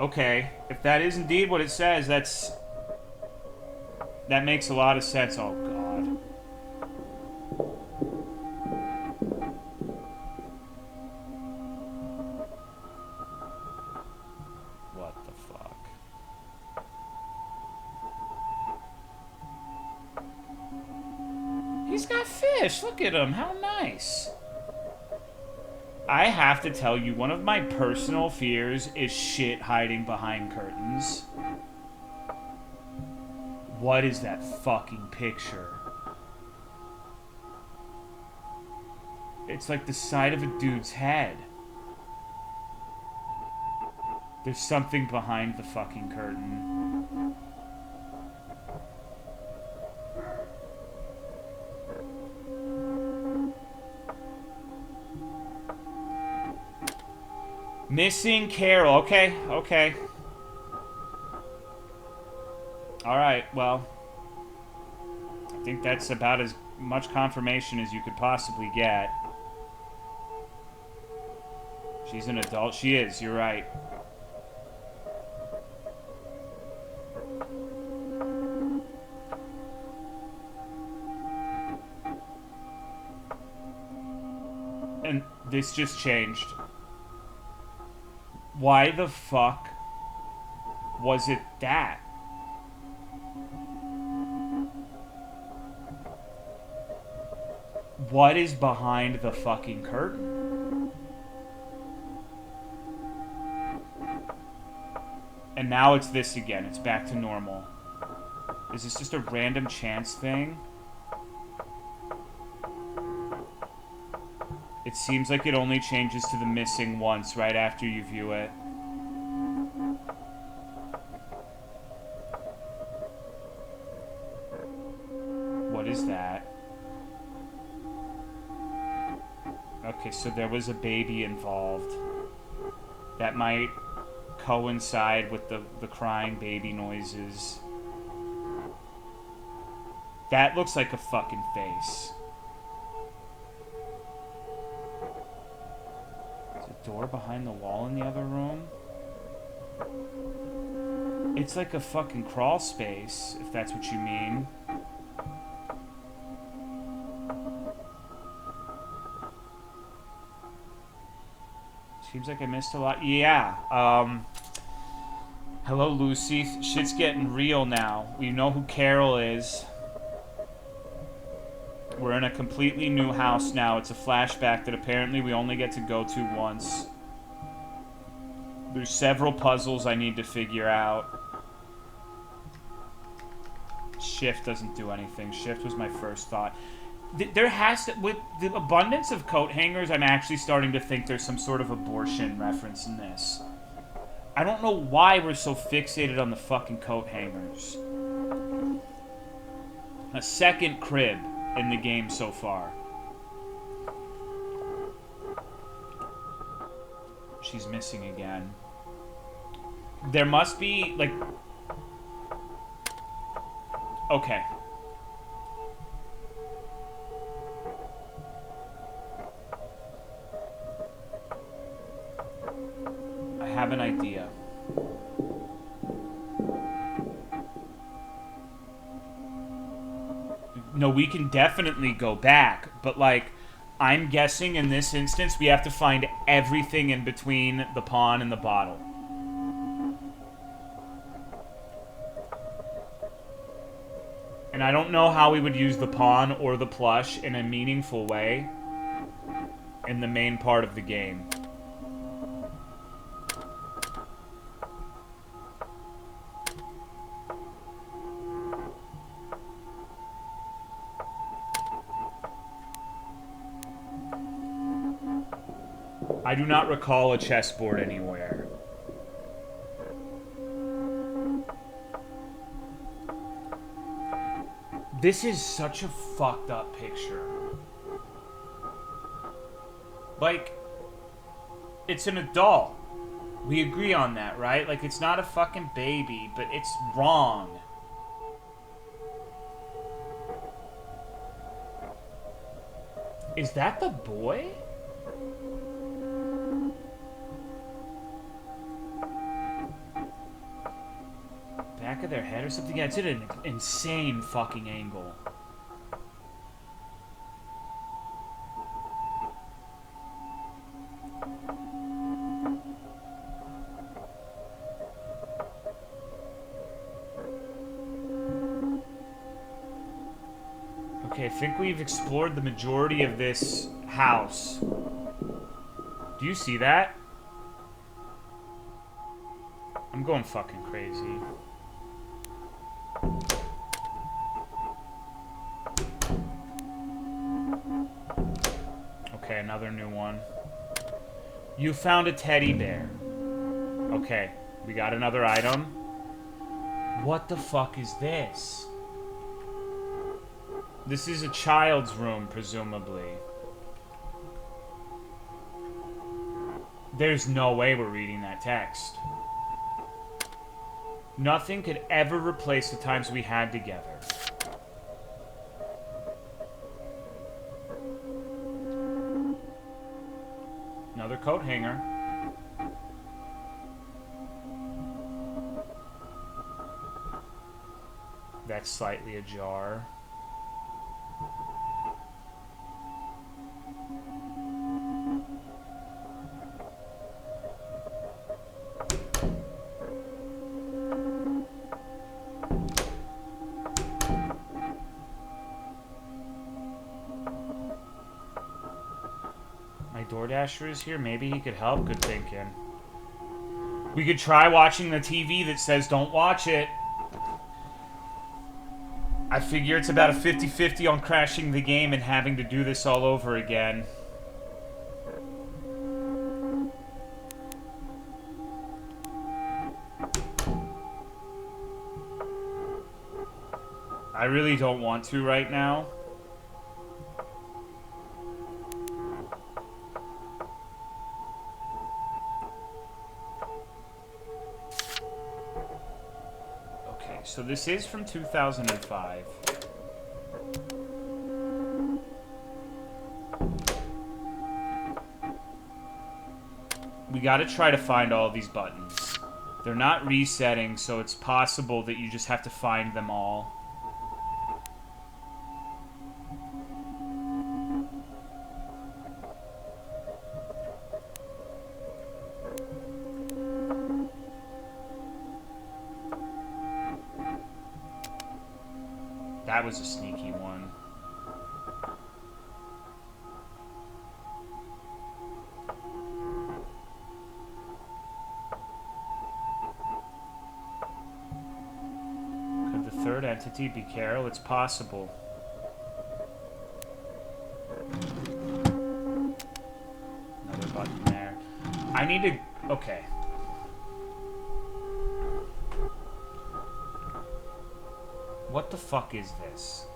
Okay, if that is indeed what it says, that makes a lot of sense. Oh god. What the fuck? He's got fish. Look at him. How nice. I have to tell you, one of my personal fears is shit hiding behind curtains. What is that fucking picture? It's like the side of a dude's head. There's something behind the fucking curtain. Missing Carol. Okay, okay. Alright, well. I think that's about as much confirmation as you could possibly get. She's an adult. She is, you're right. And this just changed. Why the fuck was it that? What is behind the fucking curtain? And now it's this again. It's back to normal. Is this just a random chance thing? It seems like it only changes to the missing once right after you view it. What is that? Okay, so there was a baby involved. That might coincide with the crying baby noises. That looks like a fucking face. Is a door behind the wall in the other room? It's like a fucking crawl space, if that's what you mean. Seems like I missed a lot. Yeah. Hello, Lucy. Shit's getting real now. We know who Carol is. We're in a completely new house now. It's a flashback that apparently we only get to go to once. There's several puzzles I need to figure out. Shift doesn't do anything. Shift was my first thought. There has to... With the abundance of coat hangers, I'm actually starting to think there's some sort of abortion reference in this. I don't know why we're so fixated on the fucking coat hangers. A second crib in the game so far. She's missing again. There must be, like... Okay. I have an idea. No, we can definitely go back, but like, I'm guessing in this instance we have to find everything in between the pawn and the bottle. And I don't know how we would use the pawn or the plush in a meaningful way in the main part of the game. I do not recall a chessboard anywhere. This is such a fucked up picture. Like, it's an adult. We agree on that, right? Like, it's not a fucking baby, but it's wrong. Is that the boy? of their head or something? Yeah, it's at an insane fucking angle. Okay, I think we've explored the majority of this house. Do you see that? I'm going fucking crazy. Okay, another new one. You found a teddy bear. Okay, we got another item. What the fuck is this? This is a child's room, presumably. There's no way we're reading that text. Nothing could ever replace the times we had together. Another coat hanger. That's slightly ajar. DoorDasher is here. Maybe he could help. Good thinking. We could try watching the TV that says don't watch it. I figure it's about a 50-50 on crashing the game and having to do this all over again. I really don't want to right now. So this is from 2005. We gotta try to find all these buttons. They're not resetting, so it's possible that you just have to find them all. That was a sneaky one. Could the third entity be Carol? It's possible. Another button there. I need to... Okay. What the fuck is this?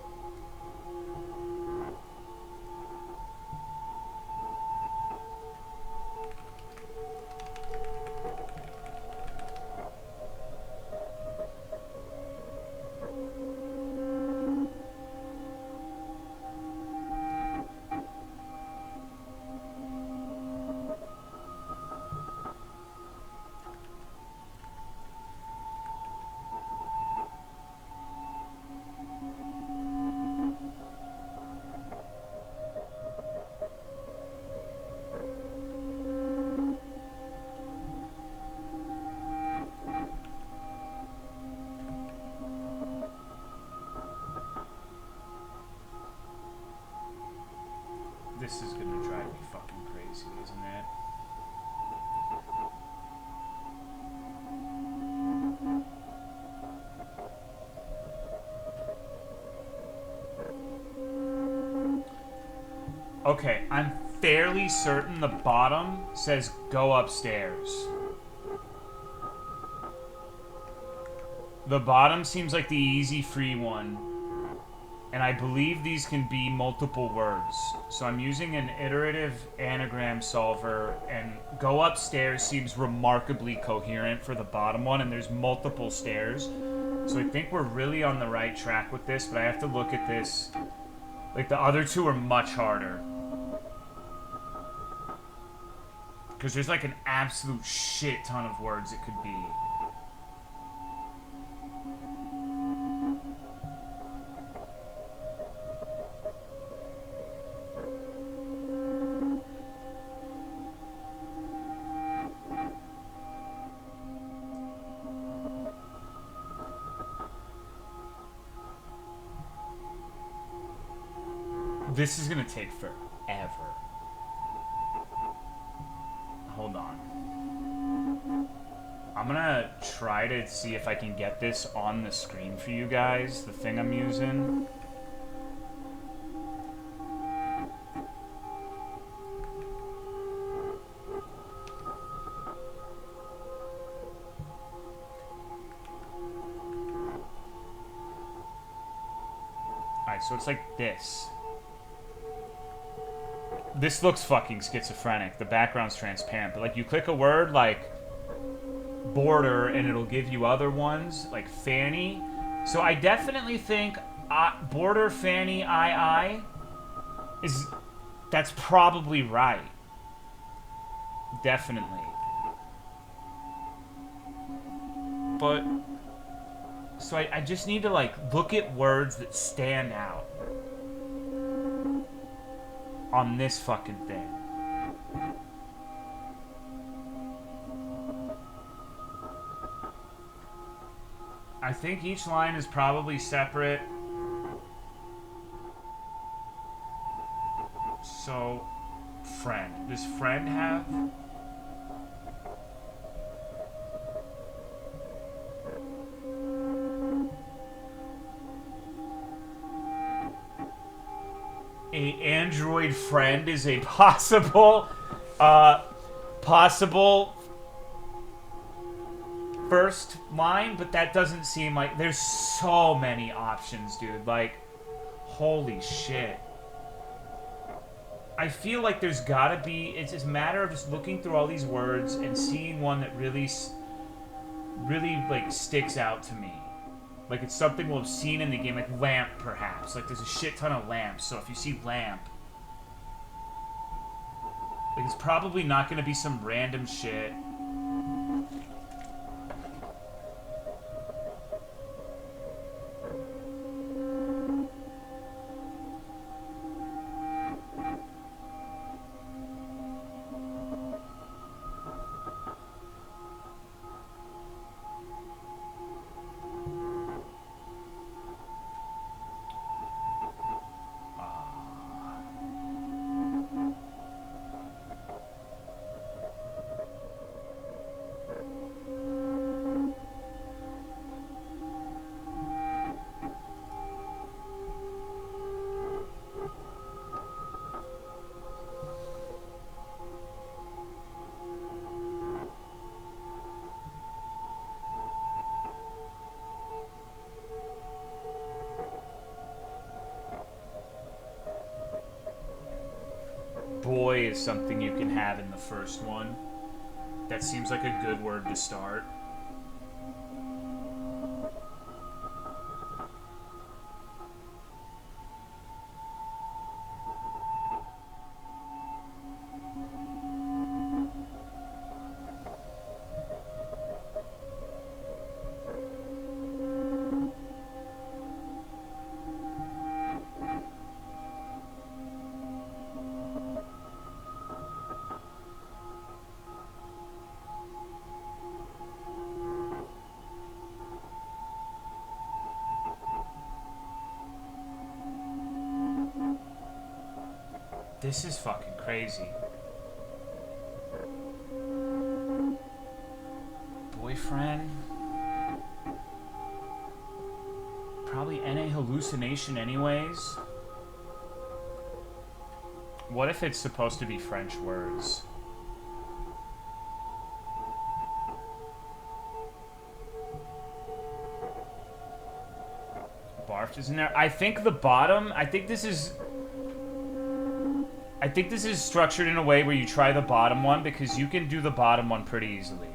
This is gonna drive me fucking crazy, isn't it? Okay, I'm fairly certain the bottom says go upstairs. The bottom seems like the easy free one. And I believe these can be multiple words. So I'm using an iterative anagram solver, and go upstairs seems remarkably coherent for the bottom one, and there's multiple stairs. So I think we're really on the right track with this, but I have to look at this. Like, the other two are much harder. Because there's like an absolute shit ton of words it could be. this is gonna take forever. Hold on. I'm gonna try to see if I can get this on the screen for you guys, the thing I'm using. Alright, so it's like this. This looks fucking schizophrenic. The background's transparent, but like you click a word like border and it'll give you other ones like fanny. So I definitely think border fanny I is, that's probably right. Definitely. But so I just need to like look at words that stand out on this fucking thing. I think each line is probably separate. So, friend. Does friend have? A Android friend is a possible first line, but that doesn't seem like there's so many options, dude. Like, holy shit. I feel like there's gotta be, it's a matter of just looking through all these words and seeing one that really like sticks out to me. Like it's something we'll have seen in the game, like lamp perhaps. Like there's a shit ton of lamps, so if you see lamp, like it's probably not gonna be some random shit. Boy is something you can have in the first one. That seems like a good word to start. This is fucking crazy. Boyfriend? Probably NA hallucination anyways. What if it's supposed to be French words? Barfed is in there. I think the bottom, I think this is structured in a way where you try the bottom one because you can do the bottom one pretty easily.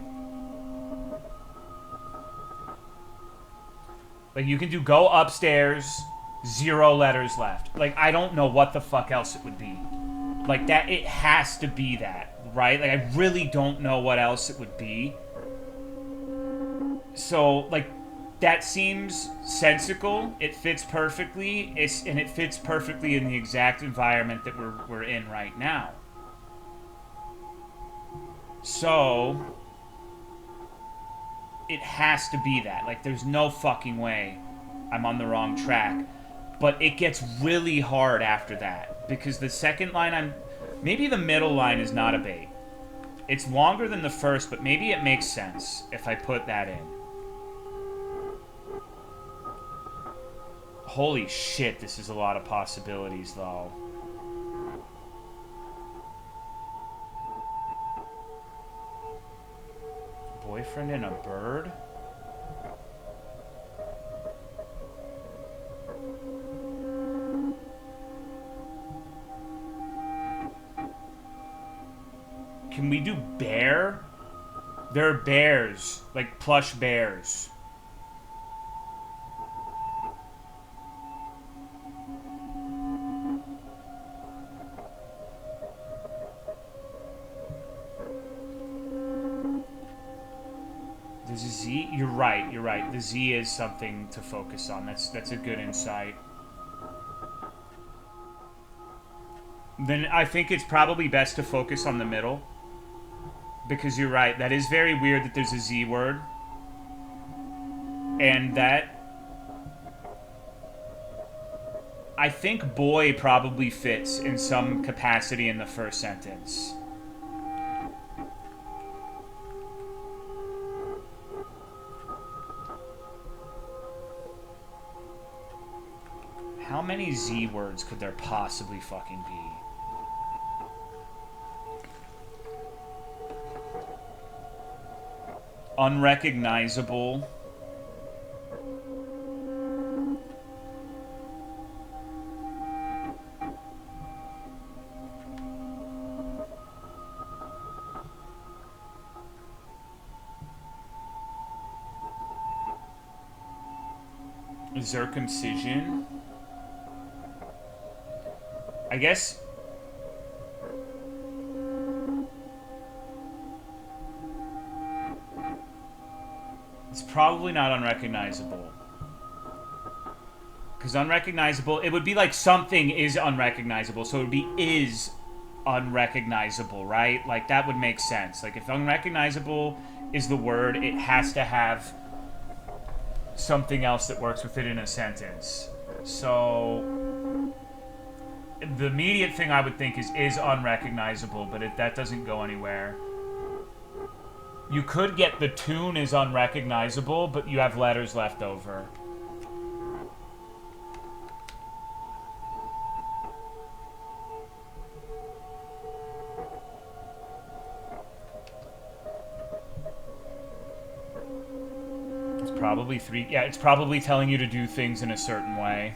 Like, you can do go upstairs, 0 letters left. Like, I don't know what the fuck else it would be. Like, that, it has to be that, right? Like, I really don't know what else it would be. So, like, that seems sensical. It fits perfectly. And it fits perfectly in the exact environment that we're in right now. So it has to be that. Like, there's no fucking way I'm on the wrong track. But it gets really hard after that. Because the second line maybe the middle line is not a bait. It's longer than the first, but maybe it makes sense if I put that in. Holy shit, this is a lot of possibilities, though. Boyfriend and a bird? Can we do bear? There are bears, like plush bears. There's a Z? You're right, you're right. The Z is something to focus on. That's a good insight. Then I think it's probably best to focus on the middle. Because you're right, that is very weird that there's a Z word. And that... I think boy probably fits in some capacity in the first sentence. How many Z words could there possibly fucking be? Unrecognizable. Circumcision. I guess... It's probably not unrecognizable. Because unrecognizable, it would be like something is unrecognizable, so it would be is unrecognizable, right? Like, that would make sense. Like, if unrecognizable is the word, it has to have something else that works with it in a sentence. So, the immediate thing I would think is unrecognizable, but that doesn't go anywhere. You could get the tune is unrecognizable, but you have letters left over. It's probably three. Yeah, it's probably telling you to do things in a certain way.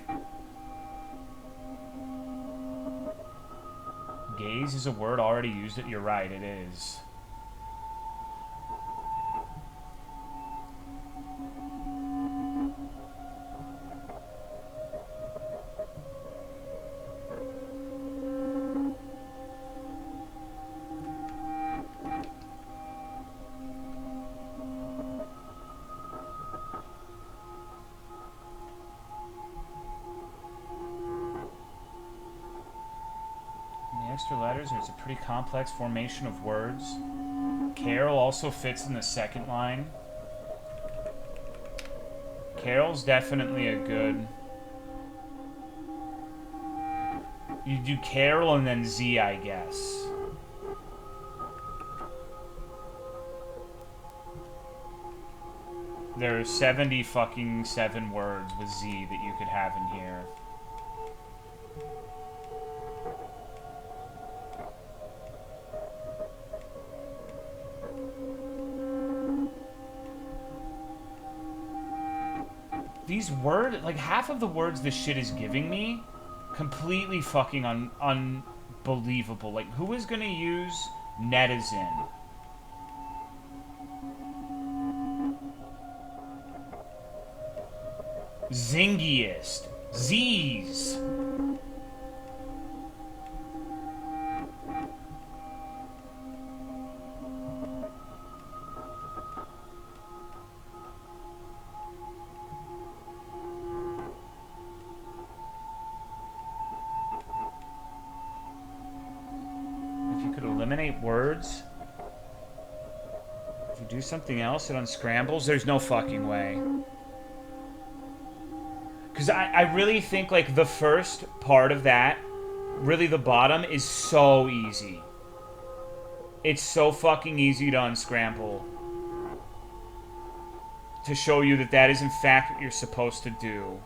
Gaze is a word already used. You're right, it is. Letters, there's a pretty complex formation of words. Carol also fits in the second line. Carol's definitely a good... You do Carol and then Z, I guess. There are 70 fucking 7 words with Z that you could have in here. These words, like half of the words this shit is giving me, completely fucking unbelievable. Like, who is gonna use netizen? Zingiest. Z's. Words. If you do something else, it unscrambles. There's no fucking way. Because I really think, like, the first part of that really the bottom is so easy. It's so fucking easy to unscramble. To show you that that is in fact what you're supposed to do.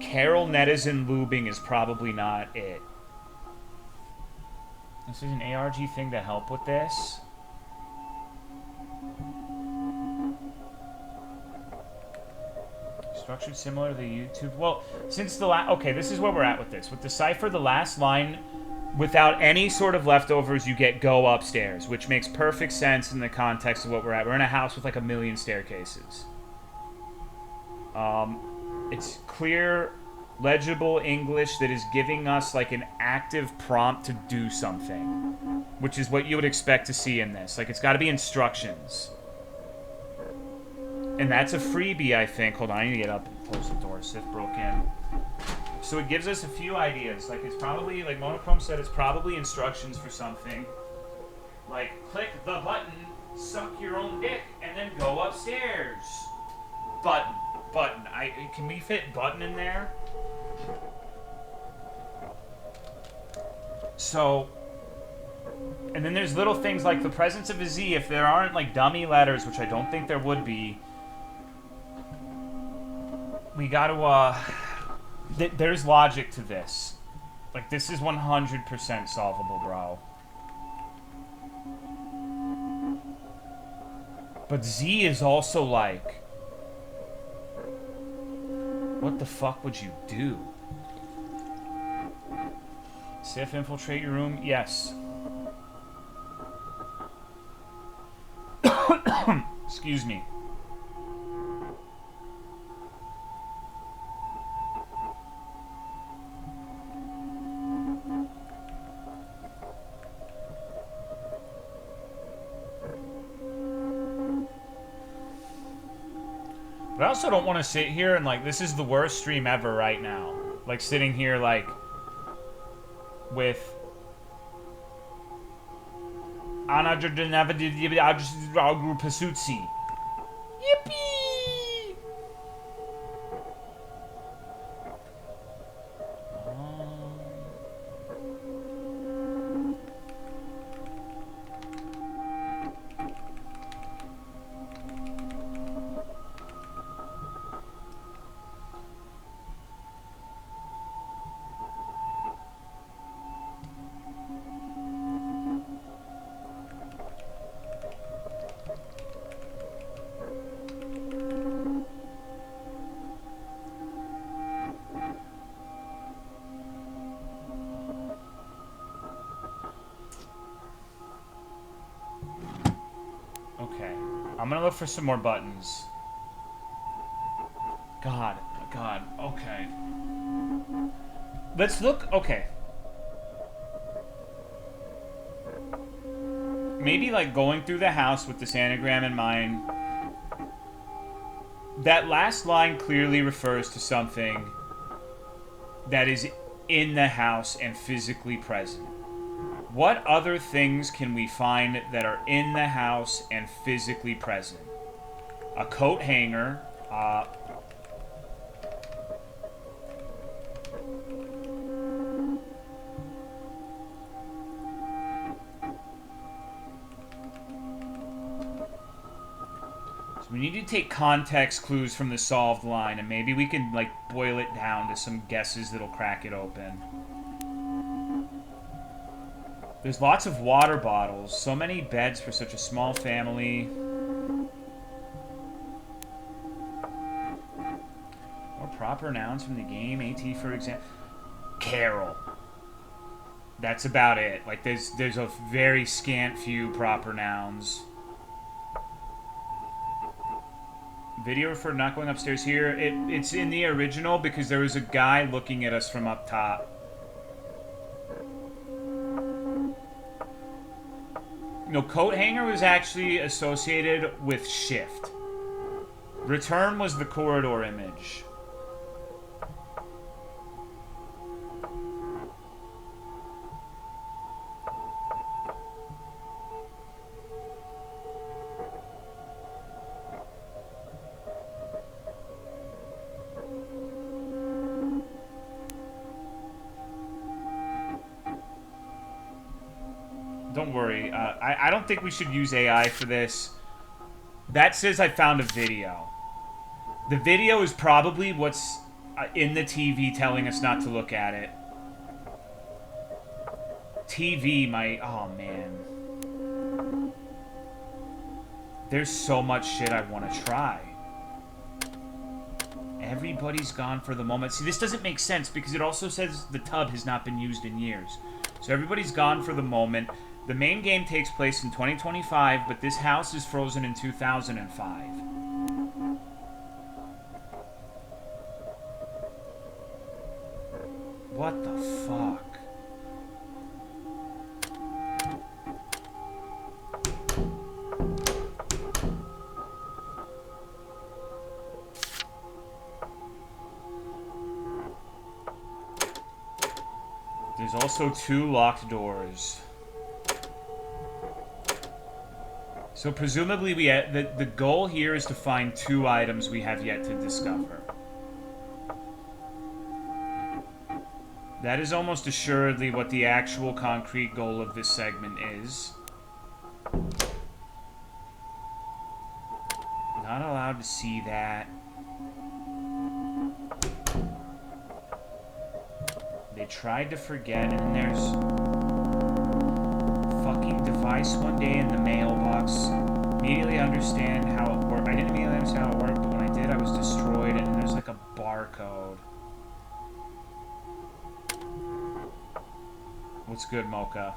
Carol Netizen lubing is probably not it. This is an ARG thing to help with this. Structured similar to the YouTube. Well, since the okay, this is where we're at with this. With the cipher, the last line, without any sort of leftovers, you get go upstairs, which makes perfect sense in the context of what we're at. We're in a house with like 1 million staircases. It's clear, legible English that is giving us like an active prompt to do something, which is what you would expect to see in this. Like, it's got to be instructions. And that's a freebie, I think. Hold on, I need to get up and close the door. Sif broke in. So it gives us a few ideas. Like, it's probably, like Monochrome said, it's probably instructions for something. Like, click the button, suck your own dick, and then go upstairs. Button. Can we fit button in there? So, and then there's little things like the presence of a Z. If there aren't like dummy letters, which I don't think there would be, we gotta, there's logic to this. Like, this is 100% solvable, bro. But Z is also like, what the fuck would you do? Sif, infiltrate your room? Yes. Excuse me. But I also don't want to sit here and, like, this is the worst stream ever right now. Like, sitting here, like, with... Yippee! I'm gonna look for some more buttons. God, okay. Let's look, okay. Maybe, like, going through the house with this anagram in mind. That last line clearly refers to something that is in the house and physically present. What other things can we find that are in the house and physically present? A coat hanger. So we need to take context clues from the solved line, and maybe we can, like, boil it down to some guesses that'll crack it open. There's lots of water bottles. So many beds for such a small family. More proper nouns from the game. AT, for example. Carol. That's about it. Like, there's a very scant few proper nouns. Video referred not going upstairs here. It's in the original because there was a guy looking at us from up top. No, coat hanger was actually associated with shift. Return was the corridor image. Don't worry. I don't think we should use AI for this. That says I found a video. The video is probably what's in the TV telling us not to look at it. TV might... Oh, man. There's so much shit I want to try. Everybody's gone for the moment. See, this doesn't make sense because it also says the tub has not been used in years. So everybody's gone for the moment. The main game takes place in 2025, but this house is frozen in 2005. What the fuck? There's also 2 locked doors. So presumably the goal here is to find 2 items we have yet to discover. That is almost assuredly what the actual concrete goal of this segment is. Not allowed to see that. They tried to forget, and then there's fucking device one day in the mailbox. Immediately understand how it worked. I didn't immediately understand how it worked, but when I did, I was destroyed, and there's like a barcode. What's good, Mocha?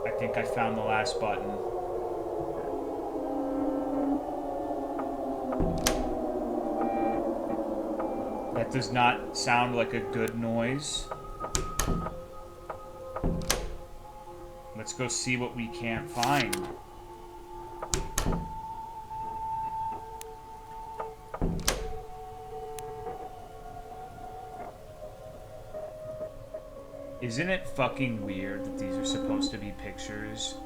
I think I found the last button. That does not sound like a good noise. Let's go see what we can't find. Isn't it fucking weird that these are supposed to be pictures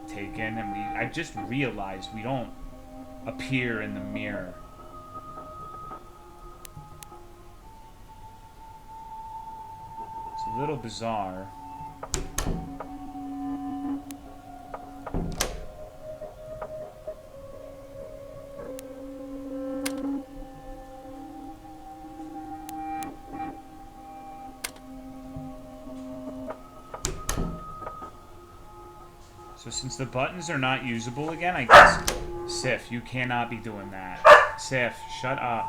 taken and I just realized we don't appear in the mirror. It's a little bizarre. So since the buttons are not usable again, I guess... Sif, you cannot be doing that. Sif, shut up.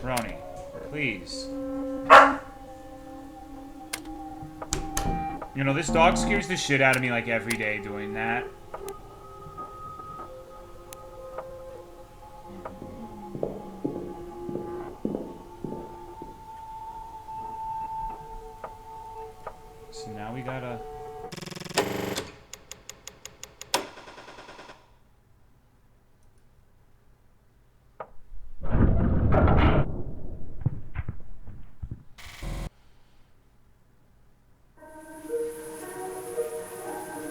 Roni, please. You know, this dog scares the shit out of me like every day doing that. So now we gotta...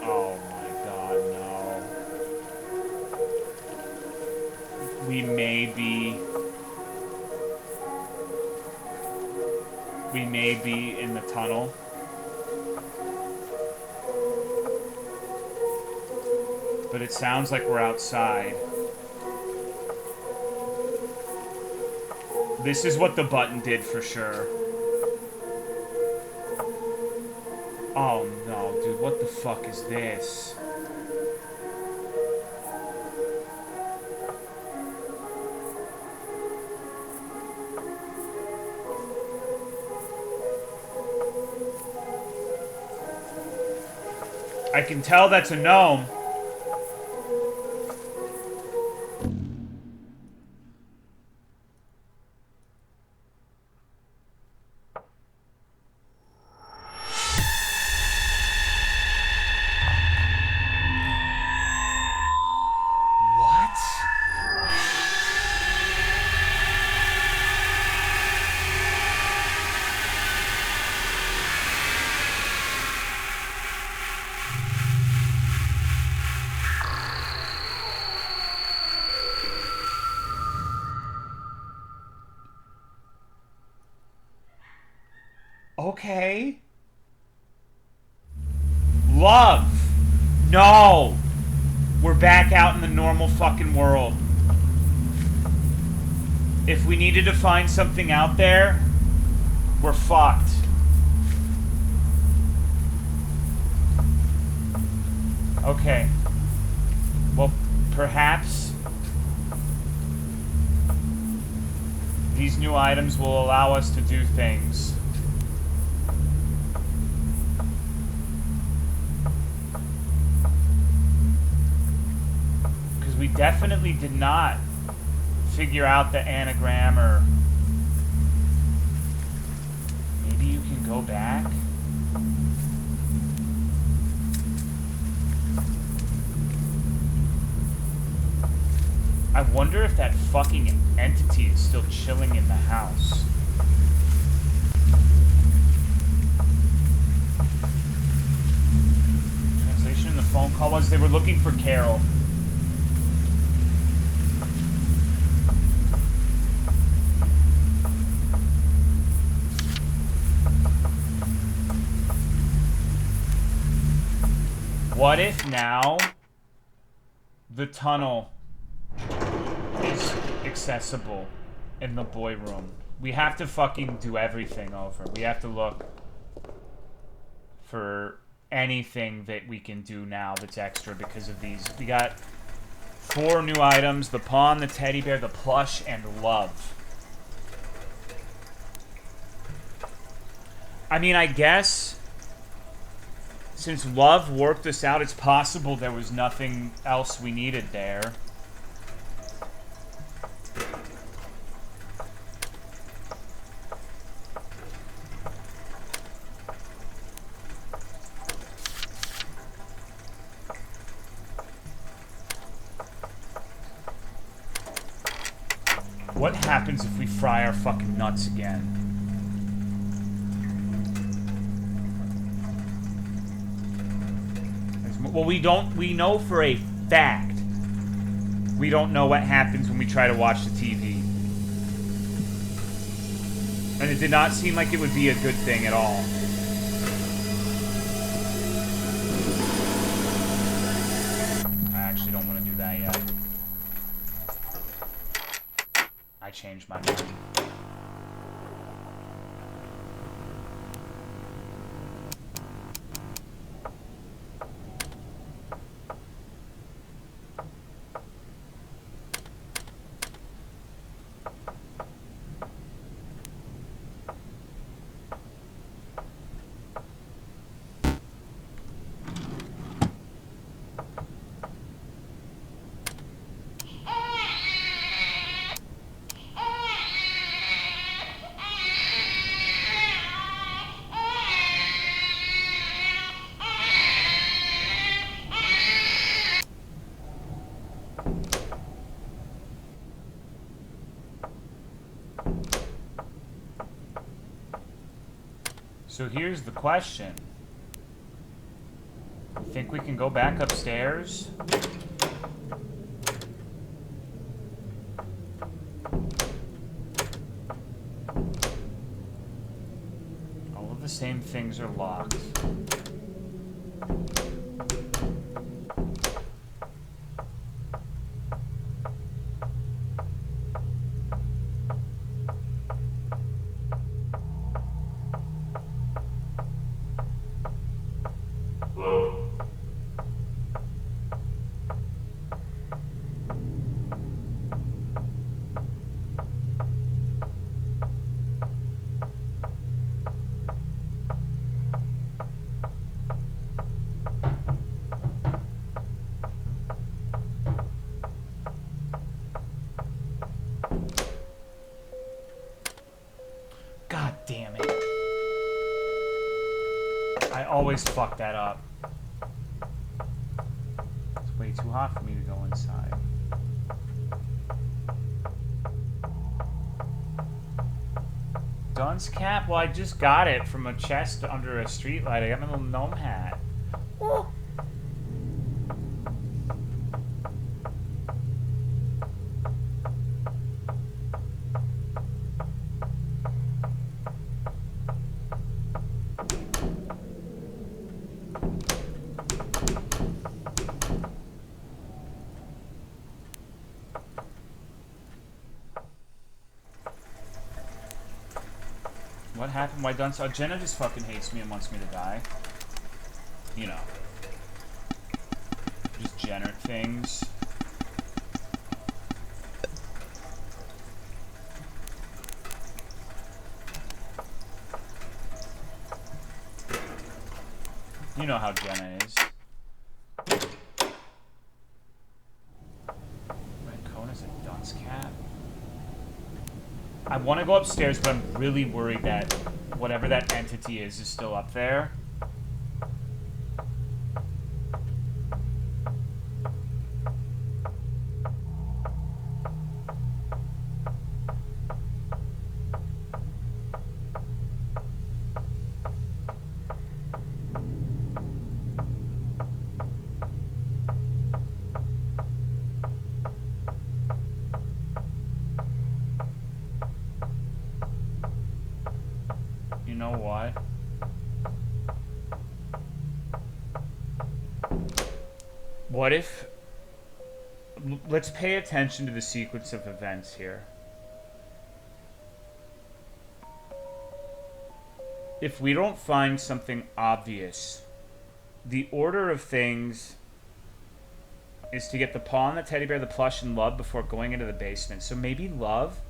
Oh my god, no. We may be in the tunnel. But it sounds like we're outside. This is what the button did for sure. Oh no, dude, what the fuck is this? I can tell that's a gnome. Okay. Love. No. We're back out in the normal fucking world. If we needed to find something out there, we're fucked. Okay. Well, perhaps these new items will allow us to do things. Because we definitely did not figure out the anagram, or maybe you can go back. I wonder if that fucking entity is still chilling in the house. Translation in the phone call was they were looking for Carol. What if now the tunnel is accessible in the boy room? We have to fucking do everything over. We have to look for anything that we can do now that's extra because of these. We got 4 new items: the pawn, the teddy bear, the plush, and love. I mean, I guess since love worked us out, it's possible there was nothing else we needed there. What happens if we fry our fucking nuts again? Well, we know for a fact we don't know what happens when we try to watch the TV. And it did not seem like it would be a good thing at all. I actually don't want to do that yet. I changed my mind. So here's the question. You think we can go back upstairs? All of the same things are locked. God damn it. I always fuck that up. It's way too hot for me to go inside. Dunce cap? Well, I just got it from a chest under a streetlight. I got my little gnome hat. Ooh. happened? Why done so? Jenna just fucking hates me and wants me to die. You know. Just Jenner things. You know how Jenna is. Red cone is a dunce cap. I want to go upstairs, but I'm really worried that whatever that entity is still up there. You know what? What if... Let's pay attention to the sequence of events here. If we don't find something obvious, the order of things is to get the pawn, the teddy bear, the plush, and love before going into the basement. So maybe love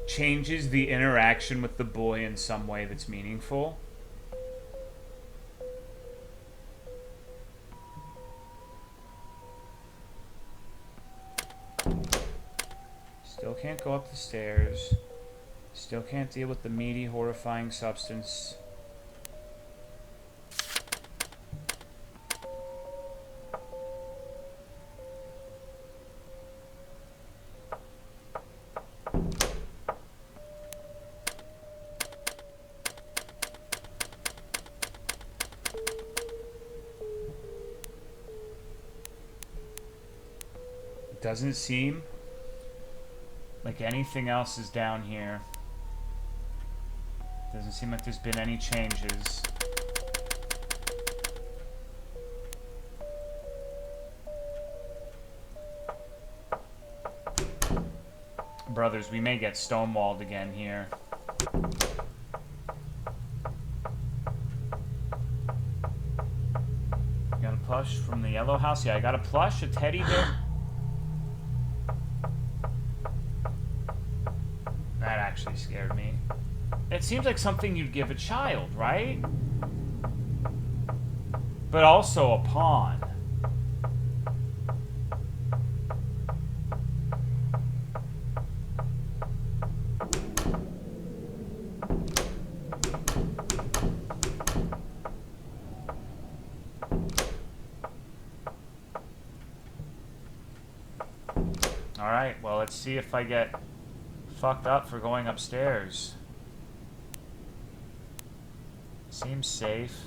changes the interaction with the boy in some way that's meaningful. Still can't go up the stairs. Still can't deal with the meaty, horrifying substance. Doesn't seem like anything else is down here. Doesn't seem like there's been any changes. Brothers, we may get stonewalled again here. Got a plush from the yellow house? Yeah, I got a plush, a teddy bear. That actually scared me. It seems like something you'd give a child, right? But also a pawn. Alright, well, let's see if I get fucked up for going upstairs. Seems safe.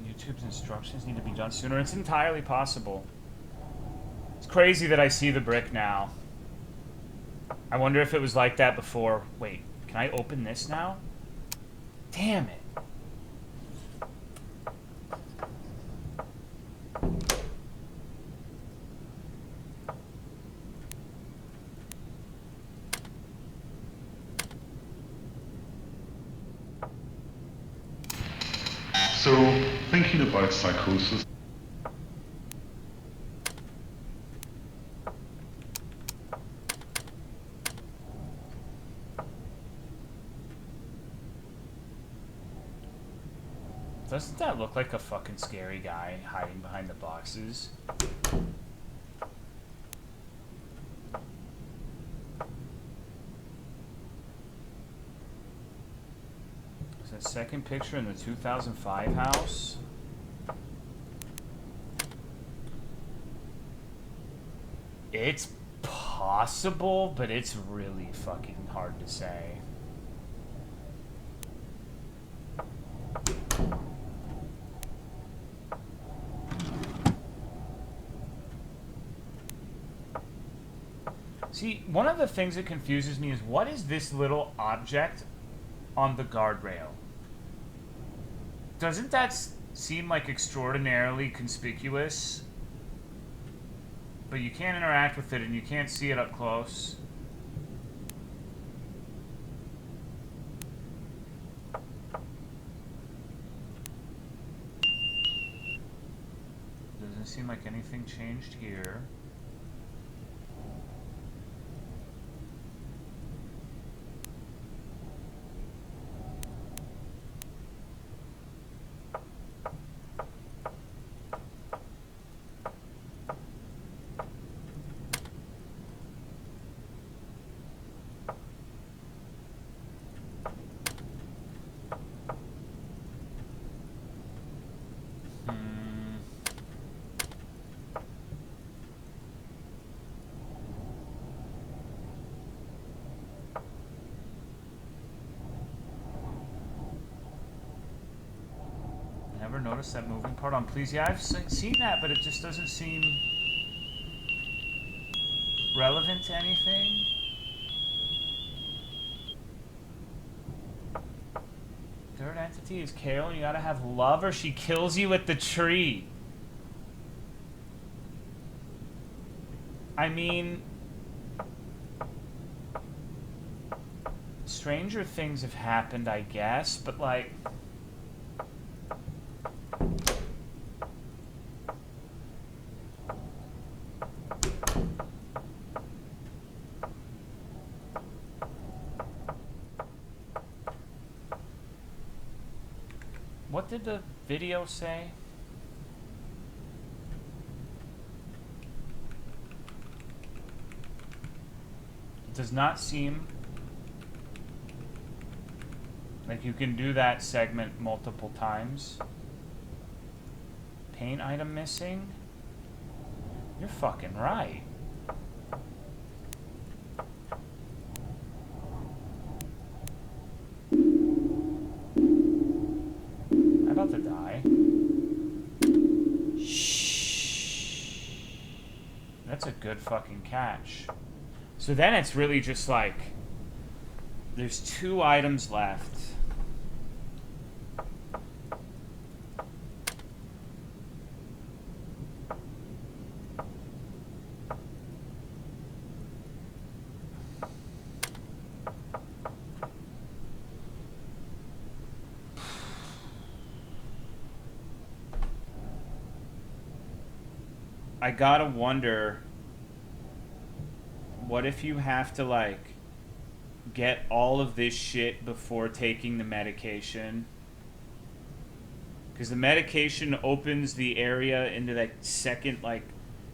YouTube's instructions need to be done sooner. It's entirely possible. It's crazy that I see the brick now. I wonder if it was like that before. Wait, can I open this now? Damn it. So, thinking about psychosis. Doesn't that look like a fucking scary guy hiding behind the boxes? Is that second picture in the 2005 house? It's possible, but it's really fucking hard to say. See, one of the things that confuses me is what is this little object on the guardrail? Doesn't that seem like extraordinarily conspicuous? But you can't interact with it and you can't see it up close. Doesn't seem like anything changed here. Never noticed that moving part on please. Yeah, I've seen that, but it just doesn't seem relevant to anything. Third entity is Carol, and you gotta have love or she kills you with the tree. I mean, stranger things have happened, I guess, but like... What did the video say? It does not seem like you can do that segment multiple times. Paint item missing? You're fucking right. To die. Shh. That's a good fucking catch. So then it's really just like there's 2 items left. I gotta wonder, what if you have to, like, get all of this shit before taking the medication? Because the medication opens the area into that second, like,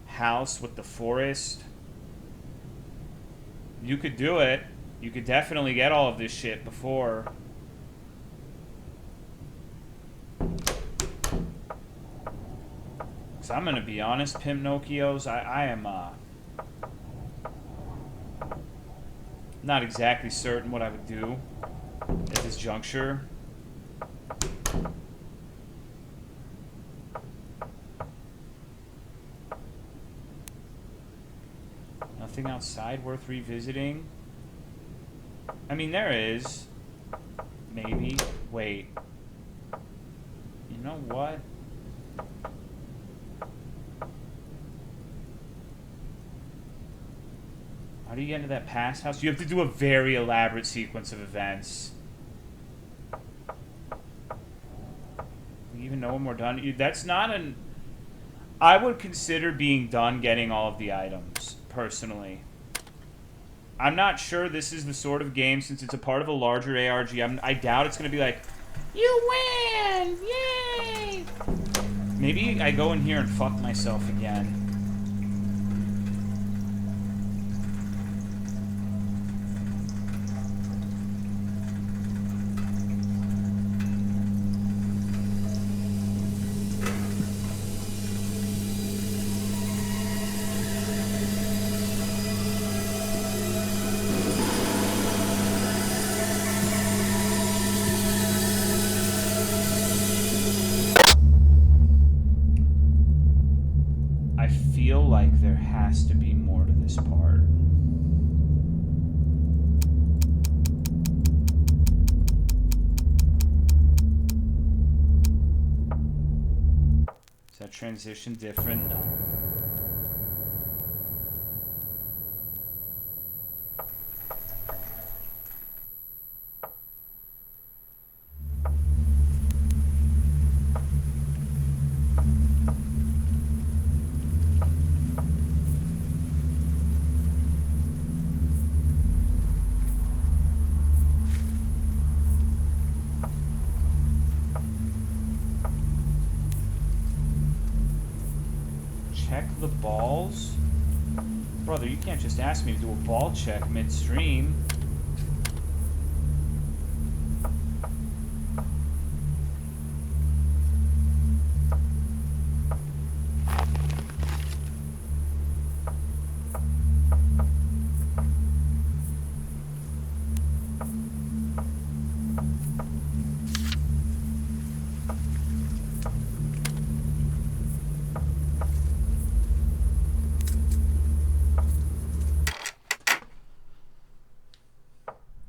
house with the forest. You could do it. You could definitely get all of this shit before... So I'm gonna be honest, Pinocchios, I am not exactly certain what I would do at this juncture. Nothing outside worth revisiting? I mean, there is. Maybe. Wait. You know what? How do you get into that past house? You have to do a very elaborate sequence of events. We even know when we're done. That's not an... I would consider being done getting all of the items, personally. I'm not sure this is the sort of game, since it's a part of a larger ARG, I doubt it's going to be like, you win! Yay! Maybe I go in here and fuck myself again. There has to be more to this part. That transition different? No. Check the balls? Brother, you can't just ask me to do a ball check midstream.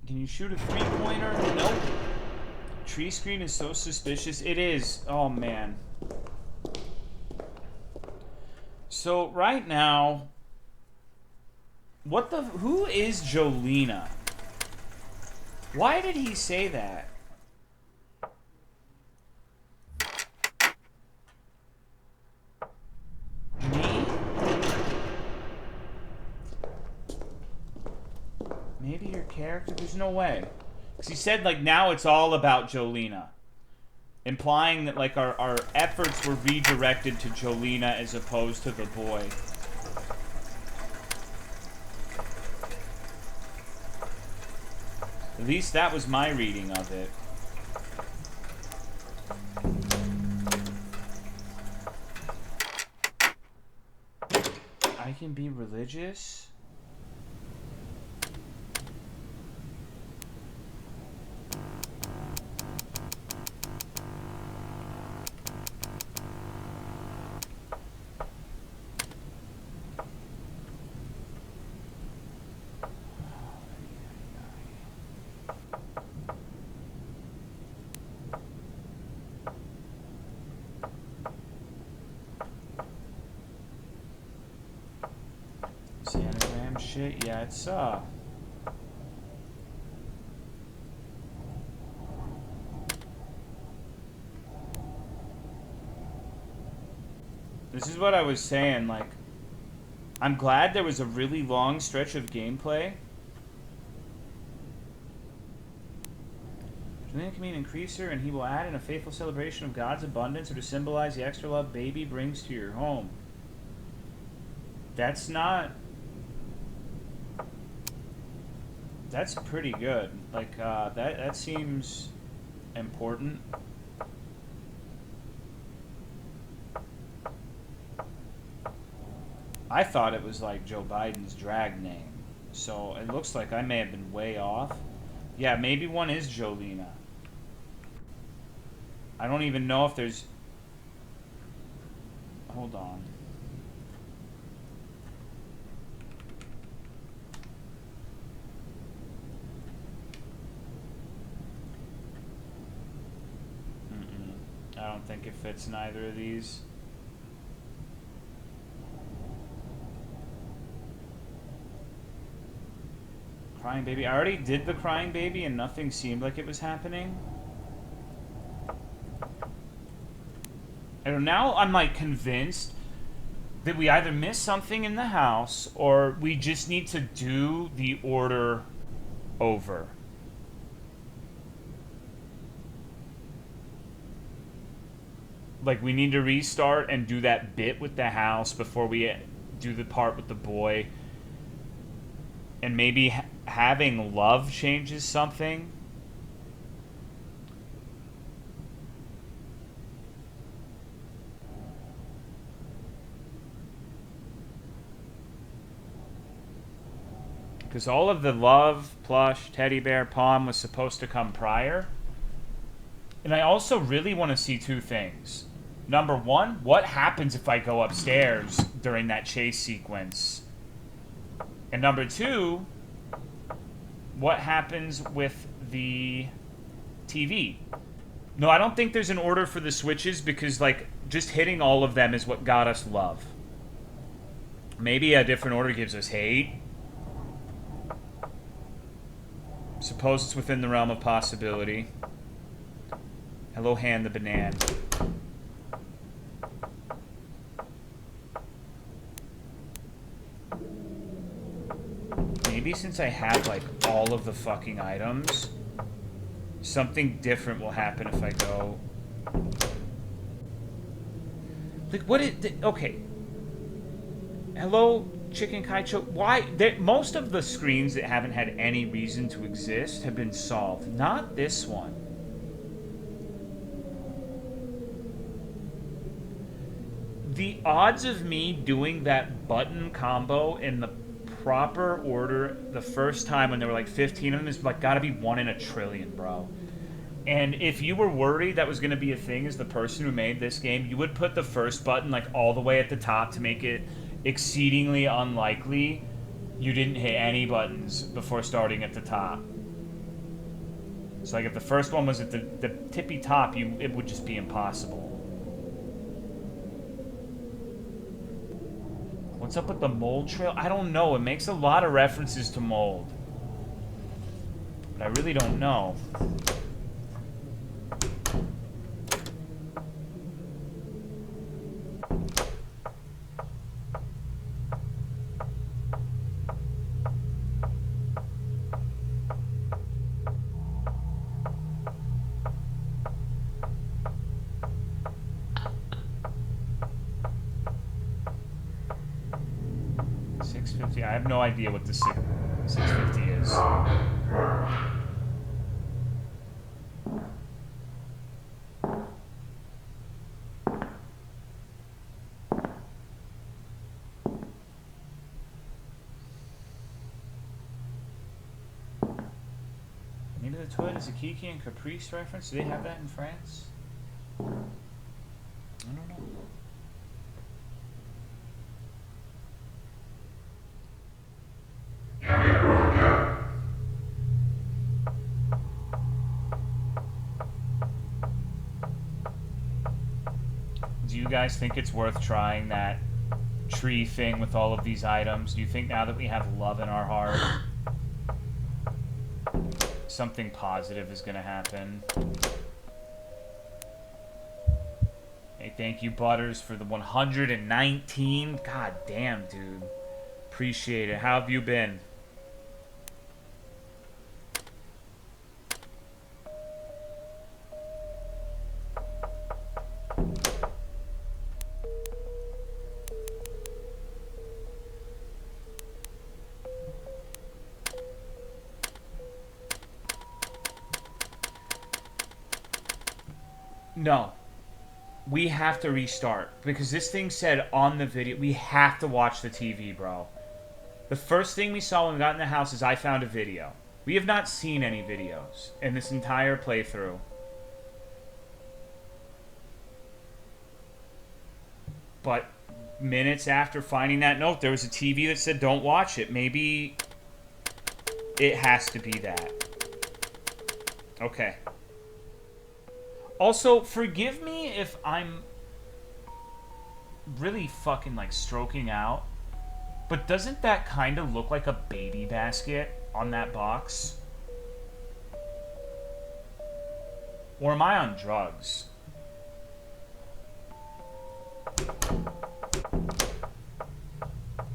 Can you shoot a three-pointer? Nope. Tree screen is so suspicious. It is. Oh, man. So, right now... Who is Jolena? Why did he say that? Me? Maybe your character? There's no way. Because he said, like, now it's all about Jolena. Implying that, like, our efforts were redirected to Jolena as opposed to the boy. At least that was my reading of it. I can be religious? Anagram shit, yeah, it's This is what I was saying, like, I'm glad there was a really long stretch of gameplay. Jolena can mean increaser, and he will add in a faithful celebration of God's abundance or to symbolize the extra love baby brings to your home. That's not... That's pretty good. Like, that seems important. I thought it was like Joe Biden's drag name. So it looks like I may have been way off. Yeah, maybe one is Jolena. I don't even know if there's... Hold on. I don't think it fits in either of these. Crying baby. I already did the crying baby and nothing seemed like it was happening. And now I'm like convinced that we either missed something in the house or we just need to do the order over. Like, we need to restart and do that bit with the house before we do the part with the boy. And maybe having love changes something. Because all of the love, plush, teddy bear, palm was supposed to come prior. And I also really want to see two things. Number one, what happens if I go upstairs during that chase sequence? And number two, what happens with the TV? No, I don't think there's an order for the switches because, like, just hitting all of them is what got us love. Maybe a different order gives us hate. Suppose it's within the realm of possibility. Hello, hand the banana. Maybe since I have, like, all of the fucking items, something different will happen if I go... Like, what is... Okay. Hello, Chicken Kaicho. Why? Most of the screens that haven't had any reason to exist have been solved. Not this one. The odds of me doing that button combo in the proper order the first time when there were like 15 of them is like gotta be 1 in a trillion, bro. And if you were worried that was going to be a thing as the person who made this game, you would put the first button like all the way at the top to make it exceedingly unlikely you didn't hit any buttons before starting at the top. So like if the first one was at the tippy top, it would just be impossible. What's up with the mold trail? I don't know. It makes a lot of references to mold. But I really don't know. I have no idea what the 650 is. Maybe the toilet is a Kiki and Caprice reference? Do they have that in France? I don't know. Do you guys think it's worth trying that tree thing with all of these items? Do you think now that we have love in our heart, something positive is going to happen? Hey, thank you, Butters, for the 119. God damn, dude. Appreciate it. How have you been? No. We have to restart. Because this thing said on the video, we have to watch the TV, bro. The first thing we saw when we got in the house is I found a video. We have not seen any videos in this entire playthrough. But minutes after finding that note, there was a TV that said don't watch it. Maybe it has to be that. Okay. Also, forgive me if I'm really fucking, like, stroking out, but doesn't that kind of look like a baby basket on that box? Or am I on drugs?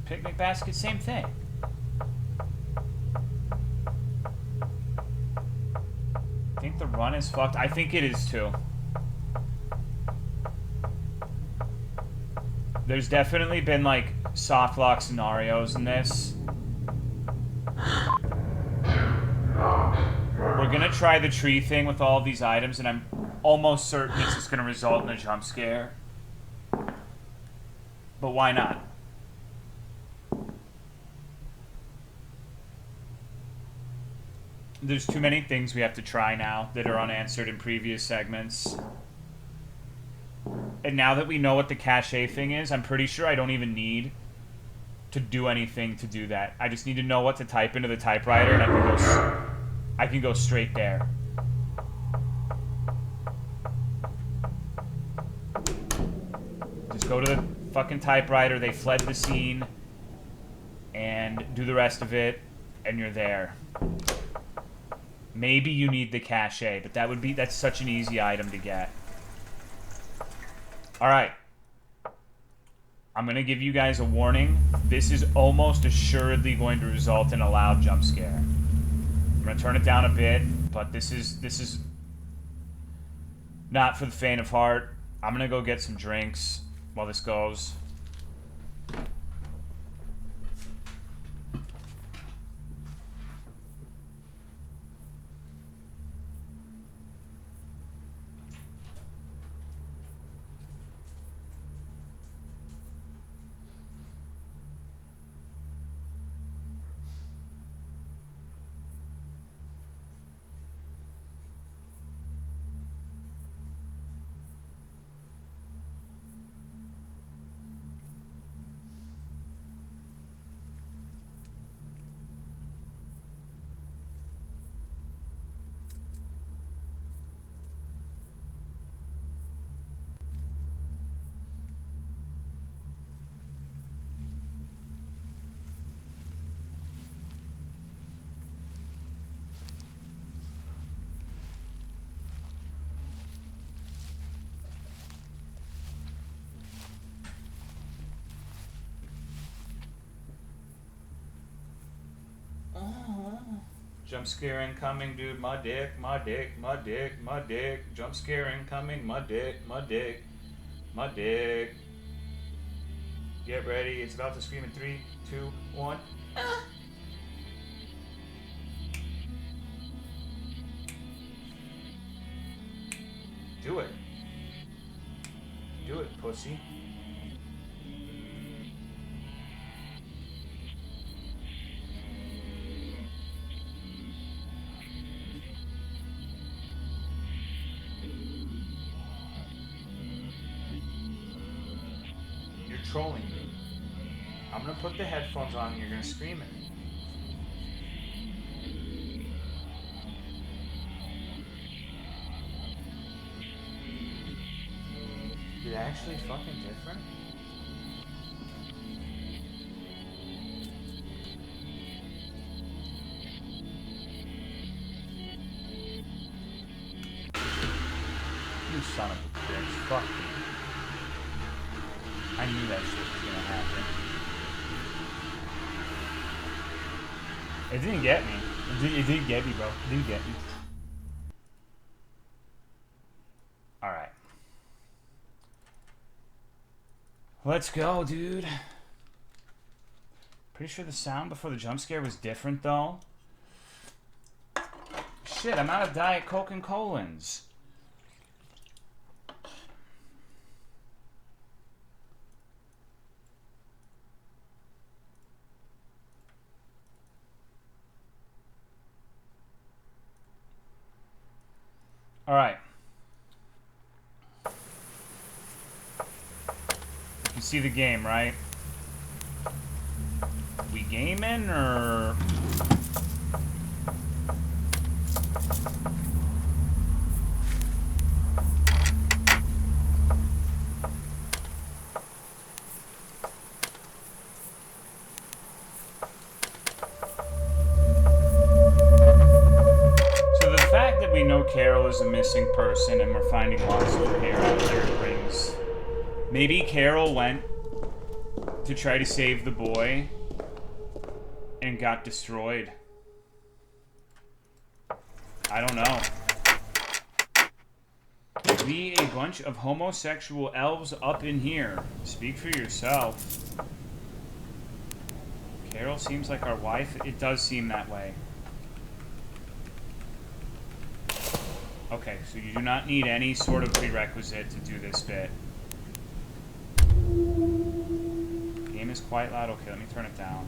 Picnic basket, same thing. I think the run is fucked. I think it is too. There's definitely been like soft lock scenarios in this. We're gonna try the tree thing with all of these items, and I'm almost certain it's just gonna result in a jump scare. But why not? There's too many things we have to try now that are unanswered in previous segments. And now that we know what the cache thing is, I'm pretty sure I don't even need to do anything to do that. I just need to know what to type into the typewriter, and I can go straight there. go to the fucking typewriter. They fled the scene. And do the rest of it. And you're there. Maybe you need the cachet. But that's such an easy item to get. Alright. I'm going to give you guys a warning. This is almost assuredly going to result in a loud jump scare. I'm going to turn it down a bit, but this is not for the faint of heart. I'm going to go get some drinks while this goes. Jump scare incoming, dude. My dick, my dick, my dick, my dick. Jump scare incoming, my dick, my dick, my dick. Get ready. It's about to scream in 3, 2, 1. Do it. Do it, pussy. Trolling me. I'm gonna put the headphones on and you're gonna scream at me. Is it actually fucking different? You son of a bitch. Fuck me. I knew that shit was gonna happen. It didn't get me. It didn't get me, bro. It didn't get me. Alright. Let's go, dude. Pretty sure the sound before the jump scare was different, though. Shit, I'm out of Diet Coke and Colons. All right. You see the game, right? We gaming or? Carol is a missing person and we're finding lots of hair out there. It brings... Maybe Carol went to try to save the boy and got destroyed. I don't know. Be a bunch of homosexual elves up in here. Speak for yourself. Carol seems like our wife. It does seem that way. Okay, so you do not need any sort of prerequisite to do this bit. Game is quite loud. Okay, let me turn it down.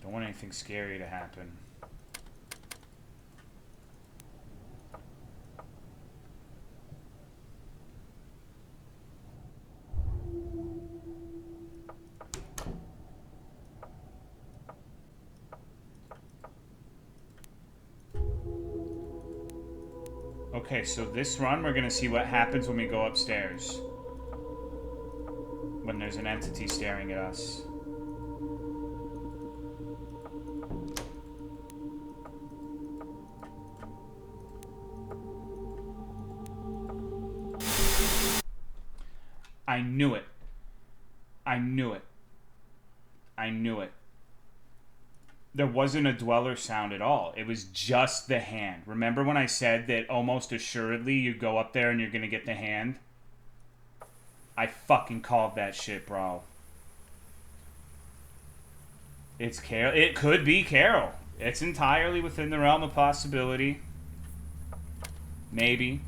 Don't want anything scary to happen. Okay, so this run, we're gonna see what happens when we go upstairs. When there's an entity staring at us. I knew it. I knew it. I knew it. There wasn't a dweller sound at all. It was just the hand. Remember when I said that almost assuredly you go up there and you're gonna get the hand? I fucking called that shit, bro. It's Carol. It could be Carol. It's entirely within the realm of possibility. Maybe.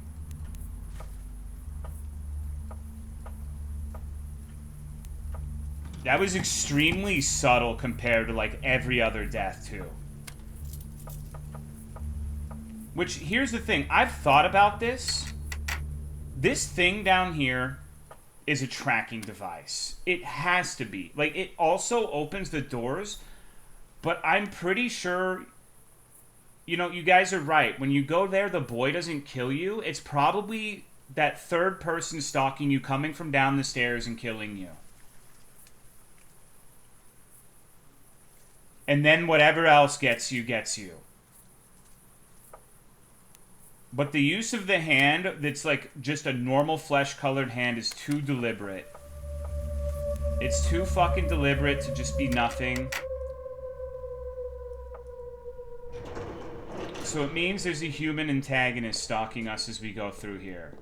That was extremely subtle compared to, like, every other death, too. Which, here's the thing. I've thought about this. This thing down here is a tracking device. It has to be. Like, it also opens the doors, but I'm pretty sure... You know, you guys are right. When you go there, the boy doesn't kill you. It's probably that third person stalking you, coming from down the stairs and killing you. And then whatever else gets you, gets you. But the use of the hand that's like just a normal flesh-colored hand is too deliberate. It's too fucking deliberate to just be nothing. So it means there's a human antagonist stalking us as we go through here.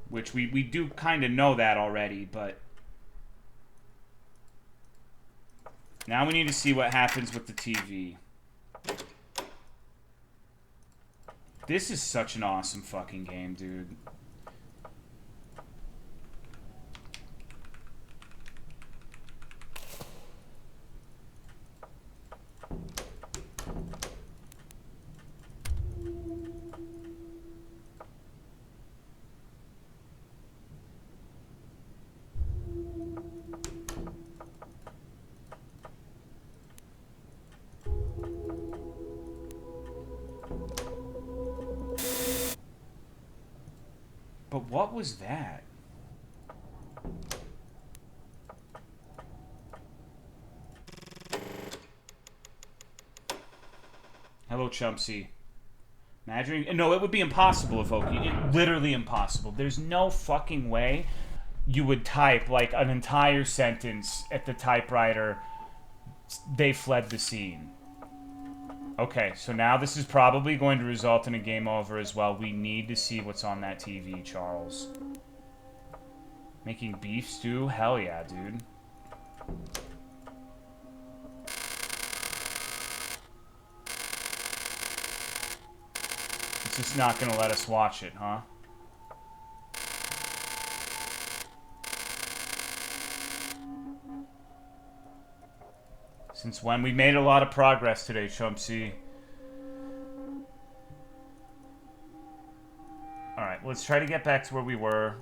Which we do kind of know that already, but... Now we need to see what happens with the TV. This is such an awesome fucking game, dude. But what was that? Hello, Chumpsy. Imagine... No, it would be impossible, Evoke. Literally impossible. There's no fucking way you would type, like, an entire sentence at the typewriter, they fled the scene. Okay, so now this is probably going to result in a game over as well. We need to see what's on that TV, Charles. Making beef stew? Hell yeah, dude. It's just not gonna let us watch it, huh? Since when? We made a lot of progress today, Chumpsy. Alright, let's try to get back to where we were.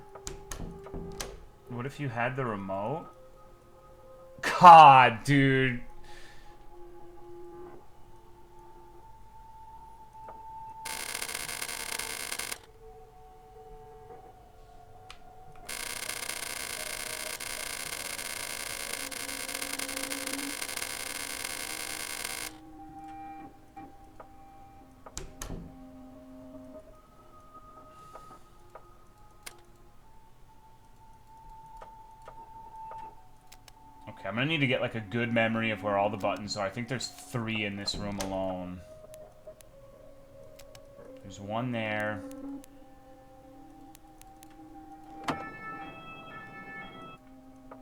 What if you had the remote? God, dude. Okay, I'm gonna need to get like a good memory of where all the buttons are. I think there's 3 in this room alone. There's 1 there.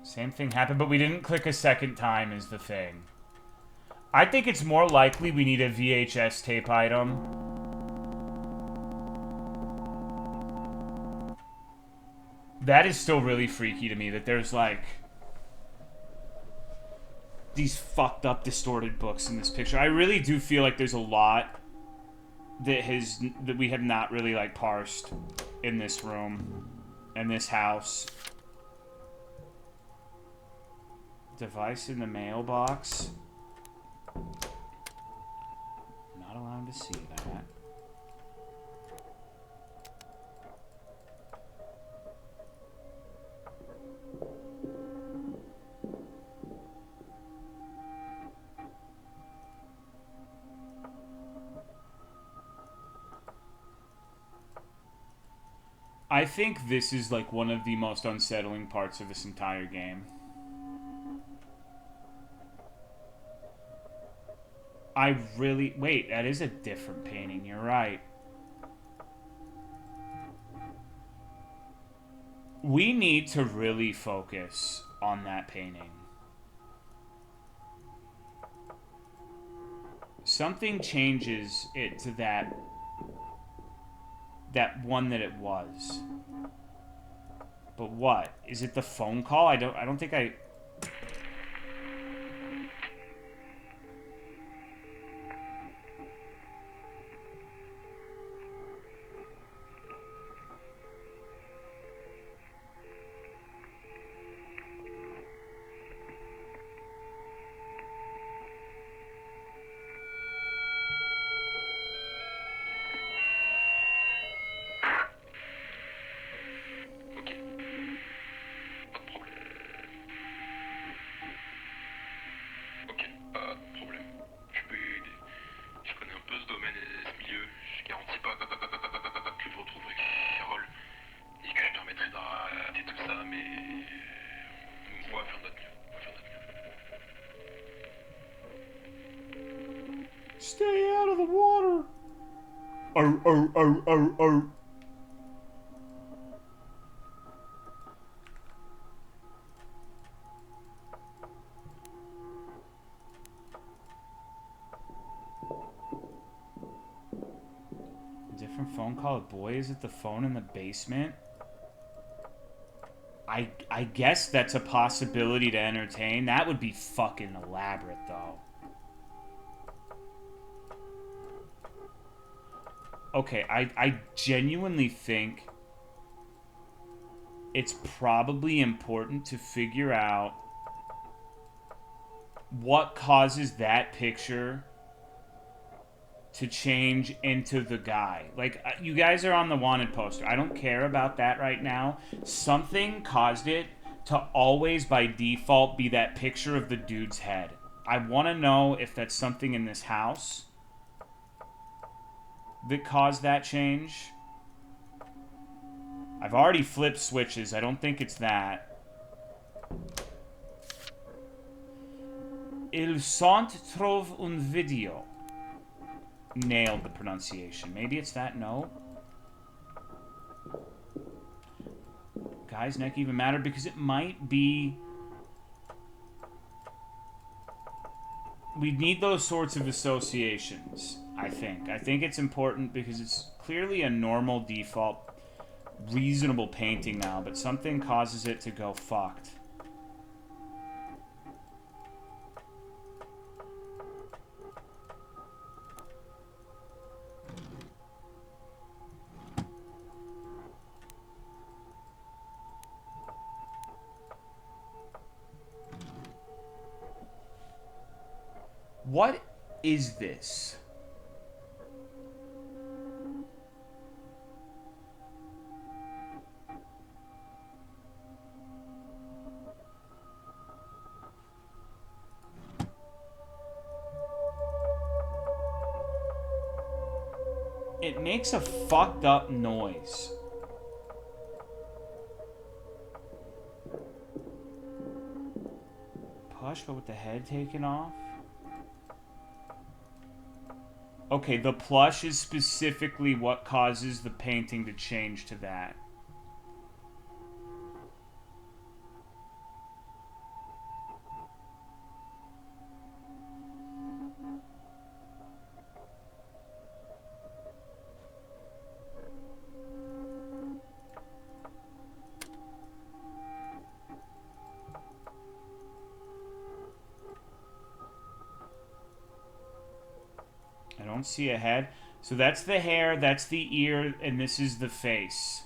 Same thing happened, but we didn't click a second time is the thing. I think it's more likely we need a VHS tape item. That is still really freaky to me, that there's like... these fucked up, distorted books in this picture. I really do feel like there's a lot that we have not really like parsed in this room, in this house. Device in the mailbox. Not allowed to see that. I think this is like one of the most unsettling parts of this entire game. I really... Wait, that is a different painting. You're right. We need to really focus on that painting. Something changes it to that one that it was. But what? Is it the phone call? I don't think I... Stay out of the water. Oh. Different phone call. Boy, is it the phone in the basement? I guess that's a possibility to entertain. That would be fucking elaborate, though. Okay, I genuinely think it's probably important to figure out what causes that picture to change into the guy. Like, you guys are on the wanted poster. I don't care about that right now. Something caused it to always, by default, be that picture of the dude's head. I want to know if that's something in this house that caused that change. I've already flipped switches. I don't think it's that. Il sont trouve un video. Nailed the pronunciation. Maybe it's that. No. Guy's neck even matter because it might be... We need those sorts of associations, I think. I think it's important because it's clearly a normal default, reasonable painting now, but something causes it to go fucked. What is this? It makes a fucked up noise. Push, but with the head taken off? Okay, the plush is specifically what causes the painting to change to that. I don't see a head. So that's the hair, that's the ear, and this is the face.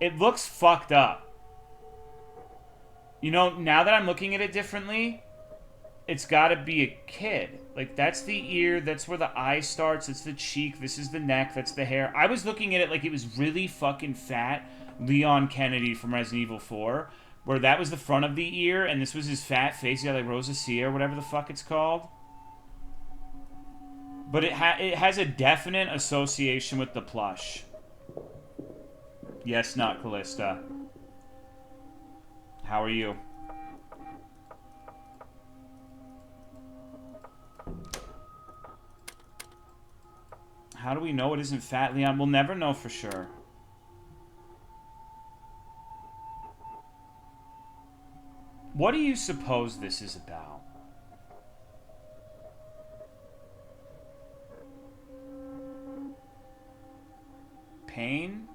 It looks fucked up. You know, now that I'm looking at it differently, it's gotta be a kid. Like, that's the ear, that's where the eye starts, it's the cheek, this is the neck, that's the hair. I was looking at it like it was really fucking fat Leon Kennedy from Resident Evil 4, where that was the front of the ear, and this was his fat face, yeah, like Rosacea or whatever the fuck it's called. But it has a definite association with the plush. Yes, not Callista. How are you? How do we know it isn't Fat Leon? We'll never know for sure. What do you suppose this is about? Pain?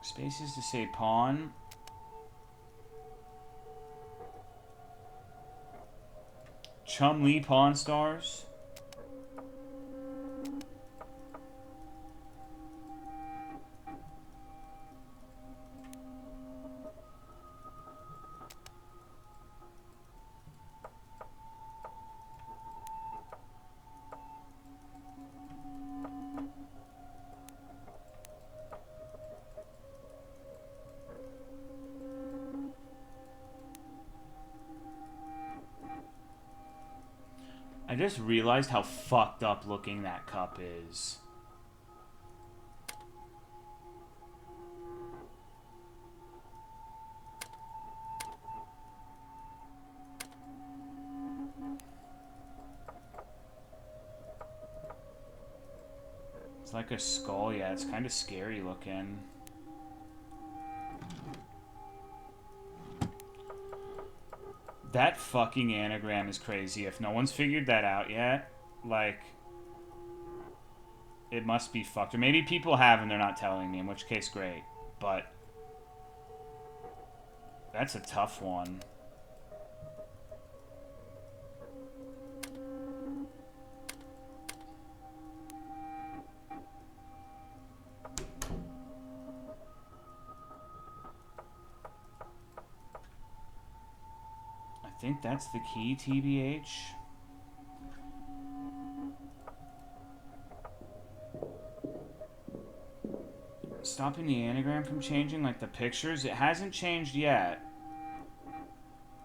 Spaces to say pawn. Chum-Li Pawn Stars. I just realized how fucked up looking that cup is. It's like a skull, yeah, it's kind of scary looking. That fucking anagram is crazy. If no one's figured that out yet, like, it must be fucked. Or maybe people have and they're not telling me, in which case, great. But that's a tough one. I think that's the key, TBH. Stopping the anagram from changing, like the pictures, it hasn't changed yet.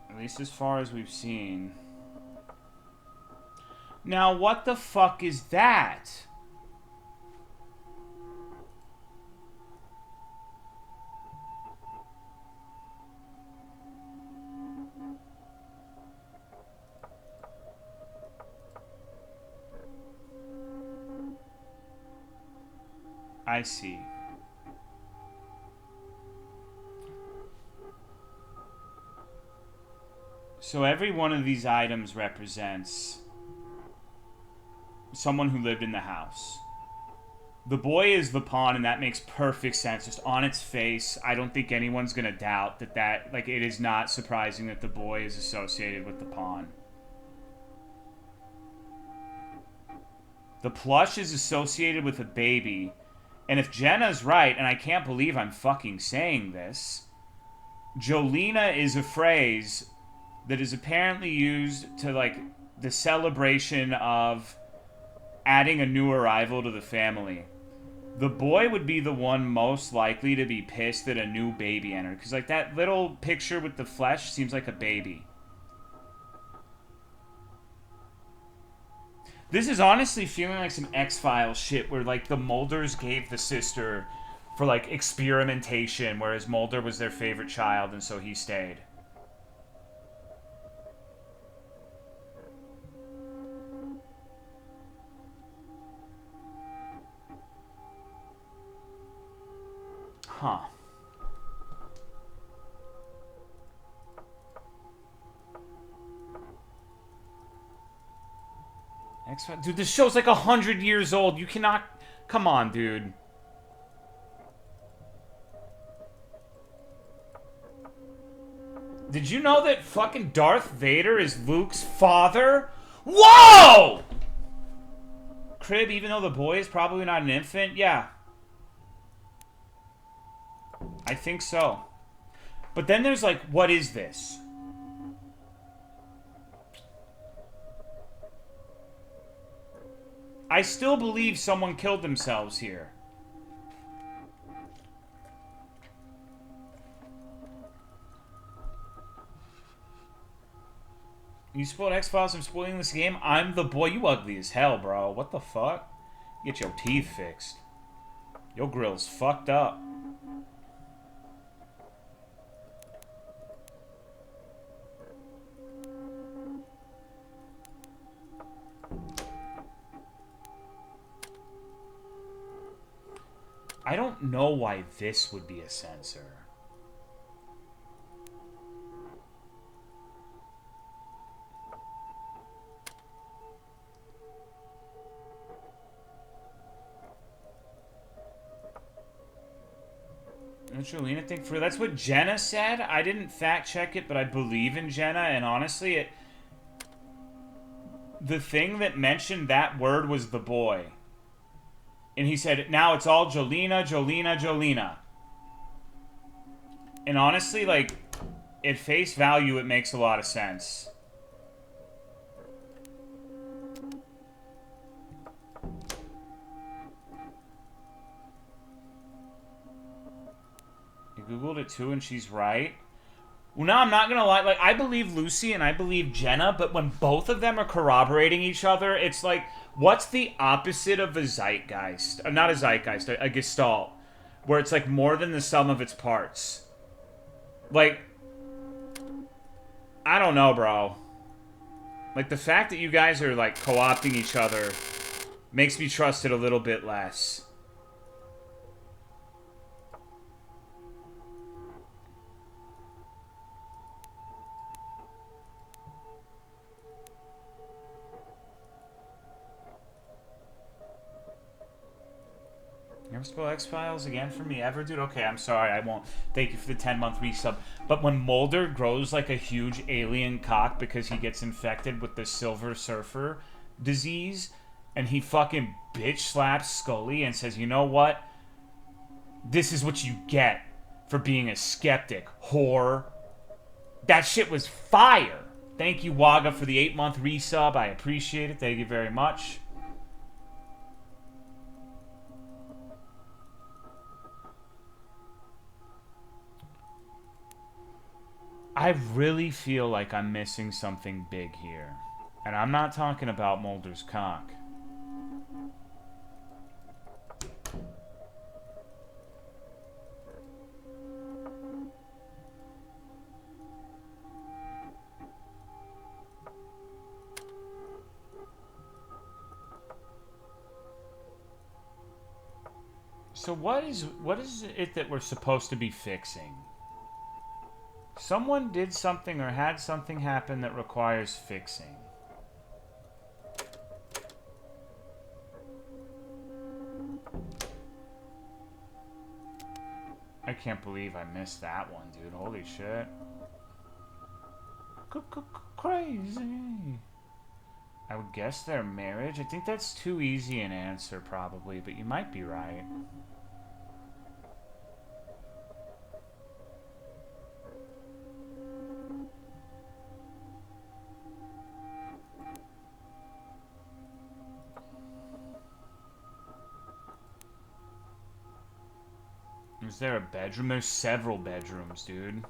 At least as far as we've seen. Now, what the fuck is that? I see. So every one of these items represents someone who lived in the house. The boy is the pawn, and that makes perfect sense. Just on its face, I don't think anyone's going to doubt that, like, it is not surprising that the boy is associated with the pawn. The plush is associated with a baby. And if Jenna's right, and I can't believe I'm fucking saying this, Jolena is a phrase that is apparently used to, like, the celebration of adding a new arrival to the family. The boy would be the one most likely to be pissed that a new baby entered. Because, like, that little picture with the flesh seems like a baby. This is honestly feeling like some X-Files shit where, like, the Mulders gave the sister for, like, experimentation, whereas Mulder was their favorite child, and so he stayed. Huh. Dude, this show's like 100 years old. You cannot... Come on, dude. Did you know that fucking Darth Vader is Luke's father? Whoa! Crib, even though the boy is probably not an infant? Yeah. I think so. But then there's like, what is this? I still believe someone killed themselves here. You spoiled X-Files, I'm spoiling this game. I'm the boy. You ugly as hell, bro. What the fuck? Get your teeth fixed. Your grill's fucked up. I don't know why this would be a sensor. Angelina thing for that's what Jenna said. I didn't fact check it, but I believe in Jenna, and honestly, the thing that mentioned that word was the boy. And he said, now it's all Jolena, Jolena, Jolena. And honestly, like, at face value, it makes a lot of sense. You Googled it too, and she's right. Well, no, I'm not gonna lie. Like, I believe Lucy and I believe Jenna, but when both of them are corroborating each other, it's like, what's the opposite of a zeitgeist? Not a zeitgeist, a gestalt. Where it's like more than the sum of its parts. Like, I don't know, bro. Like, the fact that you guys are, like, co-opting each other makes me trust it a little bit less. You ever spoil X-Files again for me ever, dude? Okay, I'm sorry, I won't. Thank you for the 10-month resub. But when Mulder grows like a huge alien cock because he gets infected with the Silver Surfer disease, and he fucking bitch slaps Scully and says, you know what? This is what you get for being a skeptic, whore. That shit was fire. Thank you, Waga, for the 8-month resub. I appreciate it. Thank you very much. I really feel like I'm missing something big here. And I'm not talking about Mulder's cock. So what is it that we're supposed to be fixing? Someone did something or had something happen that requires fixing. I can't believe I missed that one, dude. Holy shit. Crazy. I would guess their marriage. I think that's too easy an answer, probably, but you might be right. Is there a bedroom? There's several bedrooms, dude.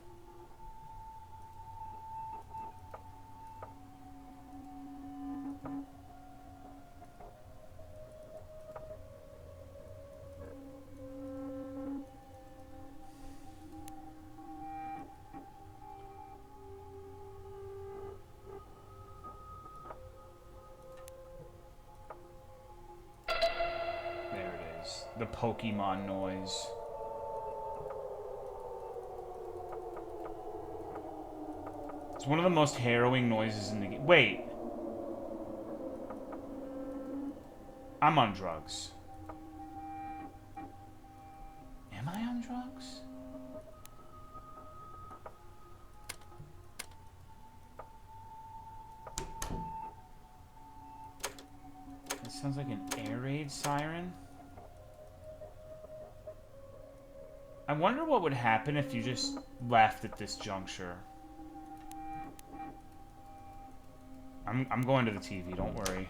There it is. The Pokemon noise. It's one of the most harrowing noises in the game. Wait. I'm on drugs. Am I on drugs? That sounds like an air raid siren. I wonder what would happen if you just left at this juncture. I'm going to the TV, don't worry.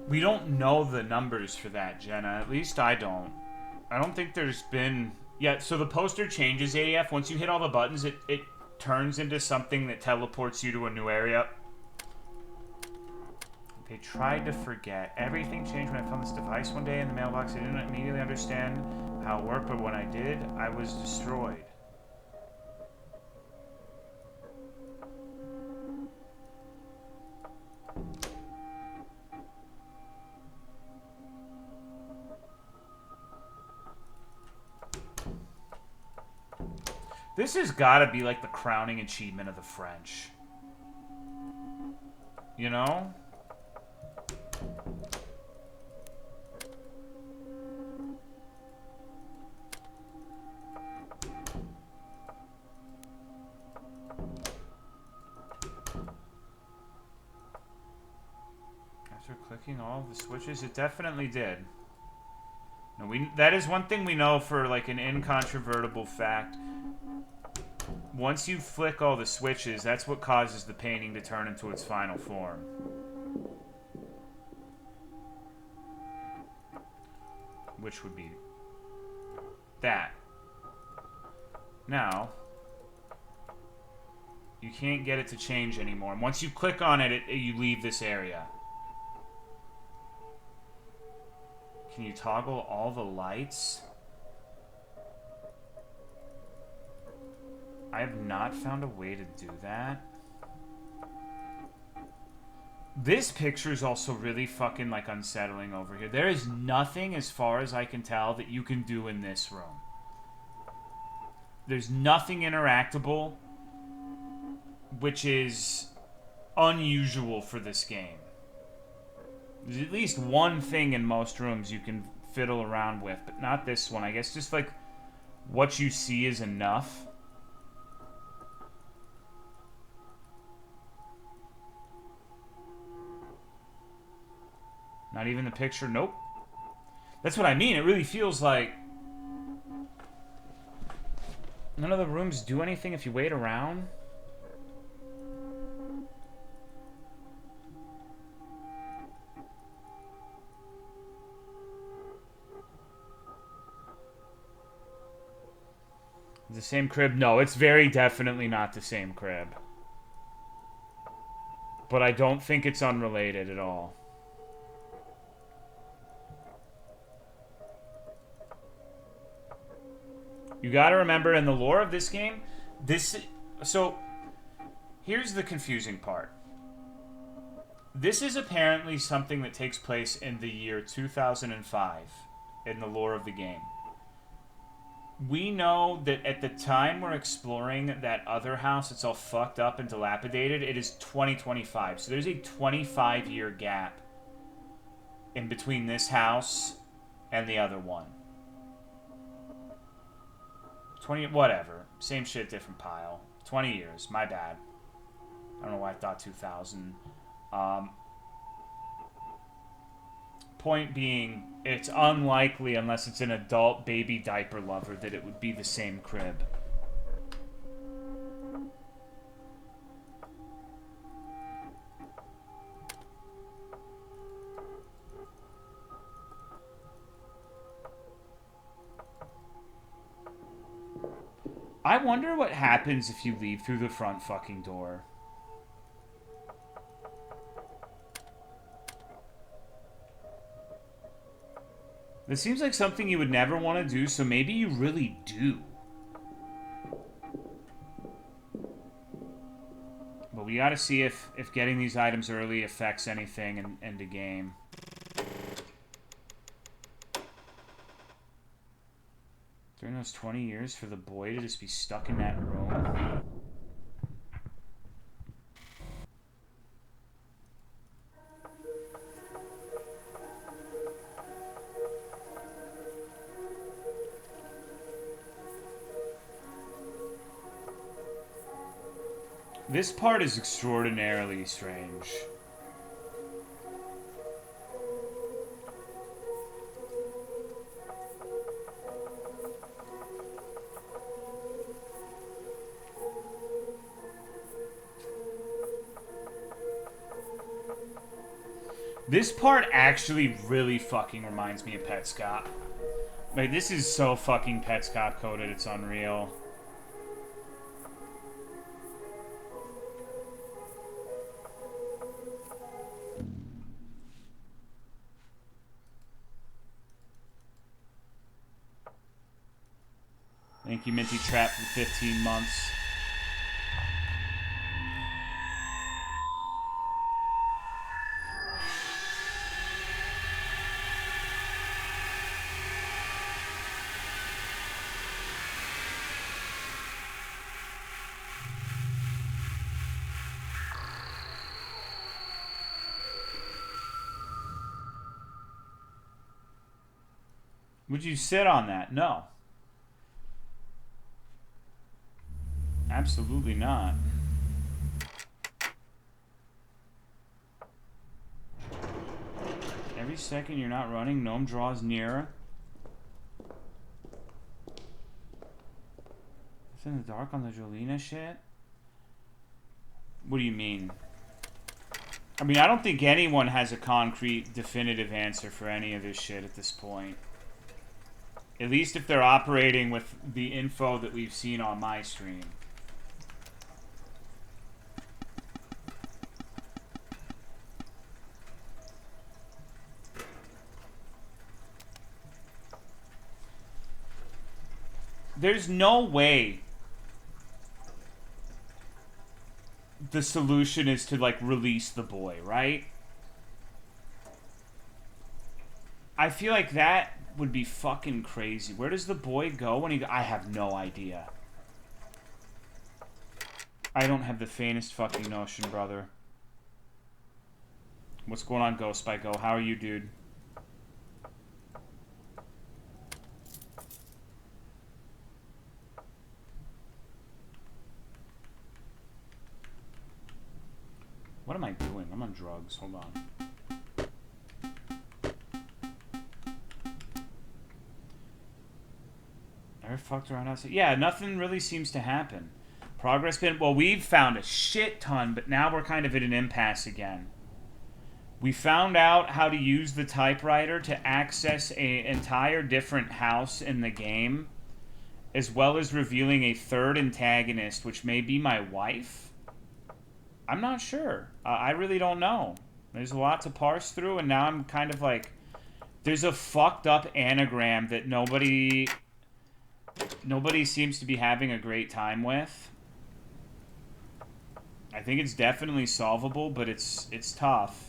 We don't know the numbers for that, Jenna. At least I don't. I don't think there's been... Yeah, so the poster changes, AF. Once you hit all the buttons, it turns into something that teleports you to a new area. They tried to forget. Everything changed when I found this device one day in the mailbox. I didn't immediately understand how it worked, but when I did, I was destroyed. This has got to be like the crowning achievement of the French. You know? After clicking all of the switches, it definitely did. No, that is one thing we know for like an incontrovertible fact. Once you flick all the switches, that's what causes the painting to turn into its final form. Which would be that. Now, you can't get it to change anymore. And once you click on it, you leave this area. Can you toggle all the lights? I have not found a way to do that. This picture is also really fucking, like, unsettling over here. There is nothing, as far as I can tell, that you can do in this room. There's nothing interactable, which is unusual for this game. There's at least one thing in most rooms you can fiddle around with, but not this one. I guess just, like, what you see is enough. Not even the picture. Nope. That's what I mean. It really feels like none of the rooms do anything if you wait around. The same crib? No, it's very definitely not the same crib. But I don't think it's unrelated at all. You gotta remember, in the lore of this game, so, here's the confusing part. This is apparently something that takes place in the year 2005, in the lore of the game. We know that at the time we're exploring that other house, it's all fucked up and dilapidated, it is 2025. So there's a 25-year gap in between this house and the other one. 20, whatever. Same shit, different pile. 20 years. My bad. I don't know why I thought 2000. Point being, it's unlikely, unless it's an adult baby diaper lover, that it would be the same crib. I wonder what happens if you leave through the front fucking door. This seems like something you would never want to do, so maybe you really do. But we gotta see if getting these items early affects anything in the game. During those 20 years, for the boy to just be stuck in that room. This part is extraordinarily strange. This part actually really fucking reminds me of Petscop. Like, this is so fucking Petscop coded, it's unreal. Thank you, Minty Trap, for 15 months. Would you sit on that? No. Absolutely not. Every second you're not running, Gnome draws nearer. It's in the dark on the Jolena shit? What do you mean? I mean, I don't think anyone has a concrete, definitive answer for any of this shit at this point. At least if they're operating with the info that we've seen on my stream. There's no way the solution is to, like, release the boy, right? I feel like that would be fucking crazy. Where does the boy go when he... I have no idea. I don't have the faintest fucking notion, brother. What's going on, Ghost by Go? How are you, dude? What am I doing? I'm on drugs. Hold on. Ever fucked around outside? Yeah, nothing really seems to happen. Progress been... Well, we've found a shit ton, but now we're kind of at an impasse again. We found out how to use the typewriter to access an entire different house in the game, as well as revealing a third antagonist, which may be my wife? I'm not sure. I really don't know. There's a lot to parse through, and now I'm kind of like... There's a fucked up anagram that nobody seems to be having a great time with. I think it's definitely solvable, but it's tough.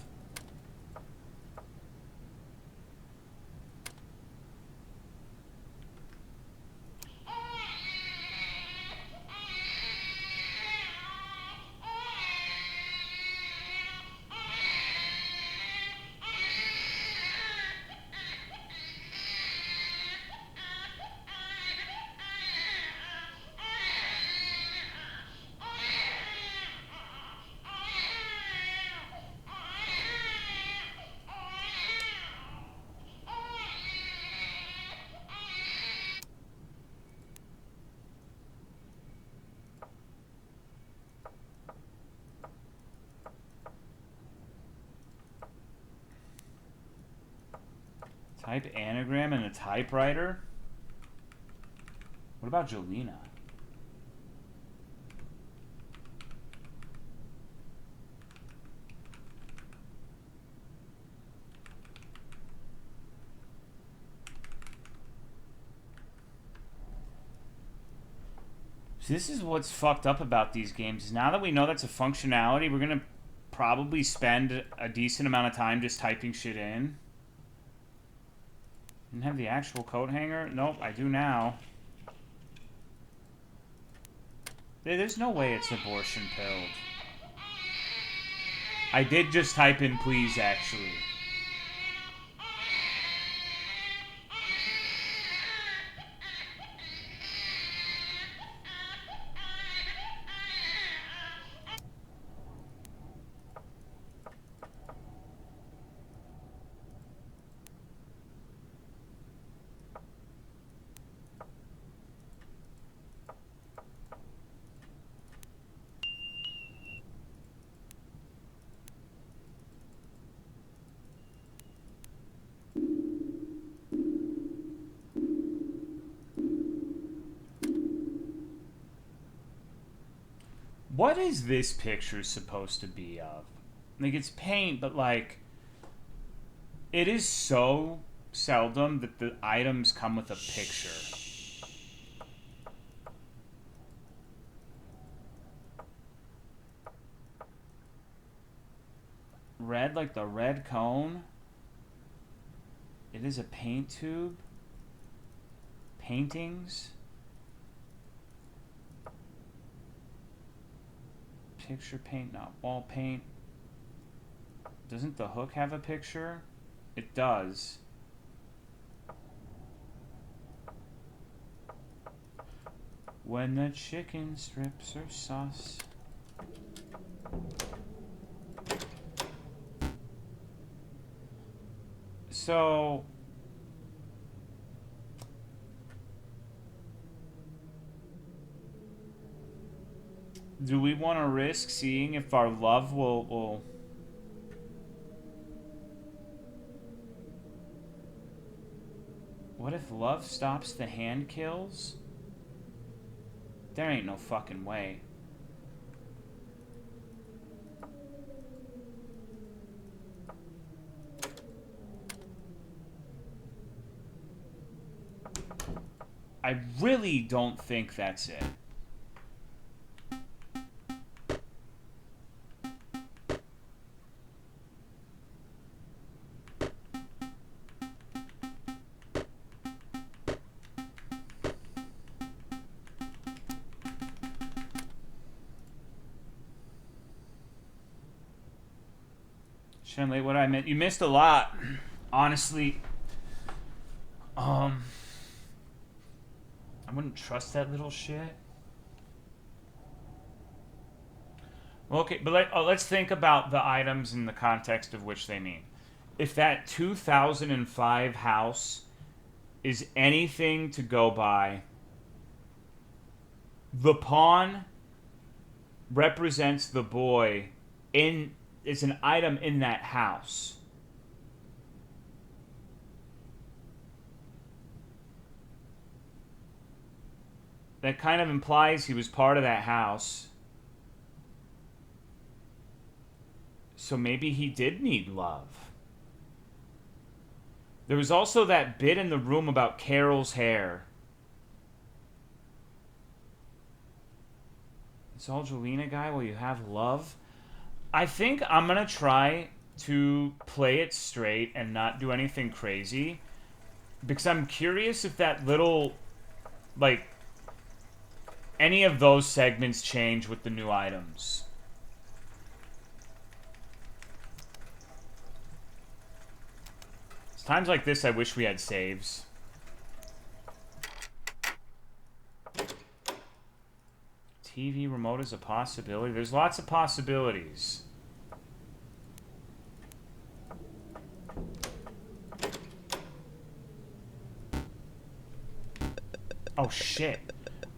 Type anagram in a typewriter? What about Jolena? So this is what's fucked up about these games. Is now that we know that's a functionality, we're gonna probably spend a decent amount of time just typing shit in. Didn't have the actual coat hanger? Nope, I do now. There's no way it's abortion pilled. I did just type in please, actually. What is this picture supposed to be of? Like, it's paint, but like, it is so seldom that the items come with a picture. Red, like the red cone. It is a paint tube. Paintings. Picture paint, not wall paint. Doesn't the hook have a picture? It does. When the chicken strips are sauce. So do we want to risk seeing if our love will What if love stops the hand kills? There ain't no fucking way. I really don't think that's it. Shenley, what I meant, you missed a lot. Honestly, I wouldn't trust that little shit. Well, okay, but let's think about the items in the context of which they mean. If that 2005 house is anything to go by, the pawn represents the boy it's an item in that house. That kind of implies he was part of that house. So maybe he did need love. There was also that bit in the room about Carol's hair. This Angelina guy, will you have love? I think I'm going to try to play it straight and not do anything crazy. Because I'm curious if that little, like, any of those segments change with the new items. It's times like this I wish we had saves. TV remote is a possibility. There's lots of possibilities. Oh shit.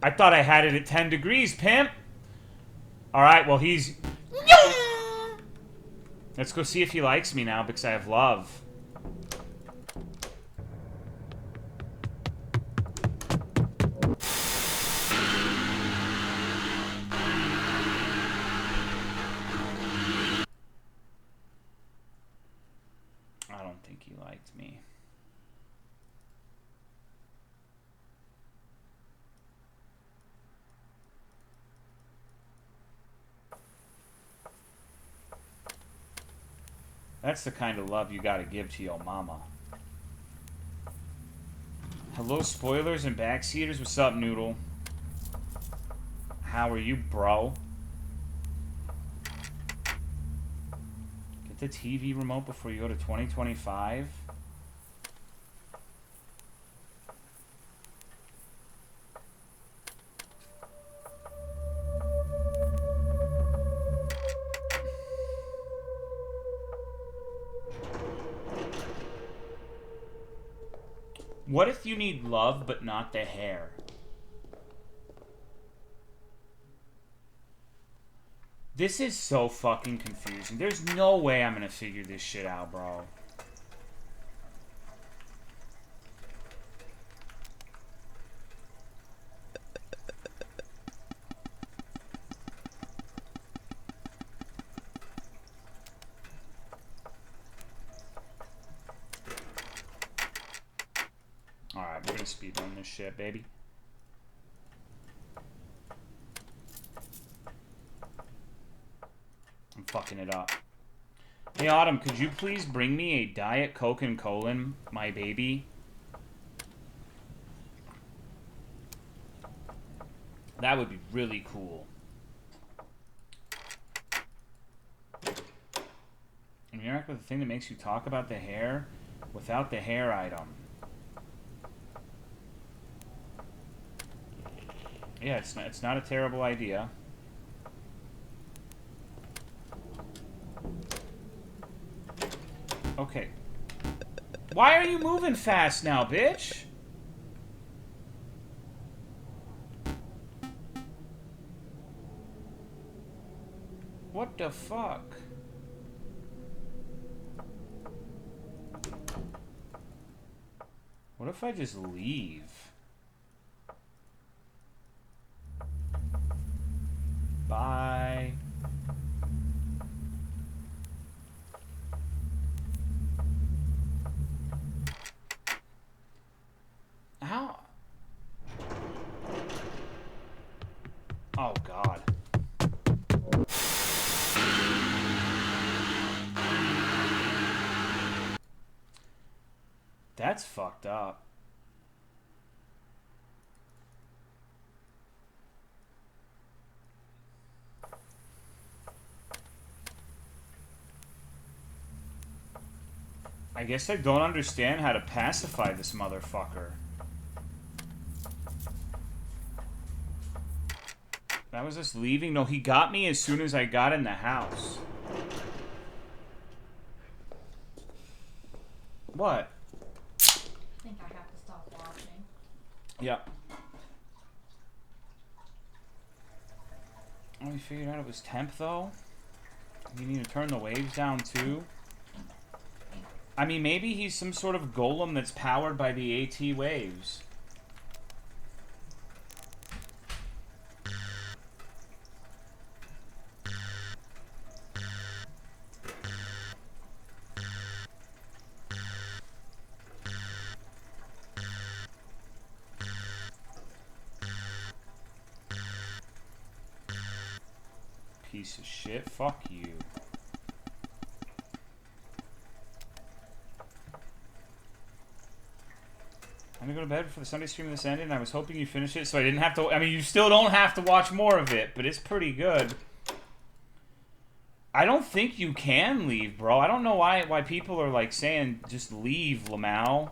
I thought I had it at 10 degrees, pimp. Alright, well he's... Let's go see if he likes me now because I have love. I don't think he liked me. That's the kind of love you gotta give to your mama. Hello, spoilers and backseaters. What's up, Noodle? How are you, bro? Get the TV remote before you go to 2025. What if you need love but not the hair? This is so fucking confusing. There's no way I'm gonna figure this shit out, bro. speedrun this shit, baby. I'm fucking it up. Hey, Autumn, could you please bring me a Diet Coke and colon, my baby? That would be really cool. Interact with the thing that makes you talk about the hair without the hair item. Yeah, it's not a terrible idea. Okay. Why are you moving fast now, bitch? What the fuck? What if I just leave? Bye. How? Oh, God. That's fucked up. I guess I don't understand how to pacify this motherfucker. That was just leaving? No, he got me as soon as I got in the house. What? I think I have to stop watching. Yep. Oh, we figured out it was temp, though? You need to turn the waves down, too? I mean, maybe he's some sort of golem that's powered by the AT waves. Piece of shit. Fuck you. I'm gonna go to bed before the Sunday stream of this ended, and I was hoping you finished it so I didn't have to... I mean, you still don't have to watch more of it, but it's pretty good. I don't think you can leave, bro. I don't know why people are, like, saying just leave, Lamau.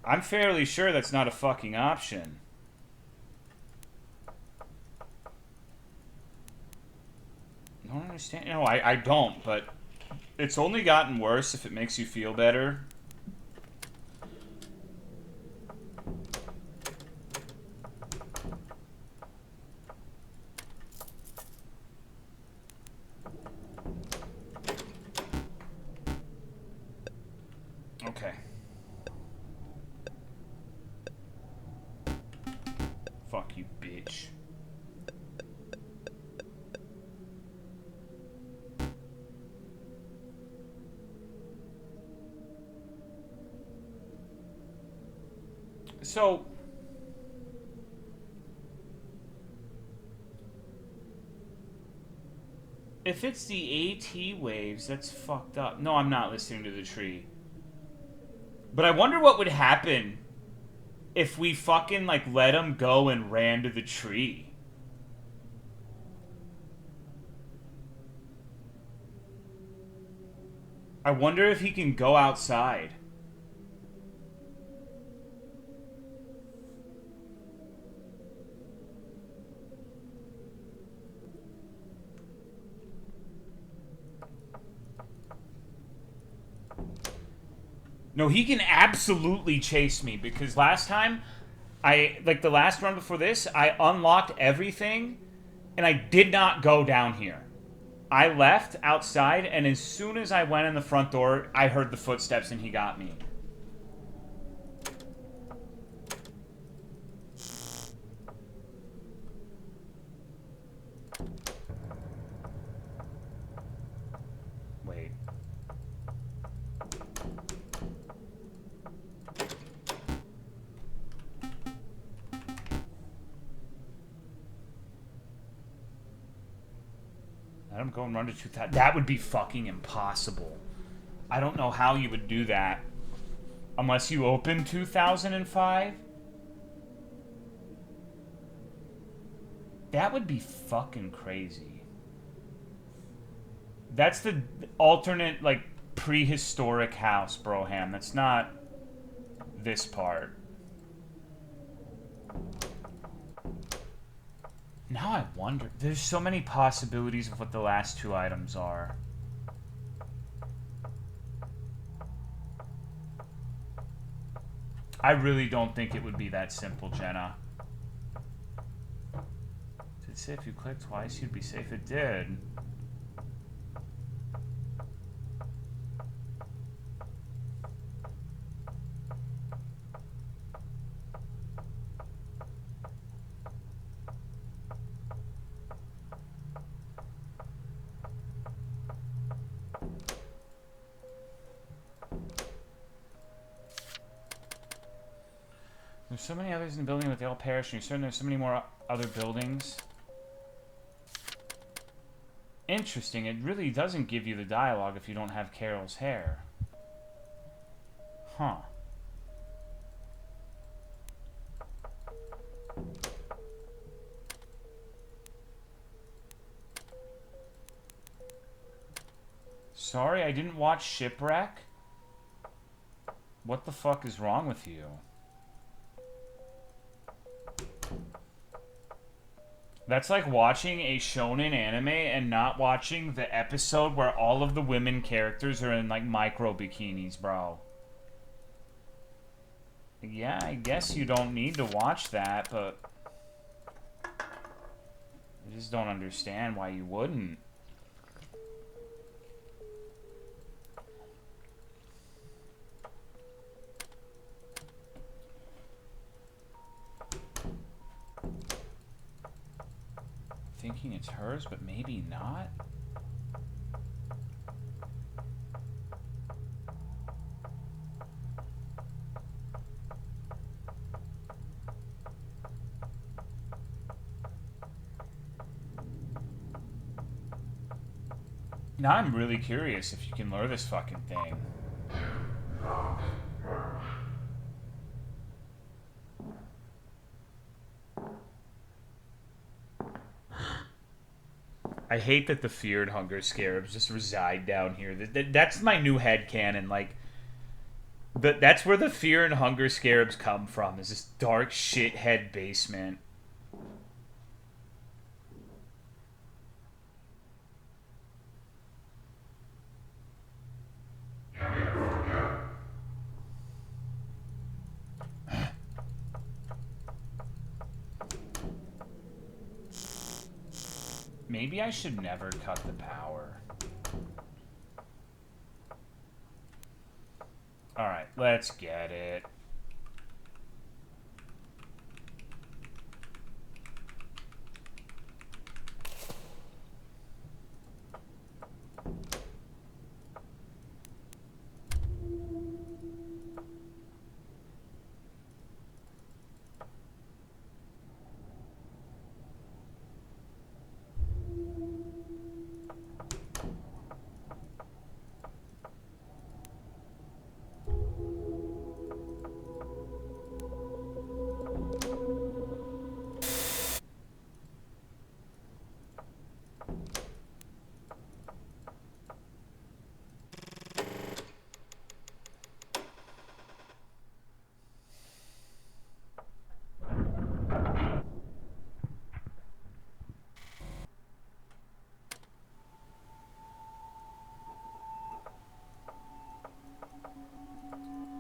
I'm fairly sure that's not a fucking option. I don't understand. No, I don't, but it's only gotten worse if it makes you feel better. Okay. Fuck you, bitch. So, if it's the AT waves, that's fucked up. No, I'm not listening to the tree. But I wonder what would happen if we fucking, like, let him go and ran to the tree. I wonder if he can go outside. No, he can absolutely chase me, because last time, the last run before this, I unlocked everything, and I did not go down here. I left outside, and as soon as I went in the front door, I heard the footsteps, and he got me. Wait. Let him go and run to 2,000. That would be fucking impossible. I don't know how you would do that. Unless you open 2005? That would be fucking crazy. That's the alternate, like, prehistoric house, Broham. That's not this part. Now I wonder. There's so many possibilities of what the last two items are. I really don't think it would be that simple, Jenna. Did it say if you click twice, you'd be safe? It did. There's so many others in the building, but they all perish, and you're certain there's so many more other buildings. Interesting. It really doesn't give you the dialogue if you don't have Carol's hair. Huh. Sorry, I didn't watch Shipwreck. What the fuck is wrong with you? That's like watching a shonen anime and not watching the episode where all of the women characters are in like micro bikinis, bro. Yeah, I guess you don't need to watch that, but I just don't understand why you wouldn't. Thinking it's hers, but maybe not. Now I'm really curious if you can lure this fucking thing. I hate that the feared hunger scarabs just reside down here. That's my new headcanon. Like, that's where the fear and hunger scarabs come from, is this dark shithead basement. Maybe I should never cut the power. Alright, let's get it.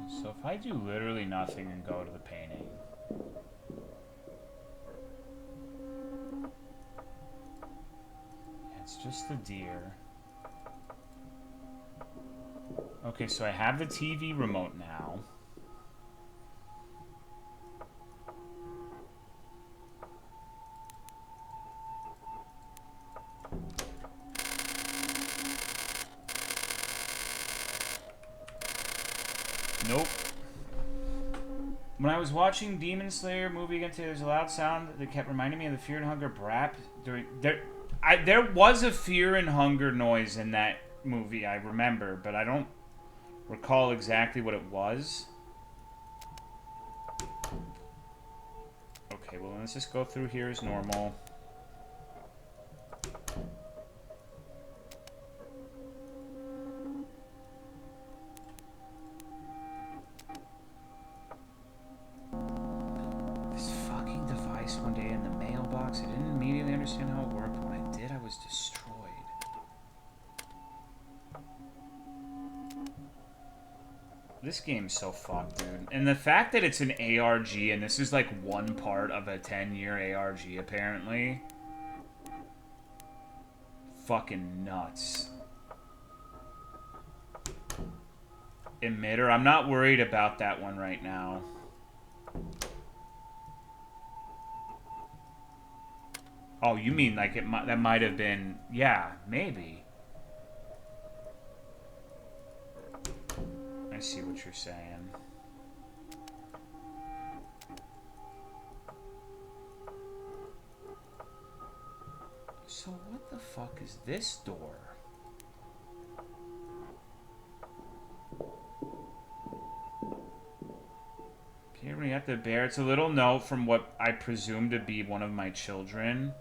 So if I do literally nothing and go to the painting. It's just the deer. Okay, so I have the TV remote now. Nope. When I was watching Demon Slayer movie again today, there's a loud sound that kept reminding me of the Fear and Hunger Brap during There was a fear and hunger noise in that movie, I remember, but I don't recall exactly what it was. Okay, well, let's just go through here as normal. This fucking device one day in the mailbox, I didn't immediately understand how it worked. When I did, I was destroyed. This game's so fucked, dude. And the fact that it's an ARG, and this is like one part of a 10-year ARG, apparently. Fucking nuts. Emitter. I'm not worried about that one right now. Oh, you mean like that might have been... Yeah, maybe. I see what you're saying. So what the fuck is this door? Here we have the bear. It's a little note from what I presume to be one of my children.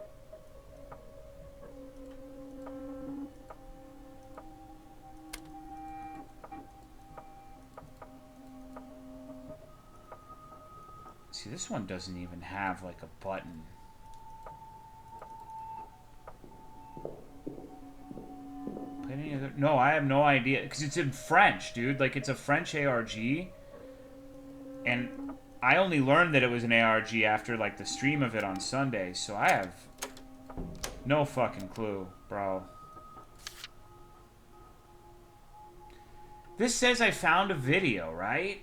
See, this one doesn't even have, like, a button. No, I have no idea. Because it's in French, dude. Like, it's a French ARG. And I only learned that it was an ARG after, like, the stream of it on Sunday. So I have no fucking clue, bro. This says I found a video, right?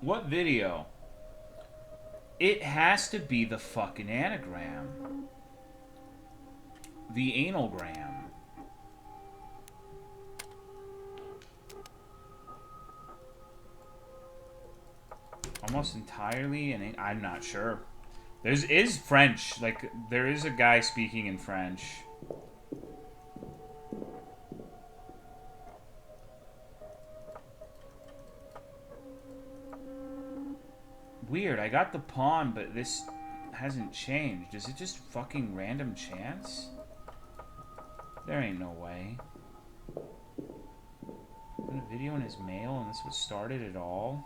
What video? It has to be the fucking anagram. The analgram. Almost entirely, and I'm not sure. Is French. Like, there is a guy speaking in French. Weird, I got the pawn, but this hasn't changed. Is it just fucking random chance? There ain't no way. Put a video in his mail and this was started at all?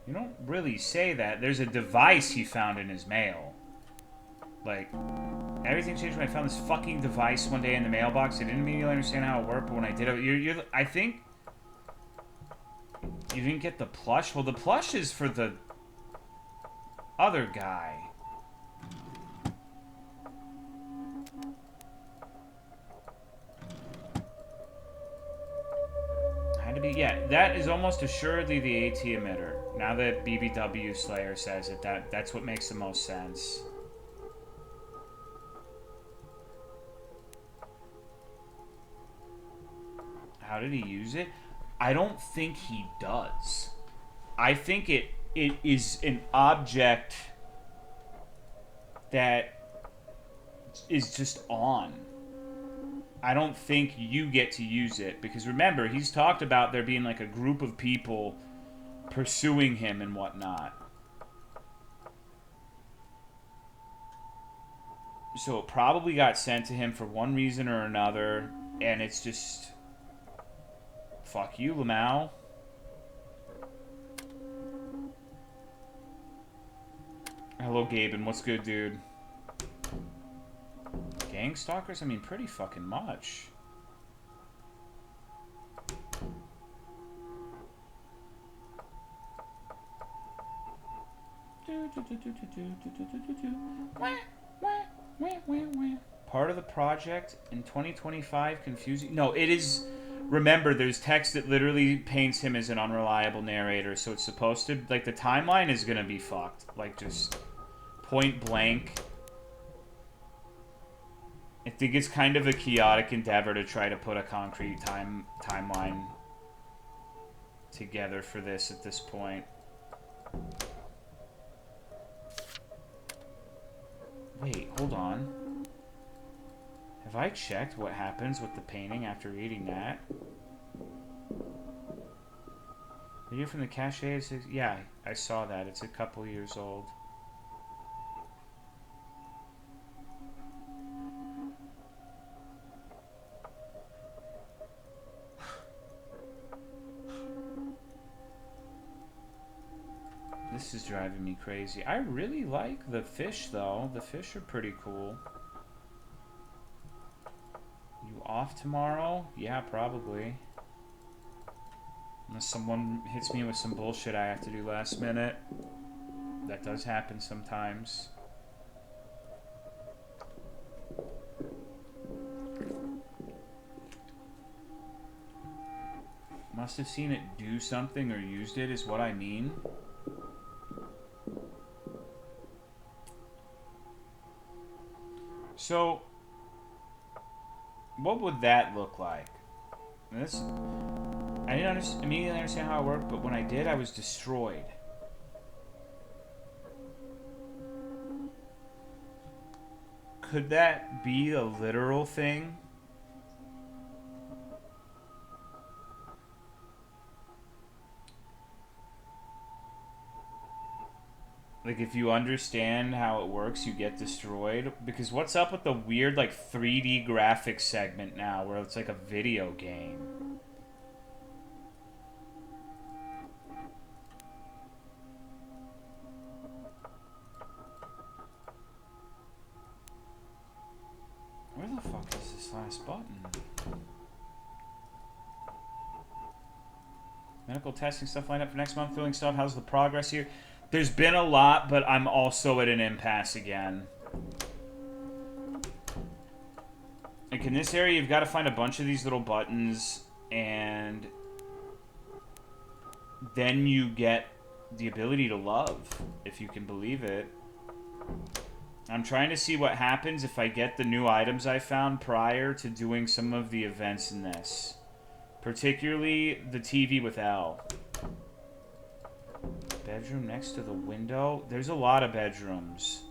You don't really say that. There's a device he found in his mail. Like, everything changed when I found this fucking device one day in the mailbox. I didn't immediately understand how it worked, but when I did it, I think you didn't get the plush. Well, the plush is for the other guy. Had to be, yeah. That is almost assuredly the AT emitter. Now that BBW Slayer says it, that's what makes the most sense. How did he use it? I don't think he does. I think it is an object that is just on. I don't think you get to use it. Because remember, he's talked about there being like a group of people pursuing him and whatnot. So it probably got sent to him for one reason or another. And it's just... Fuck you, Lamau. Hello, Gaben. What's good, dude? Gang stalkers? I mean, pretty fucking much. Part of the project in 2025 confusing. No, it is. Remember, there's text that literally paints him as an unreliable narrator, so it's supposed to, like, the timeline is gonna be fucked. Like, just point blank. I think it's kind of a chaotic endeavor to try to put a concrete timeline together for this at this point. Wait, hold on. Have I checked what happens with the painting after eating that? Video from the cache is... Yeah, I saw that. It's a couple years old. This is driving me crazy. I really like the fish, though. The fish are pretty cool. You off tomorrow? Yeah, probably. Unless someone hits me with some bullshit I have to do last minute. That does happen sometimes. Must have seen it do something or used it is what I mean. So, what would that look like? This, I didn't immediately understand how it worked, but when I did, I was destroyed. Could that be a literal thing? Like, if you understand how it works, you get destroyed. Because what's up with the weird, like, 3D graphics segment now, where it's like a video game? Where the fuck is this last button? Medical testing stuff lined up for next month, filling stuff. How's the progress here? There's been a lot, but I'm also at an impasse again. Like, in this area, you've got to find a bunch of these little buttons, and then you get the ability to love, if you can believe it. I'm trying to see what happens if I get the new items I found prior to doing some of the events in this. Particularly the TV with L. Bedroom next to the window? There's a lot of bedrooms.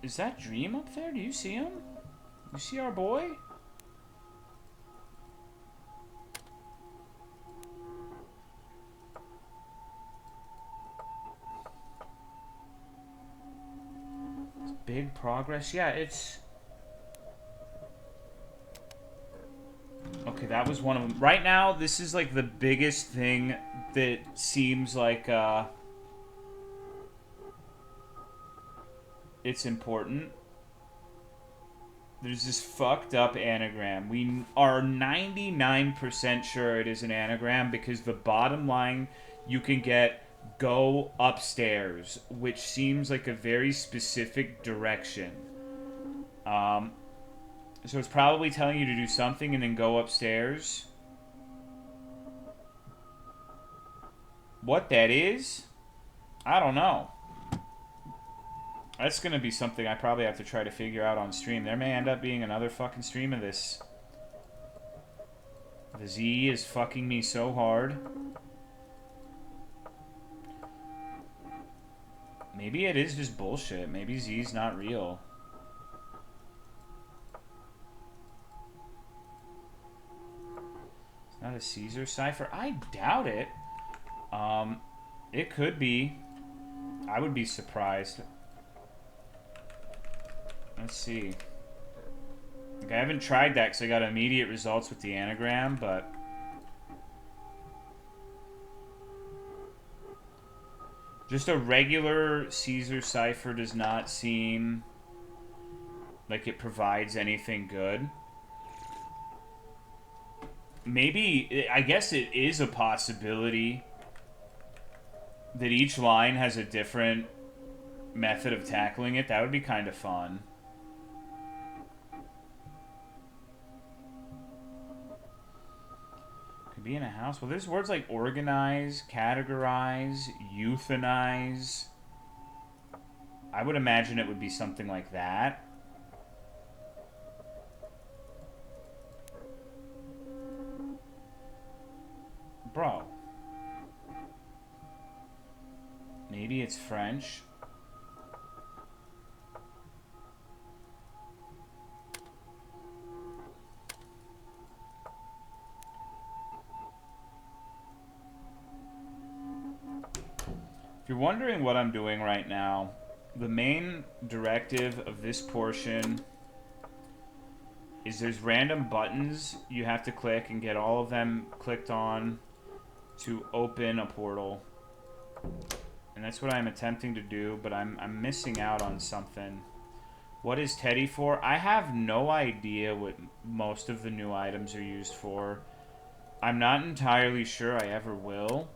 Is that Dream up there? Do you see him? You see our boy? It's big progress. Yeah, it's... Okay, that was one of them. Right now, this is like the biggest thing that seems like, it's important. There's this fucked up anagram. We are 99% sure it is an anagram because the bottom line, you can get go upstairs, which seems like a very specific direction. So it's probably telling you to do something and then go upstairs. What that is, I don't know. That's going to be something I probably have to try to figure out on stream. There may end up being another fucking stream of this. The Z is fucking me so hard. Maybe it is just bullshit. Maybe Z's not real. It's not a Caesar cipher. I doubt it. It could be. I would be surprised. Let's see. Okay, I haven't tried that because I got immediate results with the anagram, but... Just a regular Caesar cipher does not seem like it provides anything good. Maybe, I guess it is a possibility that each line has a different method of tackling it, that would be kind of fun. Could be in a house. Well, there's words like organize, categorize, euthanize. I would imagine it would be something like that. Bro. Maybe it's French. If you're wondering what I'm doing right now, the main directive of this portion is there's random buttons you have to click and get all of them clicked on to open a portal. And that's what I'm attempting to do, but I'm missing out on something. What is Teddy for? I have no idea what most of the new items are used for. I'm not entirely sure I ever will.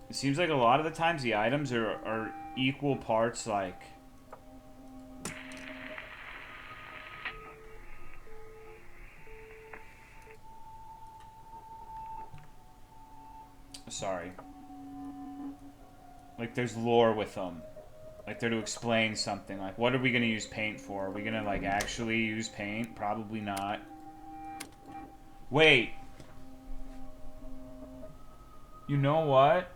It seems like a lot of the times the items are equal parts, like... Sorry. Like, there's lore with them. Like, they're to explain something. Like, what are we going to use paint for? Are we going to, like, actually use paint? Probably not. Wait. You know what?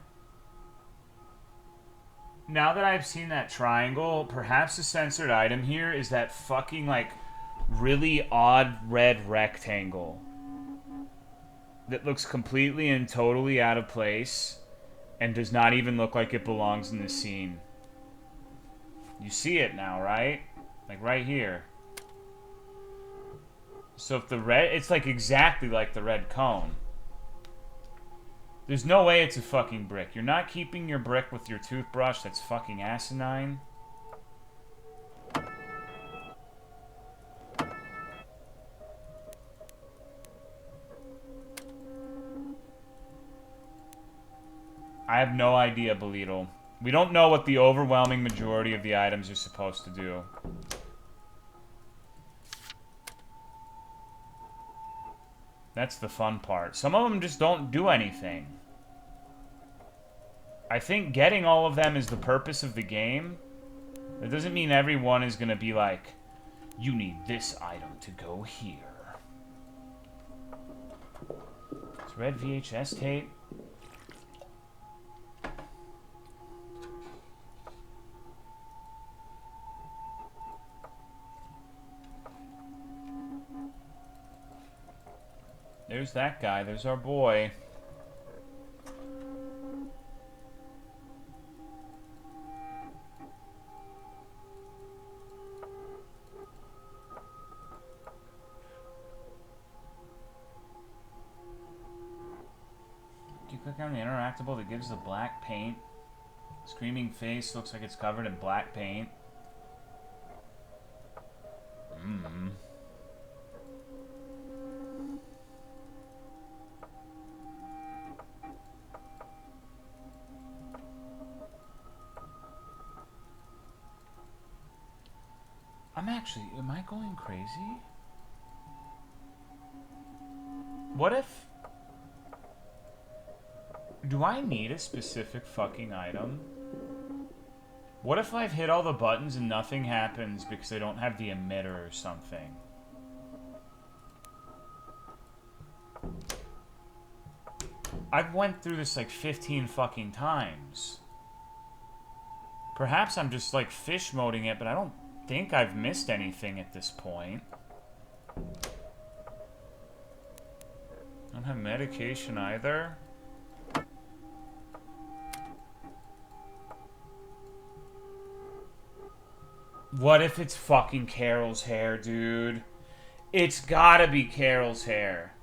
Now that I've seen that triangle, perhaps the censored item here is that fucking, like, really odd red rectangle that looks completely and totally out of place and does not even look like it belongs in the scene. You see it now, right? Like, right here. So if the red... It's, like, exactly like the red cone. There's no way it's a fucking brick. You're not keeping your brick with your toothbrush. That's fucking asinine. I have no idea, Belittle. We don't know what the overwhelming majority of the items are supposed to do. That's the fun part. Some of them just don't do anything. I think getting all of them is the purpose of the game. That doesn't mean everyone is going to be like, you need this item to go here. It's red VHS tape. There's that guy. There's our boy. Do you click on the interactable that gives the black paint? Screaming face looks like it's covered in black paint. Am I going crazy? What if... Do I need a specific fucking item? What if I've hit all the buttons and nothing happens because I don't have the emitter or something? I've went through this like 15 fucking times. Perhaps I'm just like fish moding it, but I don't think I've missed anything at this point. I don't have medication either. What if it's fucking Carol's hair, dude? It's gotta be Carol's hair.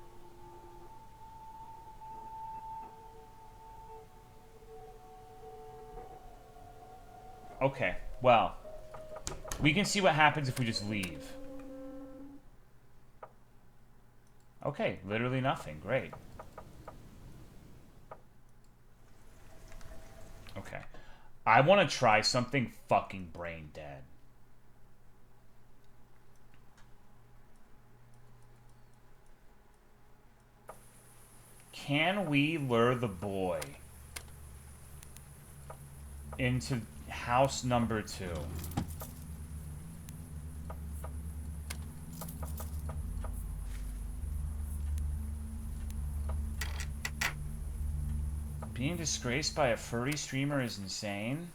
Okay, well, we can see what happens if we just leave. Okay, literally nothing. Great. I want to try something fucking brain dead. Can we lure the boy into house number 2? Being disgraced by a furry streamer is insane.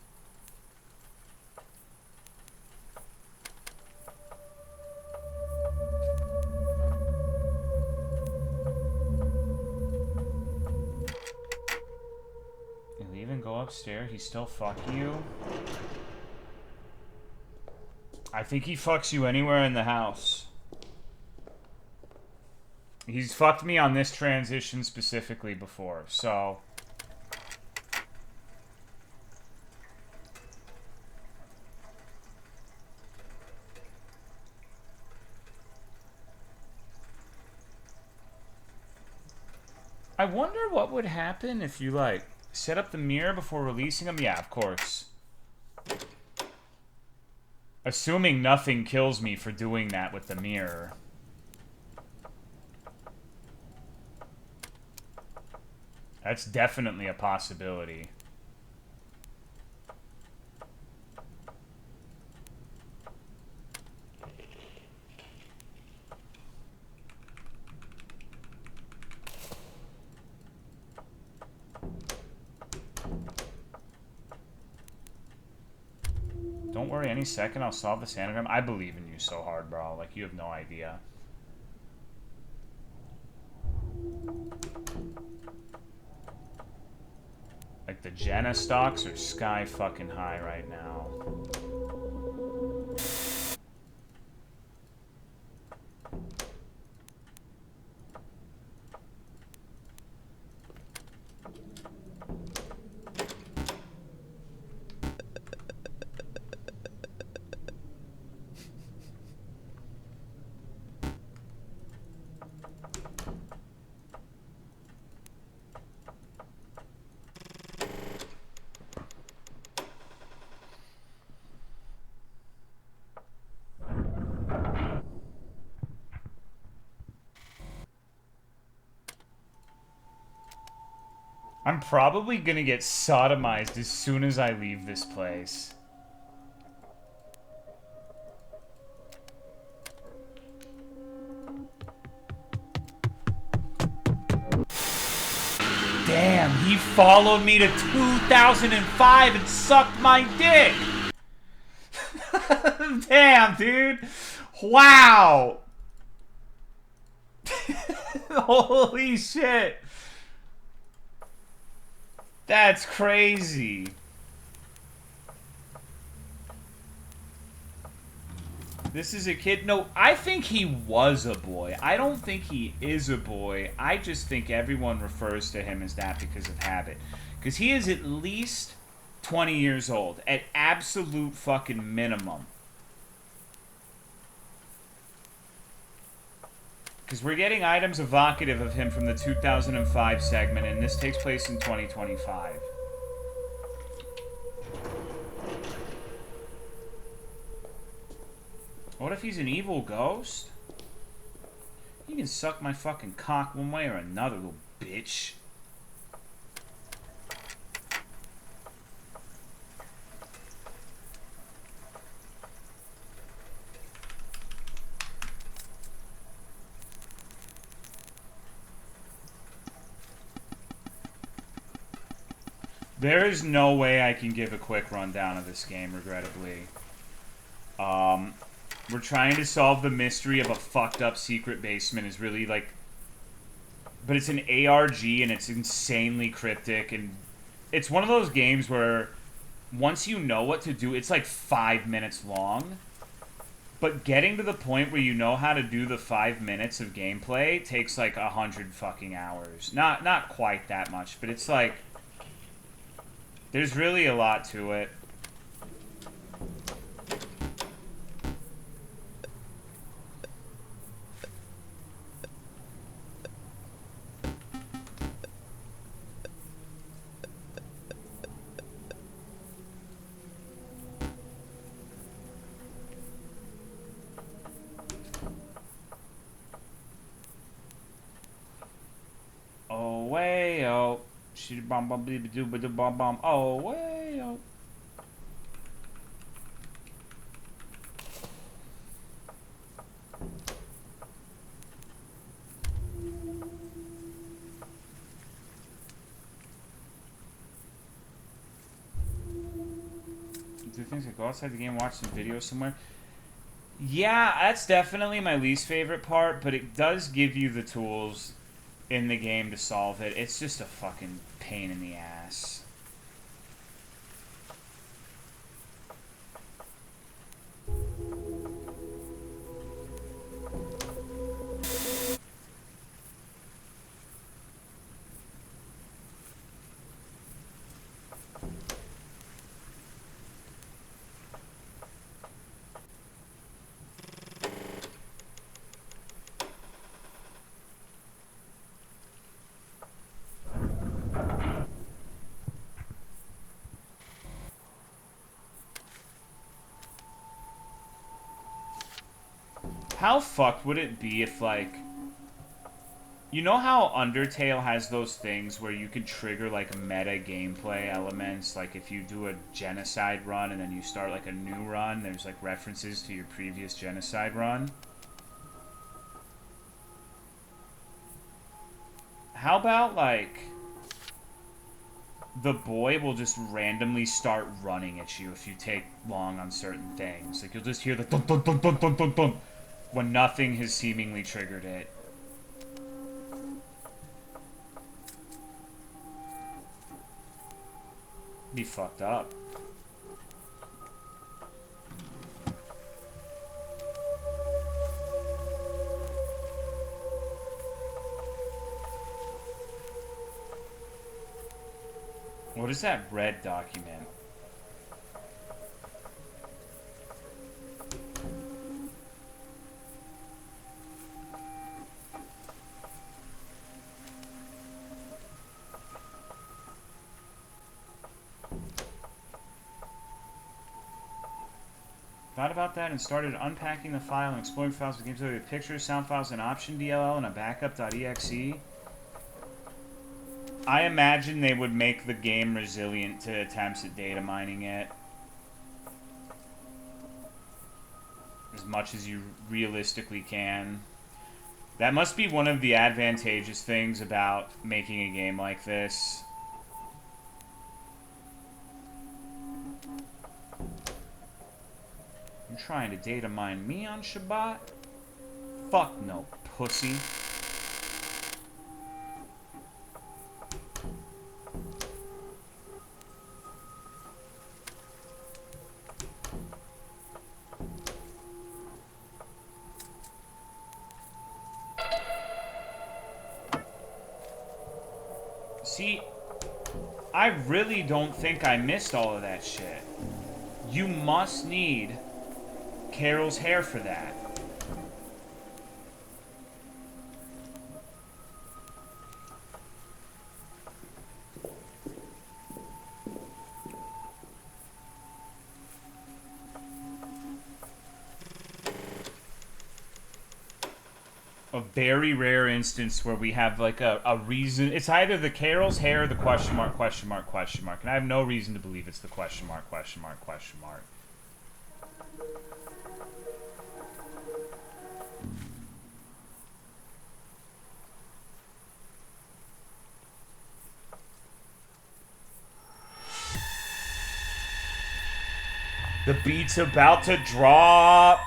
You leave and go upstairs, he still fuck you? I think he fucks you anywhere in the house. He's fucked me on this transition specifically before, so... I wonder what would happen if you, like, set up the mirror before releasing them. Yeah, of course. Assuming nothing kills me for doing that with the mirror. That's definitely a possibility. Don't worry, any second I'll solve this anagram. I believe in you so hard, bro. Like, you have no idea. Like, the Jenna stocks are sky fucking high right now. I'm probably gonna get sodomized as soon as I leave this place. Damn, he followed me to 2005 and sucked my dick! Damn, dude! Wow! Holy shit! That's crazy. This is a kid. No, I think he was a boy. I don't think he is a boy. I just think everyone refers to him as that because of habit. Because he is at least 20 years old. At absolute fucking minimum. Because we're getting items evocative of him from the 2005 segment, and this takes place in 2025. What if he's an evil ghost? You can suck my fucking cock one way or another, little bitch. There is no way I can give a quick rundown of this game, regrettably. We're trying to solve the mystery of a fucked up secret basement is really like... But it's an ARG and it's insanely cryptic, and it's one of those games where once you know what to do, it's like 5 minutes long. But getting to the point where you know how to do the 5 minutes of gameplay takes like 100 fucking hours. Not quite that much, but it's like... There's really a lot to it. Bomb bomb bomb bomb. Oh, way. Oh. Do things like go outside the game, watch some video somewhere. Yeah, that's definitely my least favorite part, but it does give you the tools in the game to solve it. It's just a fucking pain in the ass. How fucked would it be if, like... You know how Undertale has those things where you can trigger, like, meta gameplay elements? Like, if you do a genocide run and then you start, like, a new run, there's, like, references to your previous genocide run. How about, like... the boy will just randomly start running at you if you take long on certain things. Like, you'll just hear the dun dun dun dun dun dun dun when nothing has seemingly triggered it. Be fucked up. What is that red document? Thought about that and started unpacking the file and exploring files with games with pictures, sound files, and option DLL and a backup.exe. I imagine they would make the game resilient to attempts at data mining it. As much as you realistically can. That must be one of the advantageous things about making a game like this. You trying to data mine me on Shabbat? Fuck no, pussy. See, I really don't think I missed all of that shit. You must need Carol's hair for that. A very rare instance where we have like a reason. It's either the Carol's hair or the question mark, question mark, question mark. And I have no reason to believe it's the question mark, question mark, question mark. The beat's about to drop.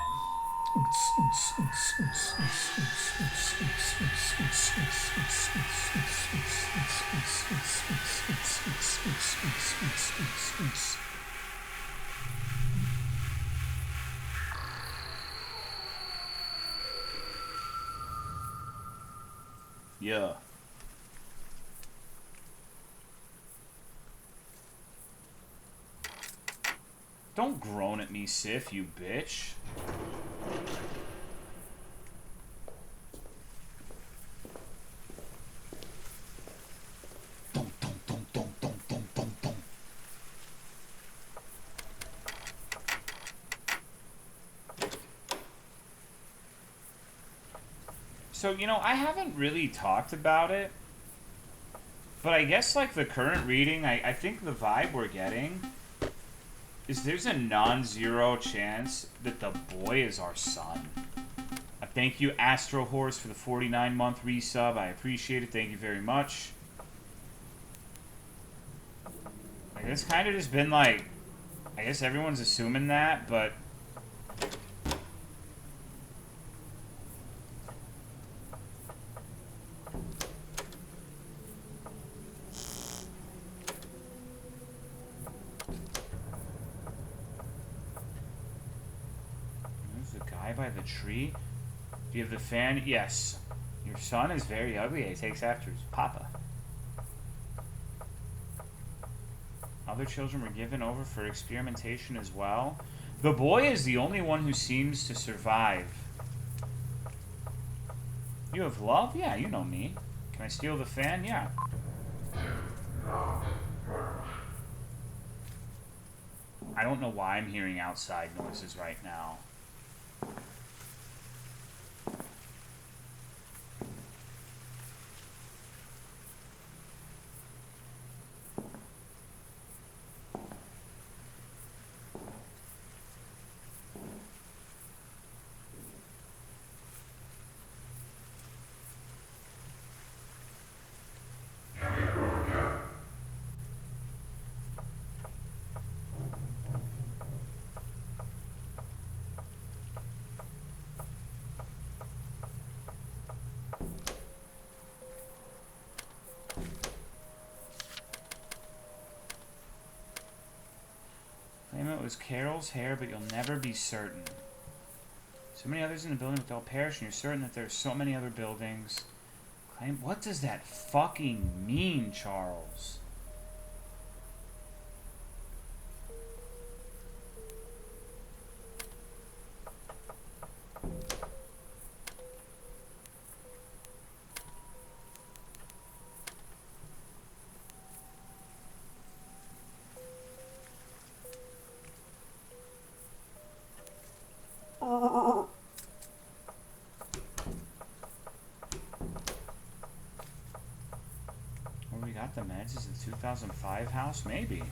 Yeah. Don't groan at me, Sif, you bitch. So, you know, I haven't really talked about it, But I guess, like, the current reading, I think the vibe we're getting is there's a non-zero chance that the boy is our son. Thank you, Astro Horse, for the 49-month resub. I appreciate it. Thank you very much. Like, it's kind of just been like, I guess everyone's assuming that, but there's a guy by the tree. Do you have the fan? Yes. Your son is very ugly. He takes after his papa. Other children were given over for experimentation as well. The boy is the only one who seems to survive. You have love? Yeah, you know me. Can I steal the fan? Yeah. I don't know why I'm hearing outside noises right now. Claim it was Carol's hair, but you'll never be certain. So many others in the building, but they'll perish, and you're certain that there's so many other buildings. Claim. What does that fucking mean, Charles? Where we got the meds is the 2005 house? Maybe.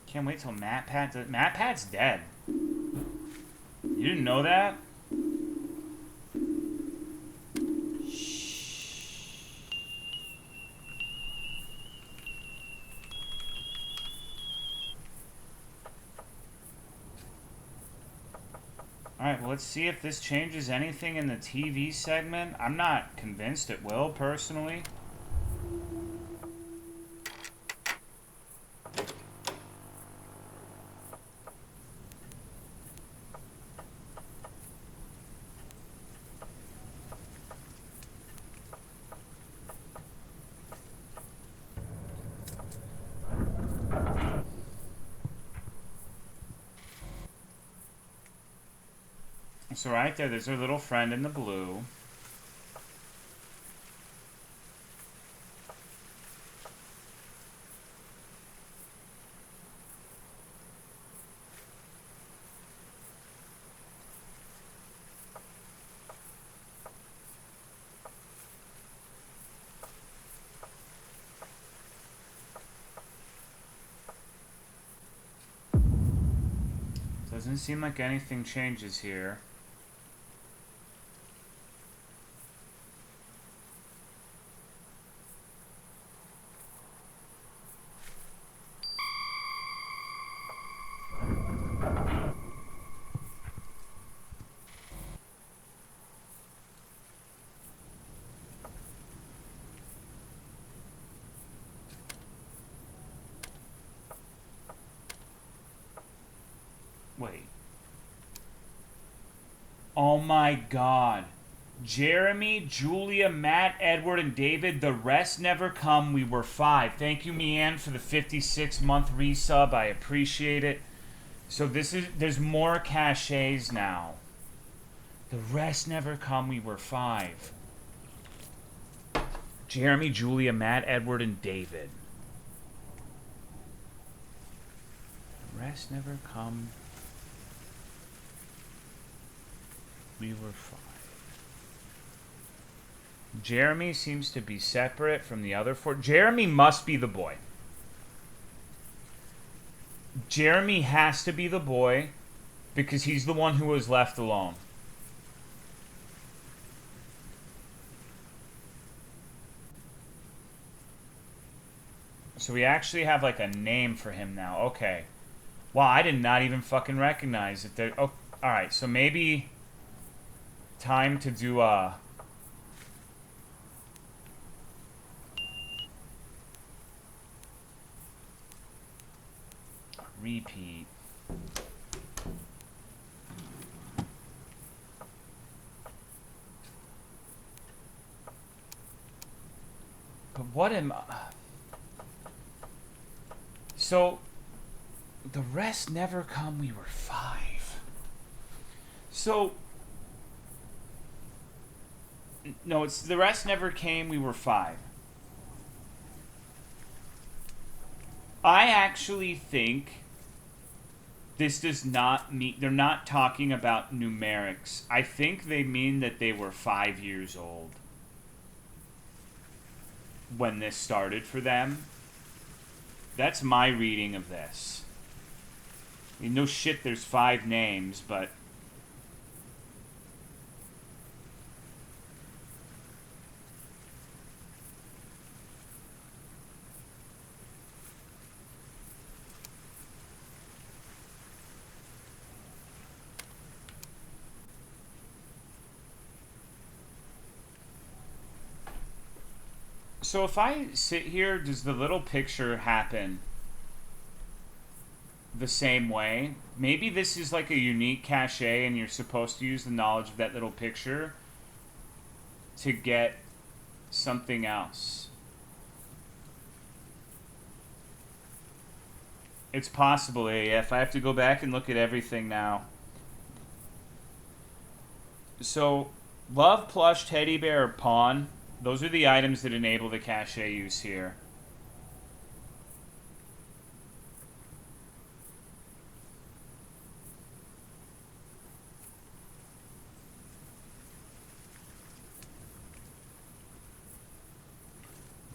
Can't wait till MatPat does. MatPat's dead. You didn't know that? Alright, well, let's see if this changes anything in the TV segment. I'm not convinced it will, personally. So right there's her little friend in the blue. Doesn't seem like anything changes here. Wait. Oh my god. Jeremy, Julia, Matt, Edward, and David. The rest never come. We were 5. Thank you, Meanne, for the 56-month resub. I appreciate it. So there's more cachets now. The rest never come. We were 5. Jeremy, Julia, Matt, Edward, and David. The rest never come. We were 5. Jeremy seems to be separate from the other 4. Jeremy must be the boy. Jeremy has to be the boy because he's the one who was left alone. So we actually have like a name for him now. Okay. Wow, I did not even fucking recognize it. There. Oh, all right. So maybe time to do a repeat. But what am I? So the rest never come. We were 5. So no, it's the rest never came. We were 5. I actually think this does not mean they're not talking about numerics. I think they mean that they were 5 years old when this started for them. That's my reading of this. I mean, no shit, there's 5 names, but so if I sit here, does the little picture happen the same way? Maybe this is like a unique cache and you're supposed to use the knowledge of that little picture to get something else. It's possible, AF. I have to go back and look at everything now. So, love, plush, teddy bear, or pawn. Those are the items that enable the cache use here.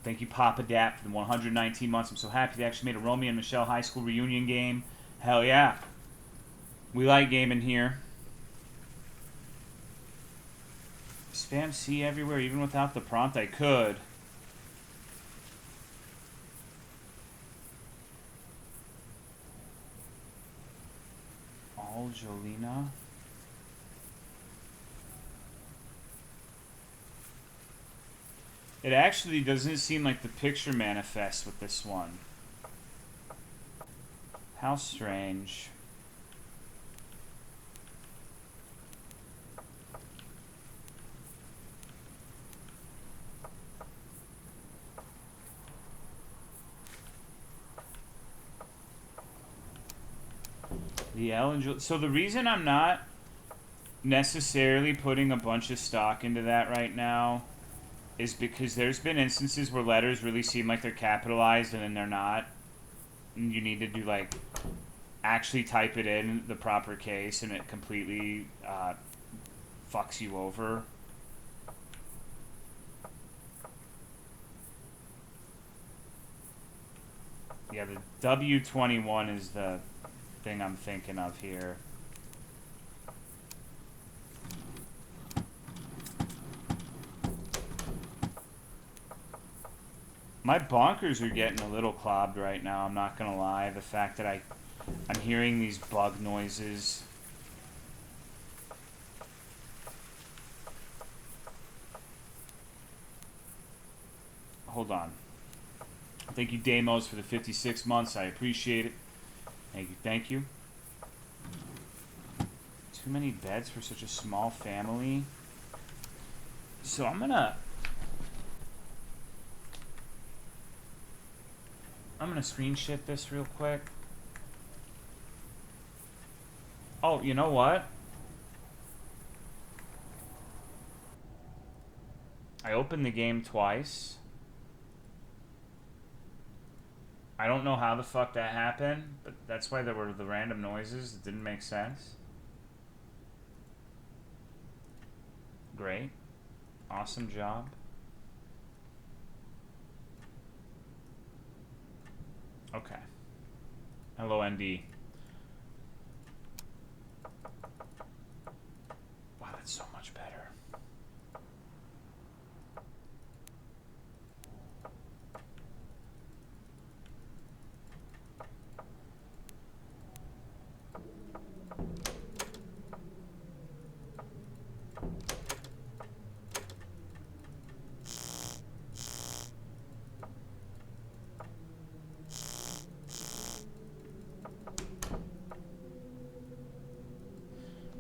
Thank you, Papa Dap, for the 119 months. I'm so happy they actually made a Romeo and Michelle high school reunion game. Hell yeah. We like gaming here. Spam C everywhere, even without the prompt. I could. All Jolina. It actually doesn't seem like the picture manifests with this one. How strange. The L and so the reason I'm not necessarily putting a bunch of stock into that right now is because there's been instances where letters really seem like they're capitalized and then they're not. And you need to do like actually type it in the proper case and it completely fucks you over. Yeah, the W21 is the thing I'm thinking of here. My bonkers are getting a little clobbed right now, I'm not gonna lie. The fact that I'm hearing these bug noises. Hold on. Thank you, Damos, for the 56 months. I appreciate it. Thank you, thank you. Too many beds for such a small family. So I'm gonna screen shit this real quick. Oh, you know what? I opened the game twice. I don't know how the fuck that happened, but that's why there were the random noises. It didn't make sense. Great. Awesome job. Okay. Hello, ND. Wow, that's so much better.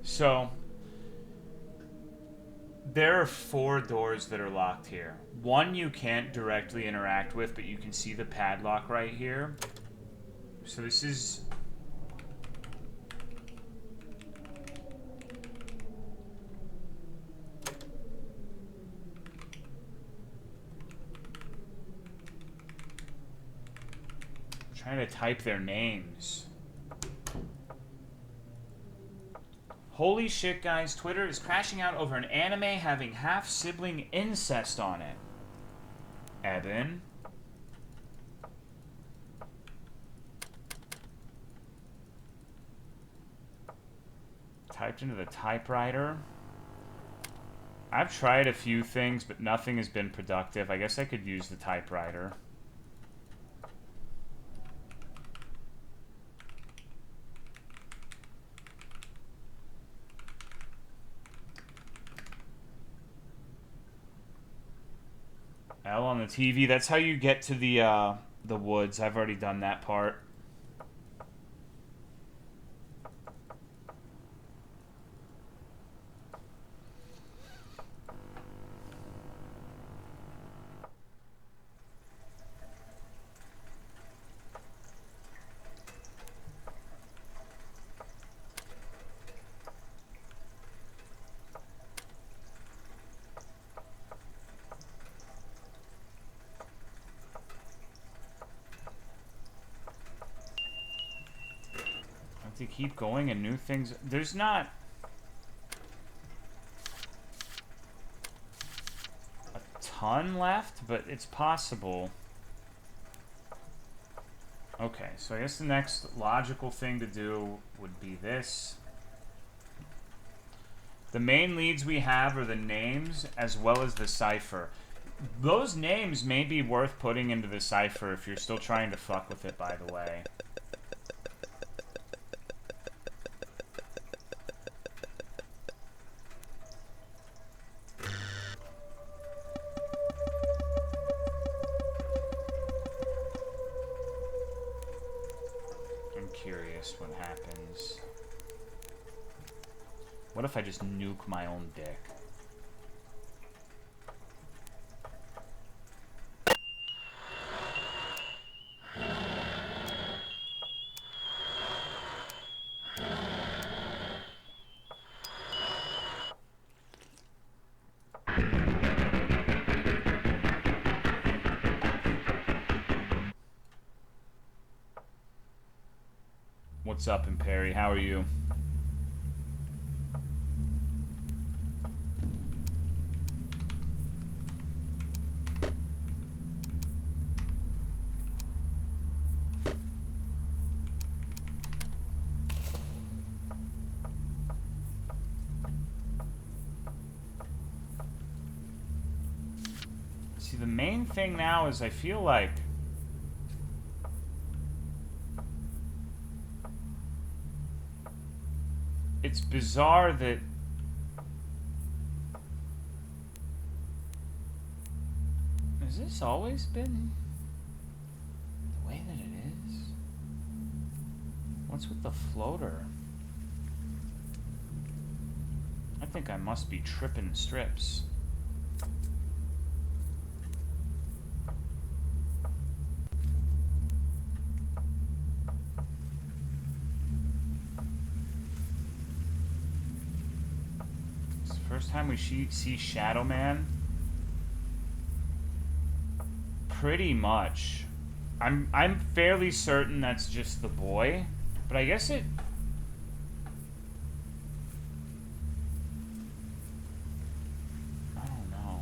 So, there are 4 doors that are locked here. One you can't directly interact with, but you can see the padlock right here. So this is... I'm trying to type their names. Holy shit, guys, Twitter is crashing out over an anime having half-sibling incest on it. Eben. Typed into the typewriter. I've tried a few things, but nothing has been productive. I guess I could use the typewriter. L on the TV. That's how you get to the woods. I've already done that part. To keep going and new things. There's not a ton left, but it's possible. Okay, so I guess the next logical thing to do would be this. The main leads we have are the names as well as the cipher. Those names may be worth putting into the cipher if you're still trying to fuck with it, by the way. What happens. What if I just nuke my own dick? What's up, Imperi? How are you? See, the main thing now is I feel like it's bizarre that has this always been the way that it is? What's with the floater? I think I must be tripping strips. First time we see Shadow Man. Pretty much. I'm fairly certain that's just the boy, but I guess it. I don't know.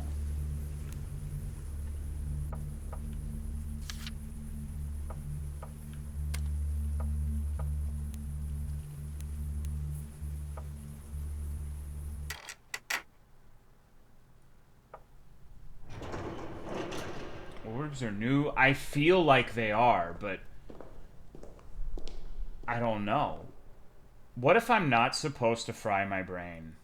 Orbs are new. I feel like they are, but I don't know. What if I'm not supposed to fry my brain?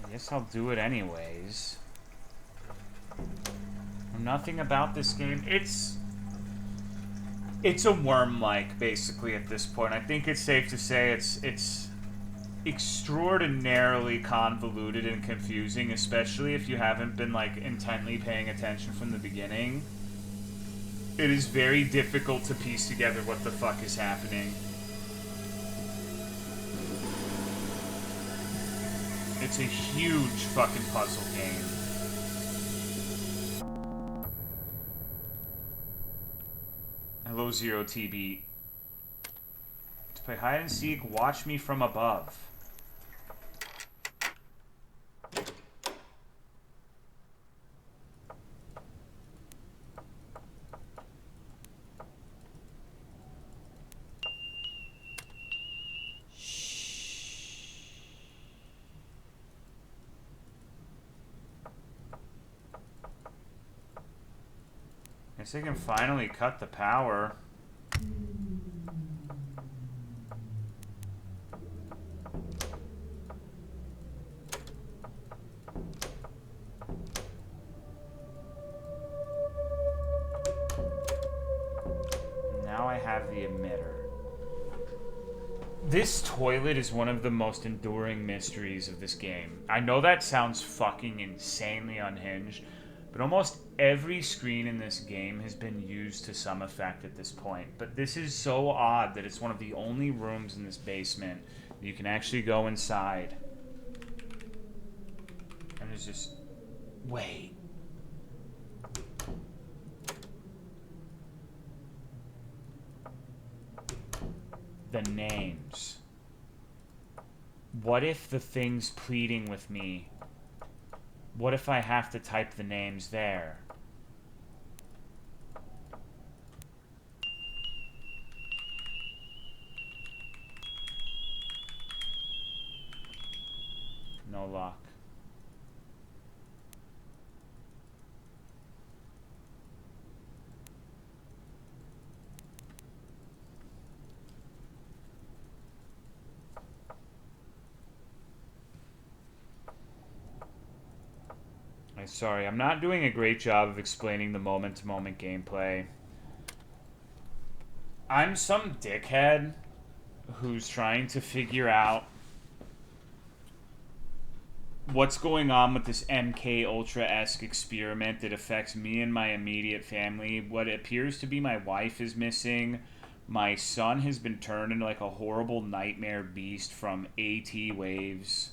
I guess I'll do it anyways. Nothing about this game. It's a worm-like, basically, at this point. I think it's safe to say it's extraordinarily convoluted and confusing, especially if you haven't been, like, intently paying attention from the beginning. It is very difficult to piece together what the fuck is happening. It's a huge fucking puzzle game. Hello, Zero TB. To play hide and seek, watch me from above. Guess I can finally cut the power. Now I have the emitter. This toilet is one of the most enduring mysteries of this game. I know that sounds fucking insanely unhinged, but almost every screen in this game has been used to some effect at this point. But this is so odd that it's one of the only rooms in this basement that you can actually go inside. And there's just... Wait. The names. What if the thing's pleading with me? What if I have to type the names there? No luck. Sorry, I'm not doing a great job of explaining the moment-to-moment gameplay. I'm some dickhead who's trying to figure out what's going on with this MK Ultra-esque experiment that affects me and my immediate family. What appears to be my wife is missing. My son has been turned into like a horrible nightmare beast from AT waves.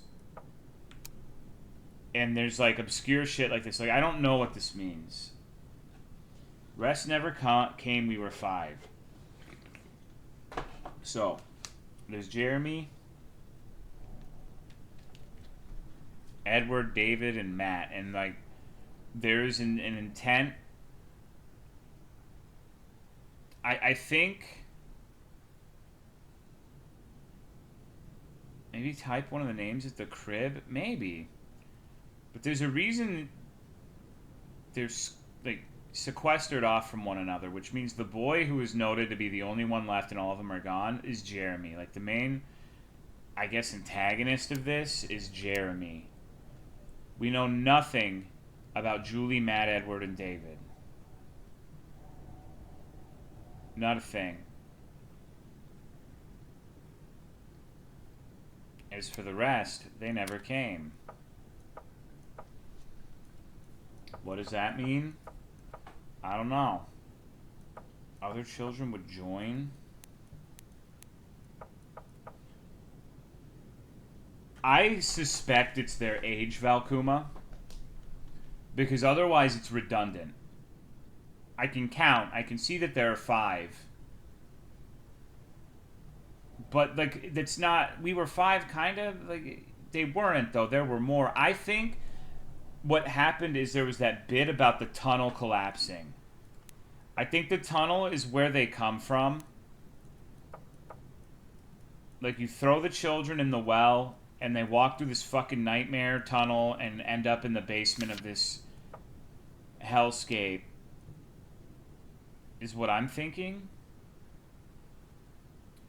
And there's like obscure shit like this. Like, I don't know what this means. Rest never came, we were 5. So, there's Jeremy, Edward, David, and Matt. And like, there's an intent. I think maybe type one of the names at the crib. Maybe. But there's a reason they're like sequestered off from one another, which means the boy who is noted to be the only one left and all of them are gone is Jeremy. Like, the main, I guess, antagonist of this is Jeremy. We know nothing about Julie, Matt, Edward, and David. Not a thing. As for the rest, they never came. What does that mean? I don't know. Other children would join? I suspect it's their age, Valkuma. Because otherwise it's redundant. I can count. I can see that there are 5. But, like, that's not... We were 5, kind of. Like, they weren't, though. There were more. I think what happened is there was that bit about the tunnel collapsing. I think the tunnel is where they come from. Like, you throw the children in the well, and they walk through this fucking nightmare tunnel and end up in the basement of this hellscape. Is what I'm thinking.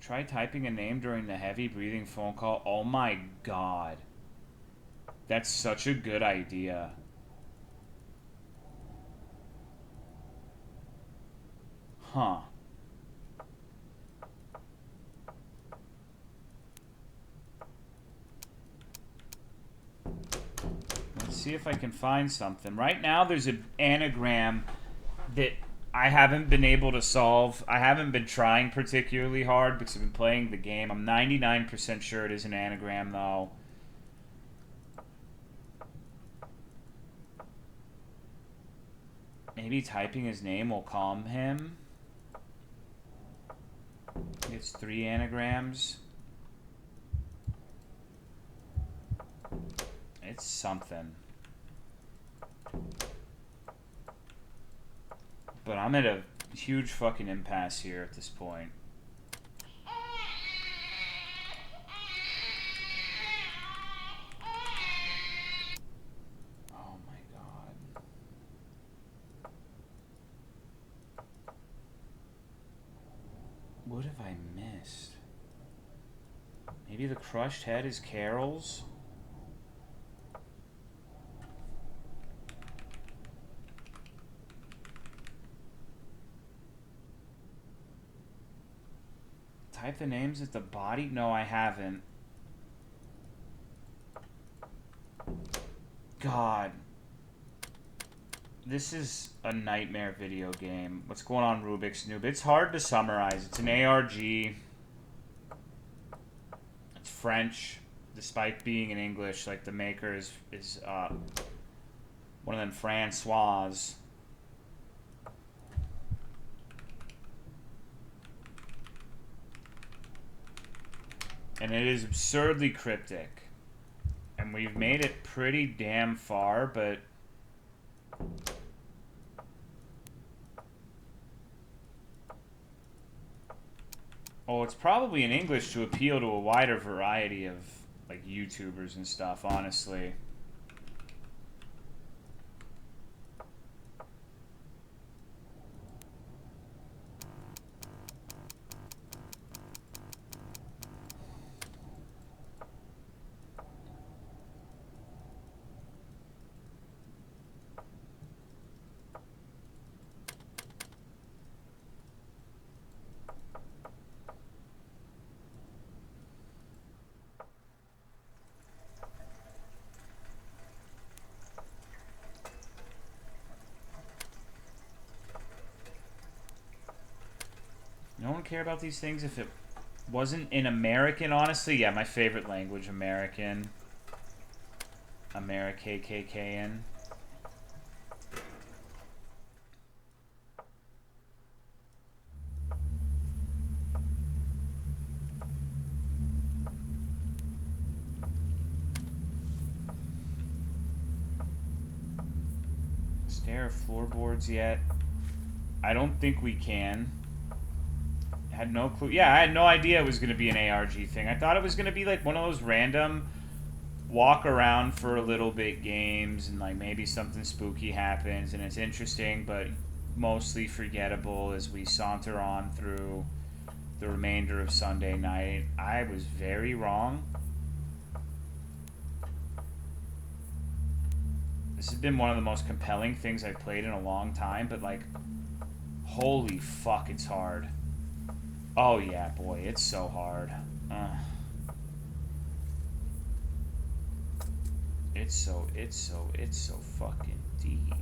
Try typing a name during the heavy breathing phone call. Oh my god. That's such a good idea. Huh. Let's see if I can find something. Right now there's an anagram that I haven't been able to solve. I haven't been trying particularly hard because I've been playing the game. I'm 99% sure it is an anagram, though. Maybe typing his name will calm him. It's 3 anagrams. It's something. But I'm at a huge fucking impasse here at this point. Oh my god. What have I missed? Maybe the crushed head is Carol's? Type the names at the body? No, I haven't. God. This is a nightmare video game. What's going on, Rubik's Noob? It's hard to summarize. It's an ARG. It's French, despite being in English. Like, the maker is one of them Francois. And it is absurdly cryptic. And we've made it pretty damn far, but... Oh, it's probably in English to appeal to a wider variety of, like, YouTubers and stuff, honestly. No one care about these things if it wasn't in American, honestly. Yeah, my favorite language, American. America-KKN. Stare at floorboards yet? I don't think we can. Had no clue. Yeah, I had no idea it was going to be an ARG thing. I thought it was going to be like one of those random walk around for a little bit games and like maybe something spooky happens and it's interesting but mostly forgettable as we saunter on through the remainder of Sunday night. I was very wrong. This has been one of the most compelling things I've played in a long time, but like, holy fuck, it's hard. Oh yeah, boy, it's so hard. It's so fucking deep.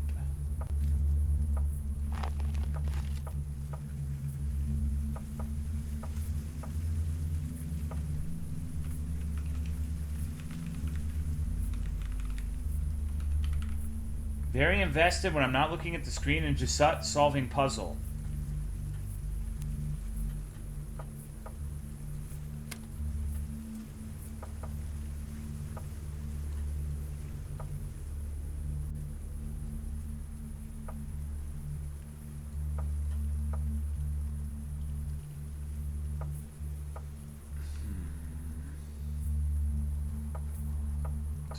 Very invested when I'm not looking at the screen and just solving puzzle.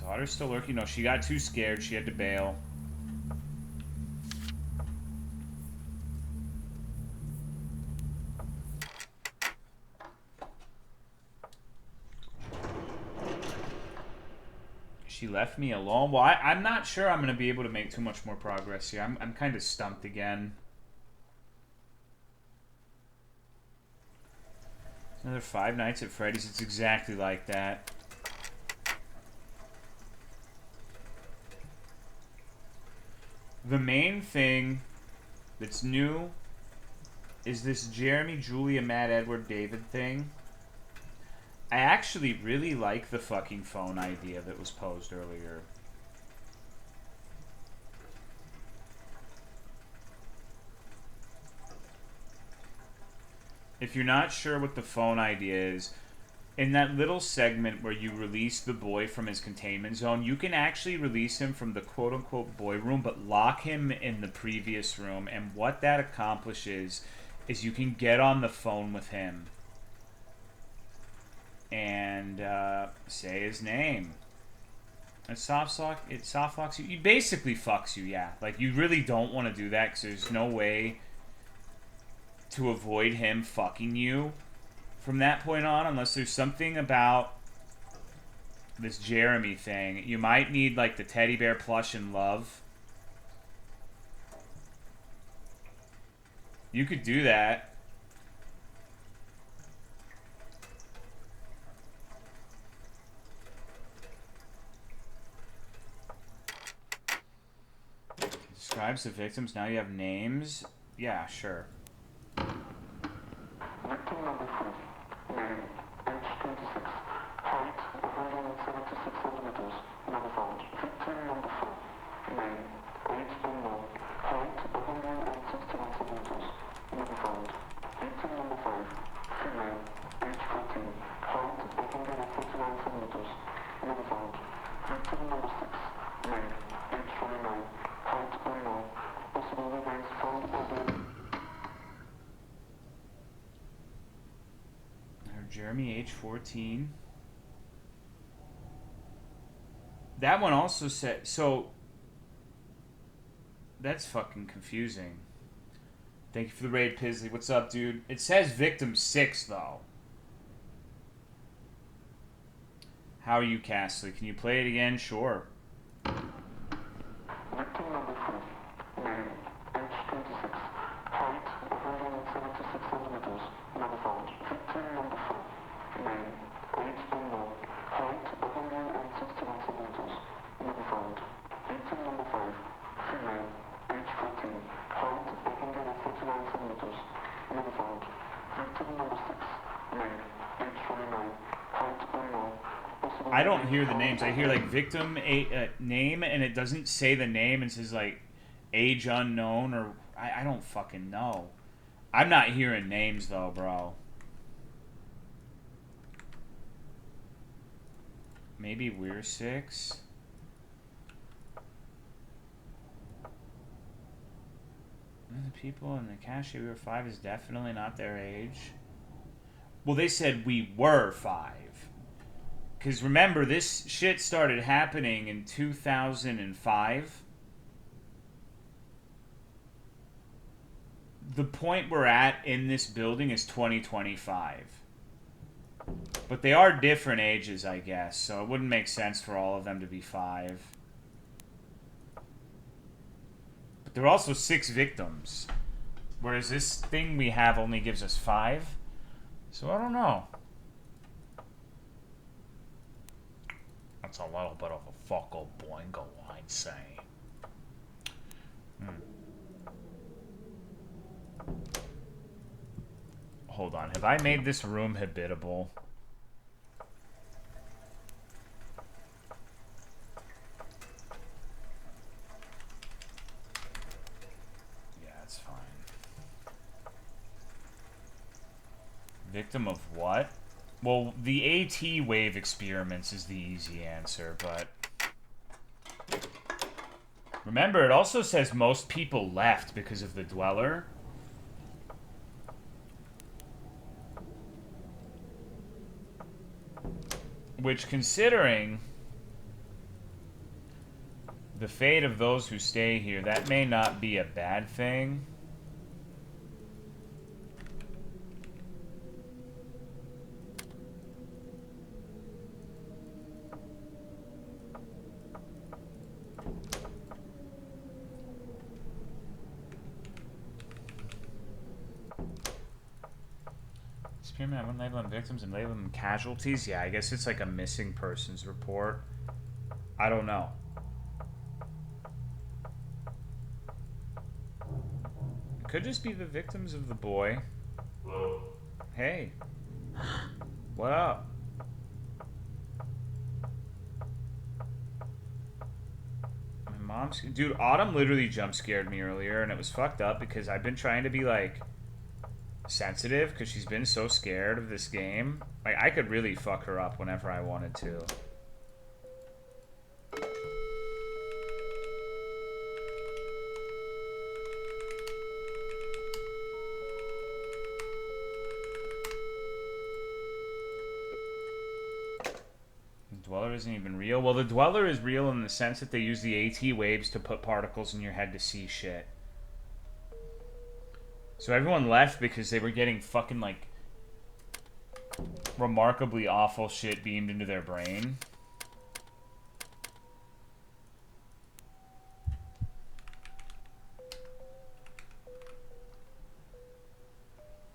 Daughter's still lurking. No, she got too scared. She had to bail. She left me alone. Well, I'm not sure I'm going to be able to make too much more progress here. I'm kind of stumped again. Another Five Nights at Freddy's. It's exactly like that. The main thing that's new is this Jeremy, Julia, Matt, Edward, David thing. I actually really like the fucking phone idea that was posed earlier. If you're not sure what the phone idea is, in that little segment where you release the boy from his containment zone, you can actually release him from the quote-unquote boy room, but lock him in the previous room. And what that accomplishes is you can get on the phone with him and say his name. It soft locks you. He basically fucks you, yeah. Like, you really don't want to do that because there's no way to avoid him fucking you from that point on, unless there's something about this Jeremy thing. You might need, like, the teddy bear plush in love. You could do that. Describes the victims. Now you have names. Yeah, sure. Victim number 3, male, age 26, height 176 centimeters, never found. Victim number 4, male, age unknown, height 161 centimeters, never found. Victim number 5, female, age 14, height 149 centimeters, never found. Victim number 6, male, age 29, height unknown, possible remains found or dead. Jeremy, age 14. That one also said... So, that's fucking confusing. Thank you for the raid, Pizzly. What's up, dude? It says victim 6, though. How are you, Castley? Can you play it again? Sure. Victim number 3, male, age 26, height 176 centimeters, never found. Victim number 4, male, age unknown, height 161 centimeters, never found. Victim number 5, female, age 14, height 149 centimeters, never found. Victim number 6, male, age 29, height unknown. I don't hear the names. I hear, like, victim name, and it doesn't say the name. It says, like, age unknown, or... I don't fucking know. I'm not hearing names, though, bro. Maybe we're 6? The people in the cashier, we were 5 is definitely not their age. Well, they said we were 5. Because remember, this shit started happening in 2005. The point we're at in this building is 2025. But they are different ages, I guess, so it wouldn't make sense for all of them to be 5. But there are also 6 victims. Whereas this thing we have only gives us 5. So I don't know. That's a little bit of a focal boingo, I'd say. Hold on. Have I made this room habitable? Yeah, it's fine. Victim of what? Well, the AT wave experiments is the easy answer, but... Remember, it also says most people left because of the Dweller. Which, considering the fate of those who stay here, that may not be a bad thing. Experiment, I wouldn't label them victims and label them casualties. Yeah, I guess it's like a missing persons report. I don't know. It could just be the victims of the boy. Hello? Hey. What up? My mom's... Dude, Autumn literally jump scared me earlier, and it was fucked up because I've been trying to be, like, sensitive because she's been so scared of this game. Like, I could really fuck her up whenever I wanted to. The Dweller isn't even real. Well, the Dweller is real in the sense that they use the AT waves to put particles in your head to see shit. So everyone left because they were getting fucking, like, remarkably awful shit beamed into their brain.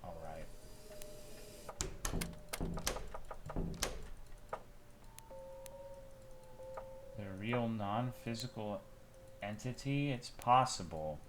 Alright. The real non-physical entity? It's possible.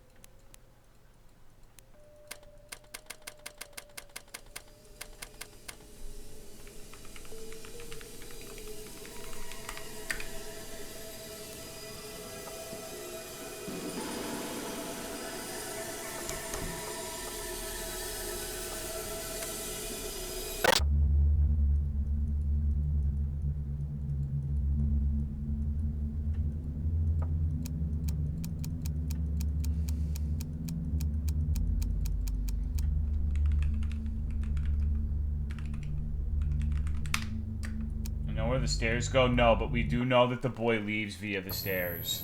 Where the stairs go? No, but we do know that the boy leaves via the stairs.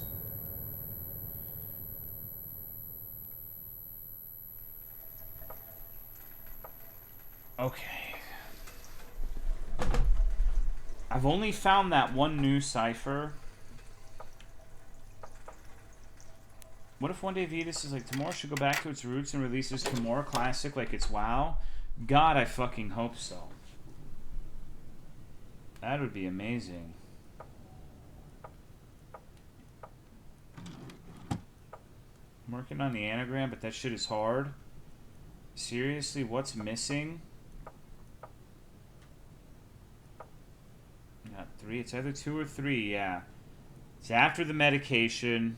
Okay. I've only found that one new cipher. What if one day VODs is like, Tomorrow should go back to its roots and releases Tomorrow Classic like it's WoW? God, I fucking hope so. That would be amazing. I'm working on the anagram, but that shit is hard. Seriously, what's missing? Got 3. It's either 2 or 3, yeah. It's after the medication.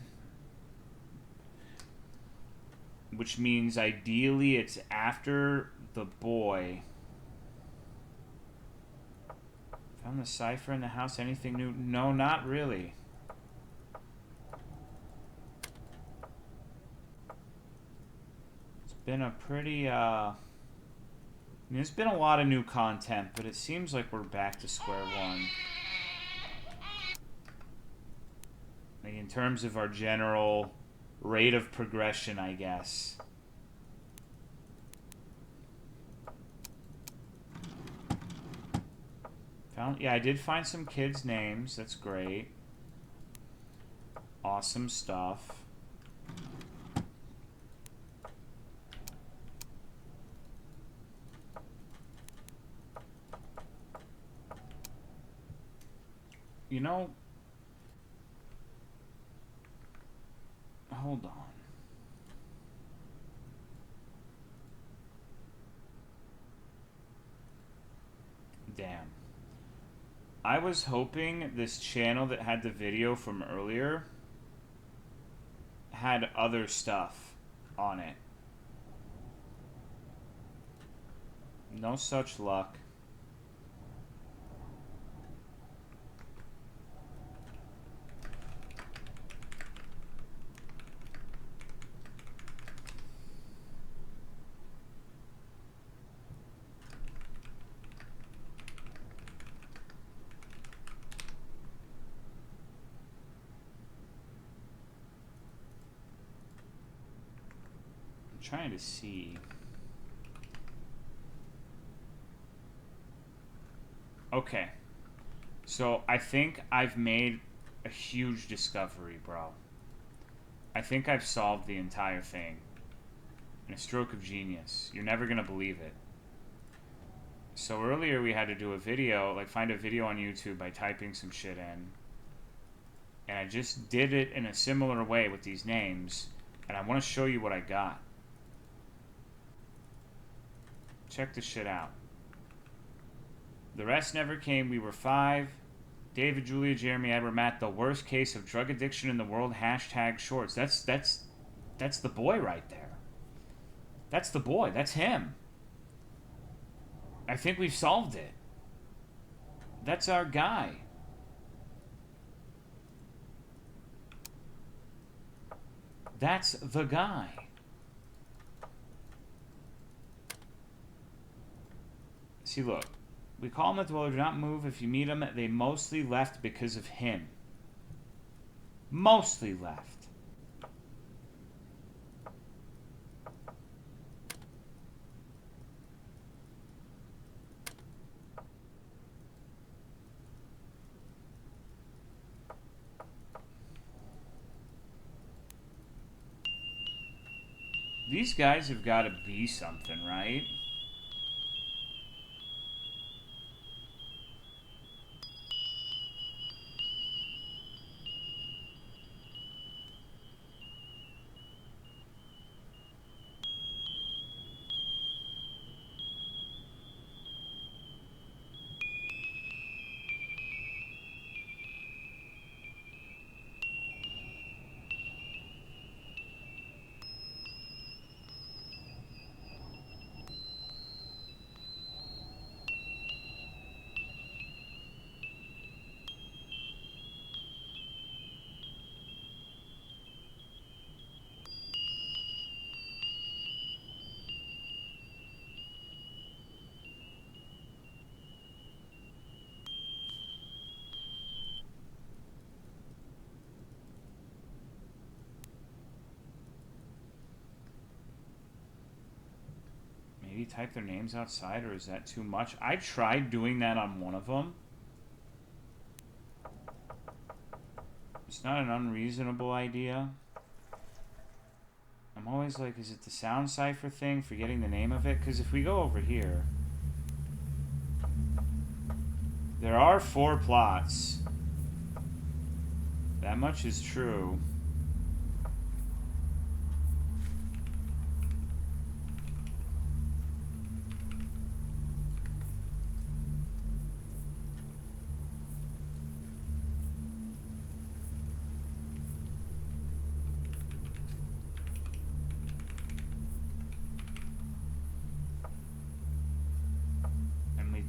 Which means ideally it's after the boy. Found the cipher in the house. Anything new? No, not really. It's been a pretty, I mean, there's been a lot of new content, but it seems like we're back to square one. Like, in terms of our general rate of progression, I guess. Yeah, I did find some kids' names. That's great. Awesome stuff. You know, hold on. Damn. I was hoping this channel that had the video from earlier had other stuff on it. No such luck. Trying to see. Okay. So I think I've made a huge discovery, bro. I think I've solved the entire thing. In a stroke of genius. You're never gonna believe it. So earlier we had to do a video, like find a video on YouTube by typing some shit in. And I just did it in a similar way with these names. And I want to show you what I got. Check this shit out. The rest never came. We were 5. David, Julia, Jeremy, Edward, Matt. The worst case of drug addiction in the world. Hashtag shorts. That's the boy right there. That's the boy. That's him. I think we've solved it. That's our guy. That's the guy. See, look. We call him a dweller. Do not move. If you meet him, they mostly left because of him. Mostly left. These guys have got to be something, right? Maybe type their names outside, or is that too much? I tried doing that on one of them. It's not an unreasonable idea. I'm always like, is it the sound cipher thing, forgetting the name of it? Because if we go over here, there are 4 plots. That much is true.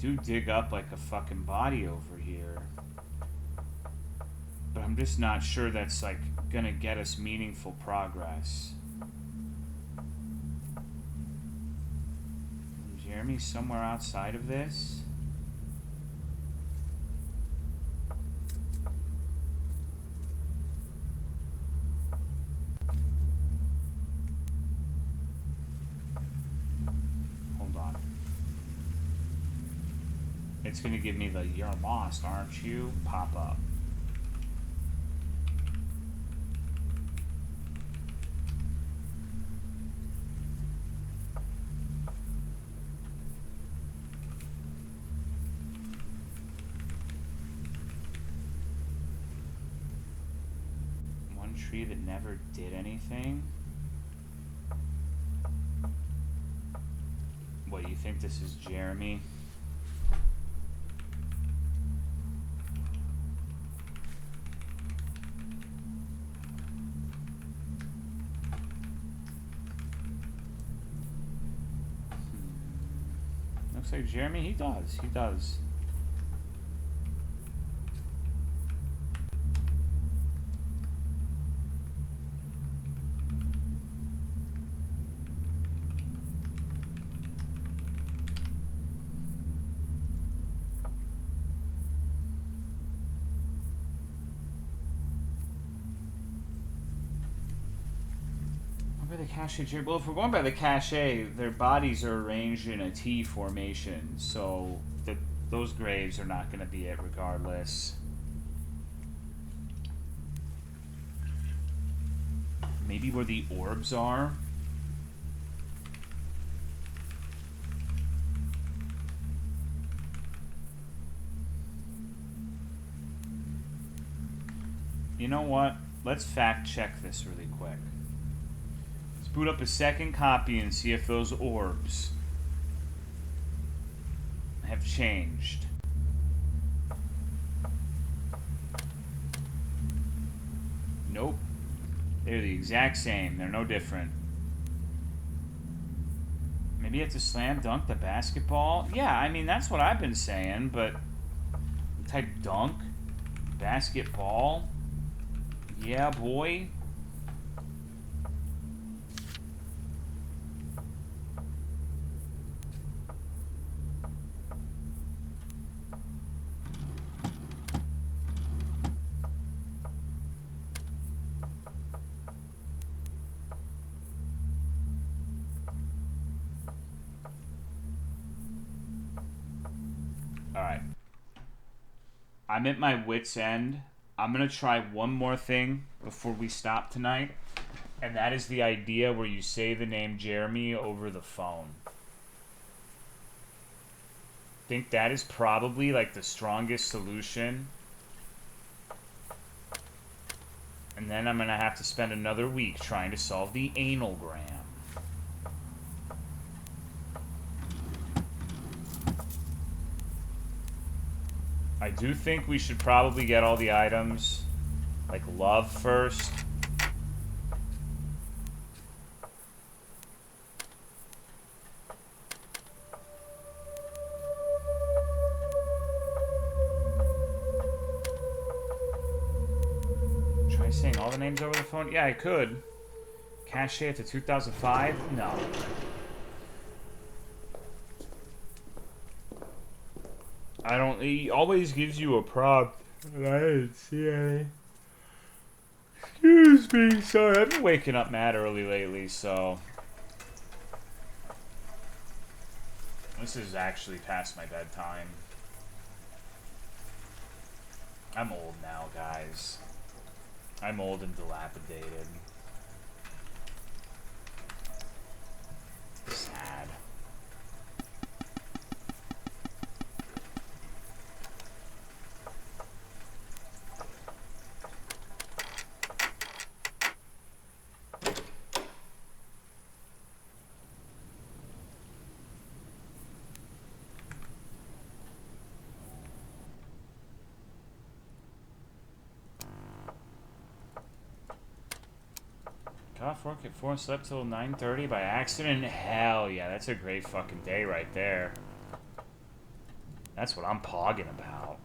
Do dig up like a fucking body over here, but I'm just not sure that's like gonna get us meaningful progress. Jeremy's somewhere outside of this. It's going to give me the "you're lost, aren't you?" pop up. one tree that never did anything. What, you think this is Jeremy? Looks like Jeremy, he does. The cache. Well, if we're going by the cache, their bodies are arranged in a T formation, so those graves are not going to be it regardless. Maybe where the orbs are. You know what? Let's fact check this really quick. Boot up a second copy and see if those orbs have changed. Nope. They're the exact same. They're no different. Maybe you have to slam dunk the basketball? Yeah, I mean, that's what I've been saying, but type dunk, basketball, yeah, boy. Alright. I'm at my wit's end. I'm going to try one more thing before we stop tonight. And that is the idea where you say the name Jeremy over the phone. I think that is probably like the strongest solution. And then I'm going to have to spend another week trying to solve the analgram. I do think we should probably get all the items, like love first. Try saying all the names over the phone? Yeah, I could. Cache it to 2005? No. I don't. He always gives you a prompt, and I didn't see any. Excuse me, sorry. I've been waking up mad early lately, so this is actually past my bedtime. I'm old now, guys. I'm old and dilapidated. Sad. Got off work at 4 and slept till 9:30 by accident? Hell yeah, that's a great fucking day right there. That's what I'm pogging about.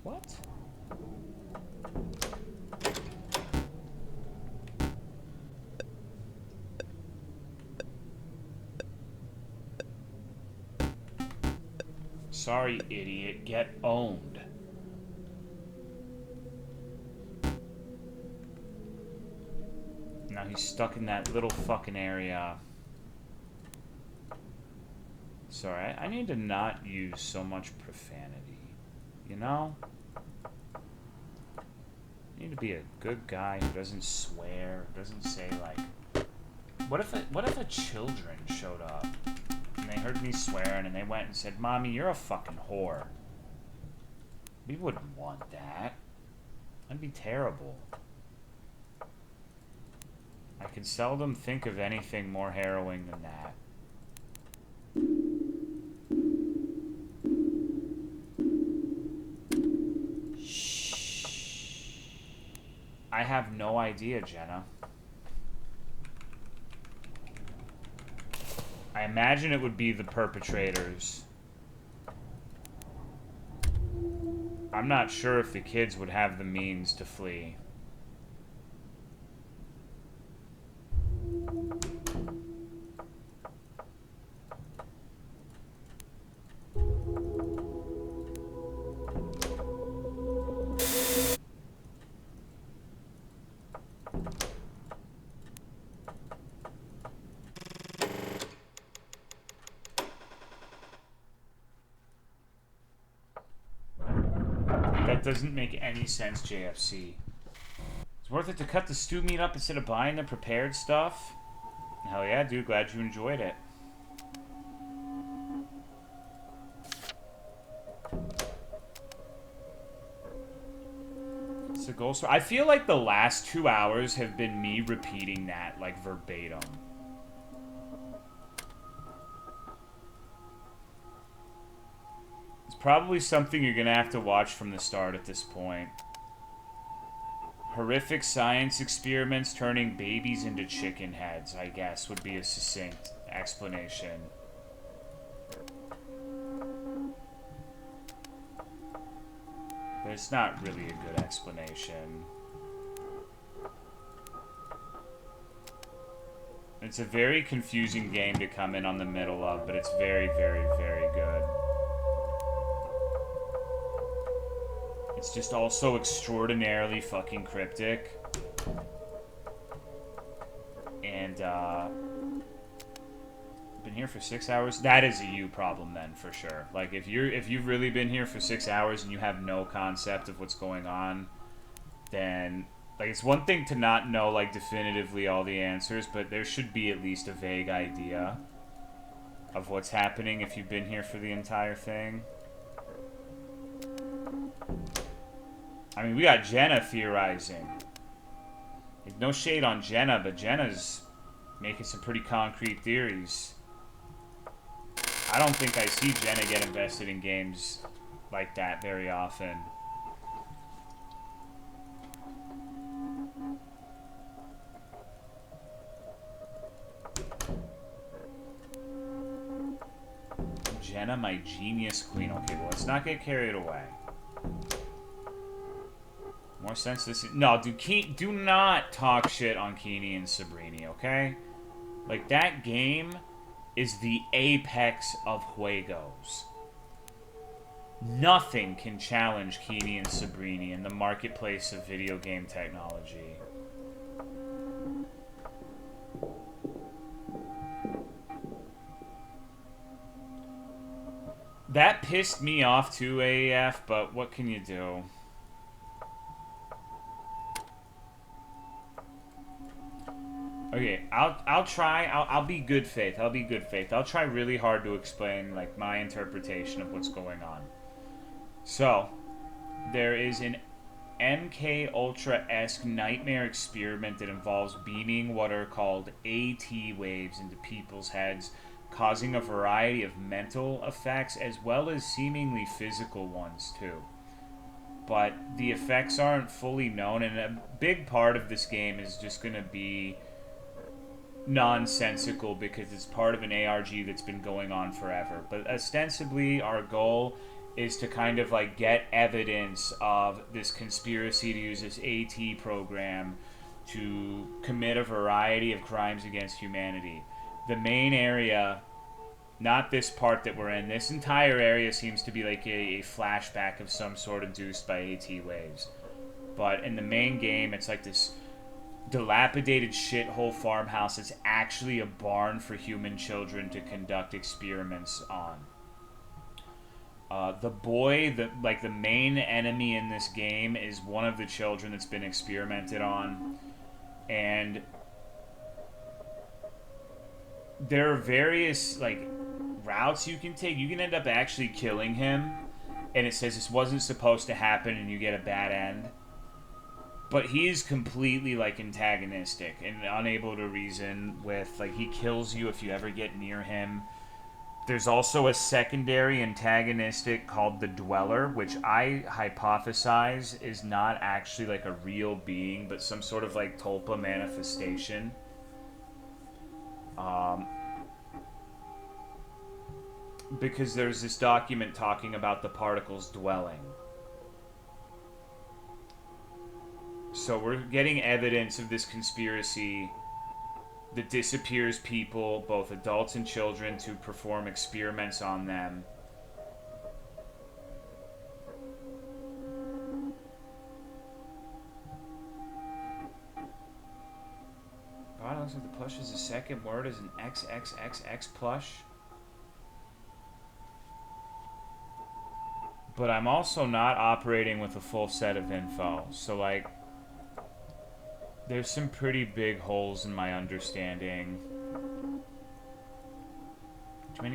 What? Sorry, idiot. Get owned. Now he's stuck in that little fucking area. Sorry, I need to not use so much profanity. You know? I need to be a good guy who doesn't swear, doesn't say, like, What if a children showed up and they heard me swearing and they went and said, "Mommy, you're a fucking whore." We wouldn't want that. That'd be terrible. I can seldom think of anything more harrowing than that. I have no idea, Jenna. I imagine it would be the perpetrators. I'm not sure if the kids would have the means to flee. That doesn't make any sense, JFC. It's worth it to cut the stew meat up instead of buying the prepared stuff? Hell yeah, dude. Glad you enjoyed it. It's a goal story. I feel like the last 2 hours have been me repeating that, like, verbatim. Probably something you're gonna have to watch from the start at this point. Horrific science experiments turning babies into chicken heads, I guess, would be a succinct explanation. But it's not really a good explanation. It's a very confusing game to come in on the middle of, but it's very, very, very good. It's just also extraordinarily fucking cryptic. And, been here for 6 hours? That is a you problem then, for sure. Like, if you've really been here for 6 hours and you have no concept of what's going on, then, like, it's one thing to not know, like, definitively all the answers, but there should be at least a vague idea of what's happening if you've been here for the entire thing. I mean, we got Jenna theorizing. Like, no shade on Jenna, but Jenna's making some pretty concrete theories. I don't think I see Jenna get invested in games like that very often. Jenna, my genius queen. Okay, well, let's not get carried away. More sense this. No, dude, do not talk shit on Keeney and Sabrini, okay? Like, that game is the apex of juegos. Nothing can challenge Keeney and Sabrini in the marketplace of video game technology. That pissed me off too, AEF, but what can you do? Okay, I'll try. I'll be good faith. I'll be good faith. I'll try really hard to explain, like, my interpretation of what's going on. So, there is an MK Ultra-esque nightmare experiment that involves beaming what are called AT waves into people's heads, causing a variety of mental effects as well as seemingly physical ones too. But the effects aren't fully known, and a big part of this game is just going to be nonsensical because it's part of an ARG that's been going on forever. But ostensibly, our goal is to kind of, like, get evidence of this conspiracy to use this AT program to commit a variety of crimes against humanity. The main area, not this part that we're in, this entire area seems to be like a flashback of some sort induced by AT waves. But in the main game, it's like this dilapidated shithole farmhouse that's actually a barn for human children to conduct experiments on. The boy, the main enemy in this game, is one of the children that's been experimented on, and there are various like routes you can take. You can end up actually killing him, and it says this wasn't supposed to happen, and you get a bad end. But he is completely like antagonistic and unable to reason with. Like, he kills you if you ever get near him. There's also a secondary antagonistic called the Dweller, which I hypothesize is not actually like a real being, but some sort of like Tulpa manifestation. Because there's this document talking about the particles dwelling. So we're getting evidence of this conspiracy that disappears people, both adults and children, to perform experiments on them. God, it looks like the plush is the second word is an XXXX plush. But I'm also not operating with a full set of info. So, like, there's some pretty big holes in my understanding.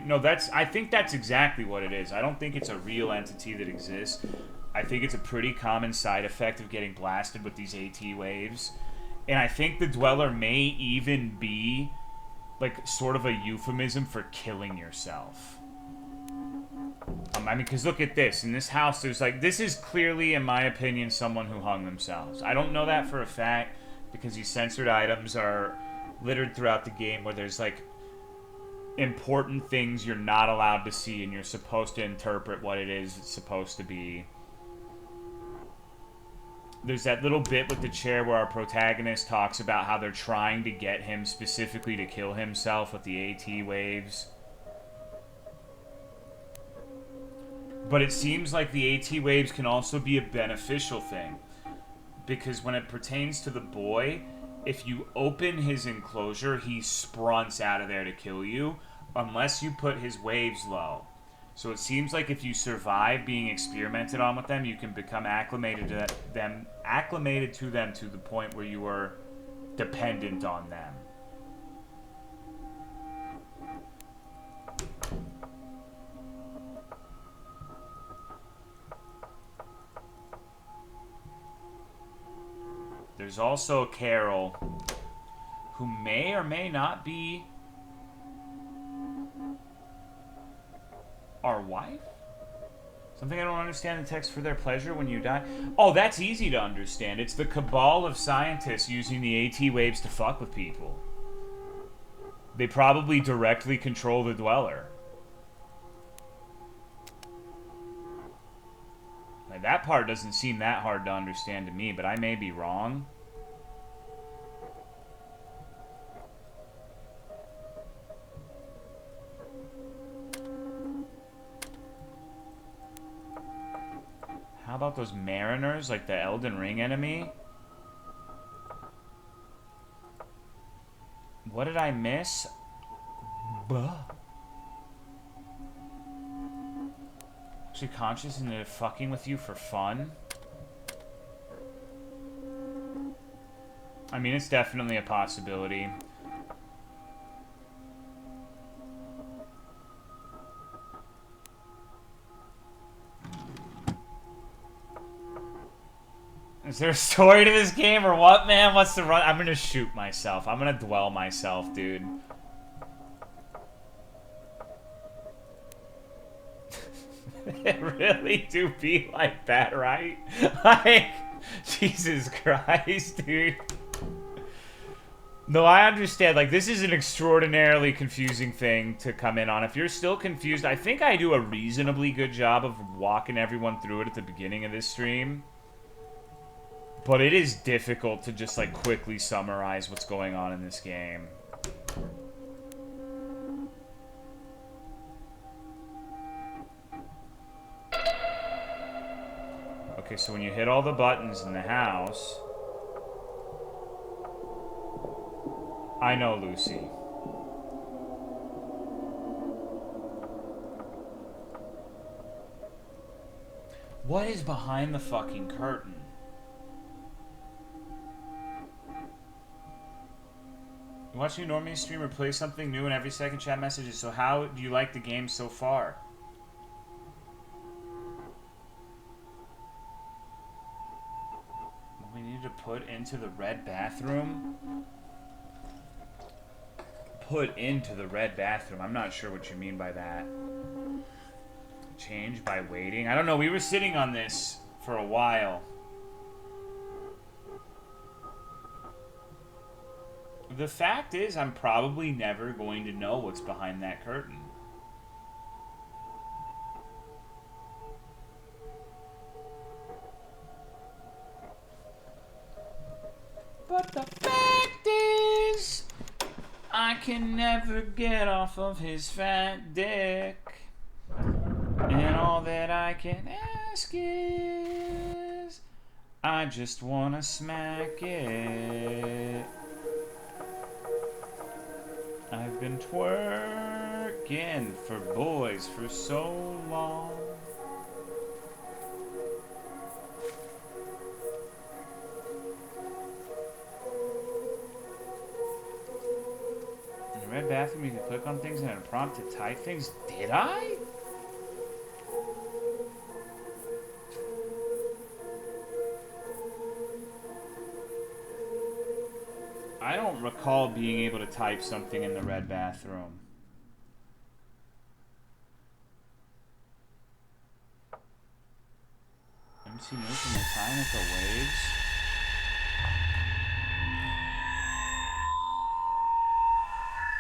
No, I think that's exactly what it is. I don't think it's a real entity that exists. I think it's a pretty common side effect of getting blasted with these AT waves. And I think the Dweller may even be, like, sort of a euphemism for killing yourself. I mean, because look at this. In this house, there's, like, this is clearly, in my opinion, someone who hung themselves. I don't know that for a fact, because these censored items are littered throughout the game where there's, like, important things you're not allowed to see, and you're supposed to interpret what it is it's supposed to be. There's that little bit with the chair where our protagonist talks about how they're trying to get him specifically to kill himself with the AT waves. But it seems like the AT waves can also be a beneficial thing. Because when it pertains to the boy, if you open his enclosure, he sprunts out of there to kill you, unless you put his waves low. So it seems like if you survive being experimented on with them, you can become acclimated to them to the point where you are dependent on them. There's also Carol, who may or may not be our wife? Something I don't understand the text for their pleasure when you die. Oh, that's easy to understand. It's the cabal of scientists using the AT waves to fuck with people. They probably directly control the Dweller. Like, that part doesn't seem that hard to understand to me, but I may be wrong. How about those mariners, like the Elden Ring enemy? What did I miss? Buh. Actually conscious and they're fucking with you for fun? I mean, it's definitely a possibility. Is there a story to this game or what, man? What's the run? I'm gonna shoot myself. I'm gonna dwell myself, dude. It really do be like that, right? Like, Jesus Christ, dude. No, I understand. Like, this is an extraordinarily confusing thing to come in on. If you're still confused, I think I do a reasonably good job of walking everyone through it at the beginning of this stream. But it is difficult to just, like, quickly summarize what's going on in this game. Okay, so when you hit all the buttons in the house... I know, Lucy. What is behind the fucking curtain? Watching a normally streamer play something new in every second chat messages. So how do you like the game so far? What we need to put into the red bathroom? Put into the red bathroom. I'm not sure what you mean by that. Change by waiting. I don't know. We were sitting on this for a while. The fact is, I'm probably never going to know what's behind that curtain. But the fact is, I can never get off of his fat dick. And all that I can ask is, I just wanna smack it. I've been twerking for boys for so long. In the red bathroom, you can click on things and a prompt to type things. Did I? I don't recall being able to type something in the red bathroom. MC News from the time with the waves.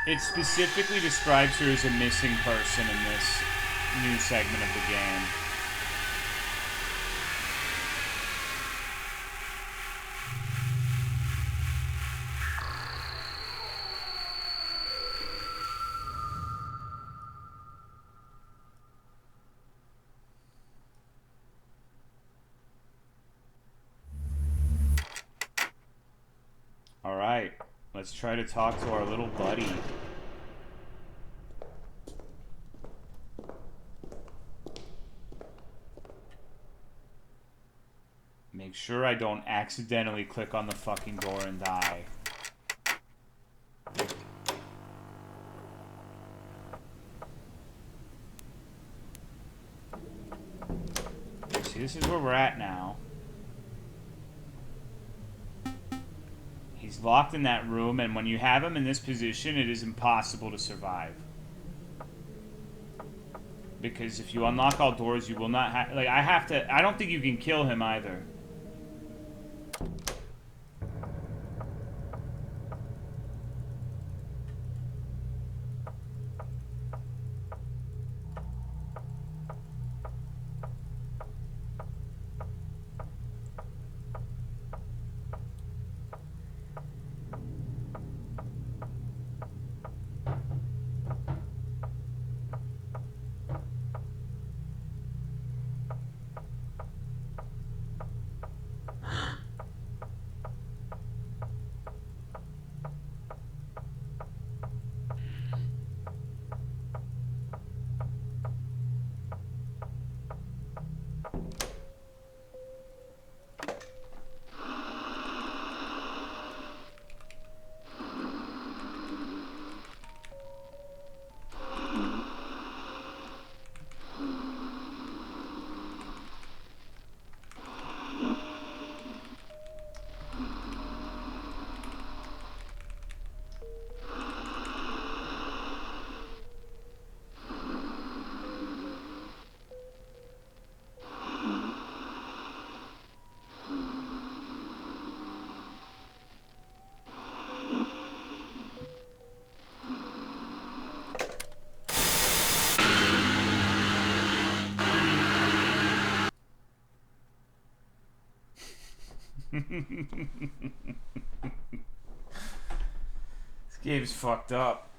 It specifically describes her as a missing person in this new segment of the game. Alright, let's try to talk to our little buddy. Make sure I don't accidentally click on the fucking door and die. See, this is where we're at now. He's locked in that room, and when you have him in this position, it is impossible to survive. Because if you unlock all doors, you will not have... Like, I don't think you can kill him either. This game's fucked up.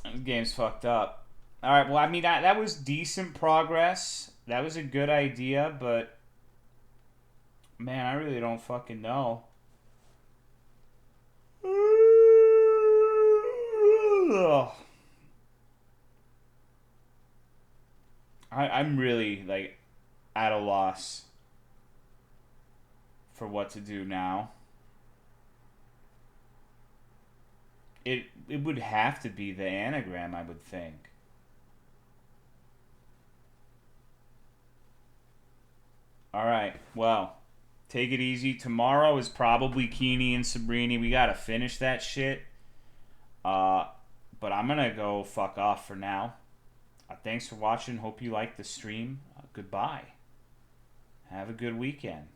This game's fucked up. Alright, well, I mean, that was decent progress. That was a good idea, but... Man, I really don't fucking know. I'm really, like, at a loss for what to do now. It would have to be the anagram, I would think. Alright, well, take it easy. Tomorrow is probably Keeney and Sabrini. We gotta finish that shit. But I'm gonna go fuck off for now. Thanks for watching. Hope you liked the stream. Goodbye. Have a good weekend.